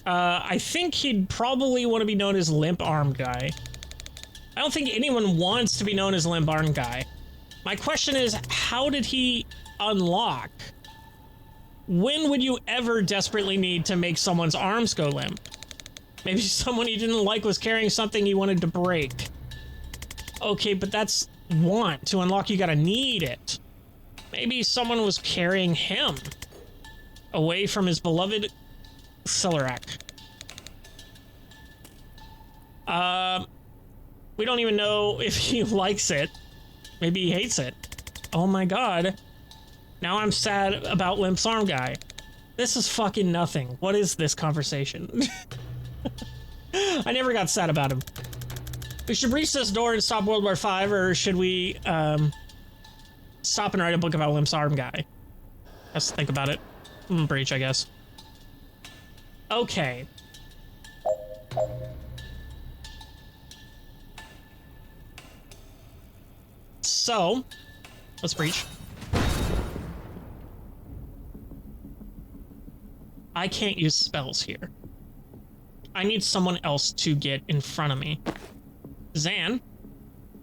Speaker 1: I think he'd probably want to be known as limp arm guy. I don't think anyone wants to be known as limp arm guy. My question is, how did he unlock? When would you ever desperately need to make someone's arms go limp? Maybe someone he didn't like was carrying something he wanted to break. Okay, but that's want. To unlock, you gotta need it. Maybe someone was carrying him away from his beloved Celerak. We don't even know if he likes it. Maybe he hates it. Oh my god. Now I'm sad about Limp's arm guy. This is fucking nothing. What is this conversation? I never got sad about him. We should breach this door and stop World War V, or should we, stop and write a book about Limp's arm guy? Let's think about it. Breach, I guess. Okay. So, let's breach. I can't use spells here. I need someone else to get in front of me. Zan,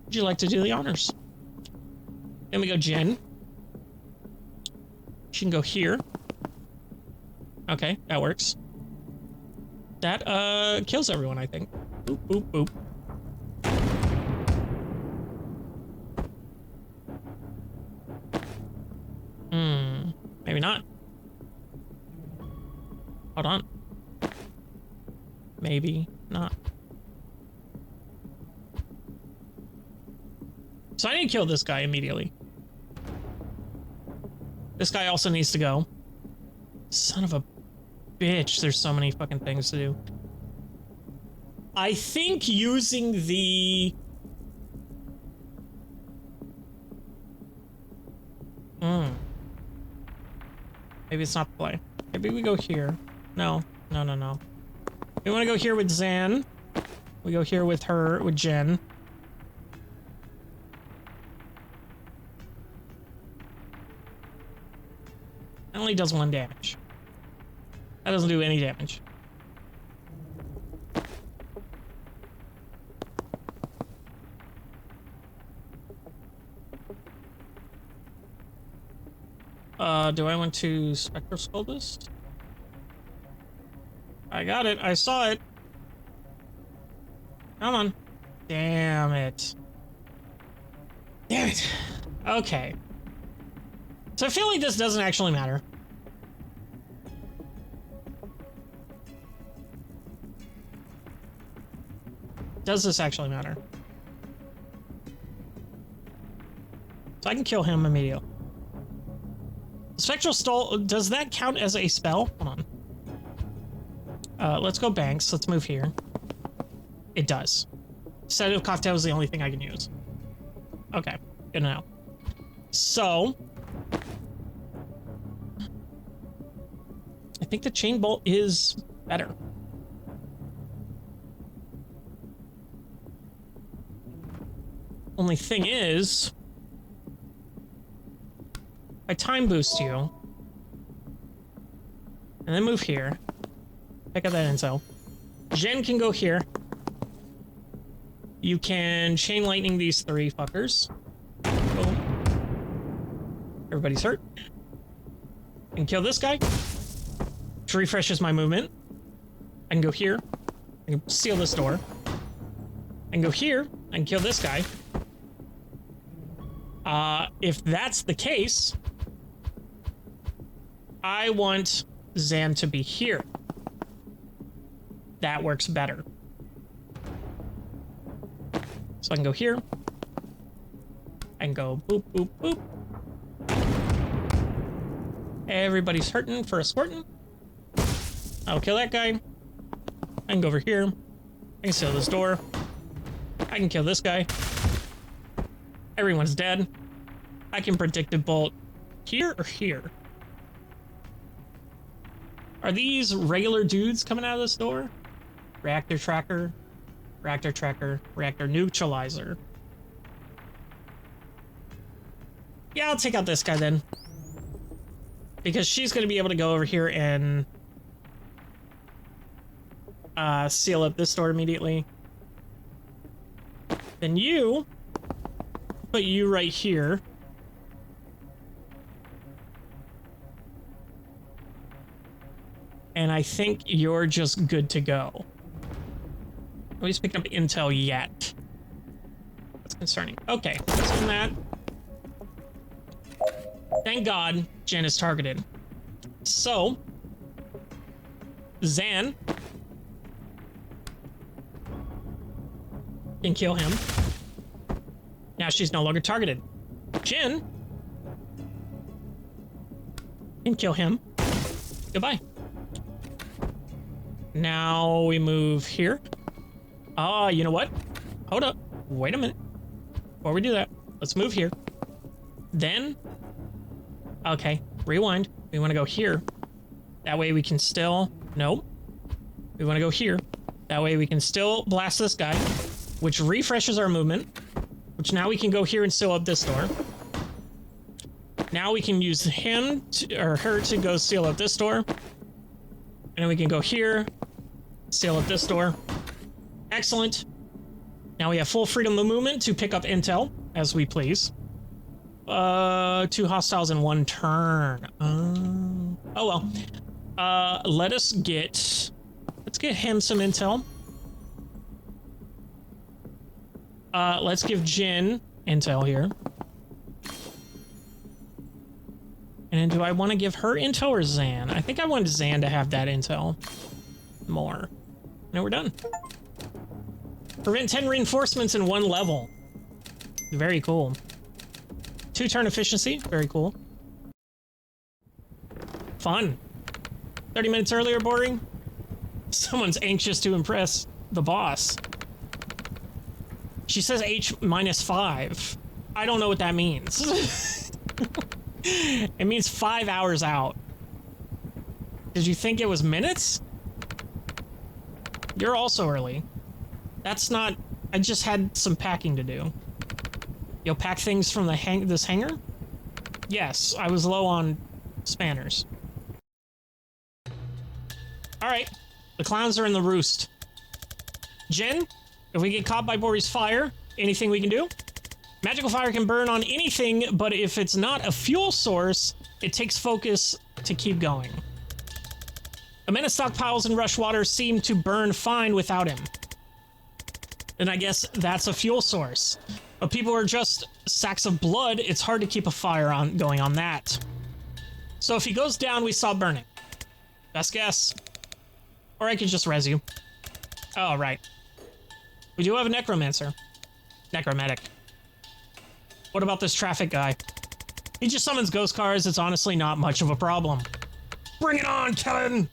Speaker 1: would you like to do the honors? Then we go Jen. She can go here. Okay, that works. That, kills everyone, I think. Boop, boop, boop. Maybe not. Hold on. Maybe not. So I need to kill this guy immediately. This guy also needs to go. Son of a bitch, there's so many fucking things to do. I think using the... Maybe it's not the play. Maybe we go here. No. No, no, no. We want to go here with Zan. We go here with her, with Jen. That only does 1 damage. That doesn't do any damage. Do I want to spectroscope this? I got it. I saw it. Come on. Damn it. Damn it. Okay. So I feel like this doesn't actually matter. Does this actually matter? So I can kill him immediately. Spectral Stole, does that count as a spell? Hold on. Let's go Banks. Let's move here. It does. Sedative Cocktail is the only thing I can use. Okay, good to know. So... I think the Chain Bolt is better. Only thing is... I time boost you, and then move here. Pick up that intel. Jen can go here. You can chain lightning these 3 fuckers. Boom. Everybody's hurt. And kill this guy. Which refreshes my movement. I can go here. I can seal this door. I can go here and kill this guy. If that's the case, I want Zan to be here. That works better. So I can go here. I can go boop, boop, boop. Everybody's hurting for a squirtin'. I'll kill that guy. I can go over here. I can seal this door. I can kill this guy. Everyone's dead. I can predictive bolt here or here. Are these regular dudes coming out of this door? Reactor tracker, reactor neutralizer. Yeah, I'll take out this guy then. Because she's going to be able to go over here and seal up this door immediately. Then you put you right here. And I think you're just good to go. Nobody's picking up intel yet. That's concerning. Okay, let's do that. Thank God Jen is targeted. So, Zan can kill him. Now she's no longer targeted. Jen can kill him. Goodbye. Now we move here. You know what? Hold up. Wait a minute. Before we do that, let's move here. Then, okay, rewind. We want to go here. That way we can still, nope. We want to go here. That way we can still blast this guy, which refreshes our movement, which now we can go here and seal up this door. Now we can use him to, or her to go seal up this door. And then we can go here, seal up this door. Excellent. Now we have full freedom of movement to pick up intel as we please. 2 hostiles in 1 turn. Oh well. Let's get him some intel. Let's give Jin intel here. And then do I want to give her intel or Zan? I think I wanted Zan to have that intel more. And we're done. Prevent 10 reinforcements in 1 level. Very cool. 2 turn efficiency. Very cool. Fun. 30 minutes earlier, boring. Someone's anxious to impress the boss. She says H-5. I don't know what that means. It means 5 hours out. Did you think it was minutes? You're also early. That's not... I just had some packing to do. You'll pack things from the this hangar? Yes, I was low on spanners. Alright. The clowns are in the roost. Jen, if we get caught by Bori's fire, anything we can do? Magical fire can burn on anything, but if it's not a fuel source, it takes focus to keep going. Amena stockpiles and rush water seem to burn fine without him. Then I guess that's a fuel source. But people are just sacks of blood, it's hard to keep a fire going on that. So if he goes down, we stop burning. Best guess. Or I could just res you. Oh, right. We do have a necromancer. Necromantic. What about this traffic guy? He just summons ghost cars, it's honestly not much of a problem. Bring it on, Kevin!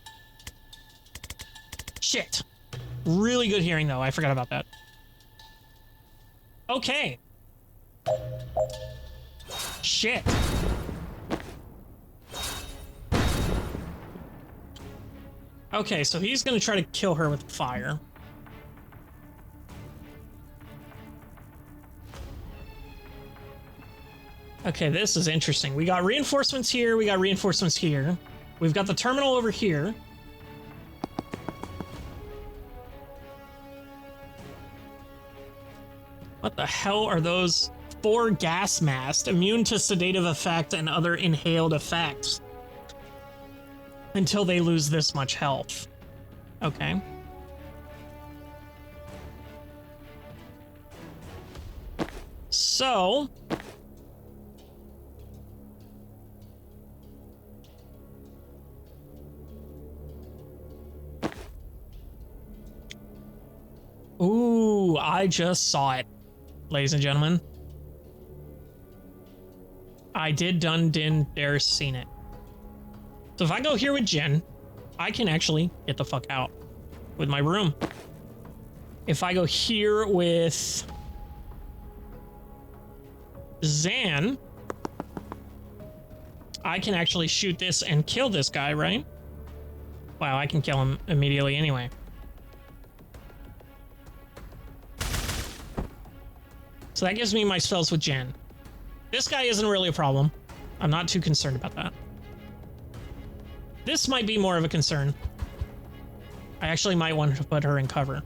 Speaker 1: Shit. Really good hearing, though. I forgot about that. Okay. Shit. Okay, so he's gonna try to kill her with fire. Okay, this is interesting. We got reinforcements here, we got reinforcements here. We've got the terminal over here. What the hell are those? 4 gas masks, immune to sedative effect and other inhaled effects. Until they lose this much health. Okay. So... Ooh, I just saw it, ladies and gentlemen. I did dare seen it. So if I go here with Jen, I can actually get the fuck out with my room. If I go here with Zan, I can actually shoot this and kill this guy, right? Wow, I can kill him immediately anyway. So that gives me my spells with Jen. This guy isn't really a problem. I'm not too concerned about that. This might be more of a concern. I actually might want to put her in cover.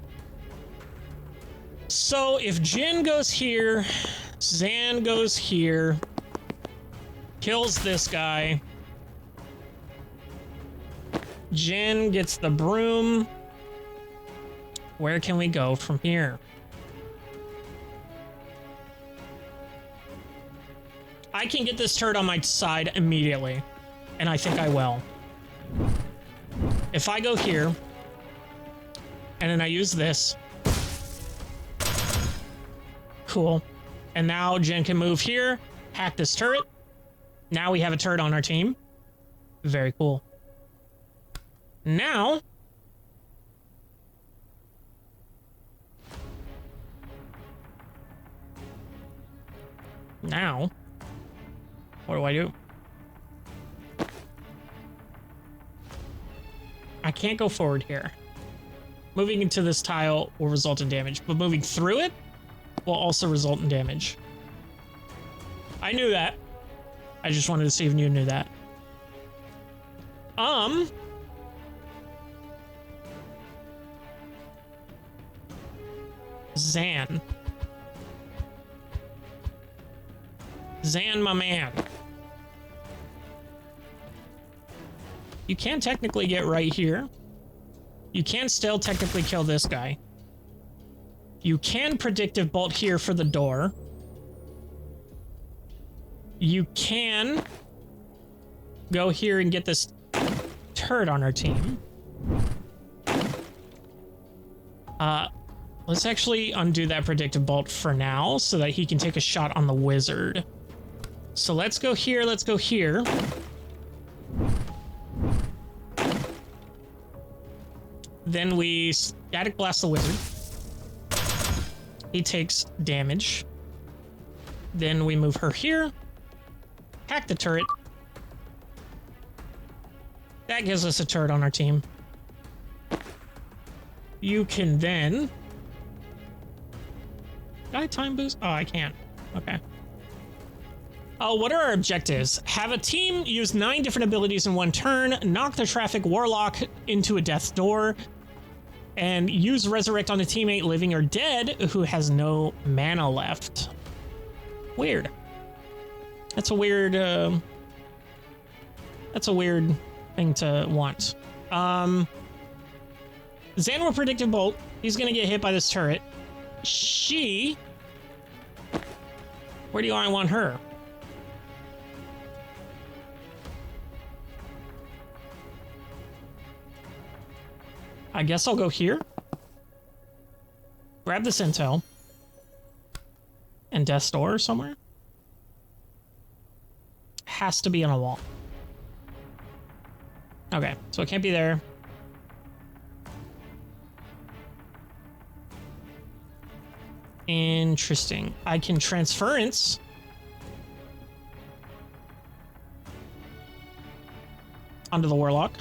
Speaker 1: So if Jin goes here, Zan goes here, kills this guy, Jin gets the broom, where can we go from here? I can get this turret on my side immediately, and I think I will. If I go here, and then I use this, cool. And now Jen can move here, hack this turret. Now we have a turret on our team. Very cool. Now, what do I do? I can't go forward here. Moving into this tile will result in damage, but moving through it will also result in damage. I knew that. I just wanted to see if you knew that. Zan. Zan, my man. You can technically get right here. You can still technically kill this guy. You can predictive bolt here for the door. You can go here and get this turret on our team. Let's actually undo that predictive bolt for now so that he can take a shot on the wizard. So let's go here, let's go here. Then we static blast the wizard. He takes damage. Then we move her here. Hack the turret. That gives us a turret on our team. You can then... Can I time boost? Oh, I can't. Okay. Oh, what are our objectives? Have a team use 9 different abilities in one turn, knock the Traffic Warlock into a death's door, and use Resurrect on a teammate living or dead who has no mana left. Weird. That's a weird thing to want. Zan will predictive bolt. He's gonna get hit by this turret. Where do I want her? I guess I'll go here. Grab this intel. And death's door somewhere. Has to be on a wall. Okay, so it can't be there. Interesting. I can transference. Onto the Warlock.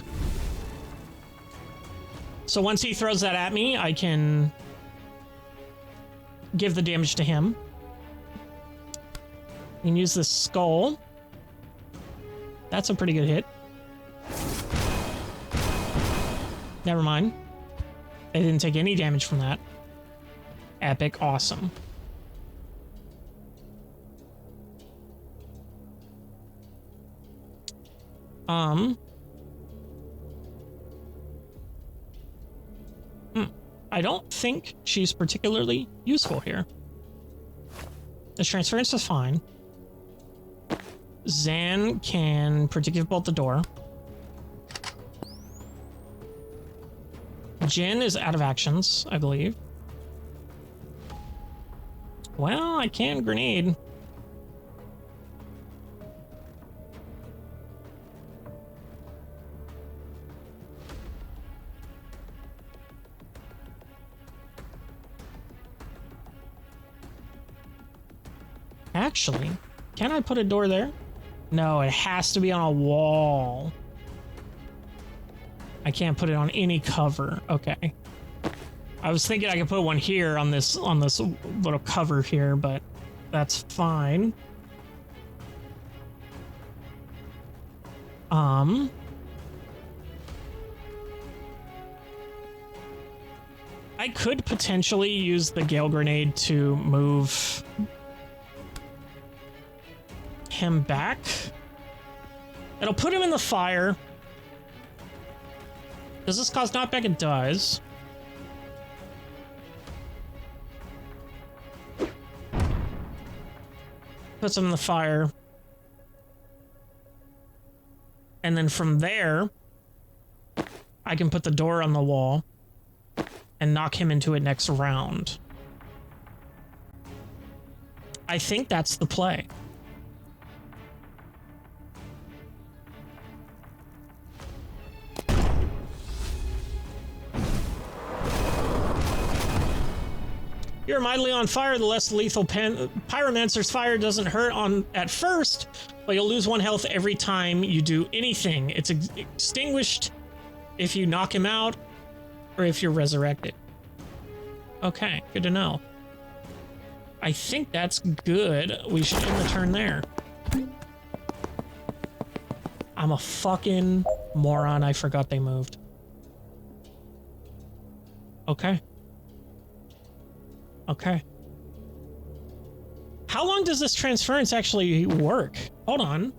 Speaker 1: So once he throws that at me, I can give the damage to him. I can use the skull. That's a pretty good hit. Never mind. They didn't take any damage from that. Epic, awesome. I don't think she's particularly useful here. The transference is fine. Zan can predictive bolt the door. Jin is out of actions, I believe. Well, I can grenade. Actually, can I put a door there? No, it has to be on a wall. I can't put it on any cover. Okay. I was thinking I could put one here on this little cover here, but that's fine. I could potentially use the Gale Grenade to move him back. It'll put him in the fire. Does this cause knockback? It does. Puts him in the fire. And then from there, I can put the door on the wall and knock him into it next round. I think that's the play. You're mildly on fire. The less lethal Pyromancer's fire doesn't hurt at first, but you'll lose 1 health every time you do anything. It's extinguished if you knock him out or if you're resurrected. Okay, good to know. I think that's good. We should end the turn there. I'm a fucking moron. I forgot they moved. Okay. Okay. How long does this transference actually work? Hold on.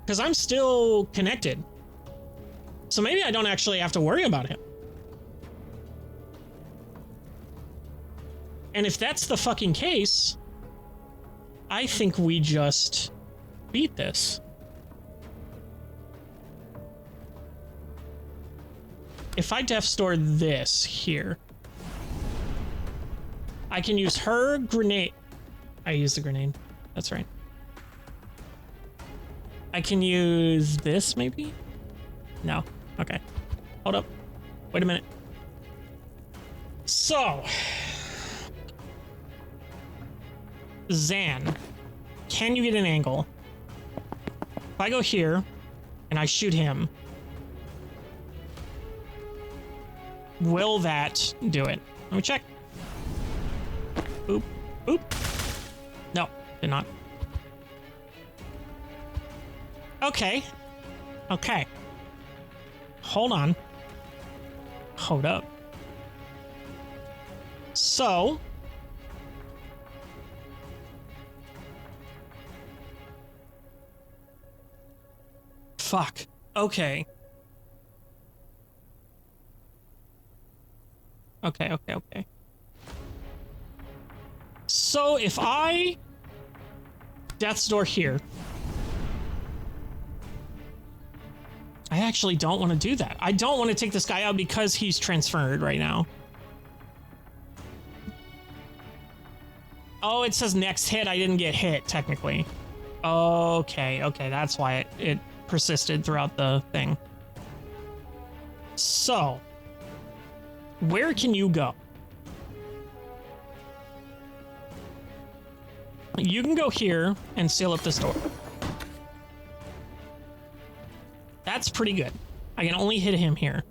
Speaker 1: Because I'm still connected. So maybe I don't actually have to worry about him. And if that's the fucking case, I think we just beat this. If I def store this here, I can use her grenade. I use the grenade. That's right. I can use this maybe? No. Okay. Hold up. Wait a minute. So, Zan, can you get an angle? If I go here and I shoot him, will that do it? Let me check. Boop, boop. No, did not. Okay. Okay. Hold on. Hold up. So, fuck. Okay. Okay. So if I Death's Door here, I actually don't want to do that. I don't want to take this guy out because he's transferred right now. Oh, it says next hit. I didn't get hit, technically. Okay, that's why it persisted throughout the thing. So, where can you go? You can go here and seal up this door. That's pretty good. I can only hit him here.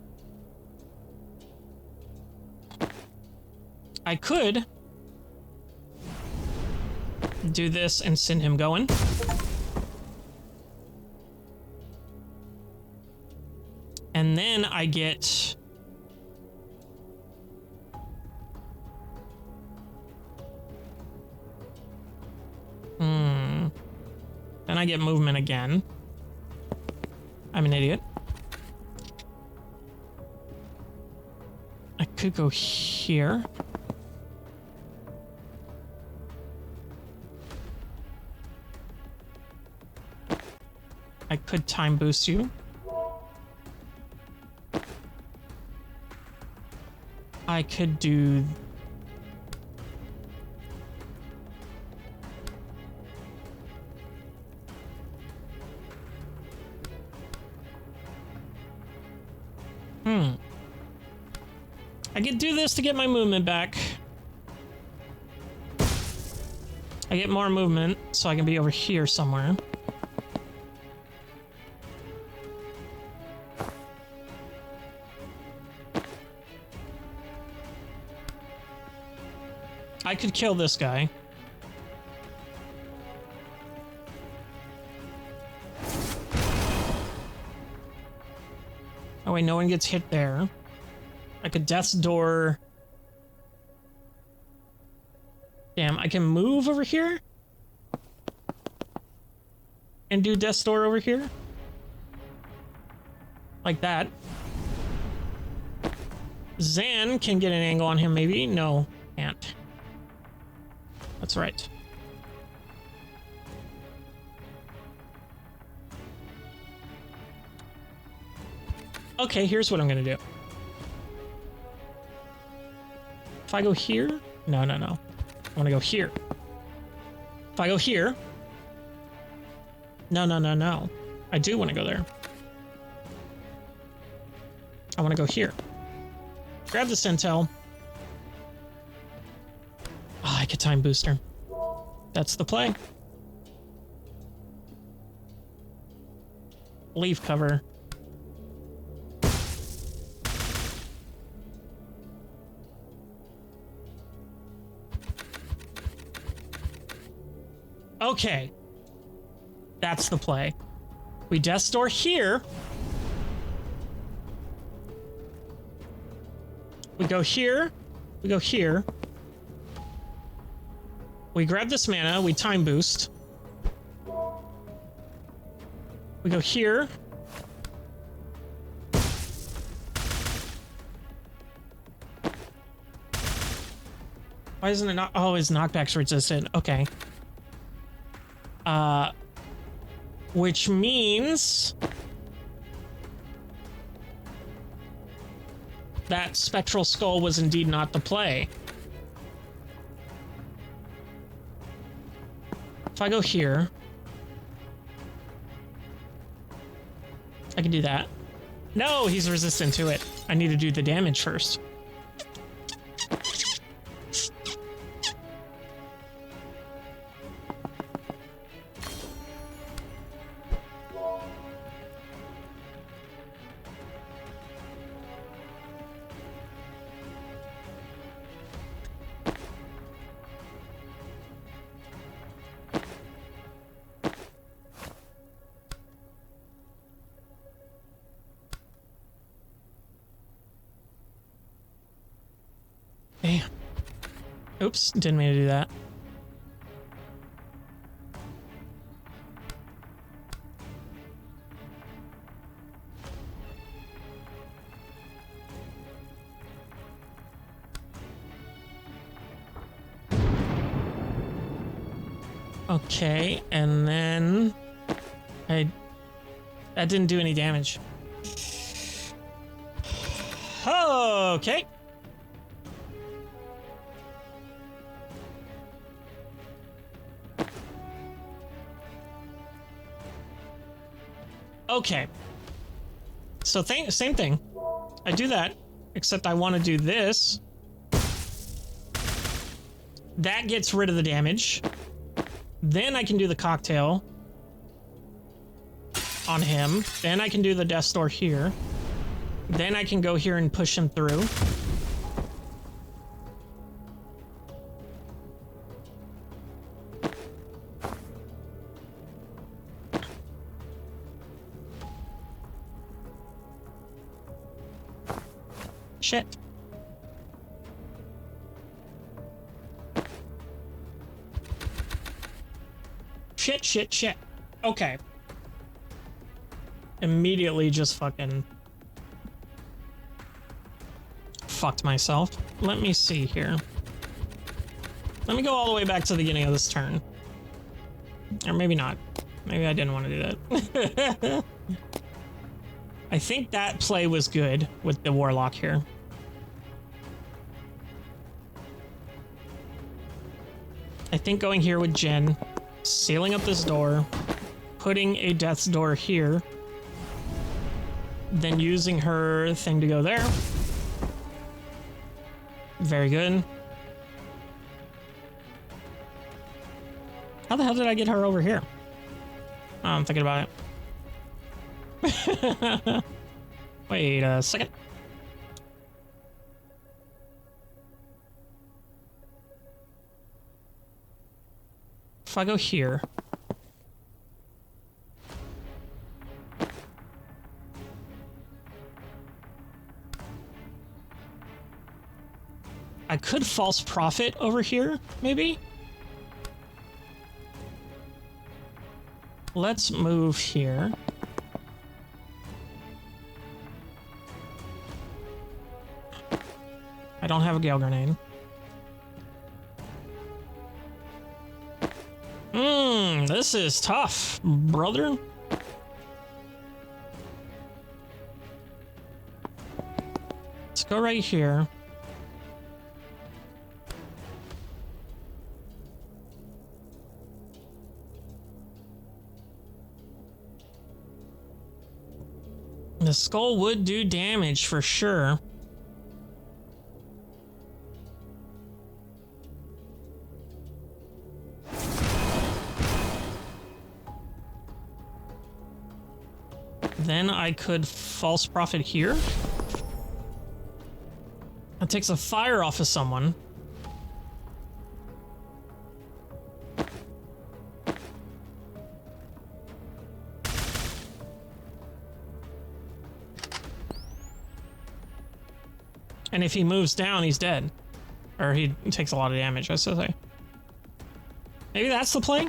Speaker 1: I could do this and send him going. And then I get... Then I get movement again. I'm an idiot. I could go here. I could time boost you. I could do... I could do this to get my movement back. I get more movement, so I can be over here somewhere. I could kill this guy. Oh wait, no one gets hit there. I could death's door. Damn, I can move over here and do death's door over here. Like that. Zan can get an angle on him, maybe? No, can't. That's right. Okay, here's what I'm gonna do. If I go here... No, no, no. I wanna go here. If I go here... No, no, no, no. I do wanna go there. I wanna go here. Grab this intel. Oh, I could time booster. That's the play. Leave cover. Okay. That's the play. We death store here. We go here. We go here. We grab this mana. We time boost. We go here. Why isn't it not? Oh, his knockback's resistant. Okay. Which means that Spectral Skull was indeed not the play. If I go here, I can do that. No, he's resistant to it. I need to do the damage first. Damn. Oops, didn't mean to do that. Okay, and then that didn't do any damage. Okay. Okay. So same thing. I do that, except I want to do this. That gets rid of the damage. Then I can do the cocktail on him. Then I can do the death door here. Then I can go here and push him through. Shit. Shit, shit, shit. Okay. Immediately just fucking fucked myself. Let me see here. Let me go all the way back to the beginning of this turn. Or maybe not. Maybe I didn't want to do that. I think that play was good with the Warlock here. I think going here with Jen, sealing up this door, putting a death's door here, then using her thing to go there. Very good. How the hell did I get her over here? Oh, I'm thinking about it. Wait a second. If I go here. I could false prophet over here, maybe? Let's move here. I don't have a gale grenade. This is tough, brother. Let's go right here. The skull would do damage for sure. Then I could false prophet here. That takes a fire off of someone. And if he moves down, he's dead. Or he takes a lot of damage, I should say. Maybe that's the play?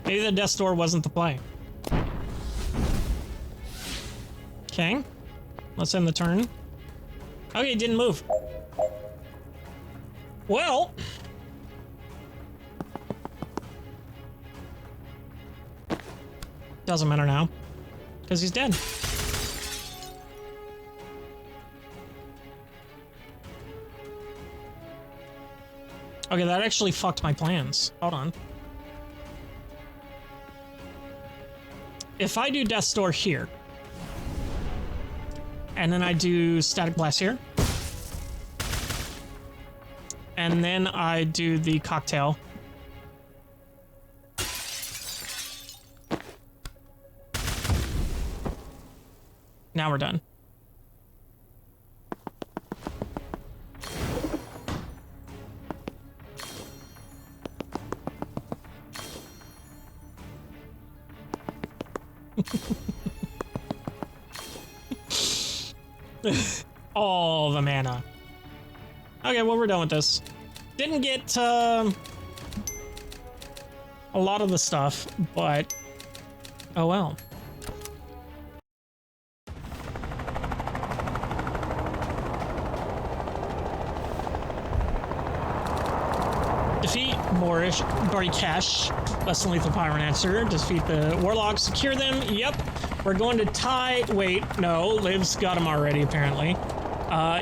Speaker 1: Maybe the death door wasn't the play. Okay. Let's end the turn. Okay, it didn't move. Well. Doesn't matter now. Because he's dead. Okay, that actually fucked my plans. Hold on. If I do Death's Door here, and then I do Static Blast here, and then I do the cocktail. Now we're done. All the mana. Okay, well, we're done with this. Didn't get a lot of the stuff, but oh well. Defeat Borikesh, less than lethal pyromancer. Defeat the warlock, secure them. Yep. We're going to tie. Wait, no, Liv's got him already, apparently.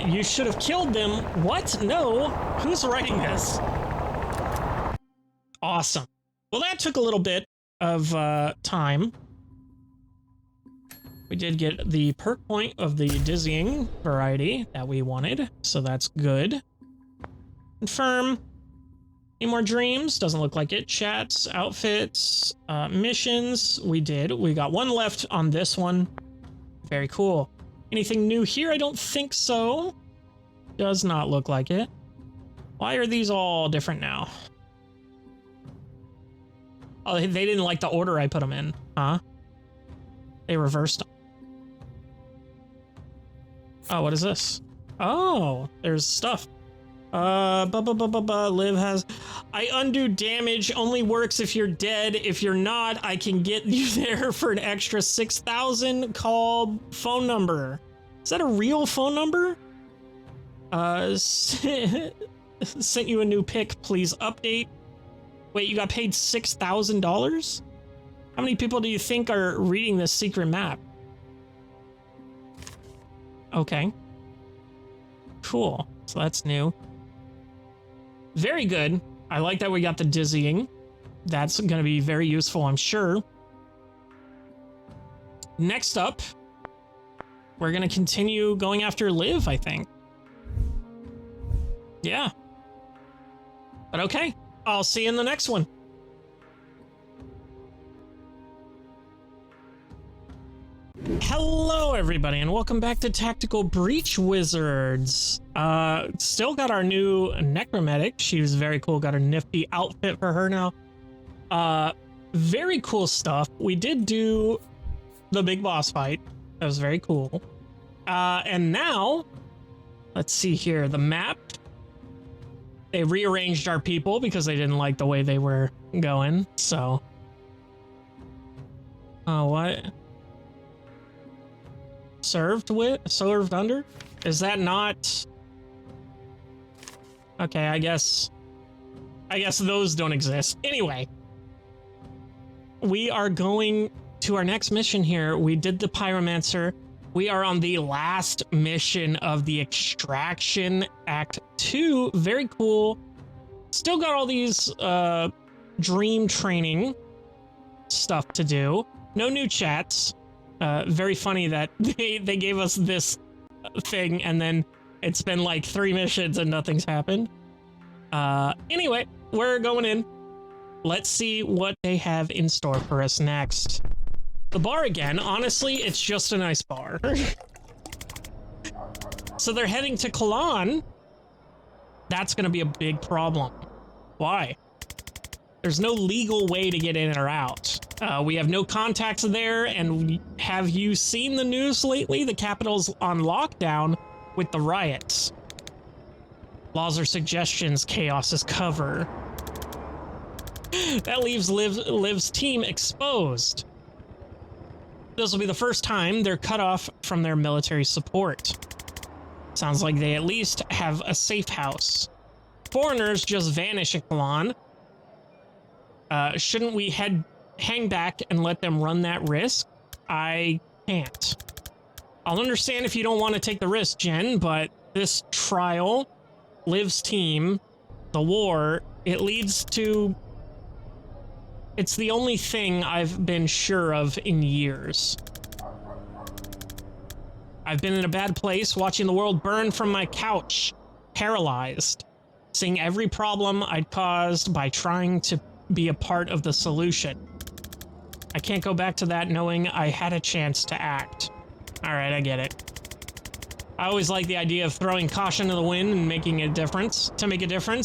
Speaker 1: You should have killed them. What? No. Who's writing this? Awesome. Well, that took a little bit of time. We did get the perk point of the dizzying variety that we wanted, so that's good. Confirm. Any more dreams? Doesn't look like it. Chats, outfits, missions. We did. We got one left on this one. Very cool. Anything new here? I don't think so. Does not look like it. Why are these all different now? Oh, they didn't like the order I put them in, huh? They reversed them. Oh, what is this? Oh, there's stuff. Liv has... I undo damage only works if you're dead. If you're not, I can get you there for an extra 6,000. Call phone number. Is that a real phone number? Sent you a new pic. Please update. Wait, you got paid $6,000? How many people do you think are reading this secret map? Okay. Cool. So that's new. Very good. I like that we got the dizzying. That's going to be very useful, I'm sure. Next up, we're going to continue going after Liv, I think. Yeah. But okay. I'll see you in the next one. Hello, everybody, and welcome back to Tactical Breach Wizards. Still got our new necromantic. She was very cool. Got a nifty outfit for her now. Very cool stuff. We did do the big boss fight. That was very cool. And now, let's see here. The map. They rearranged our people because they didn't like the way they were going. So, what? Served under? Is that not? Okay, I guess those don't exist. Anyway, we are going to our next mission here. We did the pyromancer. We are on the last mission of the Extraction Act 2. Very cool. Still got all these dream training stuff to do. No new chats. Very funny that they gave us this thing and then it's been like 3 missions and nothing's happened. Anyway, we're going in. Let's see what they have in store for us next. The bar again, honestly, it's just a nice bar. So they're heading to Kalan. That's going to be a big problem. Why? There's no legal way to get in or out. We have no contacts there, and have you seen the news lately? The capital's on lockdown with the riots. Laws are suggestions, chaos is cover. That leaves Liv's team exposed. This will be the first time they're cut off from their military support. Sounds like they at least have a safe house. Foreigners just vanish at Kalan. Shouldn't we hang back and let them run that risk? I can't. I'll understand if you don't want to take the risk, Jen, but this trial, Liv's team, the war, it leads to... It's the only thing I've been sure of in years. I've been in a bad place, watching the world burn from my couch, paralyzed, seeing every problem I'd caused by trying to be a part of the solution. I can't go back to that knowing I had a chance to act. All right, I get it. I always like the idea of throwing caution to the wind and making a difference,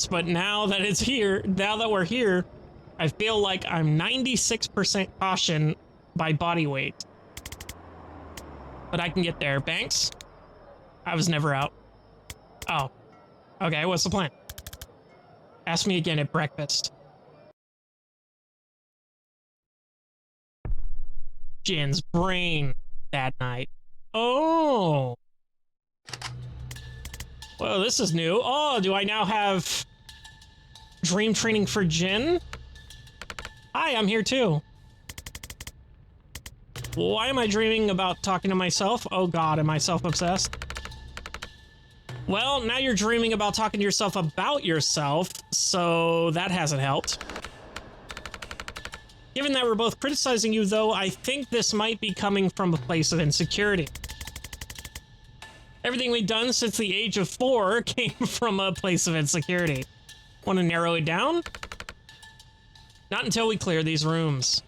Speaker 1: but now that it's here, now that we're here, I feel like I'm 96% caution by body weight. But I can get there. Banks? I was never out. Oh. Okay, what's the plan? Ask me again at breakfast. Jin's brain that night. Oh. Well, this is new. Oh, do I now have dream training for Jin? Hi, I'm here too. Why am I dreaming about talking to myself? Oh god, am I self-obsessed? Well, now you're dreaming about talking to yourself about yourself, so that hasn't helped. Given that we're both criticizing you, though, I think this might be coming from a place of insecurity. Everything we've done since the age of 4 came from a place of insecurity. Want to narrow it down? Not until we clear these rooms.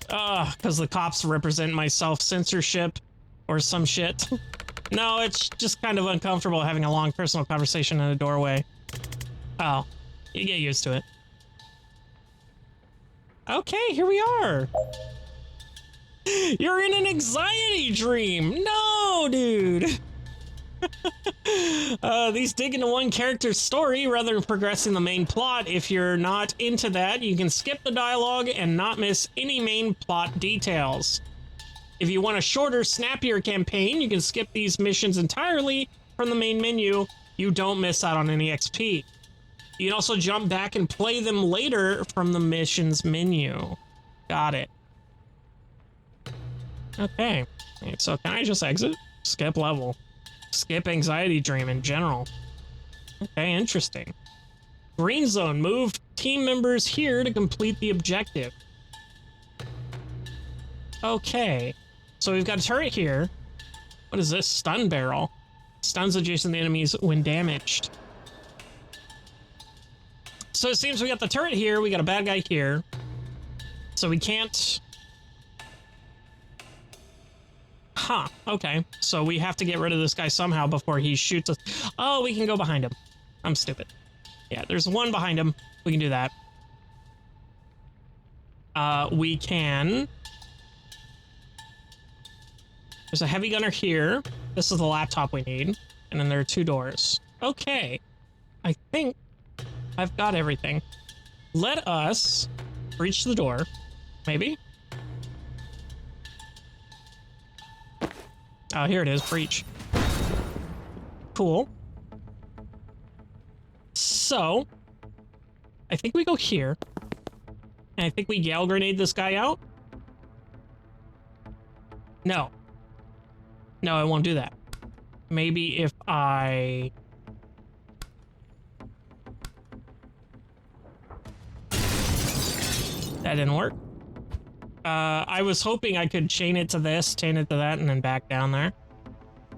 Speaker 1: Because the cops represent my self-censorship or some shit. No, it's just kind of uncomfortable having a long personal conversation in a doorway. Oh, you get used to it. Okay, here we are. You're in an anxiety dream. No, dude. These dig into one character's story rather than progressing the main plot. If you're not into that, you can skip the dialogue and not miss any main plot details. If you want a shorter, snappier campaign, you can skip these missions entirely from the main menu. You don't miss out on any XP. You can also jump back and play them later from the missions menu. Got it. Okay, so can I just exit? Skip level. Skip anxiety dream in general. Okay, interesting. Green zone. Move team members here to complete the objective. Okay. So we've got a turret here. What is this? Stun barrel. Stuns adjacent enemies when damaged. So it seems we got the turret here. We got a bad guy here. So we can't Aha, okay. So we have to get rid of this guy somehow before he shoots us. Oh, we can go behind him. I'm stupid. Yeah, there's one behind him. We can do that. We can... There's a heavy gunner here. This is the laptop we need. And then there are 2 doors. Okay. I think I've got everything. Let us breach the door. Maybe? Oh, here it is. Breach. Cool. So, I think we go here. And I think we Gale Grenade this guy out. No. No, I won't do that. Maybe if I... That didn't work. I was hoping I could chain it to this, chain it to that, and then back down there.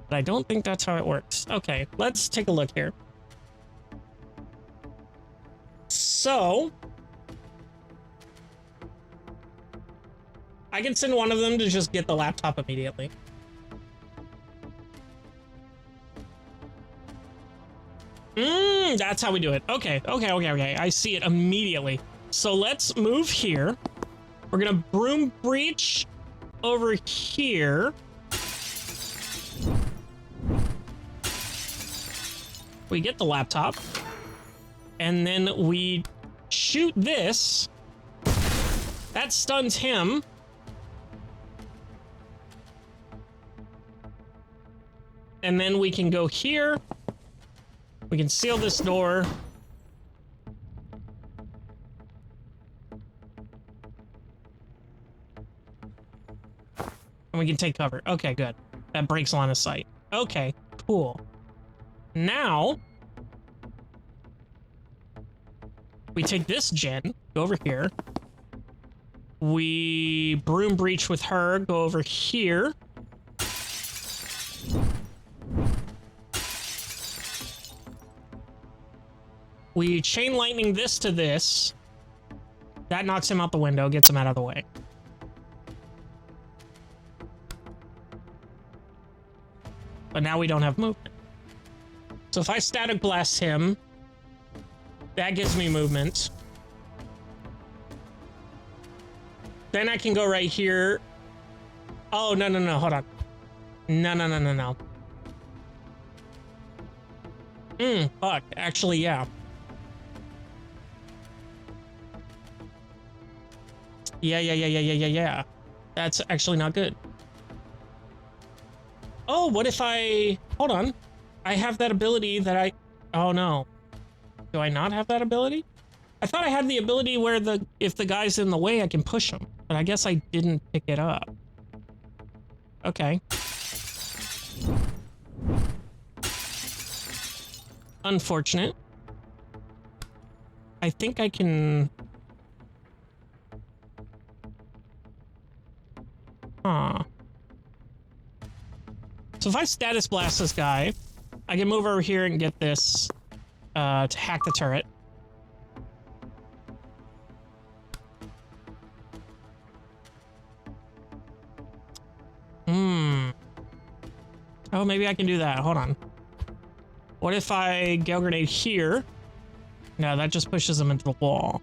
Speaker 1: But I don't think that's how it works. Okay, let's take a look here. So... I can send one of them to just get the laptop immediately. That's how we do it. Okay. I see it immediately. So let's move here. We're gonna broom breach over here. We get the laptop. And then we shoot this. That stuns him. And then we can go here. We can seal this door. And we can take cover. Okay, good. That breaks line of sight. Okay, cool. Now, we take this gen, go over here. We broom breach with her, go over here. We chain lightning this to this. That knocks him out the window, gets him out of the way. But now we don't have movement. So if I static blast him, that gives me movement. Then I can go right here. Oh, no, hold on. No. Fuck. Actually, yeah. Yeah. That's actually not good. Oh, what if I... Hold on. I have that ability that I... Oh, no. Do I not have that ability? I thought I had the ability where if the guy's in the way, I can push him. But I guess I didn't pick it up. Okay. Unfortunate. I think I can... Huh. So if I status blast this guy, I can move over here and get this to hack the turret. Oh, maybe I can do that. Hold on. What if I Gale Grenade here? No, that just pushes him into the wall.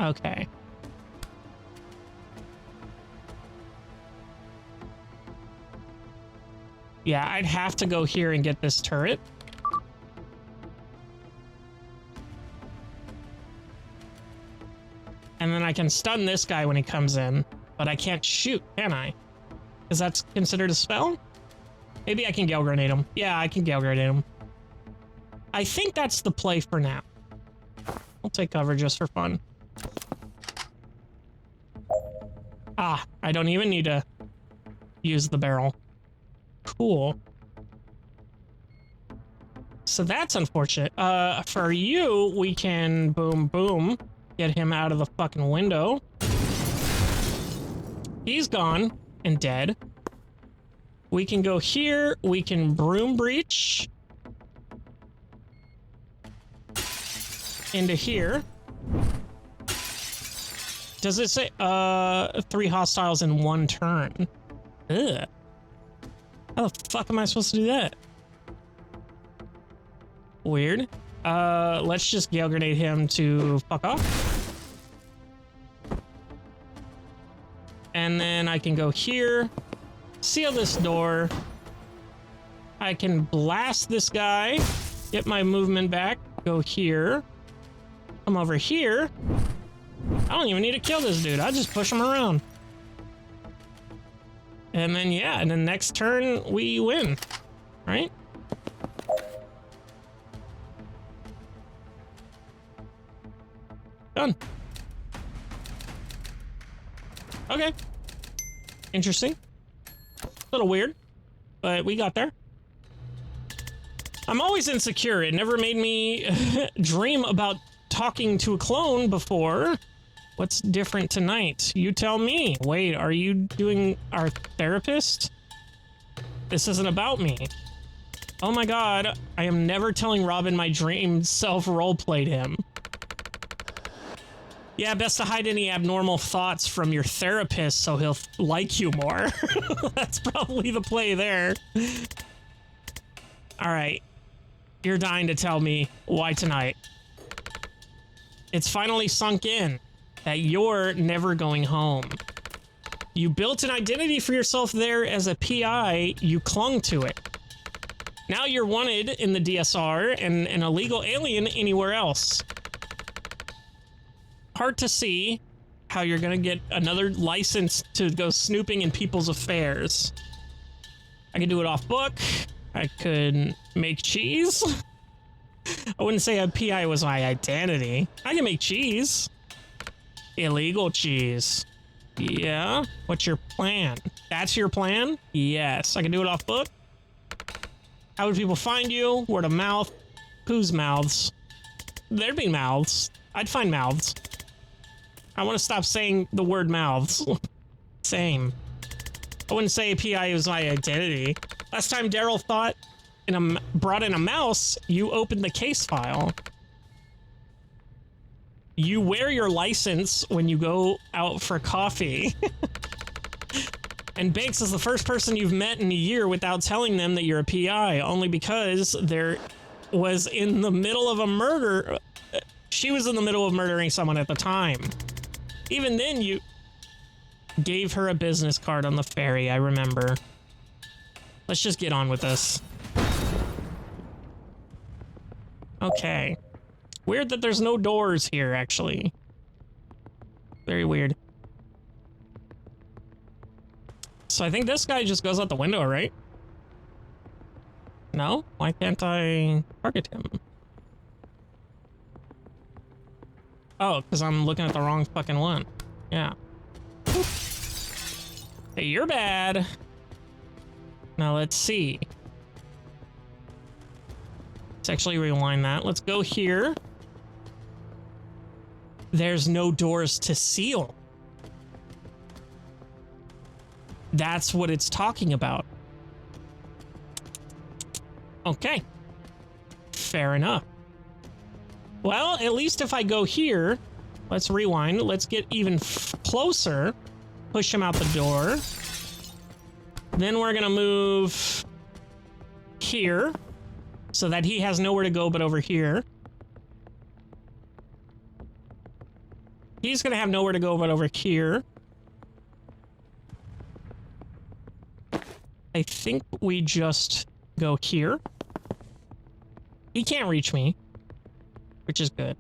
Speaker 1: Okay. Yeah, I'd have to go here and get this turret. And then I can stun this guy when he comes in, but I can't shoot, can I? Because that's considered a spell? Maybe I can Gale Grenade him. Yeah, I can Gale Grenade him. I think that's the play for now. I'll take cover just for fun. Ah, I don't even need to use the barrel. Cool. So that's unfortunate. For you, we can boom, get him out of the fucking window. He's gone and dead. We can go here. We can broom breach into here. Does it say 3 hostiles in 1 turn? Ugh. How the fuck am I supposed to do that? Weird. Let's just Gale Grenade him to fuck off. And then I can go here, seal this door. I can blast this guy, get my movement back, go here, come over here. I don't even need to kill this dude. I just push him around. And then, yeah, and then next turn we win, right? Done. Okay. Interesting. A little weird, but we got there. I'm always insecure. It never made me dream about talking to a clone before. What's different tonight? You tell me. Wait, are you doing our therapist? This isn't about me. Oh my god, I am never telling Robin my dream self roleplayed him. Yeah, best to hide any abnormal thoughts from your therapist so he'll like you more. That's probably the play there. All right. You're dying to tell me why tonight. It's finally sunk in that you're never going home. You built an identity for yourself there as a PI. You clung to it. Now you're wanted in the DSR and an illegal alien anywhere else. Hard to see how you're gonna get another license to go snooping in people's affairs. I could do it off book. I could make cheese. I wouldn't say a PI was my identity. I can make cheese. Illegal cheese. Yeah? What's your plan? That's your plan? Yes. I can do it off book. How would people find you? Word of mouth. Whose mouths? There'd be mouths. I'd find mouths. I want to stop saying the word mouths. Same. I wouldn't say PI was my identity. Last time Daryl thought brought in a mouse, you opened the case file. You wear your license when you go out for coffee. And Banks is the first person you've met in a year without telling them that you're a PI, only because there was in the middle of a murder. She was in the middle of murdering someone at the time. Even then, you gave her a business card on the ferry, I remember. Let's just get on with this. Okay. Weird that there's no doors here, actually. Very weird. So I think this guy just goes out the window, right? No? Why can't I target him? Oh, because I'm looking at the wrong fucking one. Yeah. Hey, you're bad. Now let's see. Let's actually rewind that. Let's go here. There's no doors to seal. That's what it's talking about. Okay. Fair enough. Well, at least if I go here, let's rewind. Let's get even closer. Push him out the door. Then we're going to move here so that he has nowhere to go but over here. He's going to have nowhere to go but over here. I think we just go here. He can't reach me, which is good.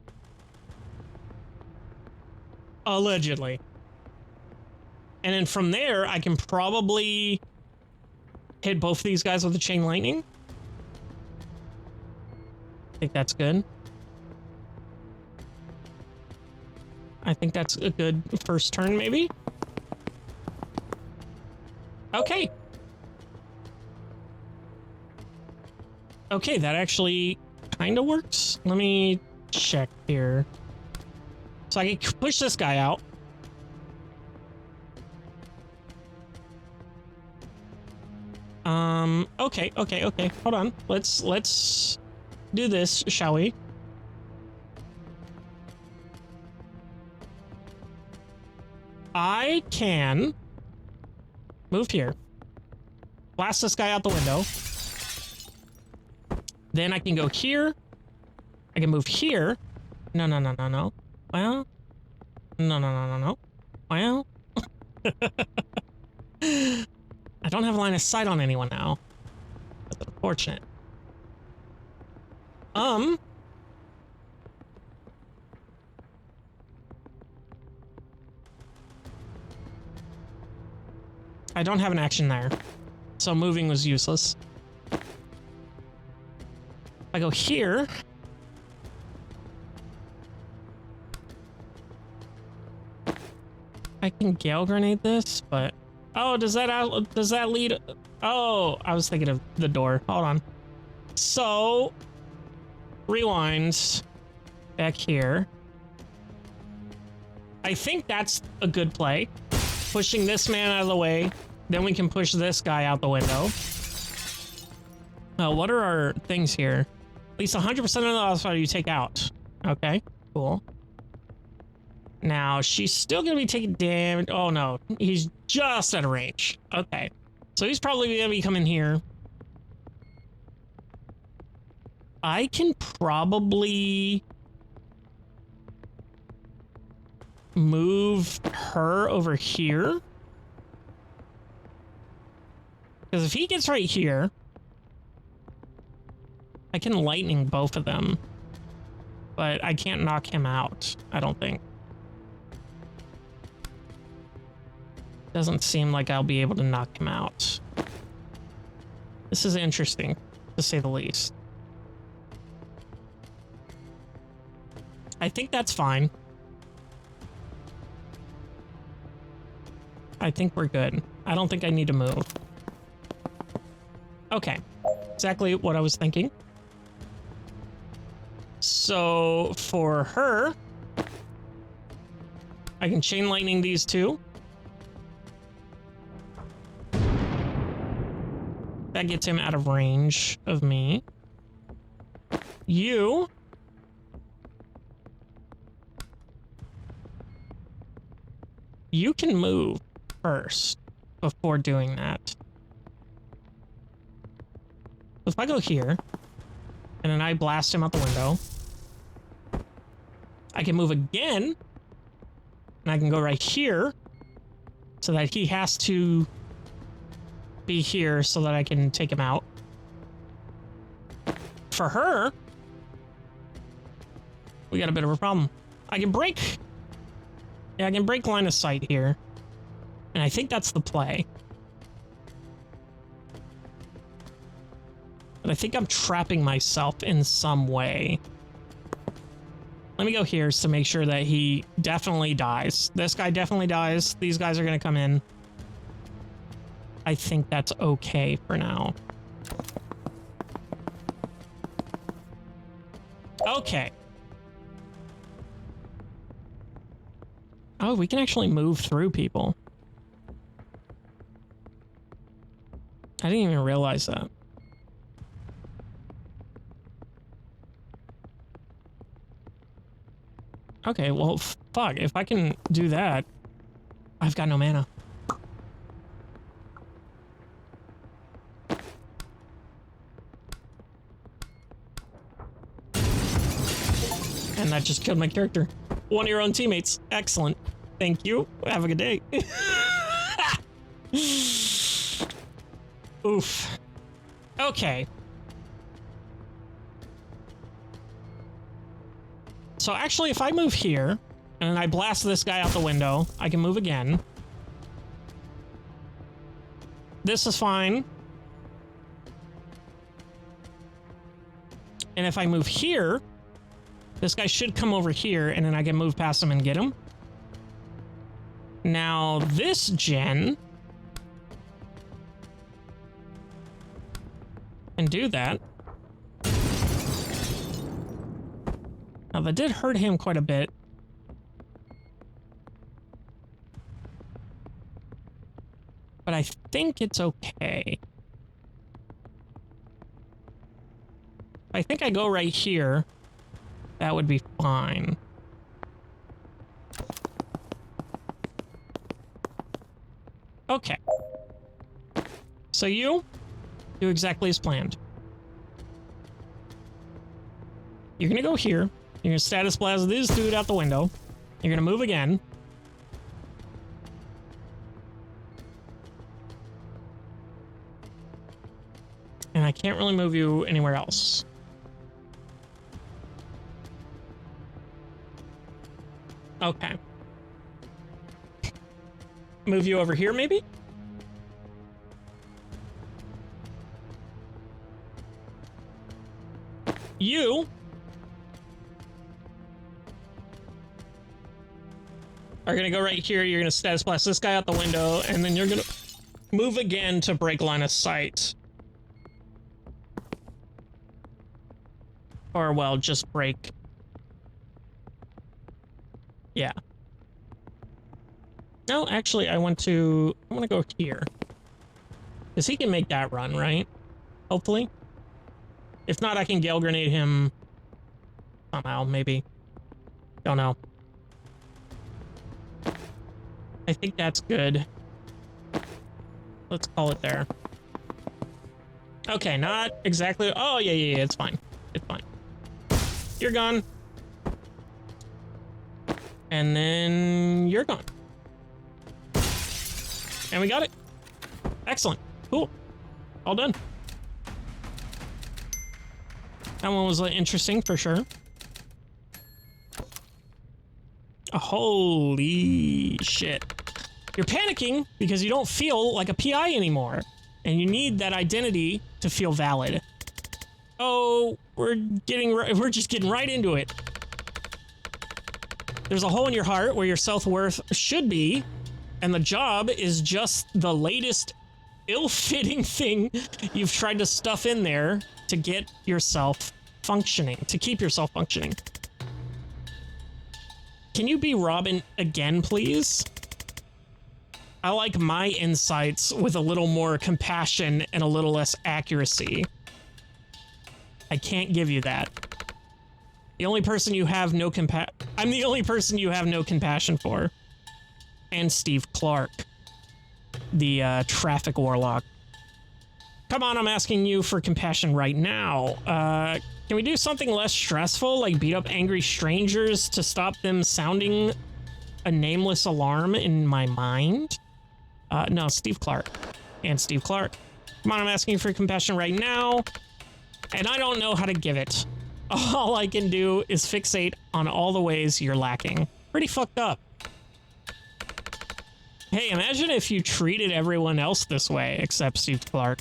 Speaker 1: Allegedly. And then from there, I can probably hit both these guys with a chain lightning. I think that's good. I think that's a good first turn, maybe. Okay. Okay, that actually kind of works. Let me check here. So I can push this guy out. Okay. Hold on. Let's do this, shall we? I can move here. Blast this guy out the window. Then I can go here. I can move here. No. Well. No. Well. I don't have line of sight on anyone now. That's unfortunate. I don't have an action there, so moving was useless. If I go here, I can Gale Grenade this, but oh, does that lead? Oh, I was thinking of the door. Hold on. So rewind back here. I think that's a good play. Pushing this man out of the way, then we can push this guy out the window. What are our things here? At least 100% of the outside you take out. Okay, cool. Now, she's still going to be taking damage. Oh, no. He's just out of range. Okay. So he's probably going to be coming here. I can probably move her over here. Because if he gets right here, I can lightning both of them. But I can't knock him out, I don't think. Doesn't seem like I'll be able to knock him out. This is interesting, to say the least. I think that's fine. I think we're good. I don't think I need to move. Okay. Exactly what I was thinking. So, for her, I can chain lightning these two. That gets him out of range of me. You can move first before doing that. If I go here, and then I blast him out the window, I can move again, and I can go right here, so that he has to be here so that I can take him out. For her, we got a bit of a problem. I can break. Yeah, I can break line of sight here. And I think that's the play. But I think I'm trapping myself in some way. Let me go here to make sure that he definitely dies. This guy definitely dies. These guys are going to come in. I think that's okay for now. Okay. Oh, we can actually move through people. I didn't even realize that. Okay, well, fuck. If I can do that, I've got no mana. And that just killed my character. One of your own teammates. Excellent. Thank you. Have a good day. Oof. Okay. So actually, if I move here, and I blast this guy out the window, I can move again. This is fine. And if I move here, this guy should come over here, and then I can move past him and get him. Now, this gen can do that. Now, that did hurt him quite a bit. But I think it's okay. I think I go right here. That would be fine. So you do exactly as planned. You're gonna go here. You're gonna status blast this dude out the window. You're gonna move again. And I can't really move you anywhere else. Okay. Move you over here, maybe? You are gonna go right here. You're gonna status blast this guy out the window, and then you're gonna move again to break line of sight. Or, well, just break. Yeah. No, actually, I want to go here. Because he can make that run, right? Hopefully. If not, I can Gale Grenade him somehow, maybe. Don't know. I think that's good. Let's call it there. Okay, not exactly. Oh, yeah, it's fine. It's fine. You're gone. And then you're gone. And we got it. Excellent. Cool. All done. That one was interesting for sure. Holy shit. You're panicking because you don't feel like a PI anymore. And you need that identity to feel valid. Oh, we're just getting right into it. There's a hole in your heart where your self-worth should be, and the job is just the latest ill-fitting thing you've tried to stuff in there to get yourself functioning, to keep yourself functioning. Can you be Robin again, please? I like my insights with a little more compassion and a little less accuracy. I can't give you that. The only person you have no I'm the only person you have no compassion for. And Steve Clark, the Traffic Warlock. Come on, I'm asking you for compassion right now. Can we do something less stressful, like beat up angry strangers to stop them sounding a nameless alarm in my mind? No, Steve Clark. And Steve Clark. Come on, I'm asking you for compassion right now. And I don't know how to give it. All I can do is fixate on all the ways you're lacking. Pretty fucked up. Hey, imagine if you treated everyone else this way, except Steve Clark.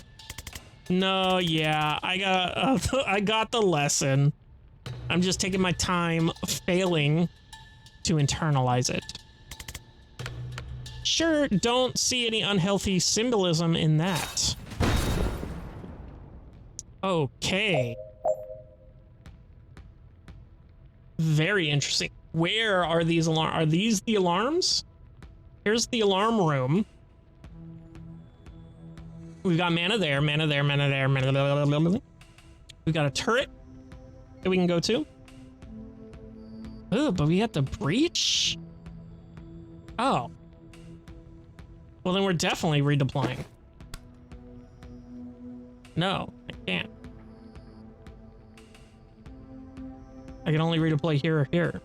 Speaker 1: No, yeah, I got the lesson. I'm just taking my time failing to internalize it. Sure, don't see any unhealthy symbolism in that. Okay. Very interesting. Where are these alarms? Are these the alarms? Here's the alarm room. We've got mana there, mana there, mana there, mana there. We've got a turret that we can go to. Oh, but we have to breach? Oh. Well, then we're definitely redeploying. No, I can't. I can only redeploy here or here.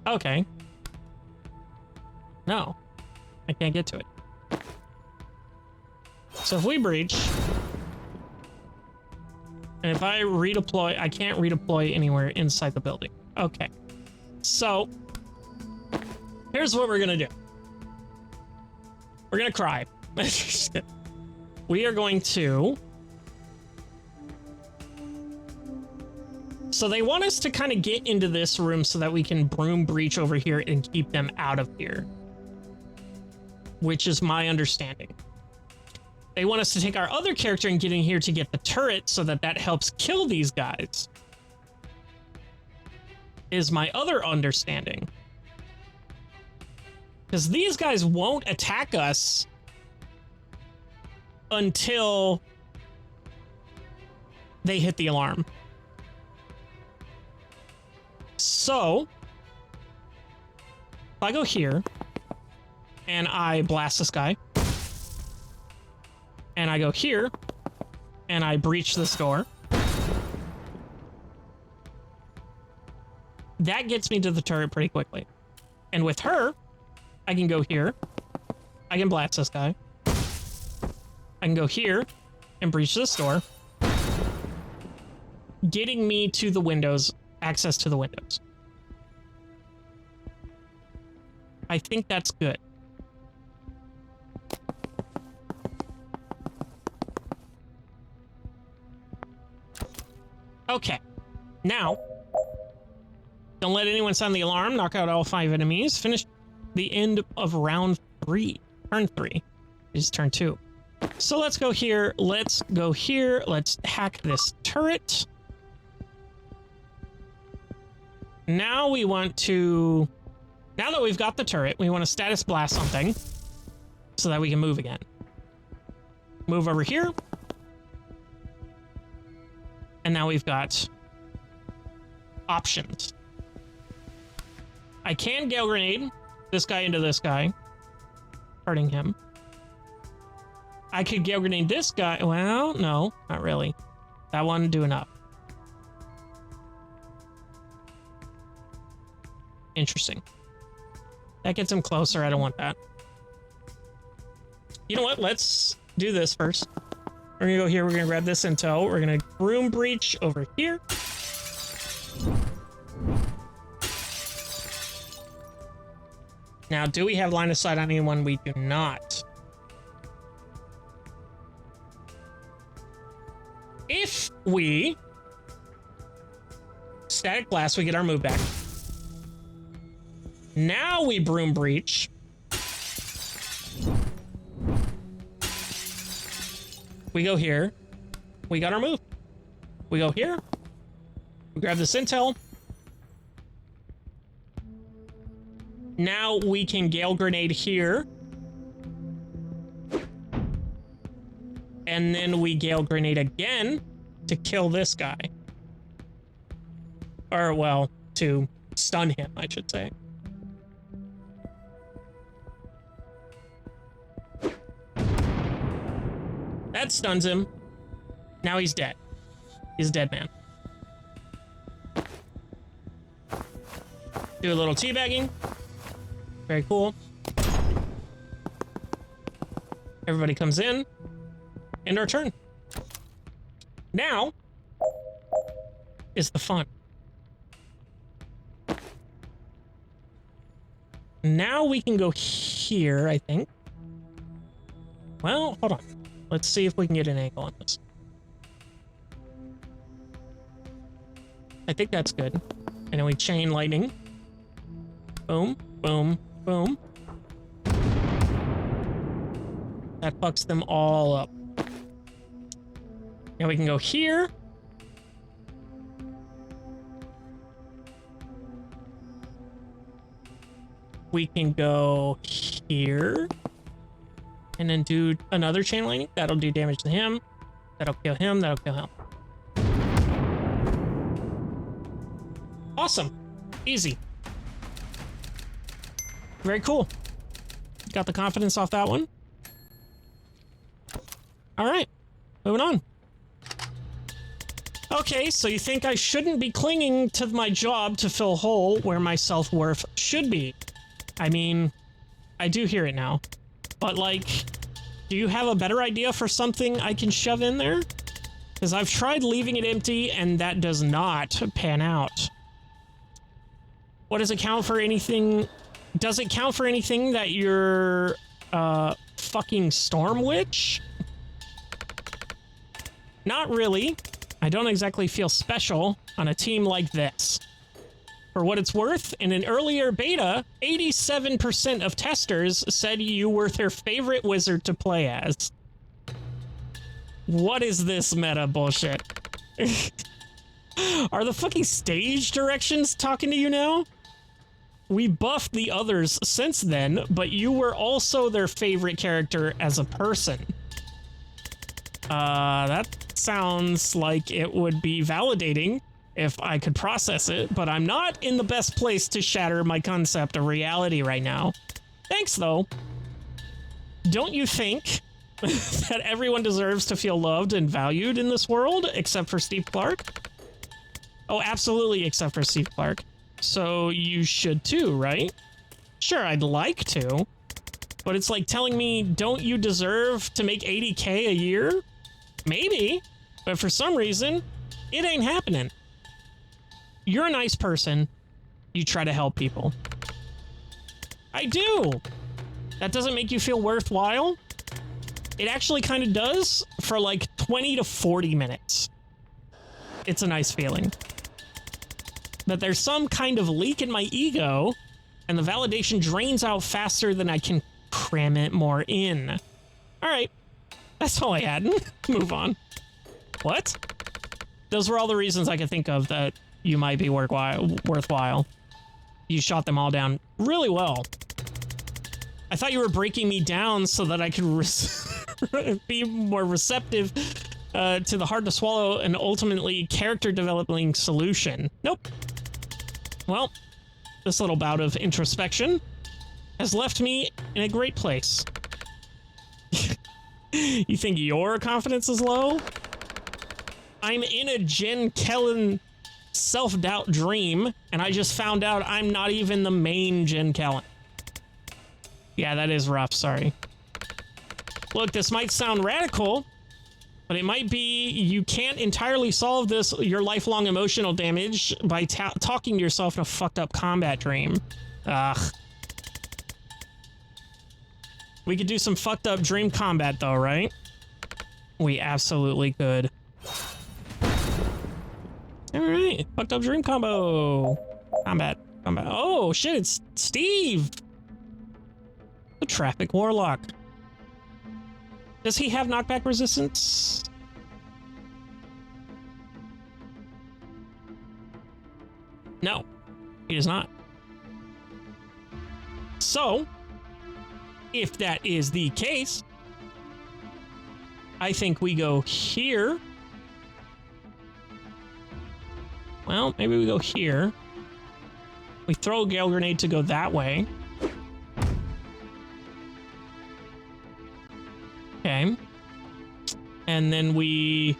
Speaker 1: Okay. No, I can't get to it. So if we breach, and if I redeploy, I can't redeploy anywhere inside the building. Okay. So here's what we're gonna do. We're gonna cry. We are going to... So they want us to kind of get into this room so that we can broom breach over here and keep them out of here. Which is my understanding. They want us to take our other character and get in here to get the turret so that that helps kill these guys. Is my other understanding. Because these guys won't attack us until they hit the alarm. So, if I go here, and I blast this guy. And I go here, and I breach this door. That gets me to the turret pretty quickly. And with her, I can go here. I can blast this guy. I can go here and breach this door, getting me to the windows, access to the windows. I think that's good. Okay, now, don't let anyone sound the alarm. Knock out all 5 enemies. Finish the end of round 3. Turn 3. Is turn 2. So let's go here. Let's go here. Let's hack this turret. Now we want to... Now that we've got the turret, we want to status blast something so that we can move again. Move over here. And now we've got options. I can Gale Grenade this guy into this guy, hurting him. I could Gale Grenade this guy. Well, no, not really. That one do enough. Interesting. That gets him closer. I don't want that. You know what? Let's do this first. We're gonna go here. We're gonna grab this intel. We're gonna room breach over here. Now, do we have line of sight on anyone? We do not. If we static blast, we get our move back. Now we broom breach. We go here. We got our move. We go here. We grab this intel. Now we can Gale Grenade here. And then we Gale Grenade again to kill this guy. Or, well, to stun him, I should say. That stuns him. Now he's dead. He's a dead man. Do a little teabagging. Very cool. Everybody comes in. End our turn. Now is the fun. Now we can go here, I think. Well, hold on. Let's see if we can get an angle on this. I think that's good. And then we chain lightning. Boom, boom, boom. That fucks them all up. Now we can go here. We can go here. And then do another chain lightning. That'll do damage to him. That'll kill him. That'll kill him. Awesome. Easy. Very cool. Got the confidence off that one. All right. Moving on. Okay, so you think I shouldn't be clinging to my job to fill a hole where my self-worth should be. I mean, I do hear it now. But, like, do you have a better idea for something I can shove in there? Because I've tried leaving it empty, and that does not pan out. What does it count for anything? Does it count for anything that you're, fucking Storm Witch? Not really. I don't exactly feel special on a team like this. For what it's worth, in an earlier beta, 87% of testers said you were their favorite wizard to play as. What is this meta bullshit? Are the fucking stage directions talking to you now? We buffed the others since then, but you were also their favorite character as a person. That sounds like it would be validating if I could process it, but I'm not in the best place to shatter my concept of reality right now. Thanks, though. Don't you think that everyone deserves to feel loved and valued in this world, except for Steve Clark? Oh, absolutely, except for Steve Clark. So you should too, right? Sure, I'd like to, but it's like telling me, don't you deserve to make 80K a year? Maybe, but for some reason, it ain't happening. You're a nice person. You try to help people. I do. That doesn't make you feel worthwhile? It actually kind of does for like 20 to 40 minutes. It's a nice feeling. But there's some kind of leak in my ego, and the validation drains out faster than I can cram it more in. All right. That's all I had. Move on. What? Those were all the reasons I could think of that you might be worthwhile. You shot them all down really well. I thought you were breaking me down so that I could be more receptive to the hard-to-swallow and ultimately character-developing solution. Nope. Well, this little bout of introspection has left me in a great place. You think your confidence is low? I'm in a Jen Kellen self-doubt dream, and I just found out I'm not even the main Jen Kellen. Yeah, that is rough, sorry. Look, this might sound radical, but it might be you can't entirely solve this, your lifelong emotional damage, by talking to yourself in a fucked up combat dream. Ugh. We could do some fucked up dream combat though, right? We absolutely could. Alright, fucked up dream combo. Combat. Oh shit, it's Steve! The Traffic Warlock. Does he have knockback resistance? No, he does not. So, if that is the case, I think we go here. Well, maybe we go here. We throw a gale grenade to go that way. Okay. And then we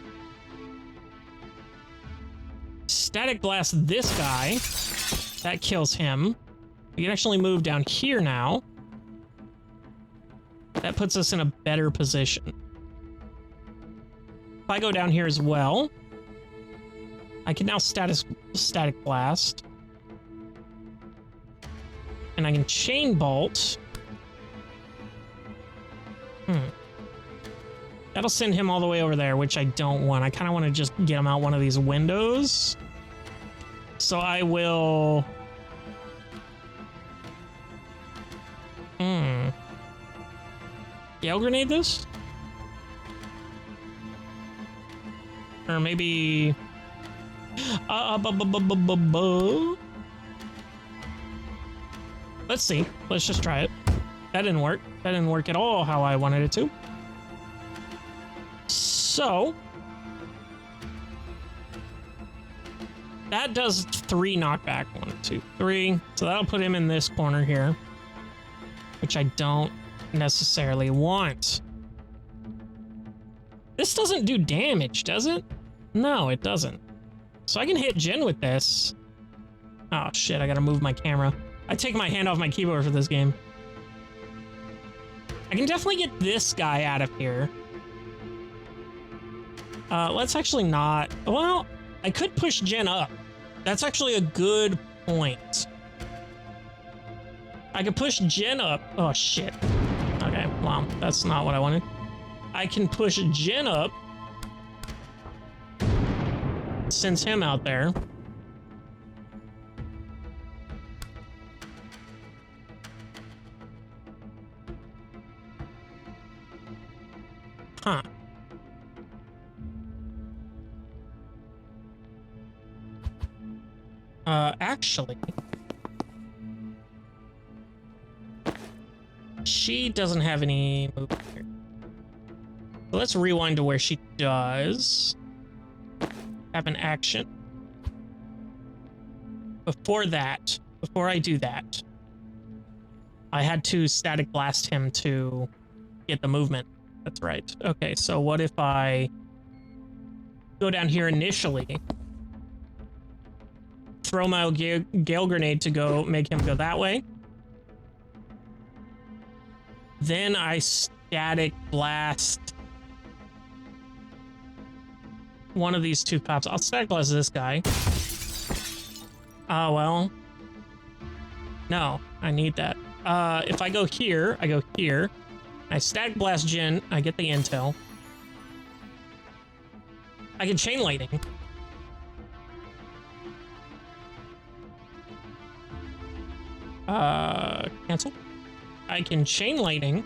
Speaker 1: static blast this guy. That kills him. We can actually move down here now. That puts us in a better position. If I go down here as well, I can now static blast. And I can chain bolt. That'll send him all the way over there, which I don't want. I kind of want to just get him out one of these windows. So I will... Gale grenade this? Or maybe... Let's see. Let's just try it. That didn't work. That didn't work at all how I wanted it to. So... that does 3 knockback. 1, 2, 3. So that'll put him in this corner here. Which I don't necessarily want. This doesn't do damage, does it? No, it doesn't. So I can hit Jen with this. Oh shit, I gotta move my camera. I take my hand off my keyboard for this game. I can definitely get this guy out of here. Let's actually not... well, I could push Jen up. That's actually a good point. I could push Jen up. Oh shit. Okay, well, that's not what I wanted. I can push Jen up. Sends him out there. Huh. Actually... she doesn't have any movement here. So let's rewind to where she does have an action. Before that, before I do that, I had to static blast him to get the movement. That's right. Okay, so what if I go down here initially, throw my gale grenade to go make him go that way. Then I static blast one of these two cops. I'll static blast this guy. Oh, well. No, I need that. If I go here, I go here. I static blast Jin. I get the intel. I can chain lightning. Cancel. I can chain lightning.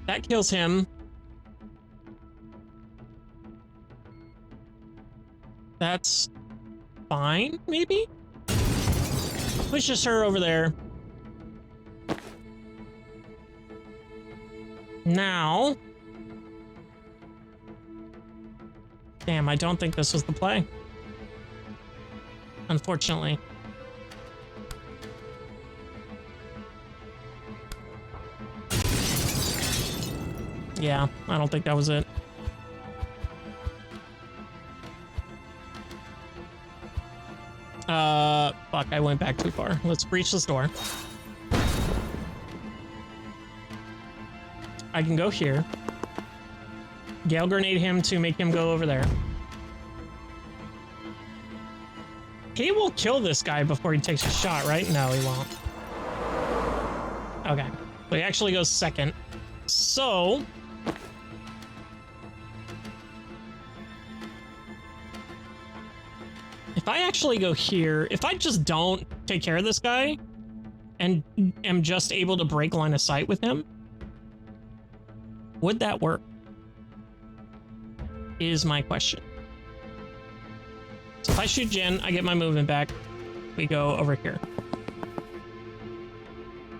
Speaker 1: That kills him. That's fine, maybe? Pushes her over there. Now... Damn, I don't think this was the play. Unfortunately. Yeah, I don't think that was it. Fuck, I went back too far. Let's breach this door. I can go here. Gale grenade him to make him go over there. He will kill this guy before he takes a shot, right? No, he won't. Okay. But he actually goes second. So... if I actually go here, if I just don't take care of this guy and am just able to break line of sight with him, would that work? Is my question. So if I shoot Jin, I get my movement back. We go over here.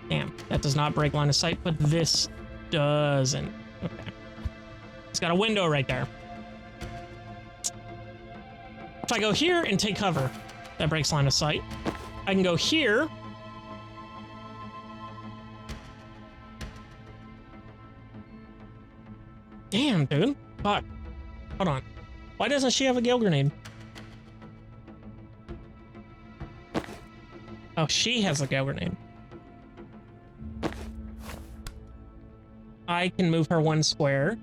Speaker 1: Damn, that does not break line of sight, but this doesn't. Okay. It's got a window right there. If I go here and take cover, that breaks line of sight. I can go here. Damn, dude. Fuck. Hold on. Why doesn't she have a gale grenade? Oh, she has a gale grenade. I can move her one square.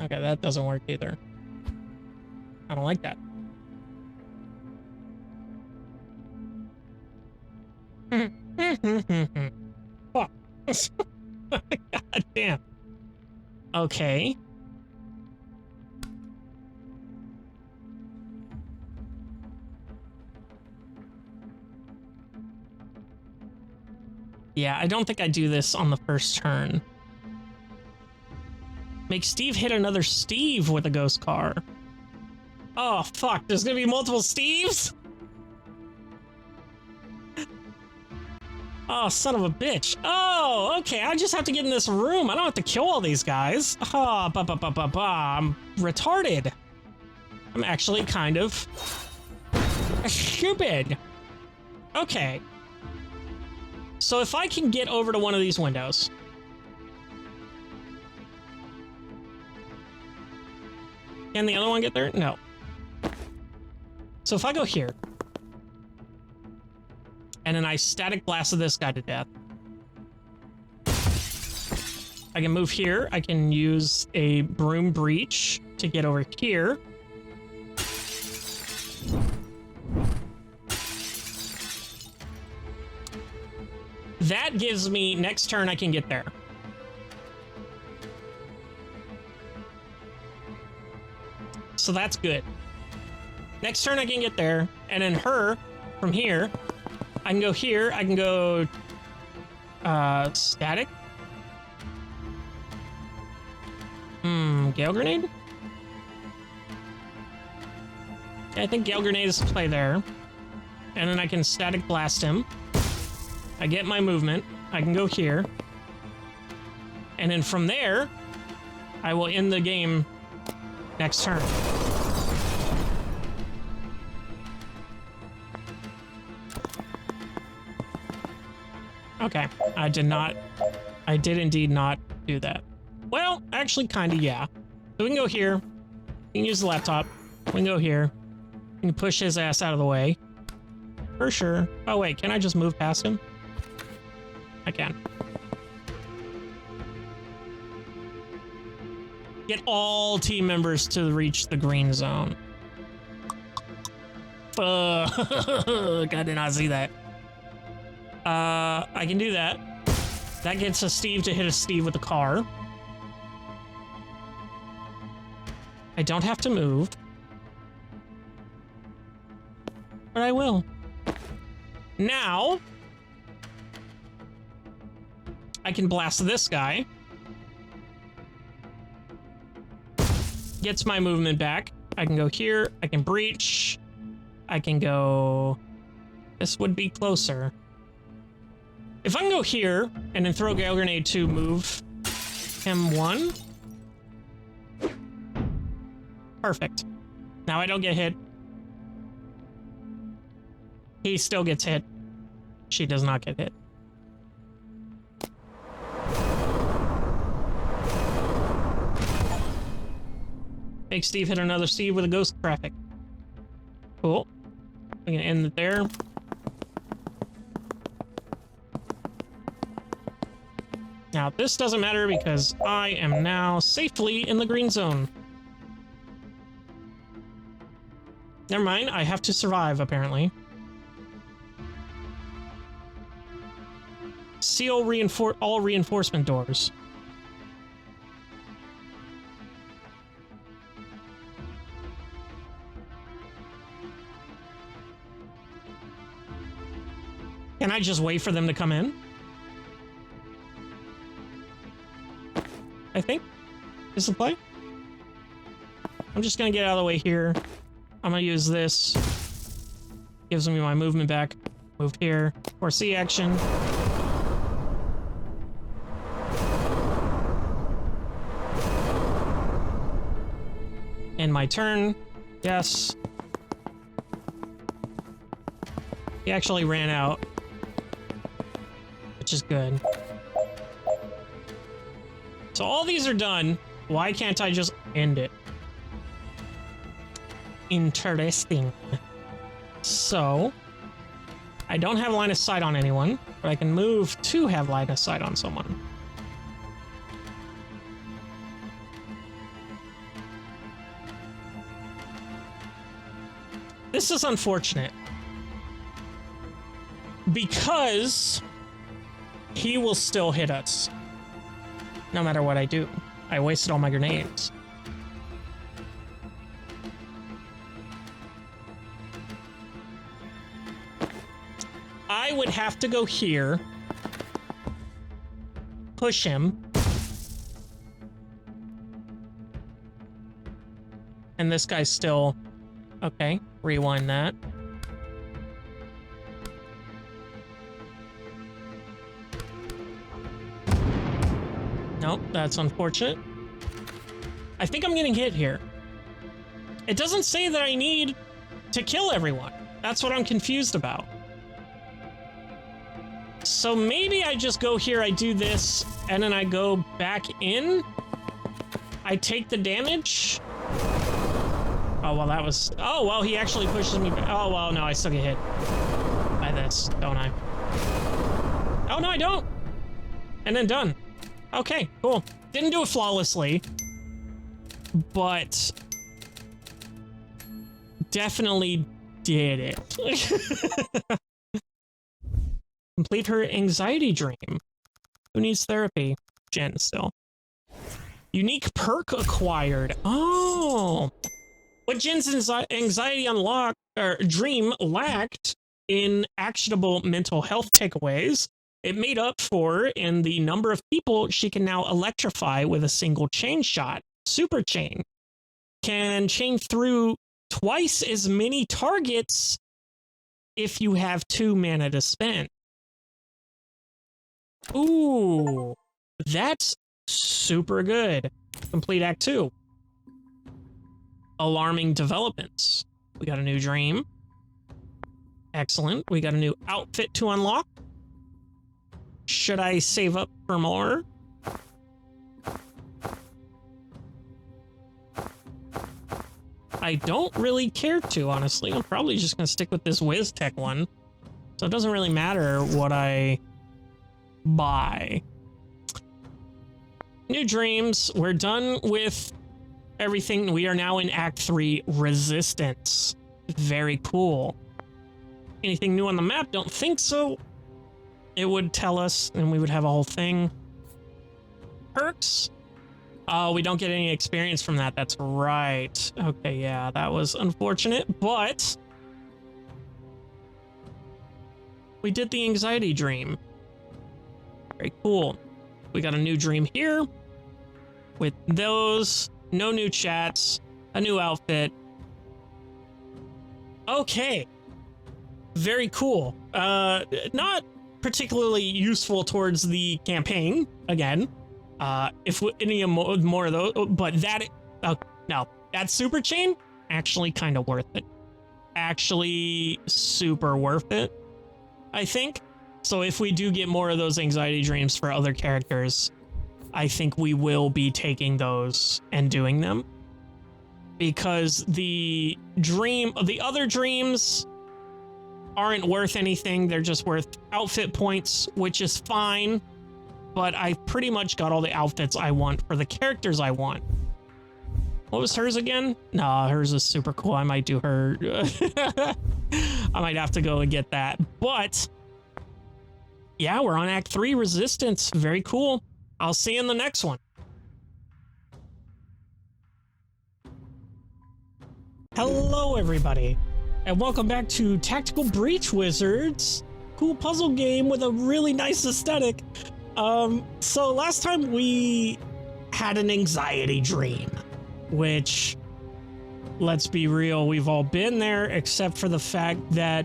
Speaker 1: Okay, that doesn't work either. I don't like that. Fuck. God damn. Okay. Yeah, I don't think I do this on the first turn. Make Steve hit another Steve with a ghost car. Oh, fuck. There's gonna be multiple Steves? Oh, son of a bitch. Oh, okay. I just have to get in this room. I don't have to kill all these guys. Oh, I'm retarded. I'm actually kind of stupid. Okay. So if I can get over to one of these windows. Can the other one get there? No. So if I go here, and then I static blasted this guy to death, I can move here. I can use a broom breach to get over here. That gives me, next turn I can get there. So that's good. Next turn I can get there, and then her, from here, I can go here, I can go static. Gale grenade? Yeah, I think gale grenade is to play there. And then I can static blast him. I get my movement. I can go here. And then from there, I will end the game next turn. Okay, I did indeed not do that. Well, actually, kinda, yeah. So we can go here. We can use the laptop. We can go here. We can push his ass out of the way. For sure. Oh, wait, can I just move past him? I can. Get all team members to reach the green zone. I did not see that. I can do that. That gets a Steve to hit a Steve with a car. I don't have to move. But I will. Now, I can blast this guy. Gets my movement back. I can go here. I can breach. I can go... This would be closer. If I can go here and then throw a Gale Grenade to move him one. Perfect. Now I don't get hit. He still gets hit. She does not get hit. Make Steve hit another Steve with a ghost traffic. Cool. We can end it there. Now, this doesn't matter because I am now safely in the green zone. Never mind, I have to survive, apparently. Seal all reinforcement doors. Can I just wait for them to come in? I think is the play. I'm just gonna get out of the way here. I'm gonna use this. Gives me my movement back. Move here. Or C action. End my turn. Yes. He actually ran out, which is good. So all these are done. Why can't I just end it? Interesting. So, I don't have line of sight on anyone, but I can move to have line of sight on someone. This is unfortunate. Because he will still hit us. No matter what I do. I wasted all my grenades. I would have to go here. Push him. And this guy's still... Okay, rewind that. Nope, that's unfortunate. I think I'm getting hit here. It doesn't say that I need to kill everyone. That's what I'm confused about. So maybe I just go here, I do this, and then I go back in. I take the damage. Oh, well, that was... Oh, well, he actually pushes me back. Oh, well, no, I still get hit by this, don't I? Oh, no, I don't. And then done. Okay, cool. Didn't do it flawlessly, but definitely did it. Complete her anxiety dream. Who needs therapy? Jen still. Unique perk acquired. Oh. What Jen's anxiety unlocked or dream lacked in actionable mental health takeaways, it made up for in the number of people she can now electrify with a single chain shot. Super chain. Can chain through twice as many targets if you have 2 mana to spend. Ooh, that's super good. Complete Act 2. Alarming developments. We got a new dream. Excellent. We got a new outfit to unlock. Should I save up for more? I don't really care to, honestly. I'm probably just going to stick with this WizTech one. So it doesn't really matter what I buy. New dreams. We're done with everything. We are now in Act 3, Resistance. Very cool. Anything new on the map? Don't think so. It would tell us, and we would have a whole thing. Perks. Oh, we don't get any experience from that. That's right. Okay, yeah, that was unfortunate, but we did the anxiety dream. Very cool. We got a new dream here with those. No new chats. A new outfit. Okay. Very cool. Not particularly useful towards the campaign, again. If any more of those, but that, no, that super chain, actually kind of worth it. Actually super worth it, I think. So if we do get more of those anxiety dreams for other characters, I think we will be taking those and doing them. Because the other dreams aren't worth anything. They're just worth outfit points, which is fine. But I've pretty much got all the outfits I want for the characters I want. What was hers again? Nah, hers is super cool. I might do her. I might have to go and get that. But yeah, we're on Act 3, Resistance. Very cool. I'll see you in the next one. Hello, everybody, and welcome back to Tactical Breach Wizards. Cool puzzle game with a really nice aesthetic. So last time we had an anxiety dream, which, let's be real, we've all been there, except for the fact that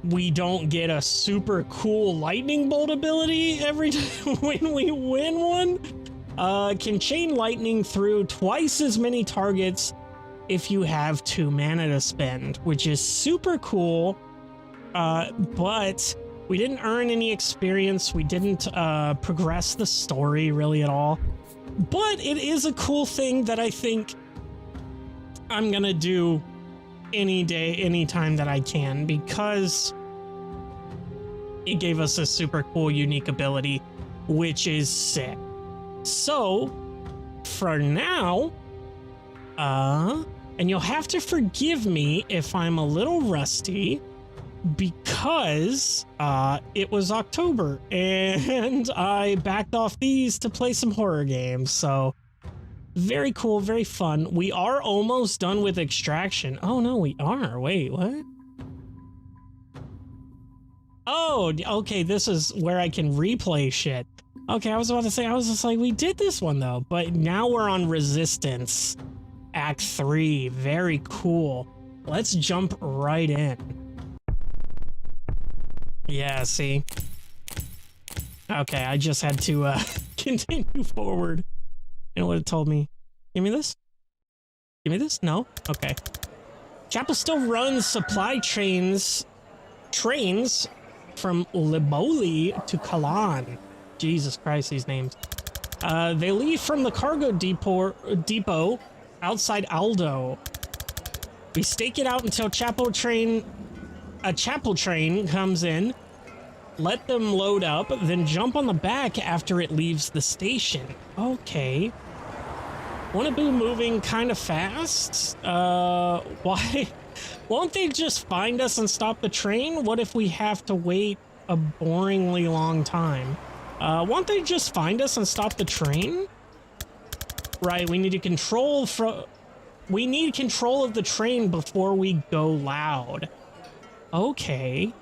Speaker 1: we don't get a super cool lightning bolt ability every time when we win one. Can chain lightning through twice as many targets if you have 2 mana to spend, which is super cool. But we didn't earn any experience. We didn't progress the story really at all. But it is a cool thing that I think I'm gonna do any day, anytime that I can, because it gave us a super cool, unique ability, which is sick. So, for now, and you'll have to forgive me if I'm a little rusty, because it was October and I backed off these to play some horror games. So very cool, very fun. We are almost done with Extraction. Oh no, we are. Wait, what? Oh, okay, this is where I can replay shit. Okay, I was about to say, I was just like, we did this one though, but now we're on Resistance, Act 3. Very cool. Let's jump right in. Yeah, see? Okay, I just had to continue forward. And what it told me. Give me this? Give me this? No? Okay. Chapel still runs supply trains from Liboli to Kalan. Jesus Christ, these names. They leave from the cargo depot outside Aldo. We stake it out until a chapel train comes in, let them load up, then jump on the back after it leaves the station. Okay. Wannabe moving kind of fast? Why? Won't they just find us and stop the train? What if we have to wait a boringly long time? Won't they just find us and stop the train? Right, we need control of the train before we go loud. Okay.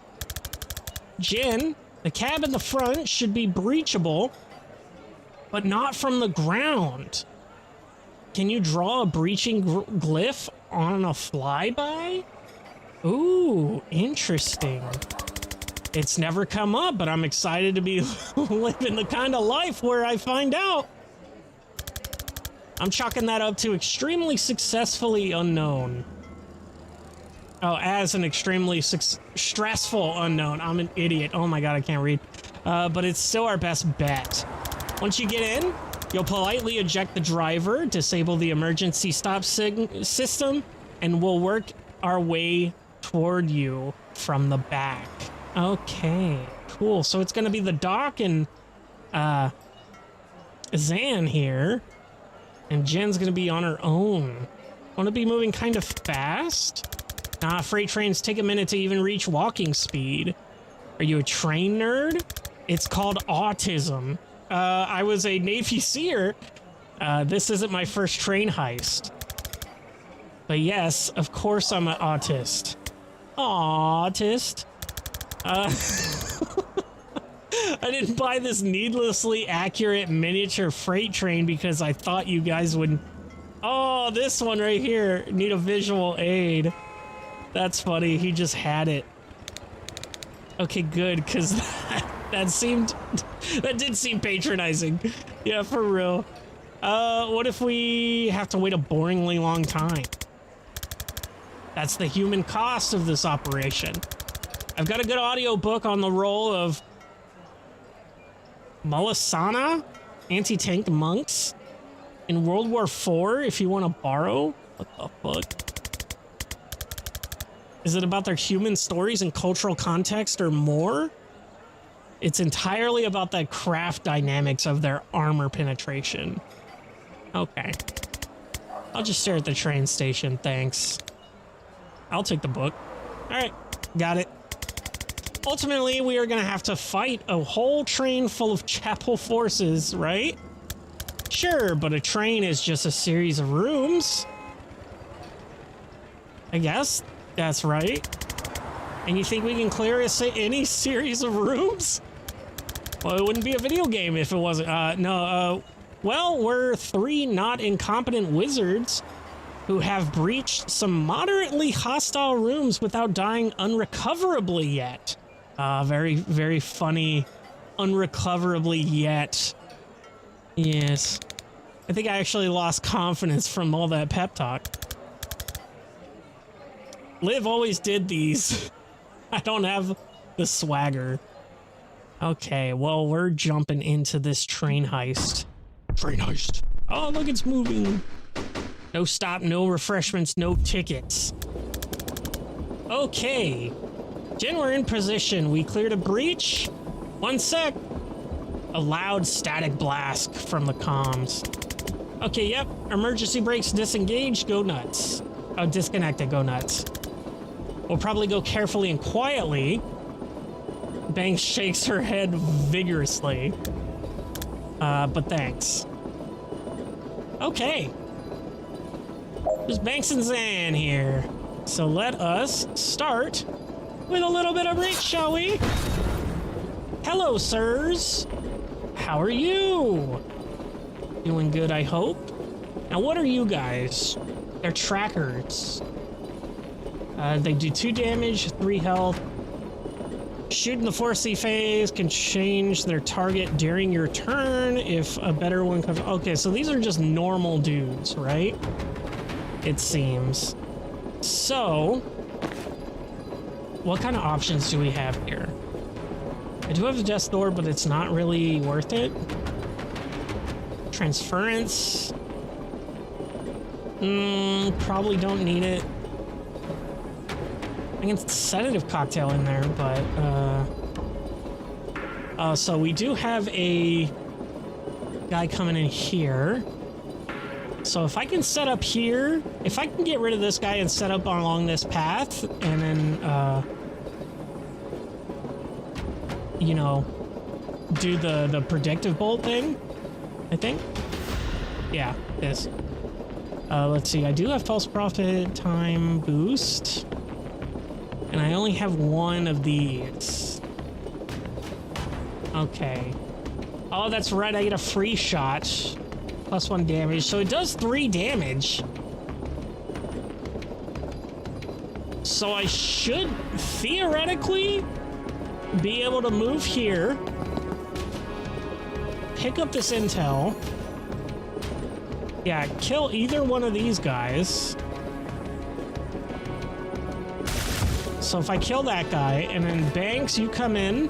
Speaker 1: Jen, the cab in the front should be breachable, but not from the ground. Can you draw a breaching glyph on a flyby? Ooh, interesting. It's never come up, but I'm excited to be living the kind of life where I find out. I'm chalking that up to extremely successfully unknown. Oh, as an extremely stressful unknown. I'm an idiot. Oh my god, I can't read. But it's still our best bet. Once you get in, you'll politely eject the driver, disable the emergency stop system, and we'll work our way toward you from the back. Okay, cool. So it's gonna be the Doc and Zan here, and Jen's gonna be on her own. Want to be moving kind of fast? Nah, freight trains take a minute to even reach walking speed. Are you a train nerd? It's called autism. I was a Navy SEER. This isn't my first train heist. But yes, of course I'm an autist. Autist. I didn't buy this needlessly accurate miniature freight train because I thought you guys would... Oh, this one right here. Need a visual aid. That's funny. He just had it. Okay, good, because that did seem patronizing. Yeah, for real. What if we have to wait a boringly long time? That's the human cost of this operation. I've got a good audiobook on the role of Mulasana, anti-tank monks in World War IV if you want to borrow. What the fuck? Is it about their human stories and cultural context or more? It's entirely about the craft dynamics of their armor penetration. Okay. I'll just stare at the train station, thanks. I'll take the book. All right, got it. Ultimately, we are gonna have to fight a whole train full of chapel forces, right? Sure, but a train is just a series of rooms. I guess that's right. And you think we can clear any series of rooms? Well, it wouldn't be a video game if it wasn't. Well, we're three not incompetent wizards who have breached some moderately hostile rooms without dying unrecoverably yet. Very, very funny. Unrecoverably yet. Yes. I think I actually lost confidence from all that pep talk. Liv always did these. I don't have the swagger. Okay, well, we're jumping into this train heist. Train heist. Oh, look, it's moving. No stop, no refreshments, no tickets. Okay. Jen, we're in position. We cleared a breach. One sec. A loud static blast from the comms. Okay, yep. Emergency brakes disengaged. Go nuts. Oh, disconnected. Go nuts. We'll probably go carefully and quietly. Banks shakes her head vigorously. But thanks. Okay. There's Banks and Zan here. So let us start with a little bit of breach, shall we? Hello, sirs. How are you? Doing good, I hope. Now, what are you guys? They're trackers. They do 2 damage, 3 health. Shoot in the 4C phase can change their target during your turn if a better one comes. Okay, so these are just normal dudes, right? It seems. So, what kind of options do we have here? I do have a death door, but it's not really worth it. Transference. Probably don't need it. I can sedative cocktail in there, but so we do have a guy coming in here. So if I can set up here, if I can get rid of this guy and set up along this path, and then you know, do the predictive bolt thing, I think. Yeah, this. Let's see. I do have false profit time boost. And I only have one of these. Okay. Oh, that's right. I get a free shot. +1 damage. So it does 3 damage. So I should theoretically be able to move here. Pick up this intel. Yeah, kill either one of these guys. So if I kill that guy, and then Banks, you come in,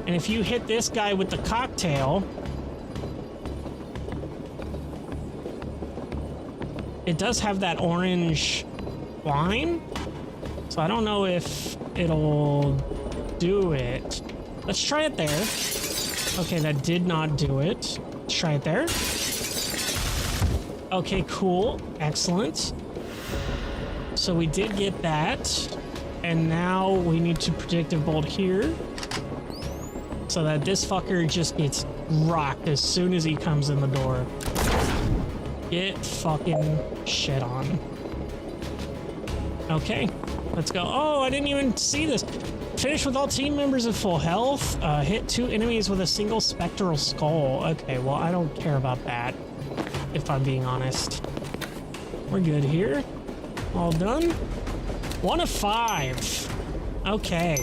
Speaker 1: and if you hit this guy with the cocktail, it does have that orange line, so I don't know if it'll do it. Let's try it there. Okay, that did not do it. Let's try it there. Okay, cool. Excellent. So we did get that. And now we need to predictive bolt here. So that this fucker just gets rocked as soon as he comes in the door. Get fucking shit on. Okay, let's go. Oh, I didn't even see this. Finish with all team members at full health. Hit 2 enemies with a single spectral skull. Okay, well, I don't care about that, if I'm being honest. We're good here. All done. 1 of 5. Okay.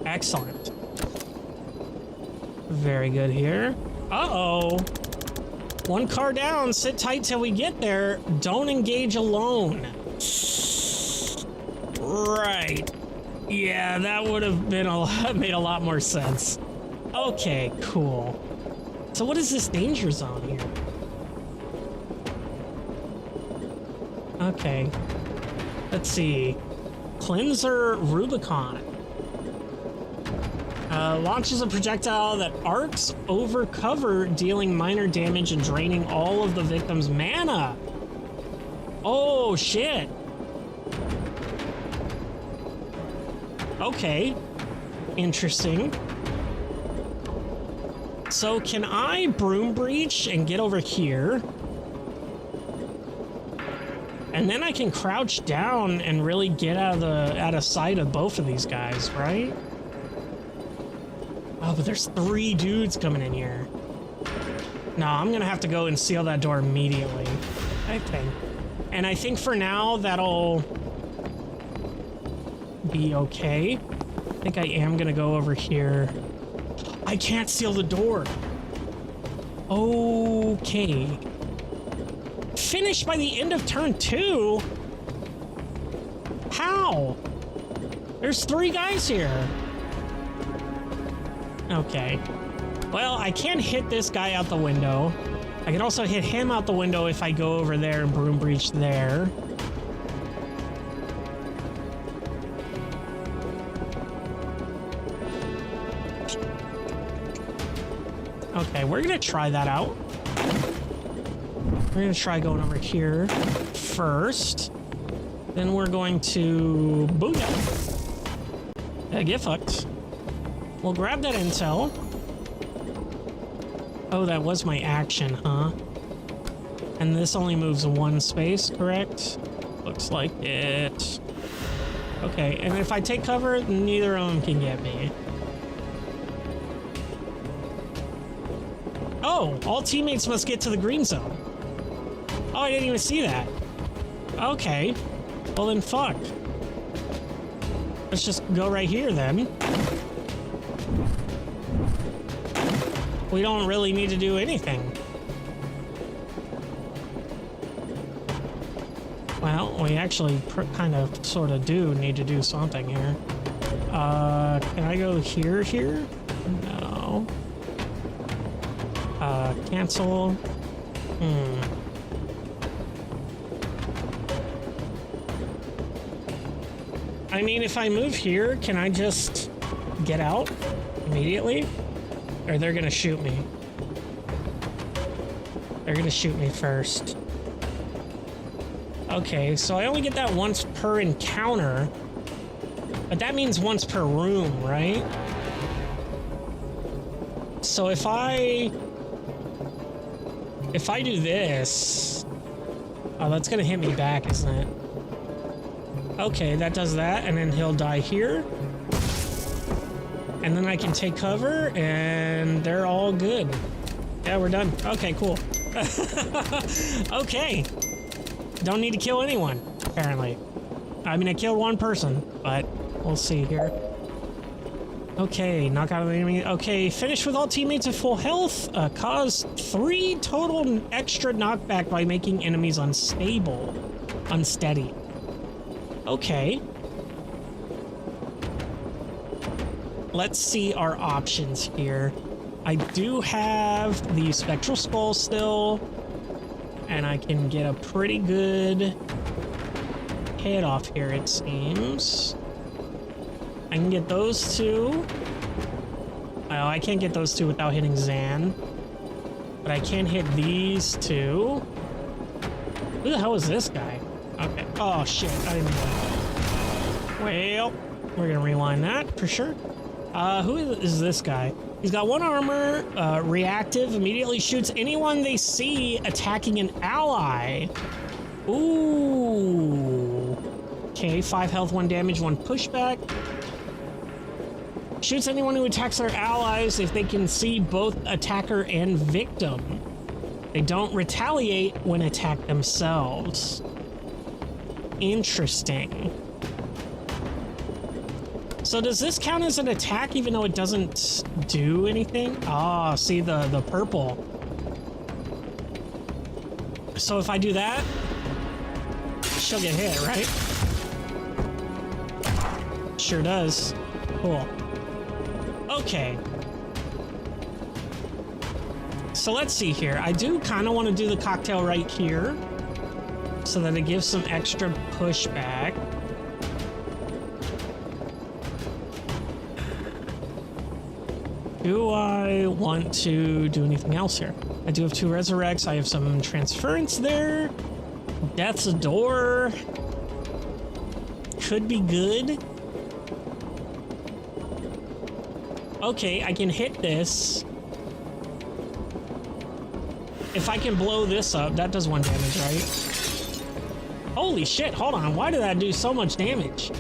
Speaker 1: Excellent. Very good here. Uh-oh. 1 car down. Sit tight till we get there. Don't engage alone. Right. Yeah, that would have been made a lot more sense. Okay, cool. So what is this danger zone here? Okay. Let's see. Cleanser Rubicon. Launches a projectile that arcs over cover, dealing minor damage and draining all of the victim's mana. Oh, shit. Okay. Interesting. So can I broom breach and get over here? And then I can crouch down and really get out of sight of both of these guys, right? Oh, but there's 3 dudes coming in here. No, I'm gonna have to go and seal that door immediately, I think. And I think for now that'll be okay. I think I am gonna go over here. I can't seal the door. Okay. Finish by the end of turn 2? How? There's 3 guys here. Okay. Well, I can hit this guy out the window. I can also hit him out the window if I go over there and broom breach there. Okay, we're gonna try that out. We're gonna try going over here first. Then we're going to booyah. Get fucked. We'll grab that intel. Oh, that was my action, huh? And this only moves 1 space, correct? Looks like it. Okay, and if I take cover, neither of them can get me. Oh, all teammates must get to the green zone. Oh, I didn't even see that. Okay. Well then, fuck. Let's just go right here then. We don't really need to do anything. Well, we actually kind of sort of do need to do something here. Can I go here? No. Cancel. I mean, if I move here, can I just get out immediately? Or they're gonna shoot me? They're gonna shoot me first. Okay, so I only get that once per encounter. But that means once per room, right? So if I do this... Oh, that's gonna hit me back, isn't it? Okay, that does that, and then he'll die here. And then I can take cover, and they're all good. Yeah, we're done. Okay, cool. Okay. Don't need to kill anyone, apparently. I mean, I killed 1 person, but we'll see here. Okay, knock out an enemy. Okay, finish with all teammates at full health. Cause 3 total extra knockback by making enemies unstable. Unsteady. Okay. Let's see our options here. I do have the Spectral Skull still, and I can get a pretty good hit off here, it seems. I can get those 2. Oh, I can't get those 2 without hitting Zan. But I can hit these 2. Who the hell is this guy? Okay. Oh, shit. I didn't know. Well, we're gonna rewind that for sure. Who is this guy? He's got 1 armor, reactive, immediately shoots anyone they see attacking an ally. Ooh. Okay, 5 health, 1 damage, 1 pushback. Shoots anyone who attacks their allies if they can see both attacker and victim. They don't retaliate when attacked themselves. Interesting. So does this count as an attack even though it doesn't do anything? Ah, see the purple. So if I do that, she'll get hit, right? Sure does. Cool. Okay. So let's see here. I do kind of want to do the cocktail right here so that it gives some extra pushback. Do I want to do anything else here? I do have 2 resurrects. I have some transference there. Death's Door could be good. Okay, I can hit this. If I can blow this up, that does 1 damage, right? Holy shit, hold on. Why did that do so much damage?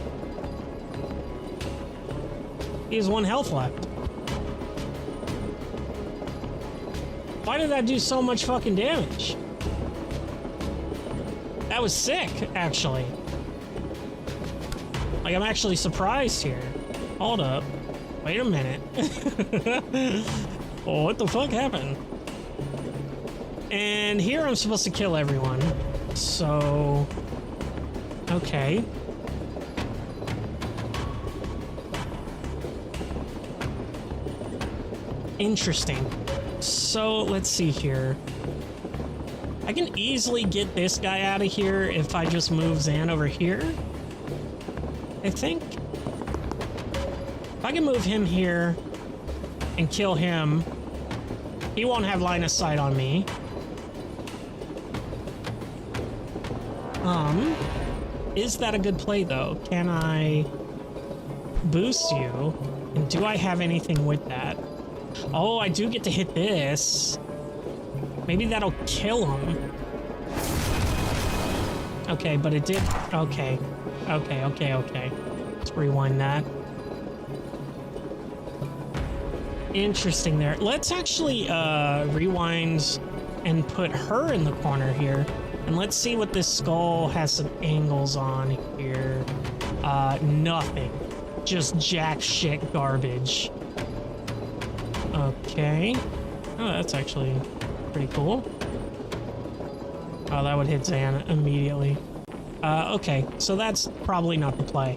Speaker 1: He has 1 health left. Why did that do so much fucking damage? That was sick, actually. Like, I'm actually surprised here. Hold up. Wait a minute. Oh, what the fuck happened? And here I'm supposed to kill everyone. So... okay. Interesting. So, let's see here. I can easily get this guy out of here if I just move Zan over here. I think. If I can move him here and kill him, he won't have line of sight on me. Is that a good play though? Can I boost you? And do I have anything with that? Oh, I do get to hit this. Maybe that'll kill him. Okay, but it did. Okay. Okay. Let's rewind that. Interesting there. Let's actually rewind and put her in the corner here. And let's see what this skull has some angles on here. Nothing. Just jack shit garbage. Okay. Oh, that's actually pretty cool. Oh, that would hit Zan immediately. Okay, so that's probably not the play.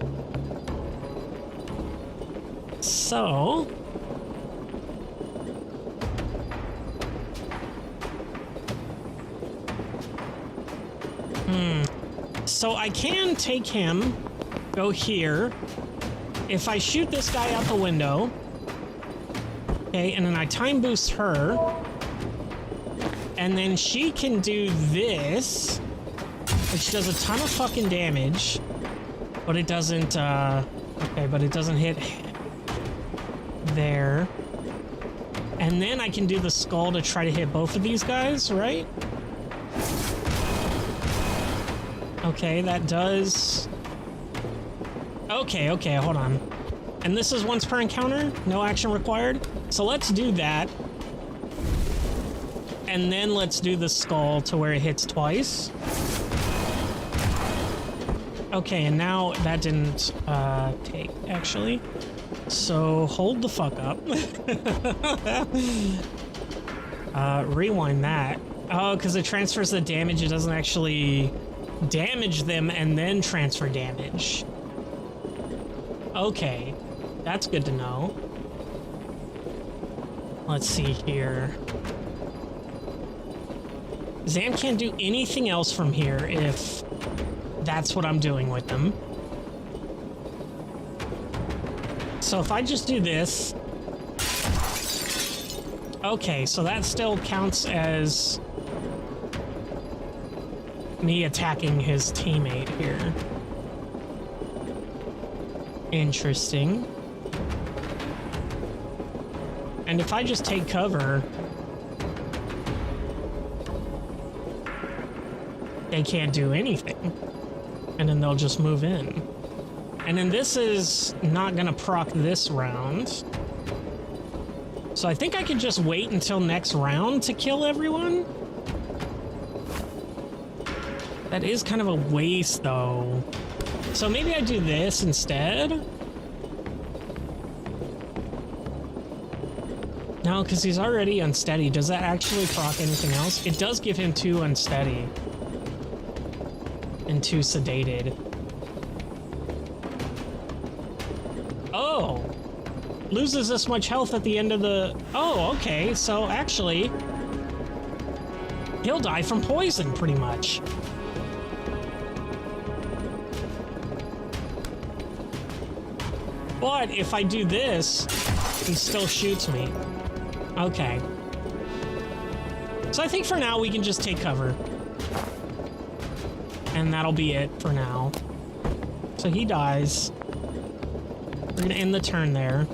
Speaker 1: So... So I can take him, go here. If I shoot this guy out the window, okay, and then I time boost her, and then she can do this, which does a ton of fucking damage, but it doesn't, okay, but it doesn't hit there. And then I can do the skull to try to hit both of these guys, right? Okay, that does... Okay, hold on. And this is once per encounter? No action required? So let's do that. And then let's do the skull to where it hits twice. Okay, and now that didn't take, actually. So hold the fuck up. Rewind that. Oh, because it transfers the damage. It doesn't actually damage them and then transfer damage. Okay, that's good to know. Let's see here. Zam can't do anything else from here if that's what I'm doing with them. So if I just do this... Okay, so that still counts as me attacking his teammate here. Interesting. And if I just take cover, they can't do anything. And then they'll just move in. And then this is not gonna proc this round. So I think I could just wait until next round to kill everyone. That is kind of a waste though. So maybe I do this instead? No, because he's already unsteady. Does that actually proc anything else? It does give him 2 unsteady. And 2 sedated. Oh! Loses this much health at the end of the... Oh, okay. So actually, he'll die from poison, pretty much. But if I do this, he still shoots me. Okay. So I think for now we can just take cover. And that'll be it for now. So he dies. We're gonna end the turn there.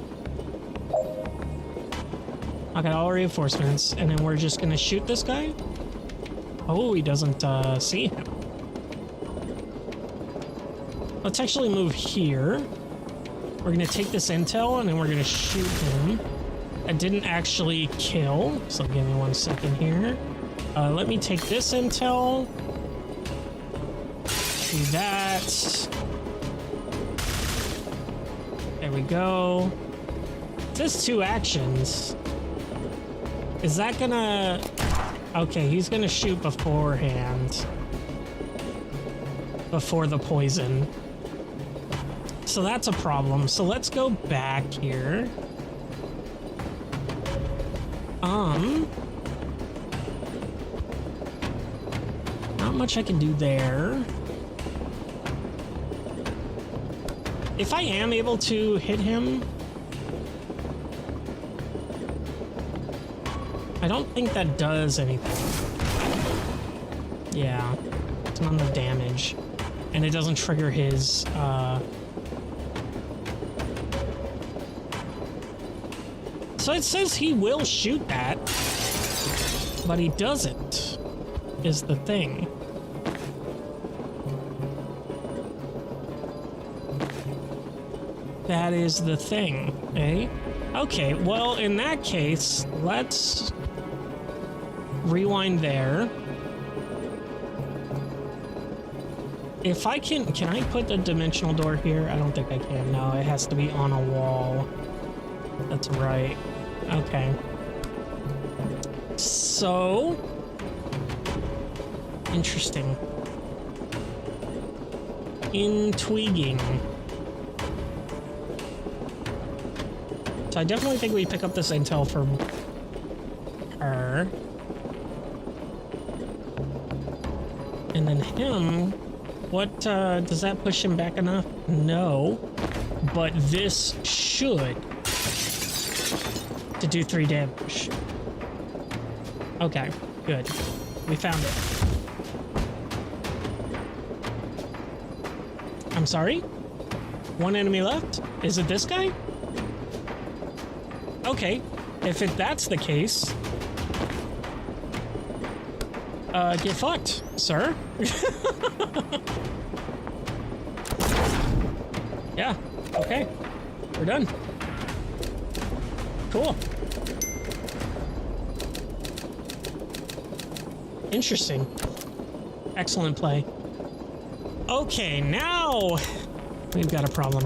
Speaker 1: I got all reinforcements, and then we're just gonna shoot this guy. Oh, he doesn't see him. Let's actually move here. We're gonna take this intel, and then we're gonna shoot him. That didn't actually kill, so give me 1 second here. Let me take this intel. Do that. There we go. It says 2 actions. Is that gonna... Okay, he's gonna shoot beforehand. Before the poison. So that's a problem. So let's go back here. Not much I can do there. If I am able to hit him, I don't think that does anything. Yeah, it's none of the damage. And it doesn't trigger his, So it says he will shoot that, but he doesn't, is the thing. That is the thing, eh? Okay, well, in that case, let's rewind there. If I can I put a dimensional door here? I don't think I can. No, it has to be on a wall. That's right. Okay. So... Interesting. Intriguing. So I definitely think we pick up this intel from her. And then him, what, does that push him back enough? No. But this should to do 3 damage. Okay, good. We found it. I'm sorry? 1 enemy left? Is it this guy? Okay, if that's the case, get fucked, sir. Yeah, okay, we're done. Cool. Interesting. Excellent play. Okay, now we've got a problem.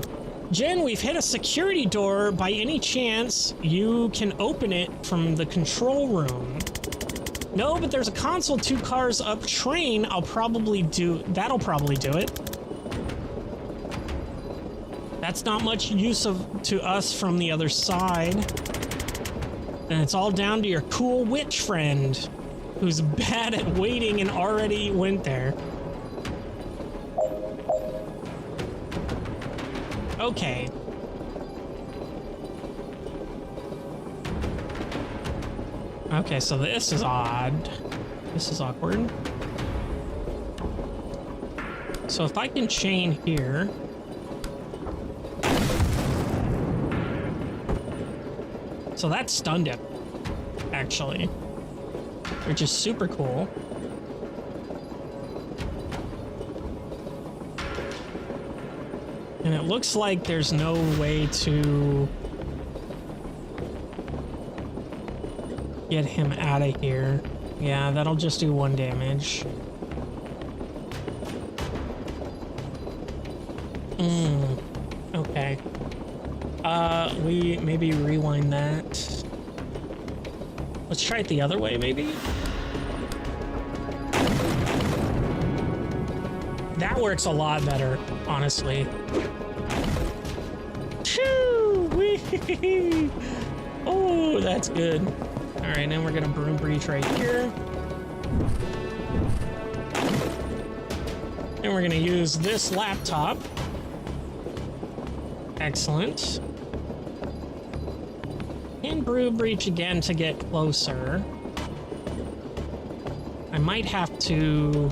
Speaker 1: Jen, we've hit a security door. By any chance, you can open it from the control room. No, but there's a console 2 cars up train. That'll probably do it. That's not much use to us from the other side. And it's all down to your cool witch friend, who's bad at waiting and already went there. Okay. Okay, so this is odd. This is awkward. So if I can chain here. So that stunned him, actually, which is super cool. And it looks like there's no way to get him out of here. Yeah, that'll just do 1 damage. Okay. We maybe rewind that. Let's try it the other way, maybe? That works a lot better, honestly. Whee! Oh, that's good. All right, then we're gonna broom breach right here. And we're gonna use this laptop. Excellent. And broom breach again to get closer. I might have to...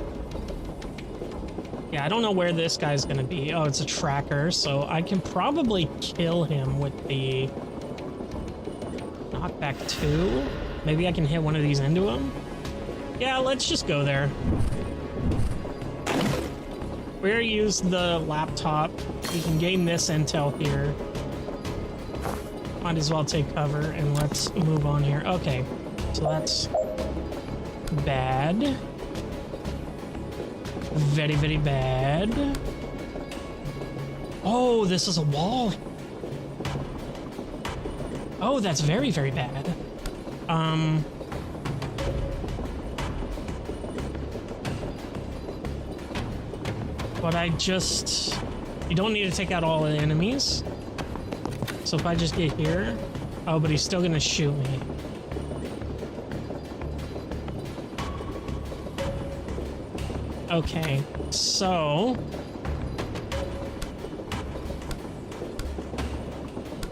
Speaker 1: Yeah, I don't know where this guy's gonna be. Oh, it's a tracker, so I can probably kill him with the knockback 2. Maybe I can hit one of these into him. Yeah, let's just go there. We're use the laptop. We can gain this intel here. Might as well take cover and let's move on here. Okay, so that's bad. Very, very bad. Oh, this is a wall. Oh, that's very, very bad. But I just... You don't need to take out all the enemies. So if I just get here... Oh, but he's still gonna shoot me. Okay, so...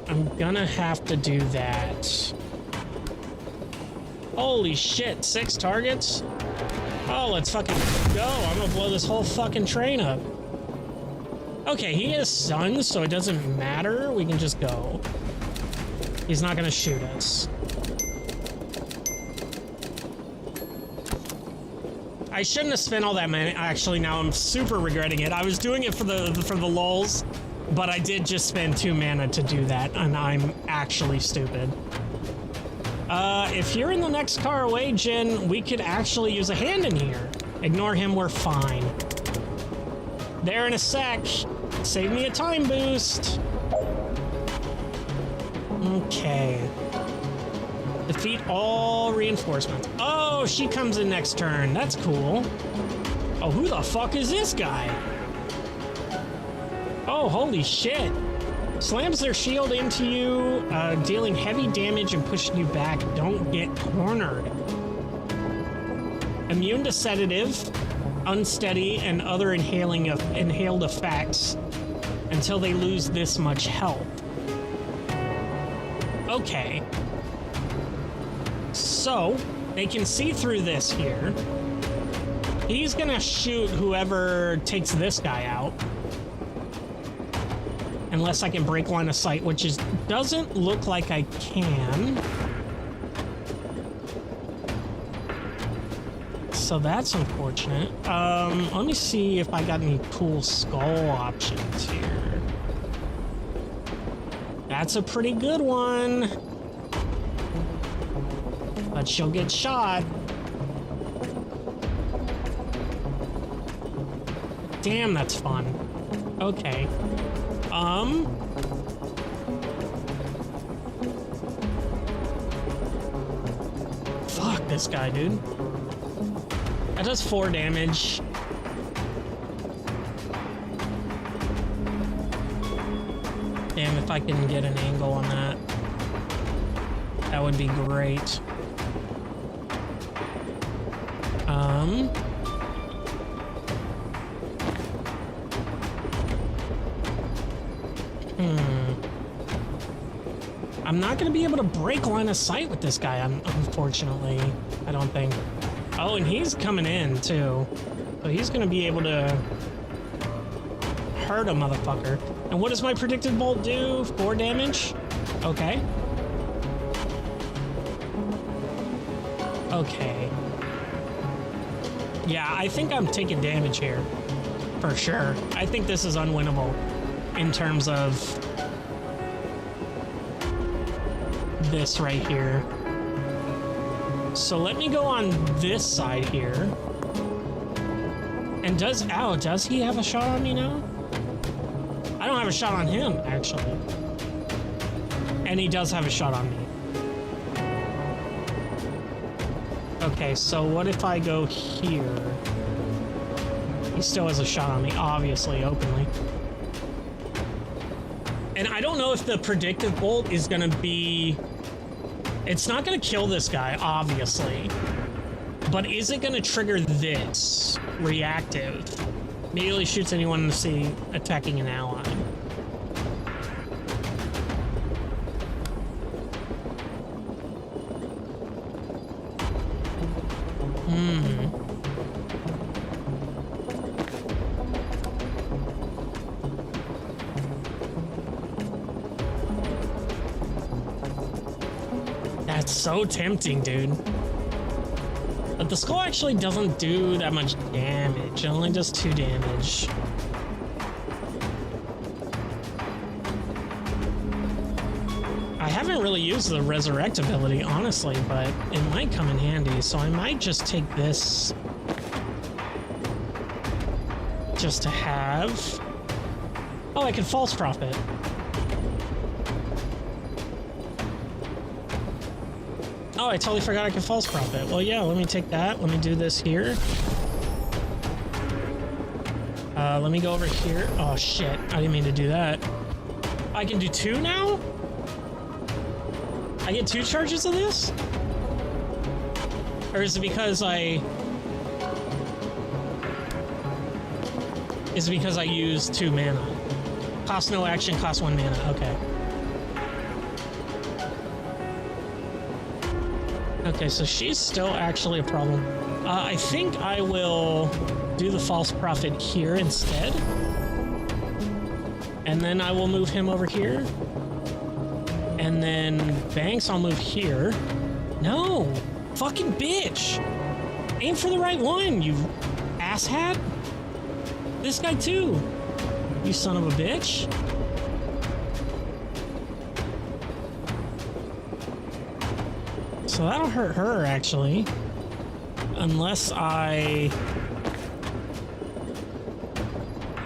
Speaker 1: I'm gonna have to do that. Holy shit, 6 targets? Oh, let's fucking go. I'm gonna blow this whole fucking train up. Okay, he is stunned, so it doesn't matter. We can just go. He's not gonna shoot us. I shouldn't have spent all that money. Actually, now I'm super regretting it. I was doing it for the lulz, but I did just spend 2 mana to do that, and I'm actually stupid. If you're in the next car away, Jen, we could actually use a hand in here. Ignore him, we're fine. There in a sec. Save me a time boost. Okay. Defeat all reinforcements. Oh, she comes in next turn. That's cool. Oh, who the fuck is this guy? Oh, holy shit. Slams their shield into you, dealing heavy damage and pushing you back. Don't get cornered. Immune to sedative, unsteady, and other inhaled effects until they lose this much health. Okay. So, they can see through this here. He's gonna shoot whoever takes this guy out. Unless I can break line of sight, which doesn't look like I can. So that's unfortunate. Let me see if I got any cool skull options here. That's a pretty good one. But she'll get shot. Damn, that's fun. Okay. Fuck this guy, dude. That does 4 damage. Damn, if I can get an angle on that, that would be great. I'm not going to be able to break line of sight with this guy, unfortunately. I don't think. Oh, and he's coming in, too. So he's going to be able to hurt a motherfucker. And what does my predicted bolt do? 4 damage? Okay. Okay. Yeah, I think I'm taking damage here. For sure. I think this is unwinnable in terms of this right here. So let me go on this side here. And does he have a shot on me now? I don't have a shot on him, actually. And he does have a shot on me. Okay, so what if I go here? He still has a shot on me, obviously, openly. And I don't know if the predictive bolt is gonna be... It's not gonna kill this guy, obviously. But is it gonna trigger this? Reactive. Immediately shoots anyone in the city attacking an ally. That's so tempting, dude. But the skull actually doesn't do that much damage. It only does 2 damage. I haven't really used the resurrect ability, honestly, but it might come in handy, so I might just take this just to have. Oh, I could false prophet. Oh, I totally forgot I could false prophet. Well, yeah, let me take that. Let me do this here. Let me go over here. Oh, shit. I didn't mean to do that. I can do 2 now? I get 2 charges of this? Or is it because I... Is it because I used 2 mana? Cost no action, cost 1 mana. Okay. Okay, so she's still actually a problem. I think I will do the false prophet here instead. And then I will move him over here. And then Banks, I'll move here. No! Fucking bitch! Aim for the right one, you asshat! This guy too! You son of a bitch! So that'll hurt her, actually. Unless I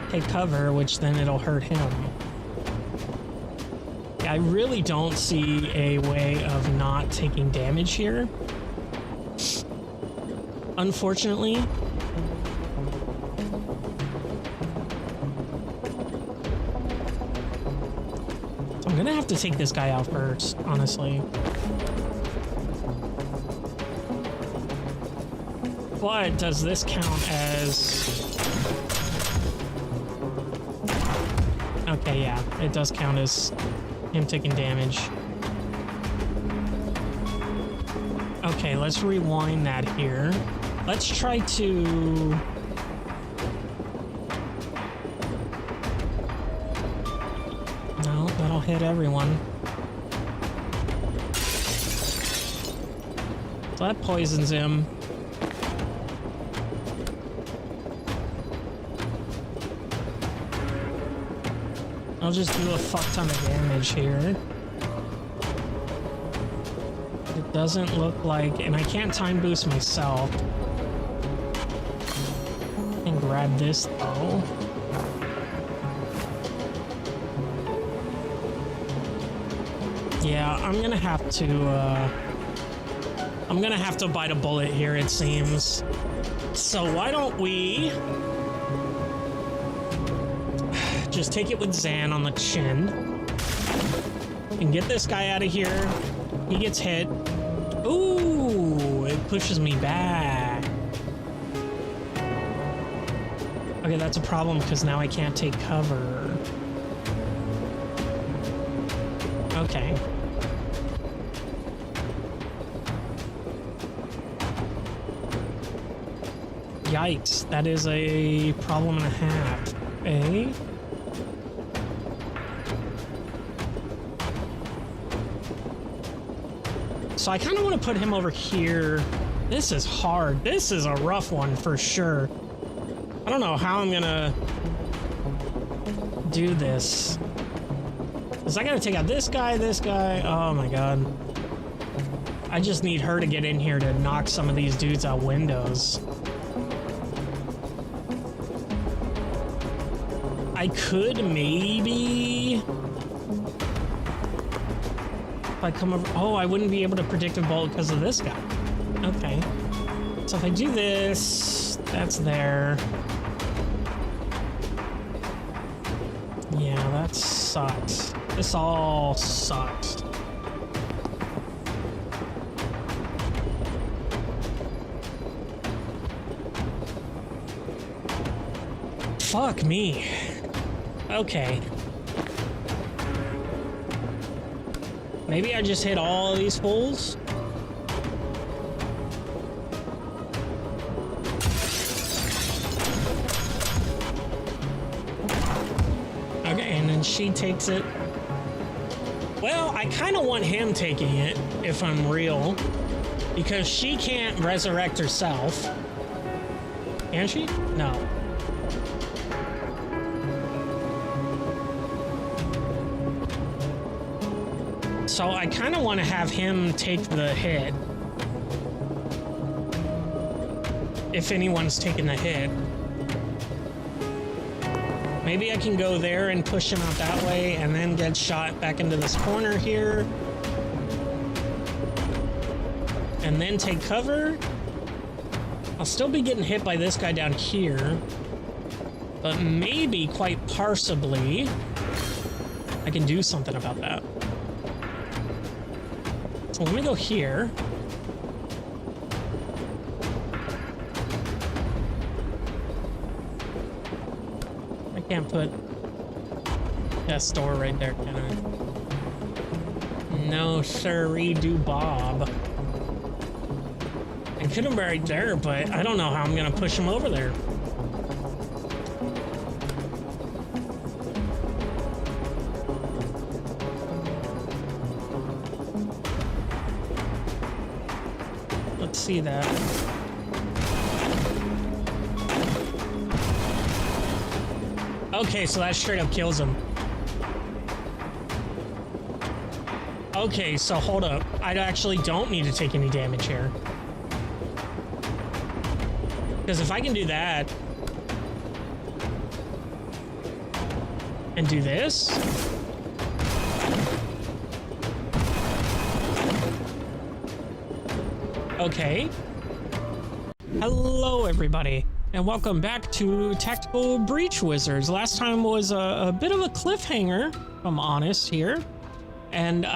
Speaker 1: take cover, which then it'll hurt him. I really don't see a way of not taking damage here. Unfortunately. So I'm gonna have to take this guy out first, honestly. But does this count as... Okay, yeah, it does count as him taking damage. Okay, let's rewind that here. Let's try to... No, that'll hit everyone. So that poisons him. I'll just do a fuck ton of damage here. It doesn't look like... And I can't time boost myself. And grab this though. Yeah, I'm gonna have to bite a bullet here, it seems. So why don't we just take it with Zan on the chin and get this guy out of here. He gets hit. Ooh, it pushes me back. Okay, that's a problem because now I can't take cover. Okay. Yikes, that is a problem and a half. Eh? So I kind of want to put him over here. This is hard. This is a rough one for sure. I don't know how I'm gonna do this. Because I gotta take out this guy, this guy. Oh my god. I just need her to get in here to knock some of these dudes out windows. I could maybe... If I come over... Oh, I wouldn't be able to predict a bolt because of this guy. Okay. So if I do this, that's there. Yeah, that sucks. This all sucks. Fuck me. Okay. Maybe I just hit all of these fools? Okay, and then she takes it. Well, I kind of want him taking it, if I'm real. Because she can't resurrect herself. Can she? No. So I kind of want to have him take the hit. If anyone's taking the hit. Maybe I can go there and push him out that way and then get shot back into this corner here. And then take cover. I'll still be getting hit by this guy down here. But maybe, quite possibly, I can do something about that. So let me go here. I can't put that store right there, can I? No, sirree, do Bob. I could have been right there, but I don't know how I'm gonna push him over there. Let's see that. Okay, so that straight up kills him. Okay, so hold up. I actually don't need to take any damage here. Because if I can do that and do this, okay. Hello, everybody, and welcome back to Tactical Breach Wizards. Last time was a bit of a cliffhanger, if I'm honest here, and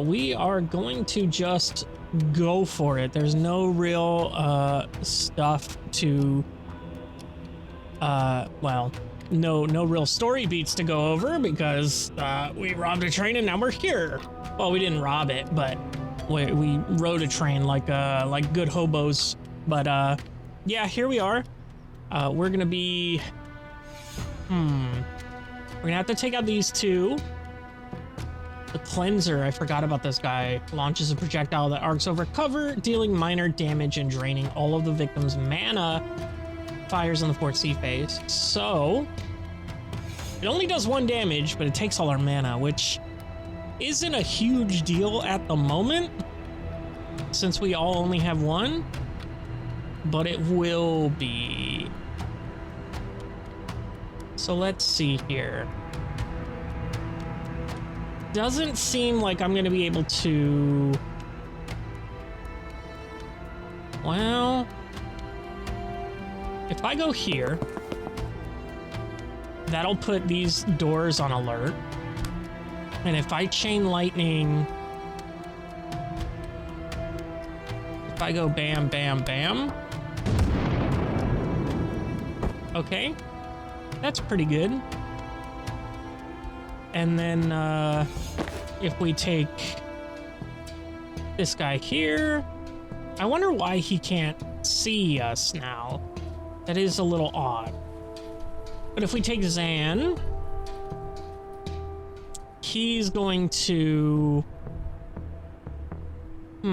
Speaker 1: we are going to just go for it. There's no real stuff to well, no real story beats to go over because we robbed a train and now we're here. Well, we didn't rob it, but we rode a train like good hobos. But yeah, here we are. We're gonna be we're gonna have to take out these two. The cleanser, I forgot about this guy, launches a projectile that arcs over cover, dealing minor damage and draining all of the victim's mana. Fires on the port C phase. So it only does 1 damage, but it takes all our mana, which isn't a huge deal at the moment since we all only have 1, but it will be. So let's see here. Doesn't seem like I'm gonna be able to... Well... If I go here, that'll put these doors on alert. And if I chain lightning... If I go bam, bam, bam... Okay. That's pretty good. And then, if we take this guy here... I wonder why he can't see us now. That is a little odd. But if we take Zan... He's going to... If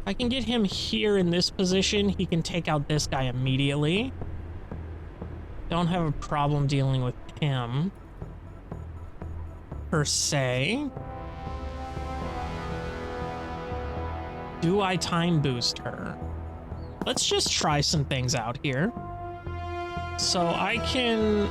Speaker 1: I can get him here in this position, he can take out this guy immediately. Don't have a problem dealing with him, per se. Do I time boost her? Let's just try some things out here. So I can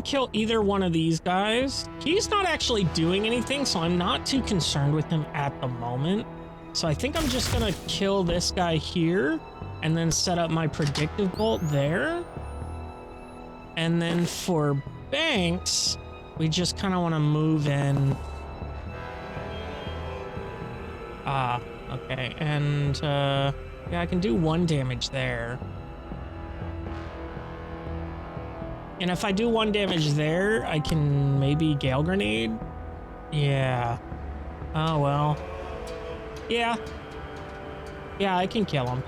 Speaker 1: kill either one of these guys. He's not actually doing anything, so I'm not too concerned with him at the moment. So I think I'm just gonna kill this guy here and then set up my predictive bolt there. And then for Banks, we just kind of want to move in. Okay. And, yeah, I can do 1 damage there. And if I do 1 damage there, I can maybe Gale Grenade? Yeah. Oh, well. Yeah. Yeah, I can kill him.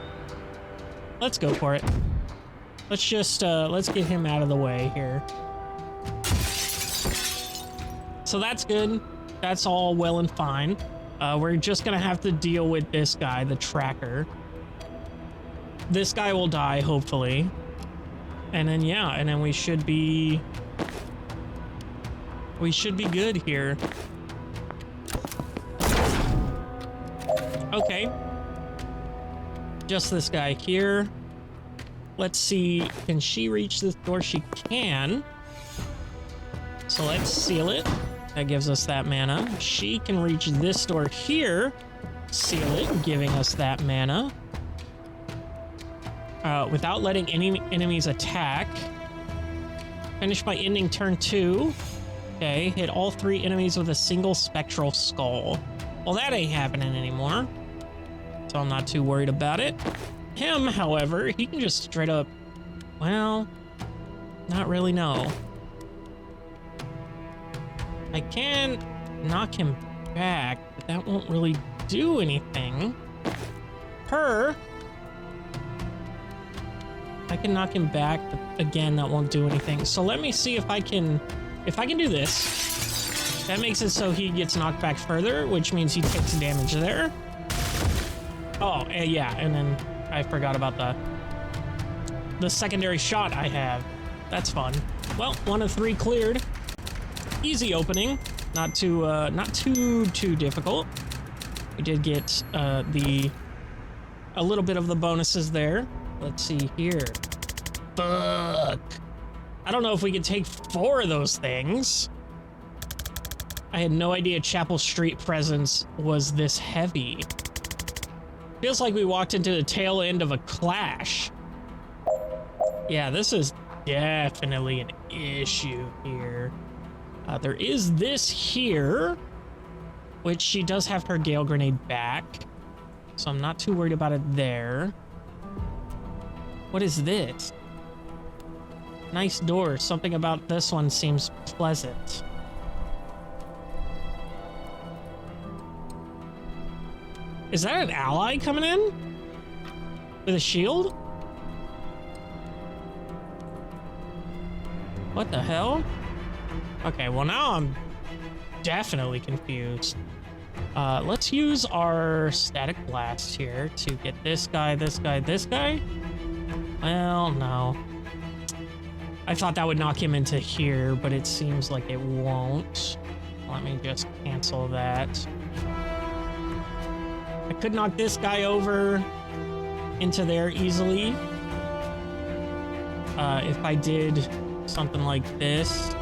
Speaker 1: Let's go for it. Let's just, let's get him out of the way here. So that's good. That's all well and fine. We're just gonna have to deal with this guy, the tracker. This guy will die, hopefully. And then, yeah, and then we should be good here. Okay. Just this guy here. Let's see, can she reach this door? She can. So let's seal it. That gives us that mana. She can reach this door here. Seal it, giving us that mana. Without letting any enemies attack. Finish by ending turn 2. Okay, hit all 3 enemies with a single spectral skull. Well, that ain't happening anymore. So I'm not too worried about it. Him, however, he can just straight up... Well, not really, no. I can knock him back, but that won't really do anything. Her... I can knock him back, but again, that won't do anything. So let me see if I can do this. That makes it so he gets knocked back further, which means he takes damage there. Oh, yeah, and then I forgot about the secondary shot I have. That's fun. Well, 1 of 3 cleared. Easy opening. Not too difficult. We did get a little bit of the bonuses there. Let's see here. Fuck. I don't know if we could take 4 of those things. I had no idea Chapel Street presence was this heavy. Feels like we walked into the tail end of a clash. Yeah, this is definitely an issue here. There is this here, which she does have her Gale Grenade back. So I'm not too worried about it there. What is this? Nice door. Something about this one seems pleasant. Is that an ally coming in? With a shield? What the hell? Okay, well now I'm definitely confused. Let's use our static blast here to get this guy, this guy, this guy. Well, no. I thought that would knock him into here, but it seems like it won't. Let me just cancel that. I could knock this guy over into there easily. if I did something like this.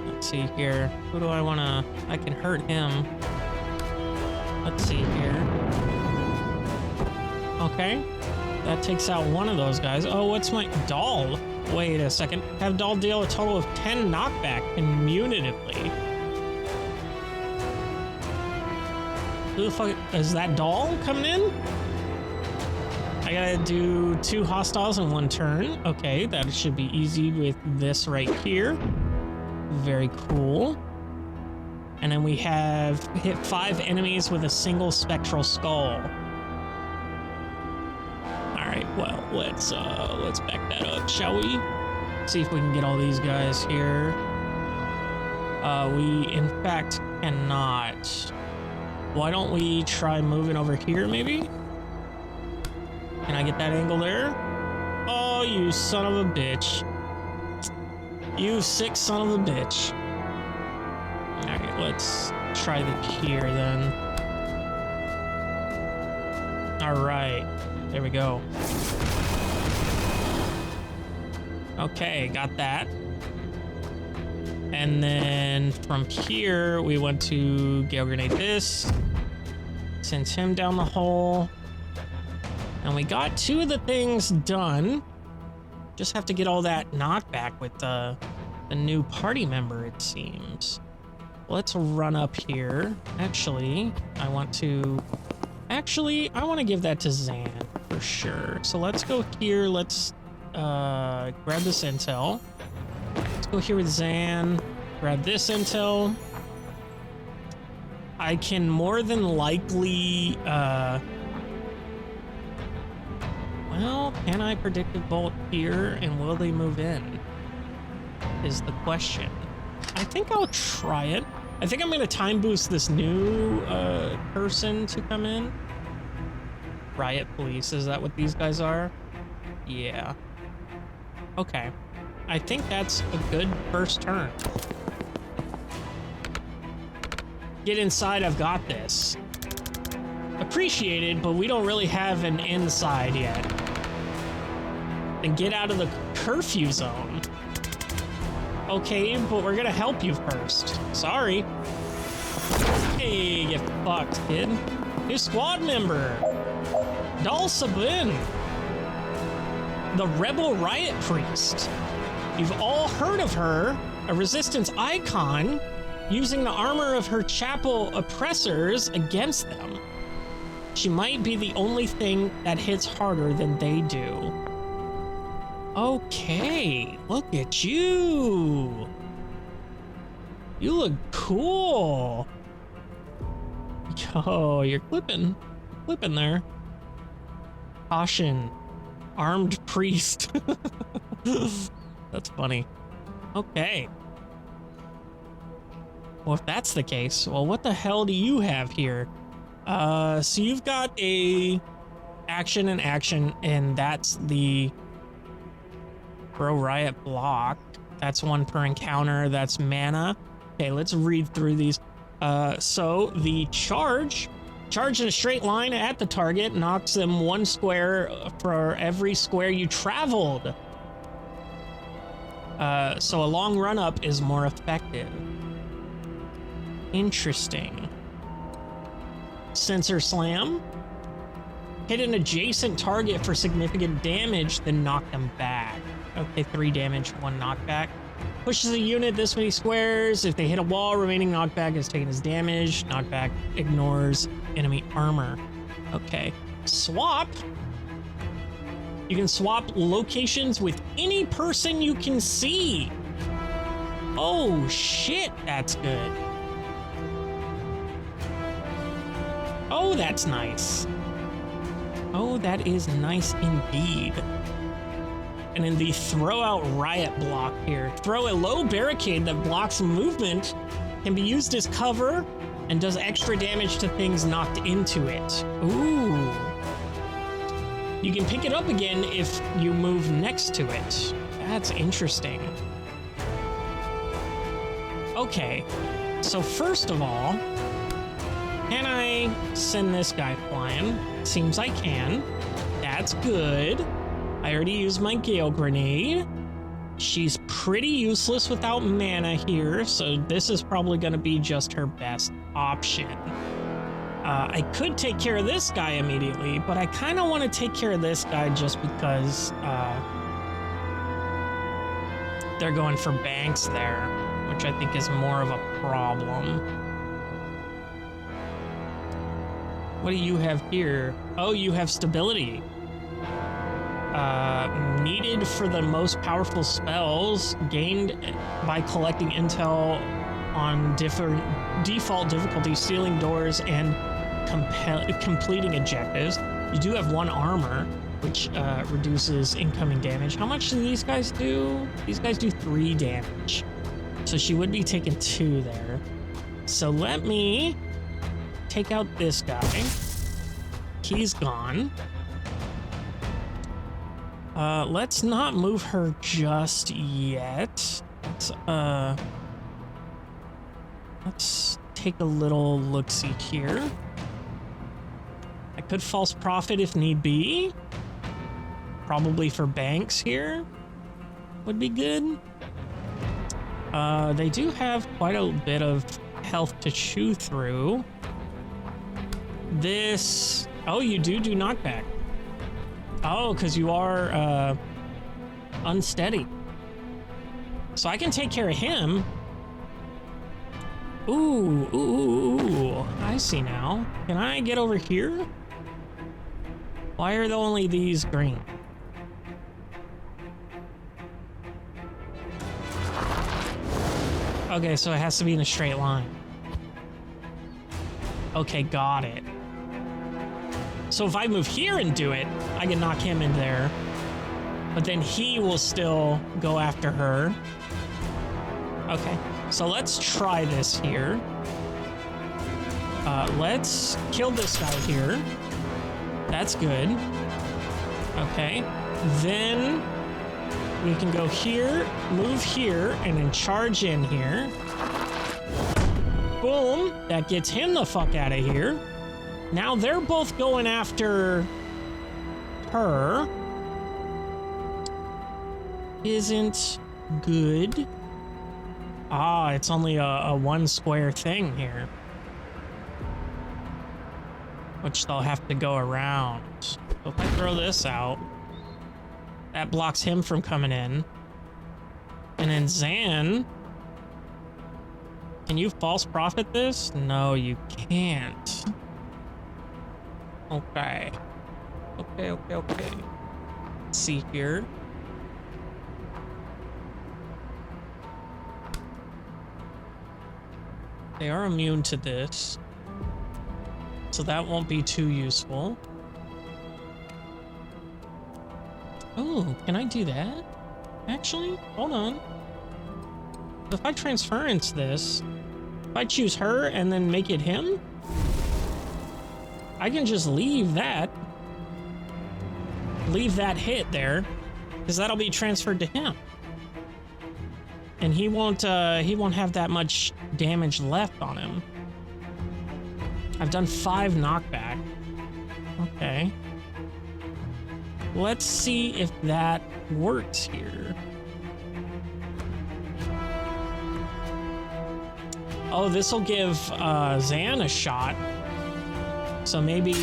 Speaker 1: Let's see here. Who do I want to... I can hurt him. Let's see here. Okay. That takes out one of those guys. Oh, what's my... Doll. Wait a second. Have Doll deal a total of 10 knockback cumulatively. Who the fuck... Is that Doll coming in? I gotta do 2 hostiles in 1 turn. Okay, that should be easy with this right here. Very cool. And then we have hit 5 enemies with a single spectral skull. Alright, well, let's back that up, shall we? See if we can get all these guys here. We, in fact, cannot. Why don't we try moving over here, maybe? Can I get that angle there? Oh, you son of a bitch. You sick son of a bitch. Alright, let's try the here then. Alright, there we go. Okay, got that. And then from here, we want to Gale Grenade this. Sends him down the hole. And we got 2 of the things done. Just have to get all that knockback with the new party member, it seems. Let's run up here. Actually, I want to give that to Zan for sure. So let's go here. Let's grab this intel. Let's go here with Zan. Grab this intel. I can more than likely... Well, can I predictive bolt here, and will they move in? Is the question. I think I'll try it. I think I'm going to time boost this new person to come in. Riot Police, is that what these guys are? Yeah. Okay. I think that's a good first turn. Get inside, I've got this. Appreciated, but we don't really have an inside yet. Then get out of the curfew zone. Okay, but we're gonna help you first. Sorry. Hey, get fucked, kid. New squad member. Dal Sabin. The Rebel Riot Priest. You've all heard of her, a resistance icon, using the armor of her chapel oppressors against them. She might be the only thing that hits harder than they do. Okay, look at you. You look cool. Yo, you're clipping there. Caution, armed priest. That's funny. Okay. Well, if that's the case, well, what the hell do you have here? So you've got a action and action, and that's the Bro Riot block. That's 1 per encounter. That's mana. Okay, let's read through these. So the charge in a straight line at the target knocks them 1 square for every square you traveled. So a long run up is more effective. Interesting. Sensor Slam. Hit an adjacent target for significant damage, then knock them back. Okay, 3 damage, 1 knockback. Pushes a unit this many squares. If they hit a wall, remaining knockback is taken as damage. Knockback ignores enemy armor. Okay. Swap. You can swap locations with any person you can see. Oh, shit, that's good. Oh, that's nice. Oh, that is nice indeed. And in the throw out riot block here, throw a low barricade that blocks movement, can be used as cover and does extra damage to things knocked into it. Ooh. You can pick it up again if you move next to it. That's interesting. Okay, so first of all, can I send this guy flying. Seems I can. That's good. I already used my Gale Grenade. She's pretty useless without mana here, so this is probably going to be just her best option. I could take care of this guy immediately, but I kind of want to take care of this guy just because they're going for banks there, which I think is more of a problem. What do you have here? Oh, you have stability. Needed for the most powerful spells, gained by collecting intel on different default difficulty, sealing doors, and completing objectives. You do have 1 armor, which reduces incoming damage. How much do these guys do? These guys do 3 damage. So she would be taking 2 there. So let me take out this guy. He's gone. Let's not move her just yet. Let's take a little look-see here. I could false profit if need be. Probably for banks here would be good. They do have quite a bit of health to chew through. This... Oh, you do knockback. Oh, because you are unsteady. So I can take care of him. Ooh, I see now. Can I get over here? Why are there only these green? Okay, so it has to be in a straight line. Okay, got it. So if I move here and do it, I can knock him in there. But then he will still go after her. Okay, so let's try this here. Let's kill this guy here. That's good. Okay, then we can go here, move here, and then charge in here. Boom, that gets him the fuck out of here. Now they're both going after her. Isn't good. Ah, it's only a 1 square thing here, which they'll have to go around. So if I throw this out, that blocks him from coming in. And then Zan, can you false profit this? No, you can't. Okay. Okay. Let's see here. They are immune to this, so that won't be too useful. Oh, can I do that? Actually, hold on. If I transference this, if I choose her and then make it him, I can just leave that hit there, because that'll be transferred to him. And he won't have that much damage left on him. I've done 5 knockback. Okay. Let's see if that works here. Oh, this will give Zan a shot. So maybe...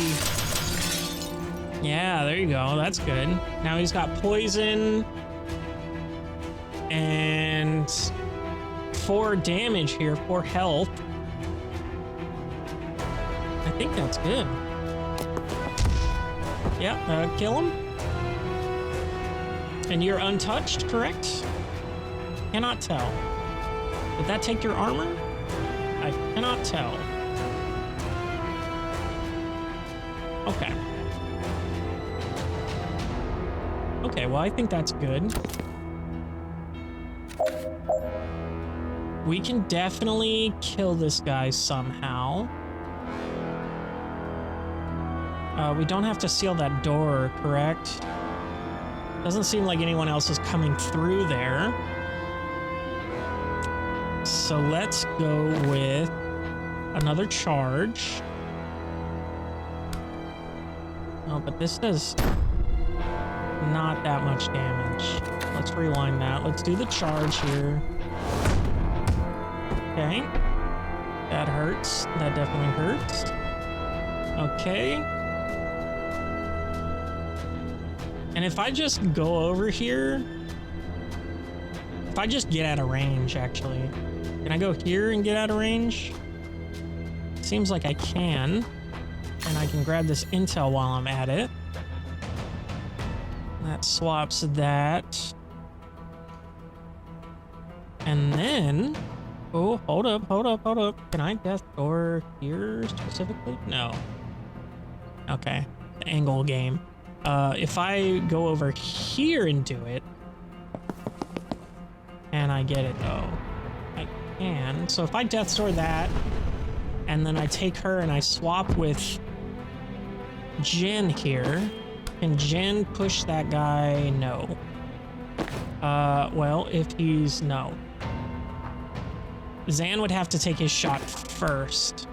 Speaker 1: Yeah, there you go. That's good. Now he's got poison and 4 damage here, 4 health. I think that's good. Yep, kill him. And you're untouched, correct? Cannot tell. Did that take your armor? I cannot tell. Okay. Okay, well, I think that's good. We can definitely kill this guy somehow. We don't have to seal that door, correct? Doesn't seem like anyone else is coming through there. So let's go with another charge. Oh, but this does not that much damage. Let's rewind that. Let's do the charge here. Okay. That hurts. That definitely hurts. Okay. And if I just go over here, if I just get out of range, actually, can I go here and get out of range? Seems like I can. And I can grab this intel while I'm at it. That swaps that. And then, oh, hold up. Can I death door here specifically? No. Okay, the angle game. If I go over here and do it, and I get it though, I can. So if I death door that, and then I take her and I swap with Jen here, can Jen push that guy? No. Well, if he's no. Zan would have to take his shot first.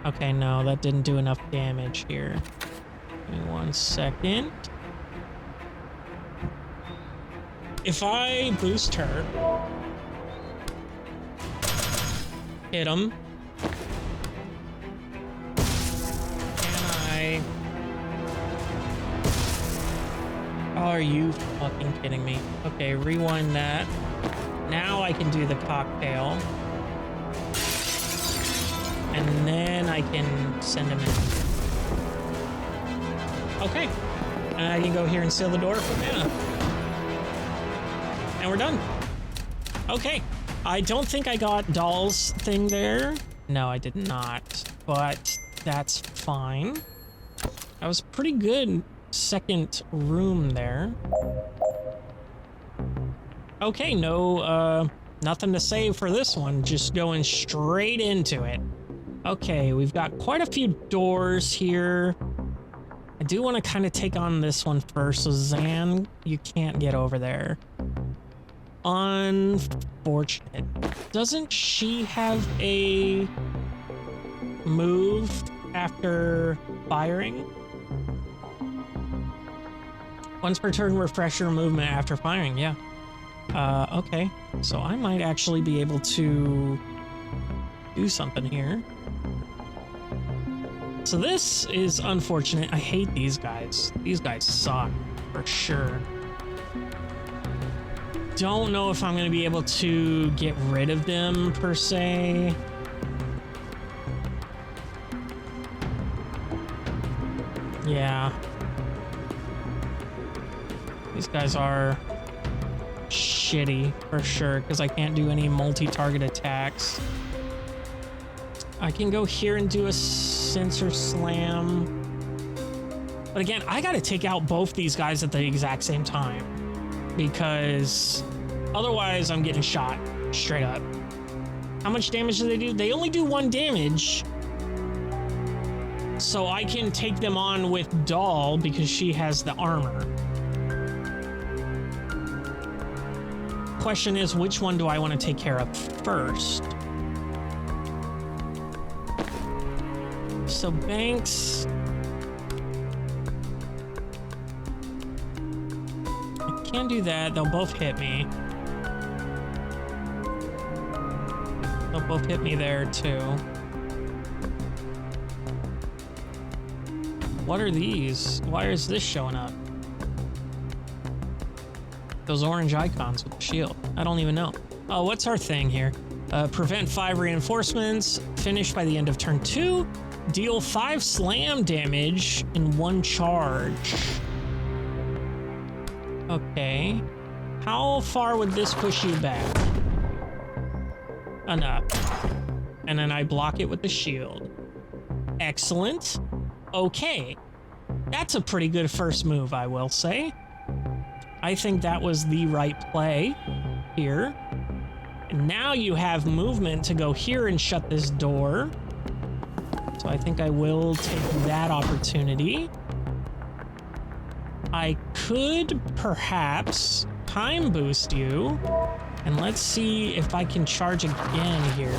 Speaker 1: Okay, no, that didn't do enough damage here. Give me 1 second. If I boost her, hit him, can I... Oh, are you fucking kidding me? Okay, rewind that. Now I can do the cocktail. And then I can send him in. Okay. And I can go here and seal the door for mana. And we're done. Okay. I don't think I got Doll's thing there. No, I did not. But that's fine. That was pretty good second room there. Okay, no, nothing to say for this one. Just going straight into it. Okay, we've got quite a few doors here. I do want to kind of take on this one first. So Zan, you can't get over there. Unfortunate. Doesn't she have a move after firing? Once per turn, refresh your movement after firing, yeah. Okay. So I might actually be able to do something here. So this is unfortunate. I hate these guys. These guys suck, for sure. Don't know if I'm going to be able to get rid of them, per se. Yeah. These guys are shitty, for sure, because I can't do any multi-target attacks. I can go here and do a sensor slam. But again, I got to take out both these guys at the exact same time, because otherwise I'm getting shot straight up. How much damage do they do? They only do 1 damage. So I can take them on with Doll because she has the armor. Question is, which one do I want to take care of first? So Banks, I can't do that. They'll both hit me. They'll both hit me there too. What are these? Why is this showing up? Those orange icons with the shield. I don't even know. Oh, what's our thing here? Prevent 5 reinforcements. Finish by the end of turn 2. Deal 5 slam damage in 1 charge. Okay. How far would this push you back? Enough. And then I block it with the shield. Excellent. Okay. That's a pretty good first move, I will say. I think that was the right play here. And now you have movement to go here and shut this door. So I think I will take that opportunity. I could perhaps time boost you. And let's see if I can charge again here.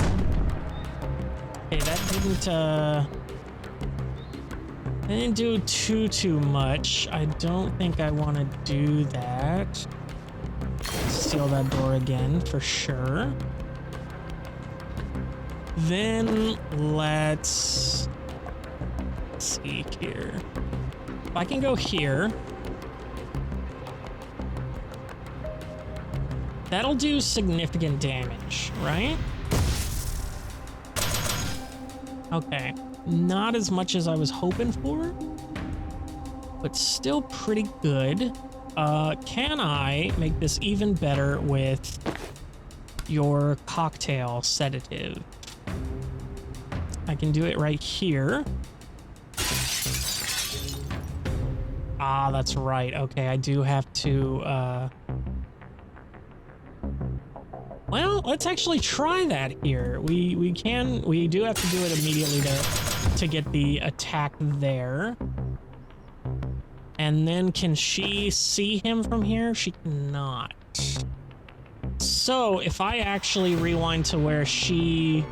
Speaker 1: Okay, that didn't, I didn't do too much. I don't think I want to do that. Seal that door again for sure. Then let's see here. If I can go here, that'll do significant damage, right? Okay, not as much as I was hoping for, but still pretty good. Can I make this even better with your cocktail sedative? I can do it right here. Ah, that's right. Okay, I do have to, well, let's actually try that here. We do have to do it immediately to get the attack there. And then can she see him from here? She cannot. So if I actually rewind to where she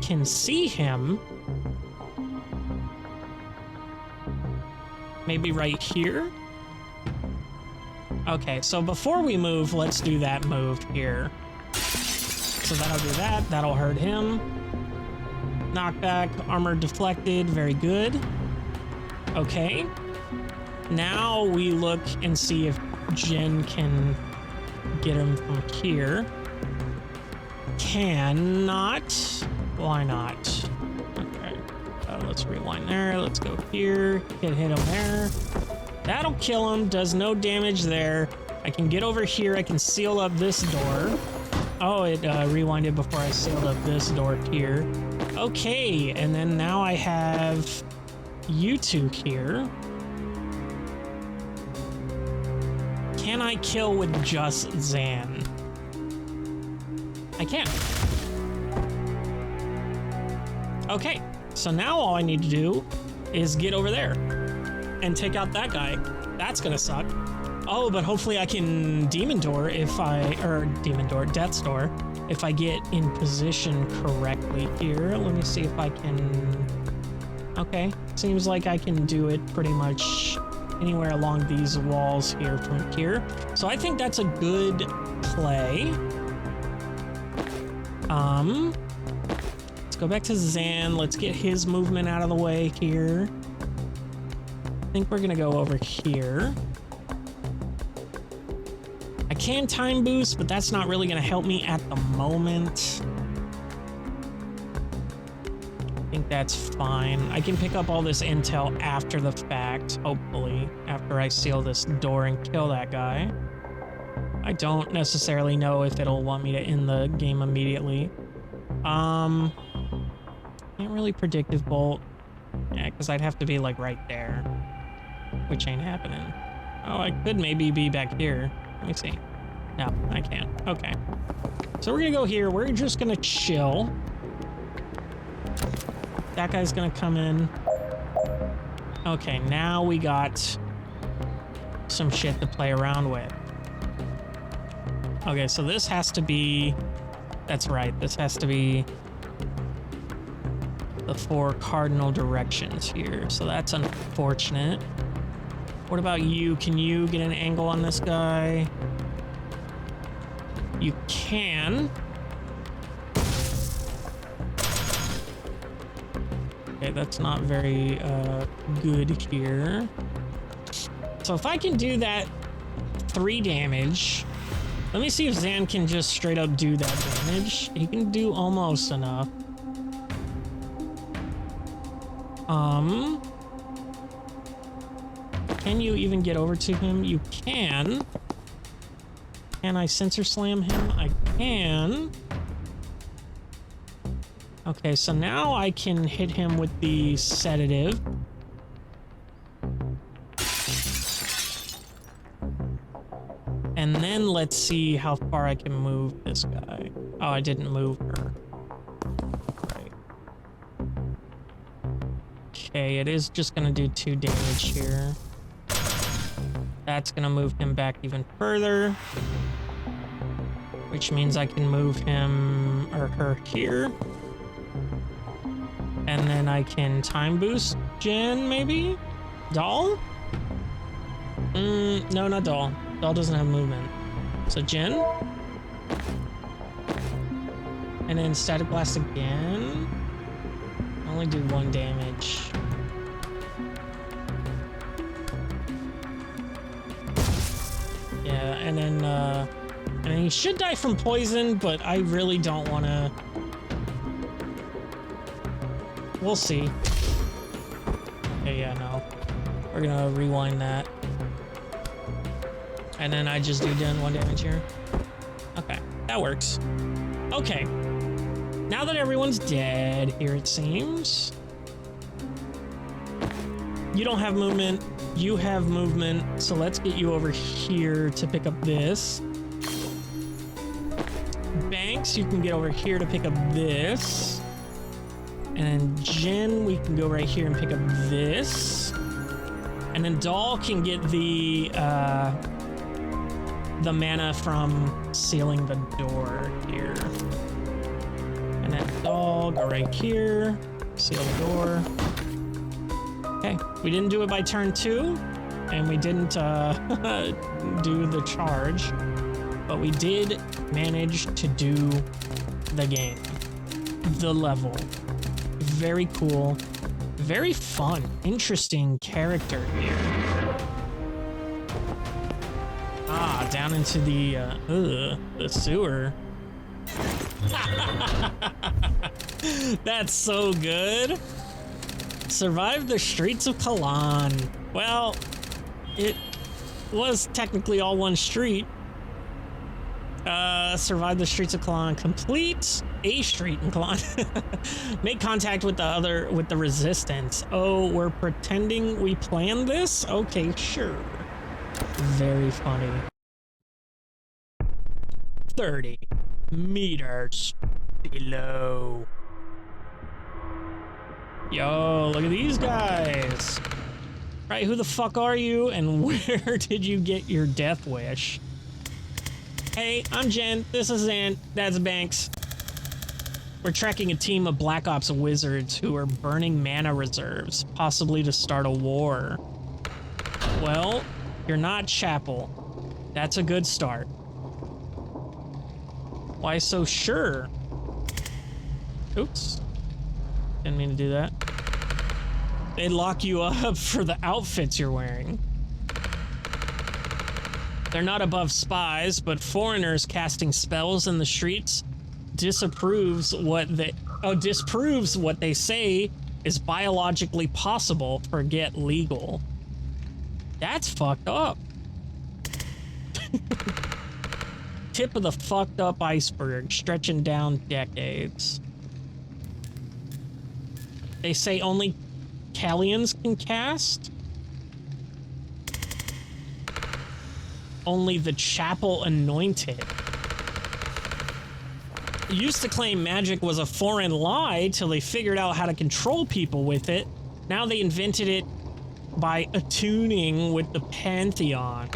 Speaker 1: can see him, maybe right here? Okay, so before we move, let's do that move here. So that'll do that. That'll hurt him. Knockback, armor deflected. Very good. Okay. Now we look and see if Jen can get him from here. Cannot. Why not? Okay. Let's rewind there. Let's go here. Hit him there. That'll kill him. Does no damage there. I can get over here. I can seal up this door. Oh, it rewinded before I sealed up this door here. Okay, and then now I have you two here. Can I kill with just Zan? I can. Okay, so now all I need to do is get over there and take out that guy. That's gonna suck. Oh, but hopefully I can Death's Door if I get in position correctly here. Let me see if I can. Okay, seems like I can do it pretty much anywhere along these walls here from here. So I think that's a good play. Let's go back to Zan. Let's get his movement out of the way here. I think we're gonna go over here. I can time boost, but that's not really gonna help me at the moment. I think that's fine. I can pick up all this intel after the fact, hopefully, after I seal this door and kill that guy. I don't necessarily know if it'll want me to end the game immediately. Can't really predictive bolt. Yeah, because I'd have to be like right there, which ain't happening. Oh, I could maybe be back here. Let me see. No, I can't. Okay. So we're gonna go here. We're just gonna chill. That guy's gonna come in. Okay, now we got some shit to play around with. Okay, so this has to be... That's right, this has to be the 4 cardinal directions here. So that's unfortunate. What about you? Can you get an angle on this guy? You can. Okay, that's not very good here. So if I can do that 3 damage, let me see if Zan can just straight up do that damage. He can do almost enough. Can you even get over to him? You can. Can I sensor slam him? I can. Okay, so now I can hit him with the sedative. And then let's see how far I can move this guy. Oh, I didn't move her. Right. Okay, it is just gonna do 2 damage here. That's gonna move him back even further, which means I can move him or her here. And And then I can time boost Jen, maybe? Doll? No, not Doll. Doll doesn't have movement. So Jen? And then static blast again. Only do 1 damage. Yeah, and then he should die from poison, but I really don't want to. We'll see. Okay, yeah, no. We're gonna rewind that. And then I just do 1 damage here. Okay, that works. Okay. Now that everyone's dead here, it seems. You don't have movement. You have movement. So let's get you over here to pick up this. Banks, you can get over here to pick up this. And then Jen, we can go right here and pick up this. And then Doll can get the mana from sealing the door here. And then Doll, go right here, seal the door. Okay, we didn't do it by turn 2, and we didn't do the charge, but we did manage to do the game, the level. Very cool, very fun, interesting character here. Ah, down into the sewer. That's so good. Survived the streets of Kalan. Well, it was technically all one street. Survived the streets of Kalan. Complete a street in Kalan. Make contact with the resistance. Oh, we're pretending we planned this? Okay, sure. Very funny. 30 meters below. Yo, look at these guys. Right, who the fuck are you and where did you get your death wish? Hey, I'm Jen. This is Zan. That's Banks. We're tracking a team of Black Ops wizards who are burning mana reserves, possibly to start a war. Well, you're not Chapel. That's a good start. Why so sure? Oops. Didn't mean to do that. They lock you up for the outfits you're wearing. They're not above spies, but foreigners casting spells in the streets disproves what they say is biologically possible, forget legal. That's fucked up. Tip of the fucked up iceberg, stretching down decades. They say only Callians can cast? Only the Chapel Anointed. Used to claim magic was a foreign lie till they figured out how to control people with it. Now they invented it by attuning with the Pantheon.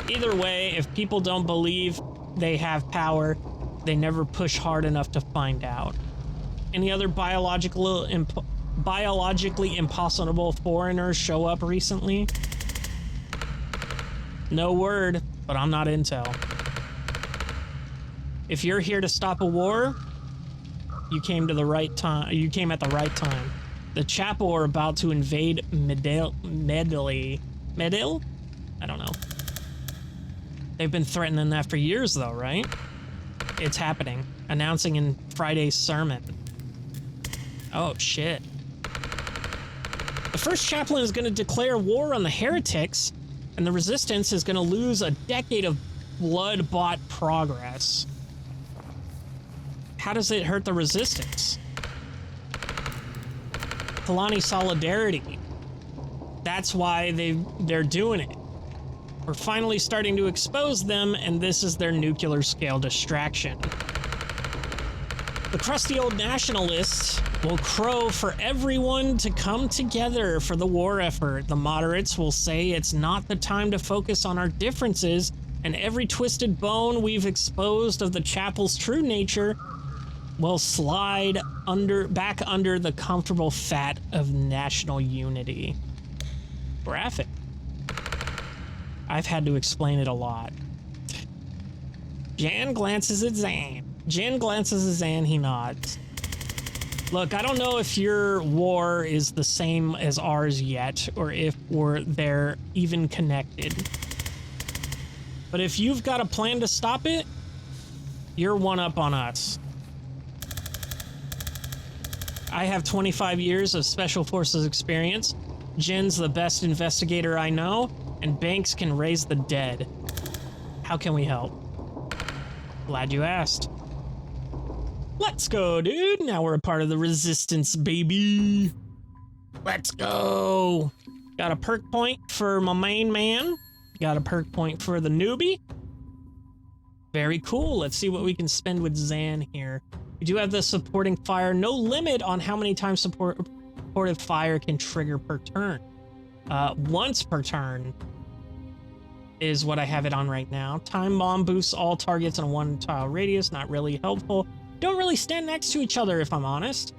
Speaker 1: Either way, if people don't believe they have power, they never push hard enough to find out. Any other biologically impossible foreigners show up recently? No word, but I'm not intel. If you're here to stop a war, you came to the right time. You came at the right time. The Chapel are about to invade Medil? I don't know. They've been threatening that for years though, right? It's happening. Announcing in Friday's sermon. Oh shit. The first chaplain is going to declare war on the heretics, and the resistance is going to lose a decade of blood-bought progress. How does it hurt the resistance? Kalani solidarity. That's why they're doing it. We're finally starting to expose them, and this is their nuclear scale distraction. The crusty old nationalists will crow for everyone to come together for the war effort. The moderates will say it's not the time to focus on our differences, and every twisted bone we've exposed of the Chapel's true nature will slide back under the comfortable fat of national unity. Graphic. I've had to explain it a lot. Jan glances at Zan. Jan glances at Zan, he nods. Look, I don't know if your war is the same as ours yet, or if they're even connected. But if you've got a plan to stop it, you're one up on us. I have 25 years of Special Forces experience. Jen's the best investigator I know, and Banks can raise the dead. How can we help? Glad you asked. Let's go, dude. Now we're a part of the resistance, baby. Let's go. Got a perk point for my main man. Got a perk point for the newbie. Very cool. Let's see what we can spend with Zan here. We do have the supporting fire. No limit on how many times supportive fire can trigger per turn. Once per turn is what I have it on right now. Time bomb boosts all targets in a 1 tile radius. Not really helpful. Don't really stand next to each other, if I'm honest.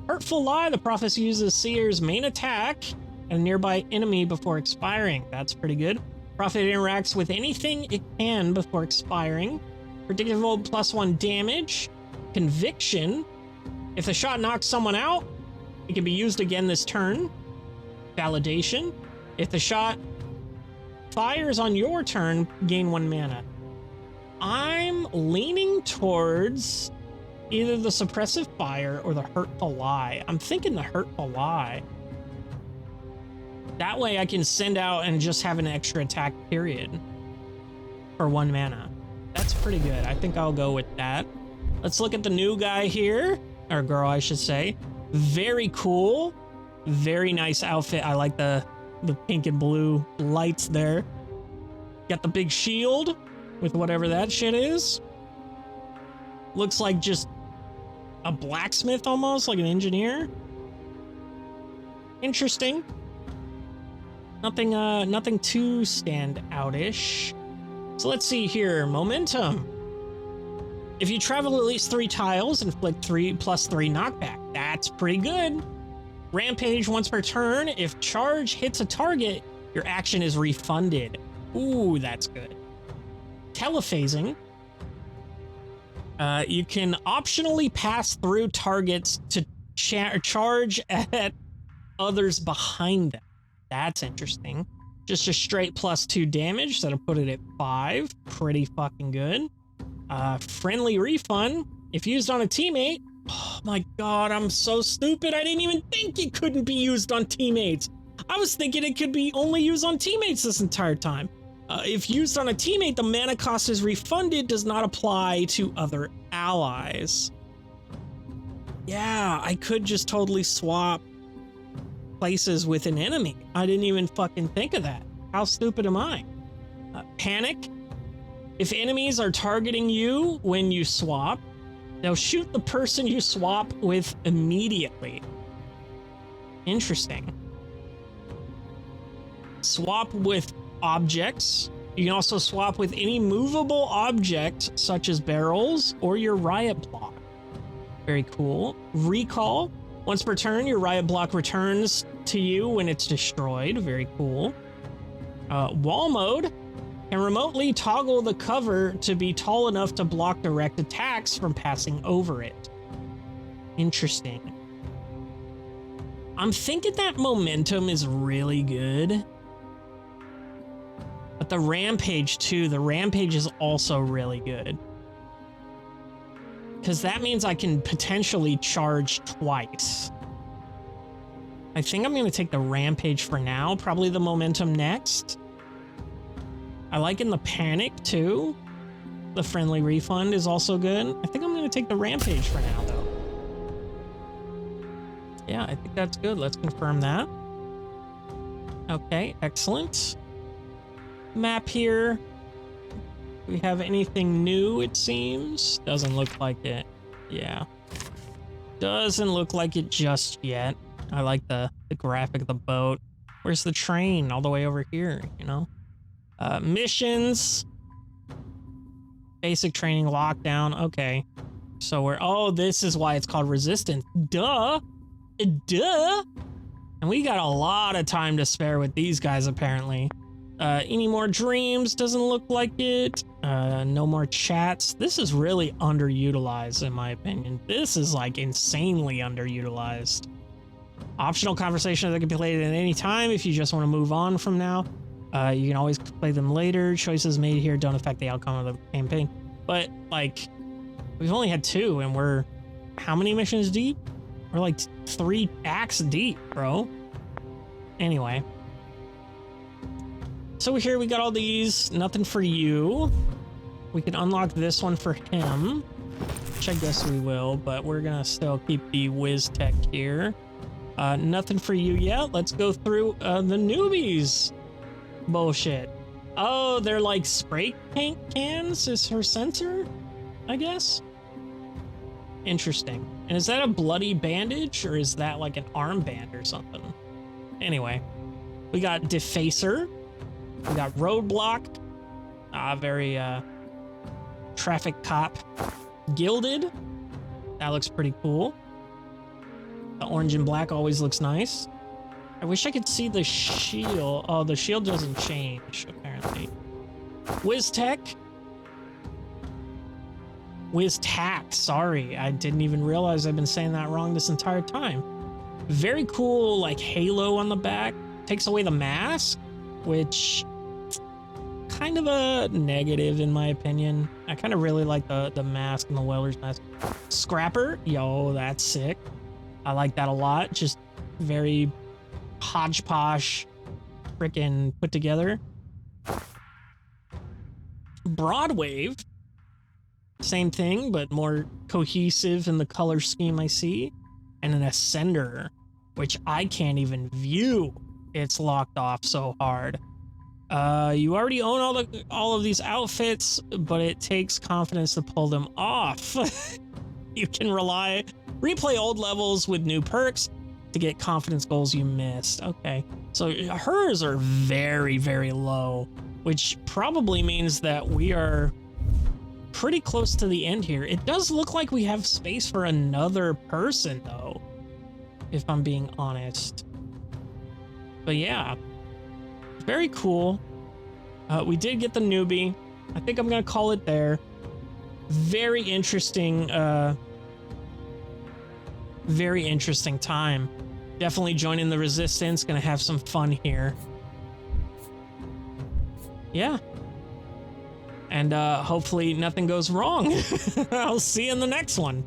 Speaker 1: Hurtful Lie. The prophecy uses Seer's main attack and a nearby enemy before expiring. That's pretty good. Prophet interacts with anything it can before expiring. Predictable +1 damage. Conviction. If the shot knocks someone out, it can be used again this turn. Validation. If the shot fires on your turn, gain 1 mana. I'm leaning towards either the suppressive fire or the hurtful lie. I'm thinking the hurtful lie. That way I can send out and just have an extra attack period for 1 mana. That's pretty good. I think I'll go with that. Let's look at the new guy here, or girl, I should say. Very cool. Very nice outfit. I like the pink and blue lights there. Got the big shield with whatever that shit is. Looks like just a blacksmith almost, like an engineer. Interesting. Nothing too stand out-ish. So let's see here. Momentum. If you travel at least 3 tiles, inflict 3 + 3 knockback. That's pretty good. Rampage once per turn. If charge hits a target, your action is refunded. Ooh, that's good. Telephasing. You can optionally pass through targets to charge at others behind them. That's interesting. Just a straight +2 damage. That'll put it at 5. Pretty fucking good. Friendly refund. If used on a teammate. Oh my god, I'm so stupid. I didn't even think it couldn't be used on teammates. I was thinking it could be only used on teammates this entire time. If used on a teammate, the mana cost is refunded, does not apply to other allies. Yeah, I could just totally swap places with an enemy. I didn't even fucking think of that. How stupid am I? Panic. If enemies are targeting you when you swap, they'll shoot the person you swap with immediately. Interesting. Swap with objects. You can also swap with any movable object, such as barrels or your riot block. Very cool. Recall. Once per turn, your riot block returns to you when it's destroyed. Very cool. Wall mode. Can remotely toggle the cover to be tall enough to block direct attacks from passing over it. Interesting. I'm thinking that momentum is really good. But the rampage too, the rampage is also really good. Because that means I can potentially charge twice. I think I'm going to take the rampage for now, probably the momentum next. I like in the panic too. The friendly refund is also good. I think I'm going to take the rampage for now though. Yeah, I think that's good. Let's confirm that. Okay, excellent. Map here. Do we have anything new, it seems? Doesn't look like it. Yeah. Doesn't look like it just yet. I like the graphic of the boat. Where's the train? All the way over here, you know? Missions. Basic training lockdown. Okay. So we're, oh, this is why it's called resistance. Duh. Duh. And we got a lot of time to spare with these guys, apparently. Any more dreams? Doesn't look like it. No more chats. This is really underutilized, in my opinion. This is like insanely underutilized. Optional conversations that can be played at any time if you just want to move on from now. You can always play them later. Choices made here don't affect the outcome of the campaign. But, like, we've only had 2, and we're how many missions deep? We're like 3 acts deep, bro. Anyway. So here we got all these. Nothing for you. We can unlock this one for him, which I guess we will, but we're gonna still keep the whiz tech here. Nothing for you yet. Let's go through the newbies. Bullshit. Oh, they're like spray paint cans is her sensor, I guess. Interesting. And is that a bloody bandage or is that like an armband or something? Anyway, we got Defacer. We got Roadblock. Very traffic cop. Gilded. That looks pretty cool. The orange and black always looks nice. I wish I could see the shield. Oh, the shield doesn't change, apparently. WizTech. WizTac, sorry. I didn't even realize I've been saying that wrong this entire time. Very cool, like, halo on the back. Takes away the mask, which... kind of a negative, in my opinion. I kind of really like the mask and the welder's mask. Scrapper. Yo, that's sick. I like that a lot. Just very hodgepodge, frickin' put together. Broadwave. Same thing, but more cohesive in the color scheme I see. And an Ascender, which I can't even view. It's locked off so hard. You already own all of these outfits, but it takes confidence to pull them off. You can replay old levels with new perks to get confidence goals you missed. Okay, so hers are very, very low, which probably means that we are pretty close to the end here. It does look like we have space for another person, though, if I'm being honest. But yeah, very cool. We did get the newbie. I think I'm gonna call it there. Very interesting time. Definitely joining the resistance. Gonna have some fun here. Yeah. And hopefully nothing goes wrong. I'll see you in the next one.